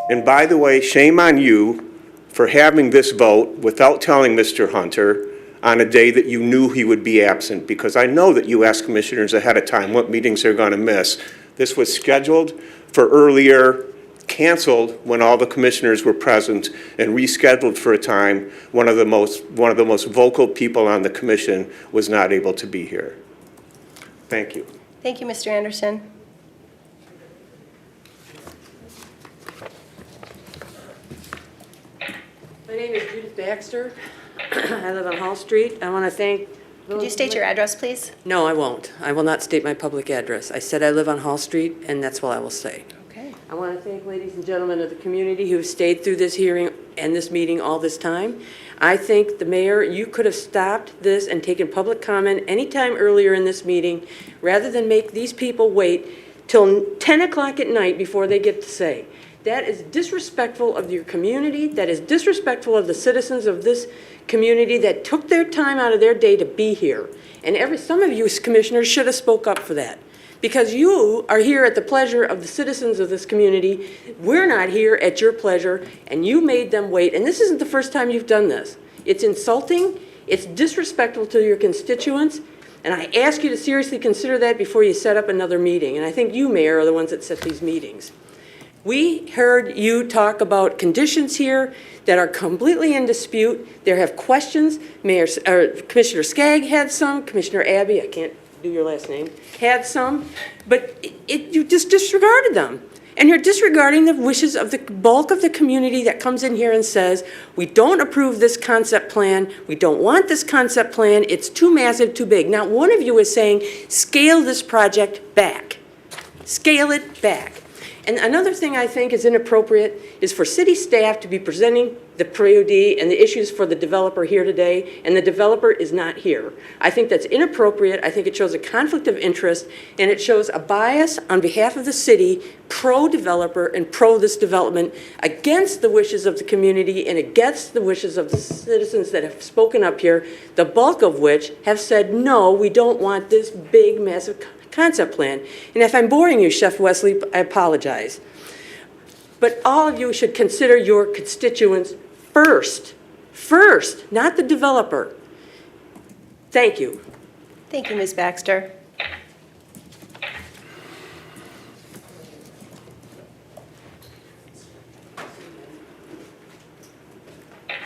And by the way, shame on you for having this vote without telling Mr. Hunter on a day that you knew he would be absent, because I know that you ask commissioners ahead of time what meetings they're going to miss. This was scheduled for earlier, canceled when all the commissioners were present, and rescheduled for a time one of the most vocal people on the commission was not able to be here. Thank you. Thank you, Mr. Anderson. name is Judith Baxter. I live on Hall Street. I want to thank... Could you state your address, please? No, I won't. I will not state my public address. I said I live on Hall Street, and that's what I will say. Okay. I want to thank ladies and gentlemen of the community who have stayed through this hearing and this meeting all this time. I think the mayor, you could have stopped this and taken public comment anytime earlier in this meeting, rather than make these people wait till 10 o'clock at night before they get to say. That is disrespectful of your community. That is disrespectful of the citizens of this community that took their time out of their day to be here. And some of you as commissioners should have spoke up for that. Because you are here at the pleasure of the citizens of this community. We're not here at your pleasure, and you made them wait. And this isn't the first time you've done this. It's insulting, it's disrespectful to your constituents, and I ask you to seriously consider that before you set up another meeting. And I think you, Mayor, are the ones that set these meetings. We heard you talk about conditions here that are completely in dispute. There have questions. Commissioner Skagg had some. Commissioner Abbey, I can't do your last name, had some. But you just disregarded them. And you're disregarding the wishes of the bulk of the community that comes in here and says, we don't approve this concept plan. We don't want this concept plan. It's too massive, too big. Not one of you is saying, scale this project back. Scale it back. And another thing I think is inappropriate is for city staff to be presenting the PROD and the issues for the developer here today, and the developer is not here. I think that's inappropriate. I think it shows a conflict of interest, and it shows a bias on behalf of the city, pro-developer and pro-this development, against the wishes of the community and against the wishes of the citizens that have spoken up here, the bulk of which have said, no, we don't want this big, massive concept plan. And if I'm boring you, Chef Wesley, I apologize. But all of you should consider your constituents first, not the developer. Thank you. Thank you, Ms. Baxter.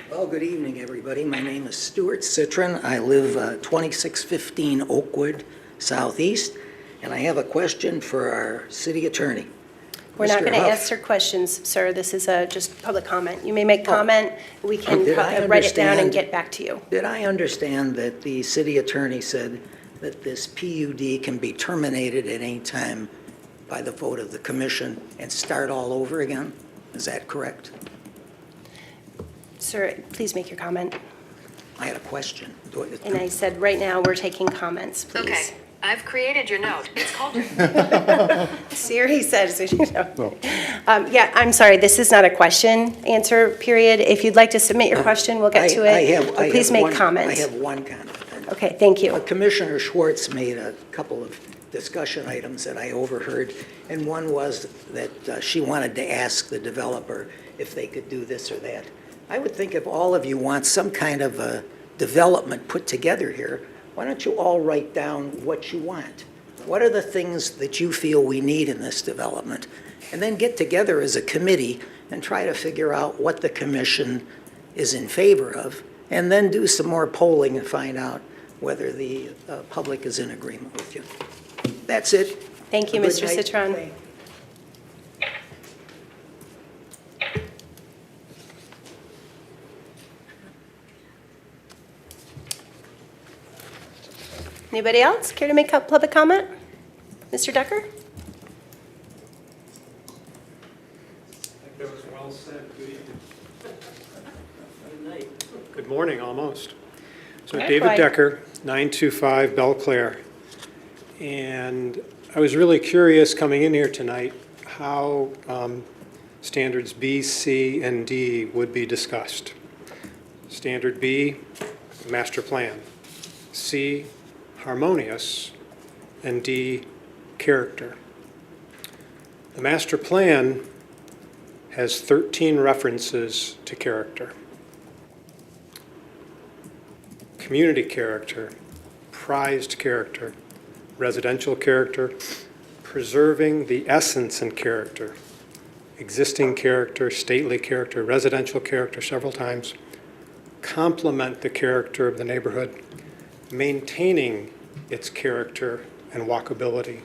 Well, good evening, everybody. My name is Stuart Citron. I live 2615 Oakwood Southeast, and I have a question for our city attorney. We're not Mr. going to Huff. answer questions, sir. This is just public comment. You may make comment. We can Did I write it down and understand- get back to you. Did I understand that the city attorney said that this PUD can be terminated at any time by the vote of the commission and start all over again? Is that correct? Sir, please make your comment. I had a question. And I said, right now, we're taking comments, please. Okay, I've created your note. It's called. Siri says, yeah, I'm sorry, this is not a question answer period. If you'd like to submit your question, we'll get to it. But please make comments. I have one comment. Okay, thank you. Commissioner Schwartz made a couple of discussion items that I overheard, and one was that she wanted to ask the developer if they could do this or that. I would think if all of you want some kind of a development put together here, why don't you all write down what you want? What are the things that you feel we need in this development? And then get together as a committee and try to figure out what the commission is in favor of, and then do some more polling and find out whether the public is in agreement with you. That's it. Thank you, Good Mr. night. Citron. Anybody else care to make a public comment? Mr. Decker? That was well said. Good evening. Good morning, almost. So Not David quite. Decker, 925 Belle Claire. And I was really curious coming in here tonight how standards B, C, and D would be discussed. Standard B, master plan. C, harmonious, and D, character. The master plan has 13 references to character. Community character, prized character, residential character, preserving the essence and character, existing character, stately character, residential character several times, complement the character of the neighborhood, maintaining its character and walkability,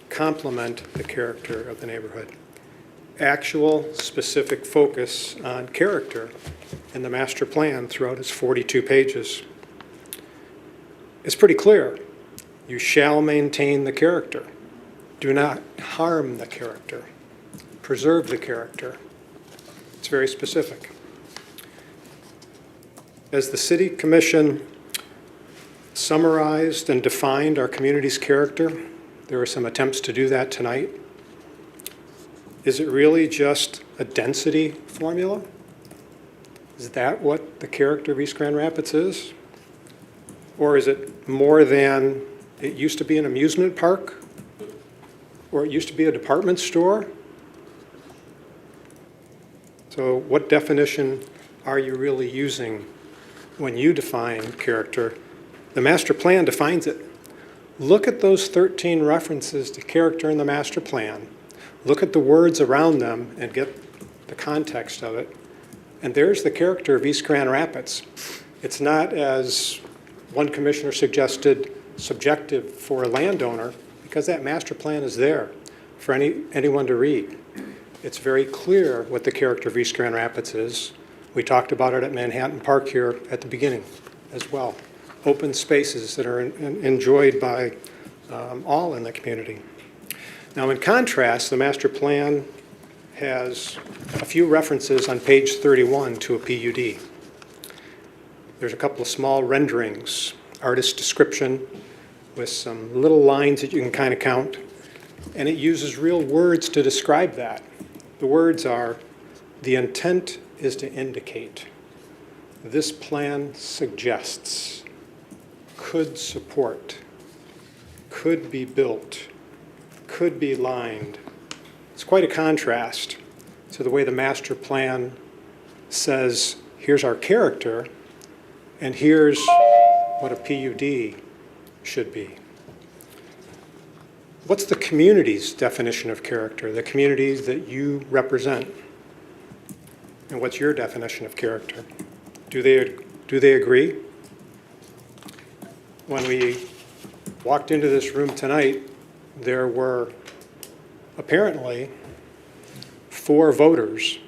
complement the character of the neighborhood, actual specific focus on character in the master plan throughout its 42 pages. It's pretty clear. You shall maintain the character. Do not harm the character. Preserve the character. It's very specific. As the City Commission summarized and defined our community's character, there were some attempts to do that tonight. Is it really just a density formula? Is that what the character of East Grand Rapids is? Or is it more than, it used to be an amusement park? Or it used to be a department store? So what definition are you really using when you define character? The master plan defines it. Look at those 13 references to character in the master plan. Look at the words around them and get the context of it. And there's the character of East Grand Rapids. It's not, as one commissioner suggested, subjective for a landowner, because that master plan is there for anyone to read. It's very clear what the character of East Grand Rapids is. We talked about it at Manhattan Park here at the beginning as well. Open spaces that are enjoyed by all in the community. Now, in contrast, the master plan has a few references on page 31 to a PUD. There's a couple of small renderings, artist description with some little lines that you can kind of count, and it uses real words to describe that. The words are, the intent is to indicate, this plan suggests, could support, could be built, could be lined. It's quite a contrast to the way the master plan says, here's our character, and here's what a PUD should be. What's the community's definition of character, the communities that you represent? And what's your definition of character? Do they agree? When we walked into this room tonight, there were apparently 4 voters,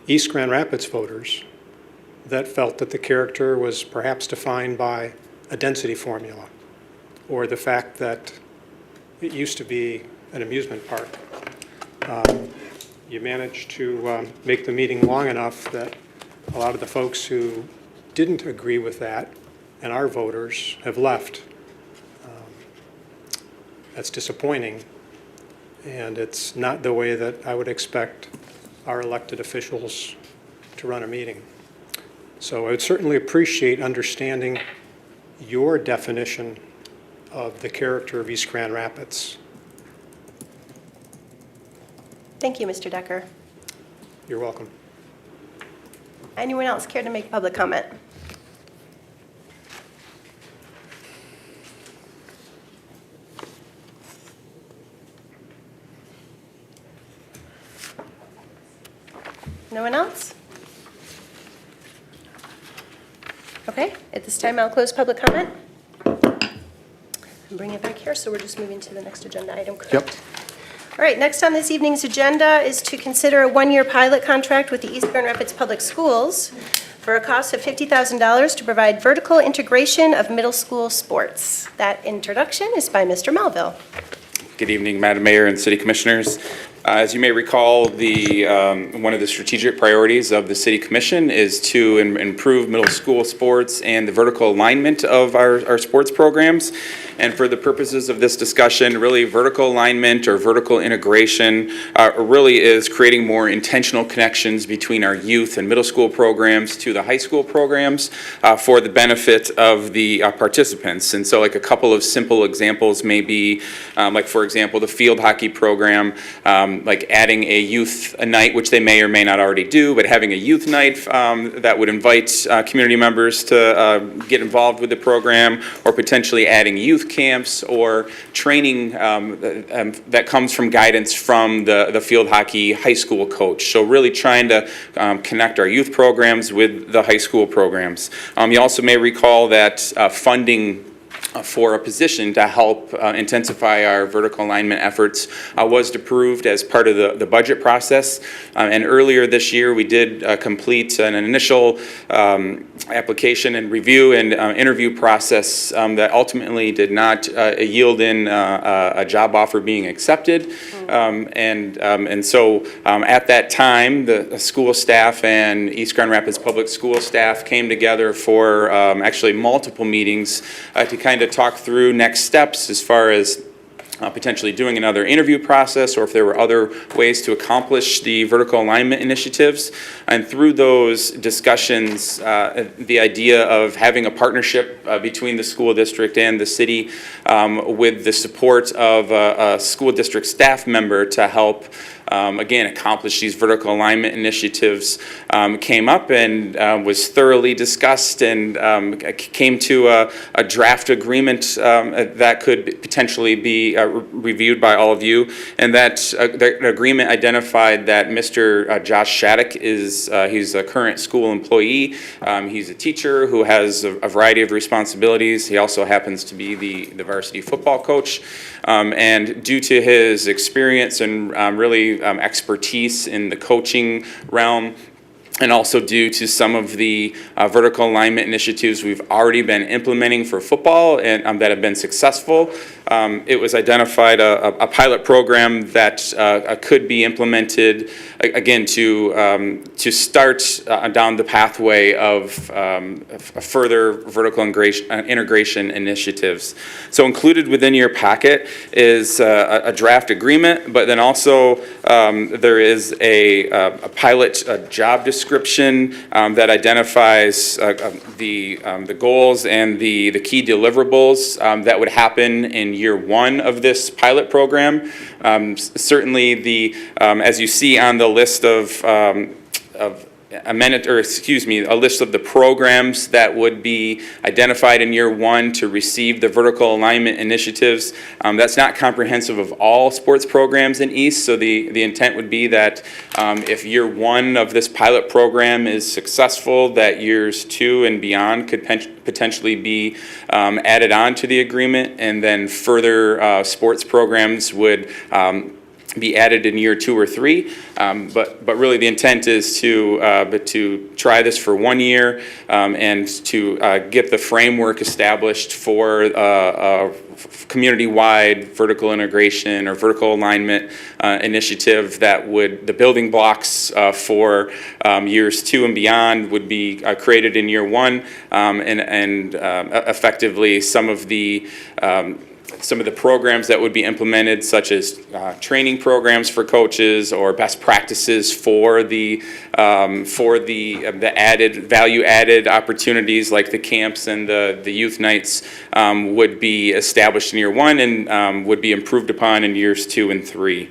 East Grand Rapids voters, that felt that the character was perhaps defined by a density formula or the fact that it used to be an amusement park. You managed to make the meeting long enough that a lot of the folks who didn't agree with that and our voters have left. That's disappointing, and it's not the way that I would expect our elected officials to run a meeting. So I would certainly appreciate understanding your definition of the character of East Grand Rapids. Thank you, Mr. Decker. You're welcome. Anyone else care to make public comment? No one else? Okay, at this time, I'll close public comment. And bring it back here, so we're just moving to the next agenda item, correct? Yep. All right, next on this evening's agenda is to consider a one-year pilot contract with the East Grand Rapids Public Schools for a cost of $50,000 to provide vertical integration of middle school sports. That introduction is by Mr. Melville. Good evening, Madam Mayor and City Commissioners. As you may recall, one of the strategic priorities of the City Commission is to improve middle school sports and the vertical alignment of our sports programs. And for the purposes of this discussion, really vertical alignment or vertical integration really is creating more intentional connections between our youth and middle school programs to the high school programs for the benefit of the participants. And so like a couple of simple examples may be, like for example, the field hockey program, like adding a night, which they may or may not already do, but having a youth night that would invite community members to get involved with the program, or potentially adding youth camps or training that comes from guidance from the field hockey high school coach. So really trying to connect our youth programs with the high school programs. You also may recall that funding for a position to help intensify our vertical alignment efforts was approved as part of the budget process. And earlier this year, we did complete an initial application and review and interview process that ultimately did not yield in a job offer being accepted. And so at that time, the school staff and East Grand Rapids Public School staff came together for actually multiple meetings to kind of talk through next steps as far as potentially doing another interview process, or if there were other ways to accomplish the vertical alignment initiatives. And through those discussions, the idea of having a partnership between the school district and the city with the support of a school district staff member to help again, accomplish these vertical alignment initiatives came up and was thoroughly discussed and came to a draft agreement that could potentially be reviewed by all of you. And that agreement identified that Mr. Josh Shattuck he's a current school employee. He's a teacher who has a variety of responsibilities. He also happens to be the varsity football coach. And due to his experience and really expertise in the coaching realm, and also due to some of the vertical alignment initiatives we've already been implementing for football and that have been successful, it was identified a pilot program that could be implemented again to start down the pathway of further vertical integration initiatives. So included within your packet is a draft agreement, but then also there is a pilot job description that identifies the goals and the key deliverables that would happen in year one of this pilot program. Certainly as you see on the list of a list of the programs that would be identified in year one to receive the vertical alignment initiatives. That's not comprehensive of all sports programs in East, so the intent would be that if year one of this pilot program is successful, that years 2 and beyond could potentially be added on to the agreement, and then further sports programs would be added in year 2 or 3, but really the intent is to try this for 1 year and to get the framework established for a community-wide vertical integration or vertical alignment initiative that would, the building blocks for years 2 and beyond would be created in year 1, and effectively some of the programs that would be implemented, such as training programs for coaches or best practices for the added value-added opportunities like the camps and the youth nights would be established in year 1 and would be improved upon in years 2 and 3.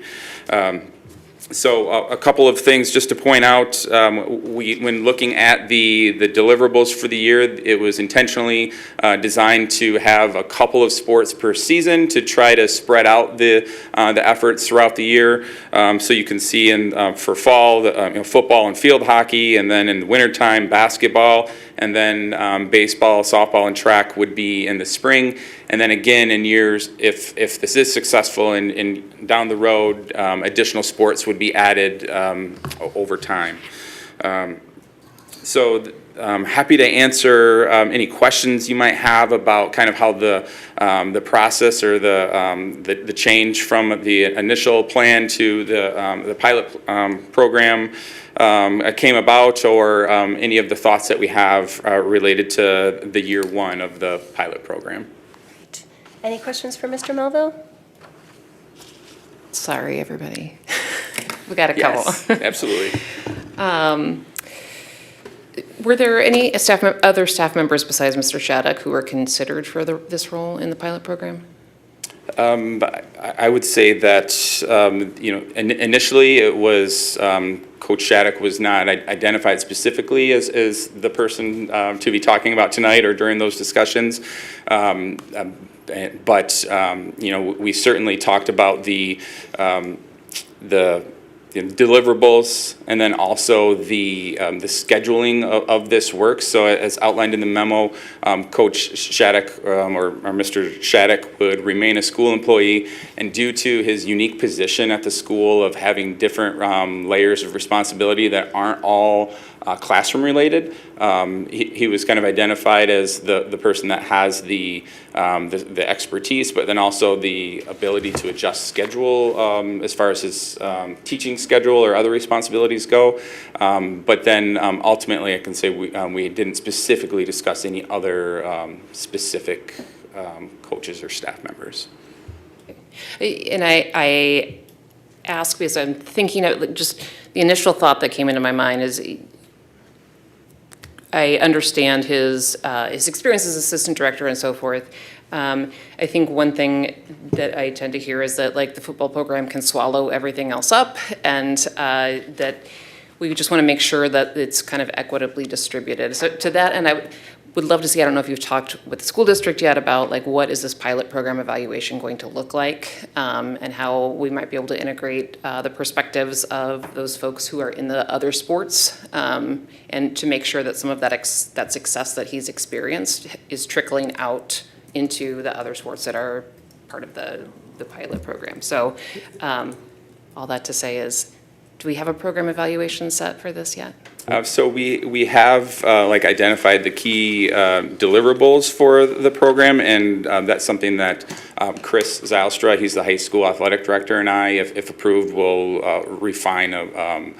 So a couple of things just to point out, when looking at the deliverables for the year, it was intentionally designed to have a couple of sports per season to try to spread out the efforts throughout the year. So you can see for fall, football and field hockey, and then in the wintertime, basketball, and then baseball, softball, and track would be in the spring. And then again in years, if this is successful and down the road, additional sports would be added over time. So happy to answer any questions you might have about kind of how the process or the change from the initial plan to the pilot program came about, or any of the thoughts that we have related to the year 1 of the pilot program. Any questions for Mr. Melville? Sorry, everybody. We got a couple. Yes, absolutely. Were there any other staff members besides Mr. Shattuck who were considered for this role in the pilot program? I would say that initially it was Coach Shattuck was not identified specifically as the person to be talking about tonight or during those discussions. But we certainly talked about the deliverables, and then also the scheduling of this work. So as outlined in the memo, Coach Shattuck, or Mr. Shattuck would remain a school employee, and due to his unique position at the school of having different layers of responsibility that aren't all classroom related, he was kind of identified as the person that has the expertise, but then also the ability to adjust schedule as far as his teaching schedule or other responsibilities go. But then ultimately I can say we didn't specifically discuss any other specific coaches or staff members. And I ask because I'm thinking of just the initial thought that came into my mind is I understand his experience as assistant director and so forth. I think one thing that I tend to hear is that like the football program can swallow everything else up, and that we just want to make sure that it's kind of equitably distributed. So to that end, I would love to see, I don't know if you've talked with the school district yet about like what is this pilot program evaluation going to look like, and how we might be able to integrate the perspectives of those folks who are in the other sports, and to make sure that some of that success that he's experienced is trickling out into the other sports that are part of the pilot program. So all that to say is, do we have a program evaluation set for this yet? So we have like identified the key deliverables for the program, and that's something that Chris Zylstra, he's the high school athletic director, and I, if approved, will refine an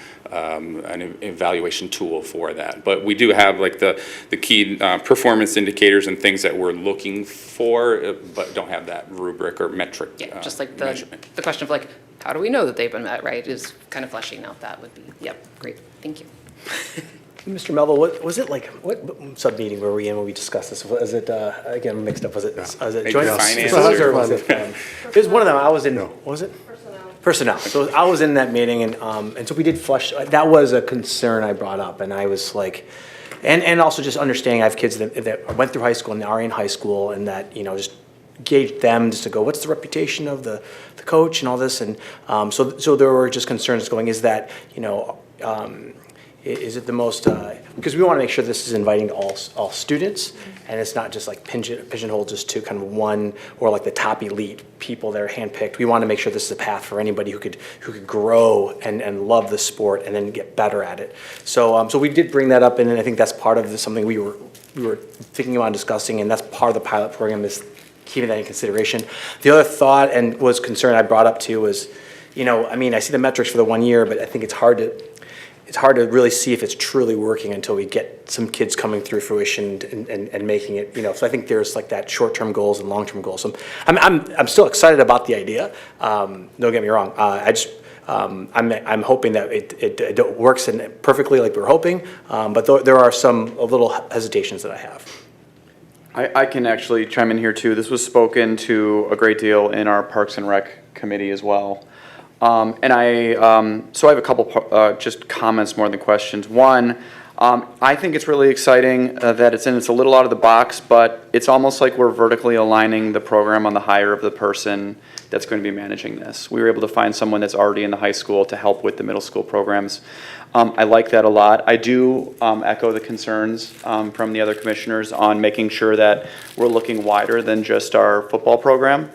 evaluation tool for that. But we do have like the key performance indicators and things that we're looking for, but don't have that rubric or metric. Yeah, just like the question of like, how do we know that they've been met, right, is kind of fleshing out that would be, yep, great, thank you. Mr. Melville, what was it like, what sub-meeting were we in when we discussed this? Was it, again, mixed up, was it joint finance or was it? It was one of them, I was in, what was it? Personnel. So I was in that meeting, and so we did flush, that was a concern I brought up, and I was like, and also just understanding I have kids that went through high school and are in high school, and that, you know, just gauge them just to go, what's the reputation of the coach and all this, and so there were just concerns going, is that, you know, is it the most, because we want to make sure this is inviting to all students, and it's not just like pigeonholed just to kind of one, or like the top elite people that are handpicked. We want to make sure this is a path for anybody who could grow and love the sport and then get better at it. So we did bring that up, and I think that's part of something we were thinking about discussing, and that's part of the pilot program, is keeping that in consideration. The other thought and was concern I brought up too was, you know, I mean, I see the metrics for the 1 year, but I think it's hard to really see if it's truly working until we get some kids coming through fruition and making it, you know. So I think there's like that short-term goals and long-term goals. So I'm still excited about the idea. Don't get me wrong. I'm hoping that it works perfectly like we're hoping. But there are some little hesitations that I have. I can actually chime in here too. This was spoken to a great deal in our Parks and Rec committee as well. So I have a couple just comments more than questions. One, I think it's really exciting that it's a little out of the box, but it's almost like we're vertically aligning the program on the hire of the person that's going to be managing this. We were able to find someone that's already in the high school to help with the middle school programs. I like that a lot. I do echo the concerns from the other commissioners on making sure that we're looking wider than just our football program.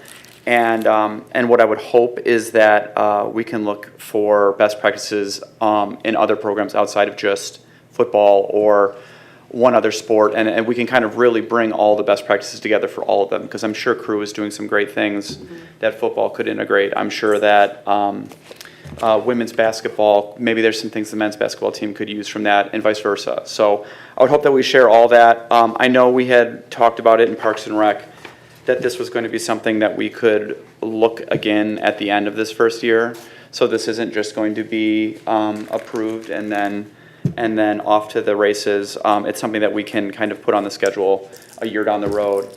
And what I would hope is that we can look for best practices in other programs outside of just football or one other sport, and we can kind of really bring all the best practices together for all of them, because I'm sure crew is doing some great things that football could integrate. I'm sure that women's basketball, maybe there's some things the men's basketball team could use from that, and vice versa. So I would hope that we share all that. I know we had talked about it in Parks and Rec, that this was going to be something that we could look again at the end of this first year. So this isn't just going to be approved and then off to the races. It's something that we can kind of put on the schedule a year down the road.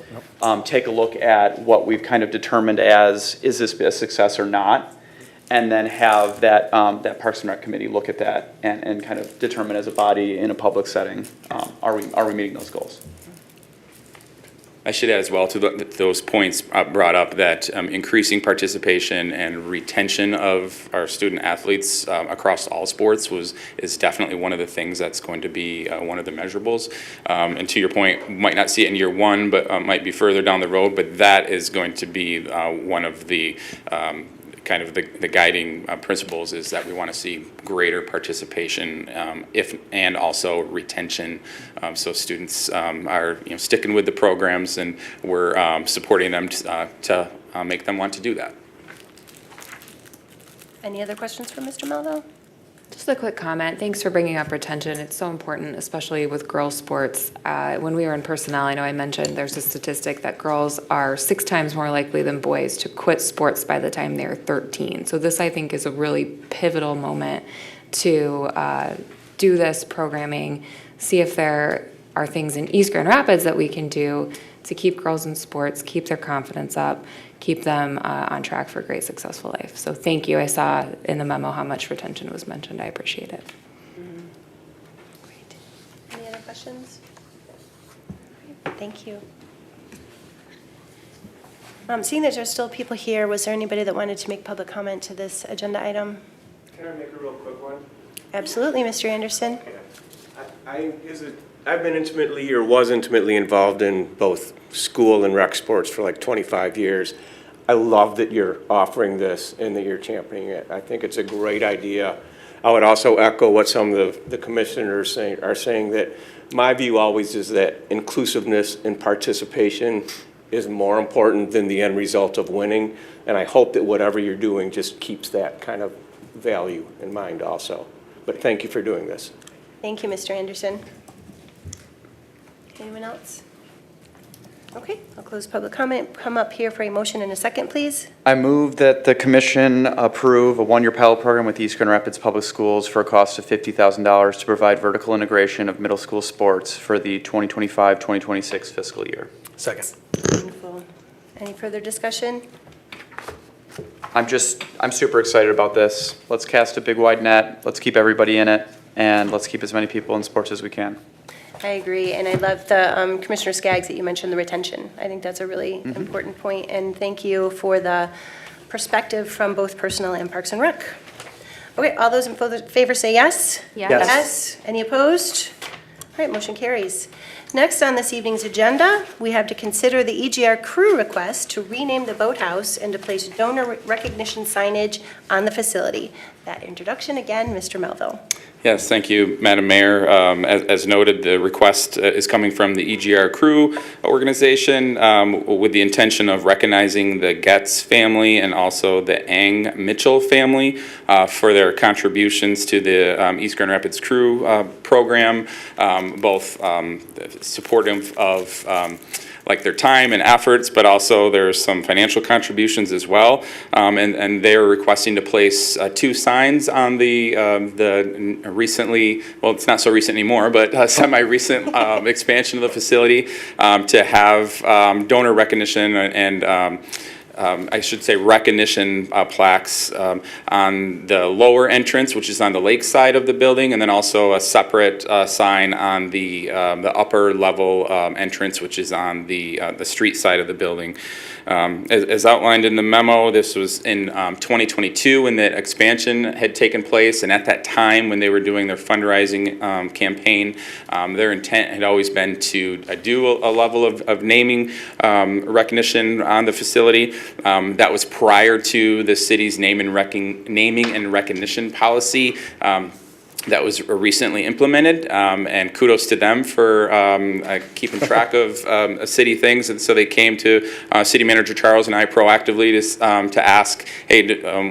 Take a look at what we've kind of determined as, is this a success or not? And then have that Parks and Rec committee look at that and kind of determine as a body in a public setting, are we meeting those goals? I should add as well to those points brought up that increasing participation and retention of our student athletes across all sports is definitely one of the things that's going to be one of the measurables. And to your point, we might not see it in year one, but might be further down the road. But that is going to be one of the kind of the guiding principles, is that we want to see greater participation and also retention, so students are sticking with the programs, and we're supporting them to make them want to do that. Any other questions for Mr. Melville? Just a quick comment. Thanks for bringing up retention. It's so important, especially with girls' sports. When we were in personnel, I know I mentioned there's a statistic that girls are 6 times more likely than boys to quit sports by the time they're 13. So this, I think, is a really pivotal moment to do this programming, see if there are things in East Grand Rapids that we can do to keep girls in sports, keep their confidence up, keep them on track for a great, successful life. So thank you. I saw in the memo how much retention was mentioned. I appreciate it. Great. Any other questions? Thank you. Seeing that there's still people here, was there anybody that wanted to make public comment to this agenda item? Can I make a real quick one? Absolutely, Mr. Anderson. I've been intimately or was intimately involved in both school and rec sports for like 25 years. I love that you're offering this and that you're championing it. I think it's a great idea. I would also echo what some of the commissioners are saying, that my view always is that inclusiveness and participation is more important than the end result of winning. And I hope that whatever you're doing just keeps that kind of value in mind also. But thank you for doing this. Thank you, Mr. Anderson. Anyone else? Okay, I'll close public comment. Come up here for a motion in a second, please. I move that the commission approve a one-year pilot program with East Grand Rapids Public Schools for a cost of $50,000 to provide vertical integration of middle school sports for the 2025-2026 fiscal year. Second. Wonderful. Any further discussion? I'm super excited about this. Let's cast a big wide net. Let's keep everybody in it, and let's keep as many people in sports as we can. I agree, and I love the, Commissioner Skaggs, that you mentioned the retention. I think that's a really important point, and thank you for the perspective from both Personnel and Parks and Rec. Okay, all those in favor say yes? Yes. Yes. Any opposed? All right, motion carries. Next on this evening's agenda, we have to consider the EGR crew request to rename the boathouse and to place donor recognition signage on the facility. That introduction again, Mr. Melville. Yes, thank you, Madam Mayor. As noted, the request is coming from the EGR Crew organization with the intention of recognizing the Getz family and also the Ang Mitchell family for their contributions to the East Grand Rapids Crew program, both supportive of like their time and efforts, but also there's some financial contributions as well. And they're requesting to place 2 signs on the recently, well, it's not so recent anymore, but semi-recent expansion of the facility to have donor recognition and I should say recognition plaques on the lower entrance, which is on the lake side of the building, and then also a separate sign on the upper level entrance, which is on the street side of the building. As outlined in the memo, this was in 2022 when the expansion had taken place, and at that time when they were doing their fundraising campaign, their intent had always been to do a level of naming recognition on the facility. That was prior to the city's naming and recognition policy that was recently implemented, and kudos to them for keeping track of city things. And so they came to City Manager Charles and I proactively to ask, hey,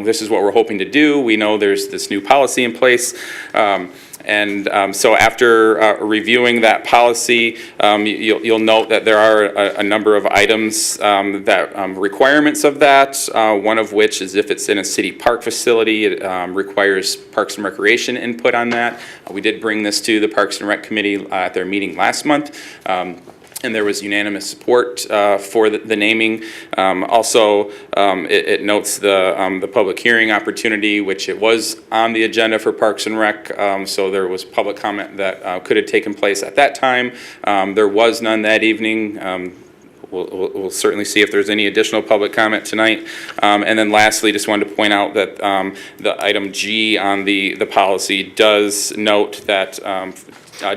this is what we're hoping to do. We know there's this new policy in place. So after reviewing that policy, you'll note that there are a number of items that requirements of that, one of which is if it's in a city park facility, it requires Parks and Recreation input on that. We did bring this to the Parks and Rec Committee at their meeting last month. And there was unanimous support for the naming. Also, it notes the public hearing opportunity, which it was on the agenda for Parks and Rec. So there was public comment that could have taken place at that time. There was none that evening. we'll certainly see if there's any additional public comment tonight. And then lastly, just wanted to point out that the item G on the policy does note that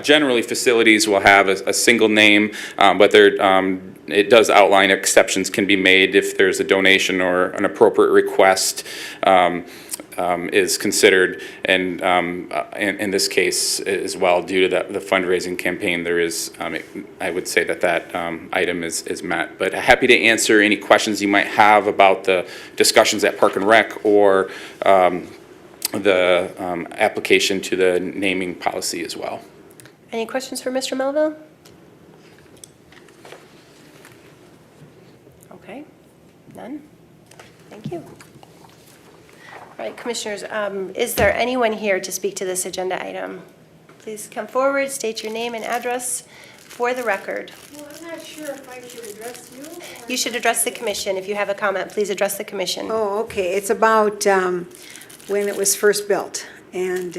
generally facilities will have a single name, but it does outline exceptions can be made if there's a donation or an appropriate request is considered. And in this case as well, due to the fundraising campaign, there is, I would say that item is met. But happy to answer any questions you might have about the discussions at Park and Rec or the application to the naming policy as well. Any questions for Mr. Melville? Okay, none? Thank you. All right, Commissioners, is there anyone here to speak to this agenda item? Please come forward, state your name and address for the record. Well, I'm not sure if I should address you. You should address the commission. If you have a comment, please address the commission. Oh, okay. It's about when it was first built, and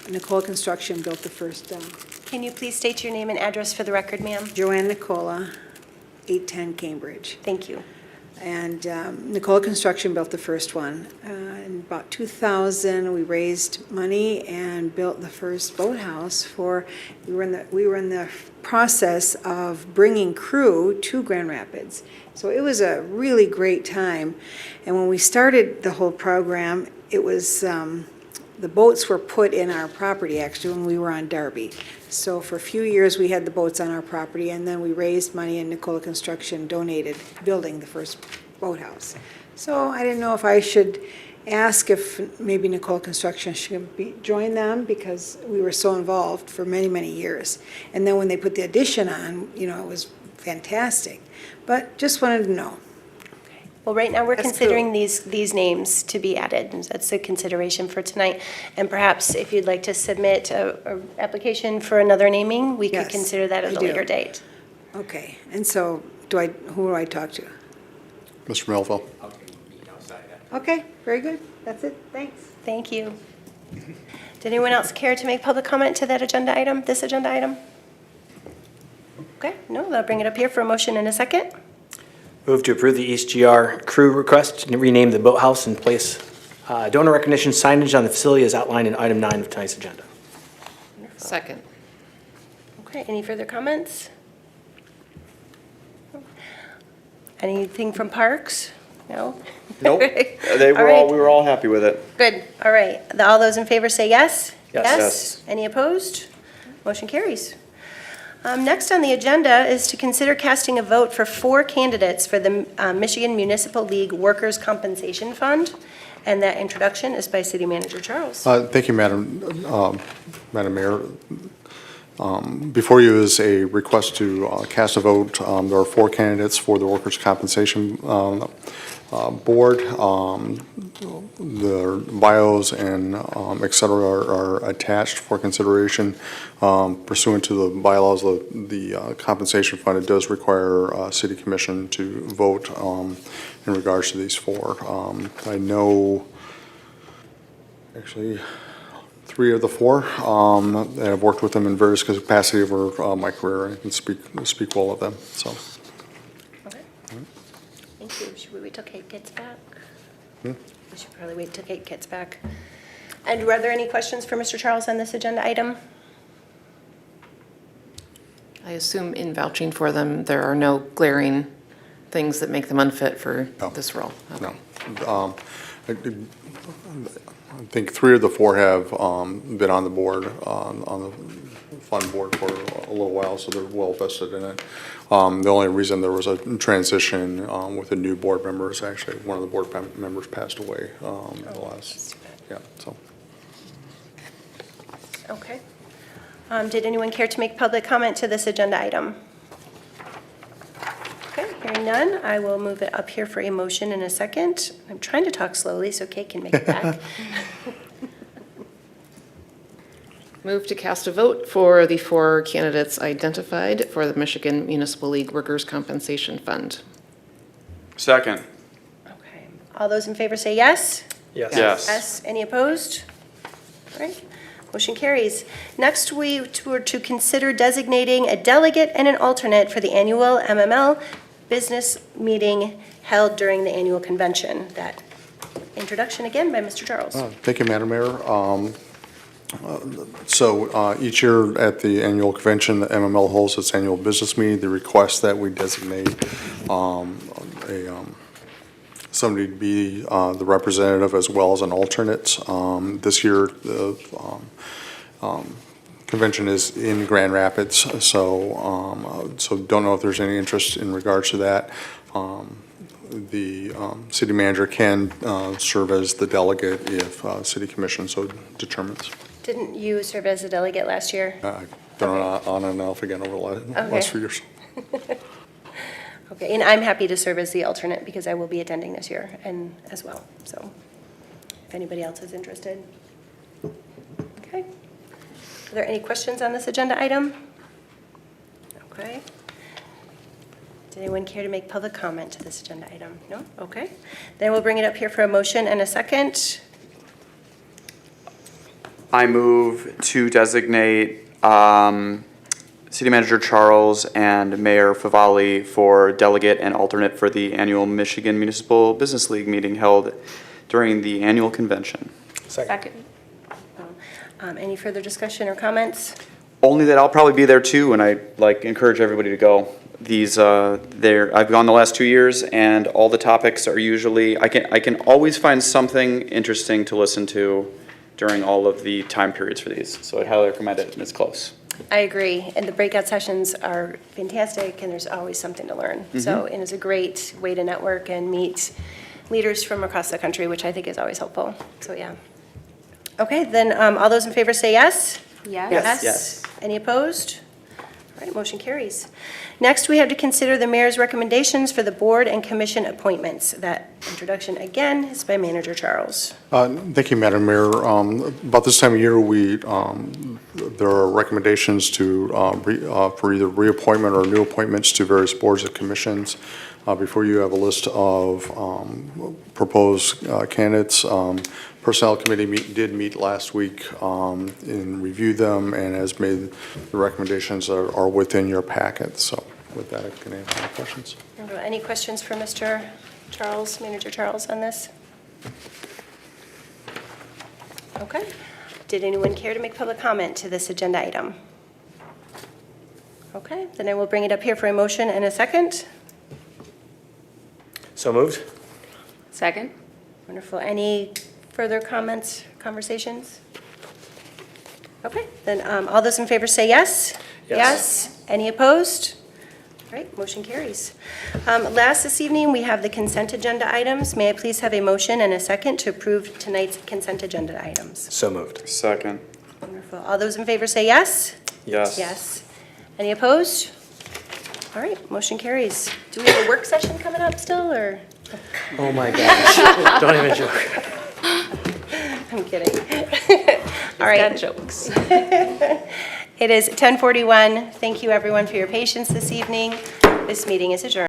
Nicola Construction built the first. Can you please state your name and address for the record, ma'am? Joanne Nicola, 810 Cambridge. Thank you. And Nicola Construction built the first one. In about 2000, we raised money and built the first boathouse for, we were in the process of bringing crew to Grand Rapids. So it was a really great time. And when we started the whole program, it was, the boats were put in our property actually when we were on Darby. So for a few years, we had the boats on our property, and then we raised money, and Nicola Construction donated building the first boathouse. So I didn't know if I should ask if maybe Nicola Construction should join them, because we were so involved for many, many years. And then when they put the addition on, you know, it was fantastic. But just wanted to know. Well, right now, we're That's considering these names to be added. That's the consideration for tonight. And perhaps if you'd like to submit a application for another naming, we could Yes, consider that at I a do. later date. Okay, and so who do I talk to? Mr. Melville? Okay, very good. That's it. Thanks. Thank you. Did anyone else care to make public comment to that agenda item, this agenda item? Okay, no, I'll bring it up here for a motion in a second. Move to approve the East GR crew request to rename the boathouse and place donor recognition signage on the facility as outlined in item 9 of tonight's agenda. Second. Okay, any further comments? Anything from Parks? No? Nope. All right. We were all happy with it. Good, all right. All those in favor say yes? Yes. Yes. Any opposed? Motion carries. Next on the agenda is to consider casting a vote for 4 candidates for the Michigan Municipal League Workers' Compensation Fund. And that introduction is by City Manager Charles. Thank you, Madam Mayor. Before you is a request to cast a vote. There are 4 candidates for the Workers' Compensation Board. Their bios and et cetera are attached for consideration. Pursuant to the bylaws of the Compensation Fund, it does require City Commission to vote in regards to these 4. I know, actually, 3 of the 4. I've worked with them in various capacities over my career. I can speak well of them, so. Okay. Thank you. Should we wait till Kate gets back? Hmm? We should probably wait till Kate gets back. And were there any questions for Mr. Charles on this agenda item? I assume in vouching for them, there are no glaring things that make them unfit for this role. Okay. No. I think 3 of the 4 have been on the board, on the fund board for a little while, so they're well vested in it. The only reason there was a transition with a new board member is actually one of the board members passed away the last, yeah, so. Okay. Did anyone care to make public comment to this agenda item? Okay, hearing none, I will move it up here for a motion in a second. I'm trying to talk slowly so Kate can make it back. Move to cast a vote for the 4 candidates identified for the Michigan Municipal League Workers' Compensation Fund. Second. Okay. All those in favor say yes? Yes. Yes. Yes. Any opposed? All right. Motion carries. Next, we were to consider designating a delegate and an alternate for the annual MML business meeting held during the annual convention. That introduction again by Mr. Charles. Thank you, Madam Mayor. Each year at the annual convention, the MML holds its annual business meeting. They request that we designate somebody to be the representative as well as an alternate. This year, the convention is in Grand Rapids, so don't know if there's any interest in regards to that. The city manager can serve as the delegate if city commission so determines. Didn't you serve as a delegate last year? I've been on and off again over the last few years. Okay, and I'm happy to serve as the alternate because I will be attending this year and as well. So if anybody else is interested. Okay. Are there any questions on this agenda item? Okay. Did anyone care to make public comment to this agenda item? No? Okay. Then we'll bring it up here for a motion and a second. I move to designate City Manager Charles and Mayor Favali for delegate and alternate for the annual Michigan Municipal Business League meeting held during the annual convention. Second. Any further discussion or comments? Only that I'll probably be there too, and I encourage everybody to go. I've gone the last 2 years, and all the topics are usually, I can always find something interesting to listen to during all of the time periods for these. So I'd highly recommend it, and it's close. I agree, and the breakout sessions are fantastic, and there's always something to learn. So it is a great way to network and meet leaders from across the country, which I think is always helpful. So yeah. Okay, then all those in favor say yes? Yes. Yes. Any opposed? All right, motion carries. Next, we have to consider the mayor's recommendations for the board and commission appointments. That introduction again is by Manager Charles. Thank you, Madam Mayor. About this time of year, there are recommendations for either reappointment or new appointments to various boards and commissions. Before you have a list of proposed candidates. Personnel Committee did meet last week and reviewed them and has made the recommendations that are within your packet. So with that, I can answer any questions. Any questions for Mr. Charles, Manager Charles, on this? Okay. Did anyone care to make public comment to this agenda item? Okay, then I will bring it up here for a motion and a second. So moved. Second? Wonderful. Any further comments, conversations? Okay, then all those in favor say yes? Yes. Any opposed? All right, motion carries. Last this evening, we have the consent agenda items. May I please have a motion and a second to approve tonight's consent agenda items? So moved. Second. Wonderful. All those in favor say yes? Yes. Yes. Any opposed? All right, motion carries. Do we have a work session coming up still, or? Oh my gosh. Don't even joke. I'm kidding. All right. Jokes. It is 10:41. Thank you, everyone, for your patience this evening. This meeting is adjourned.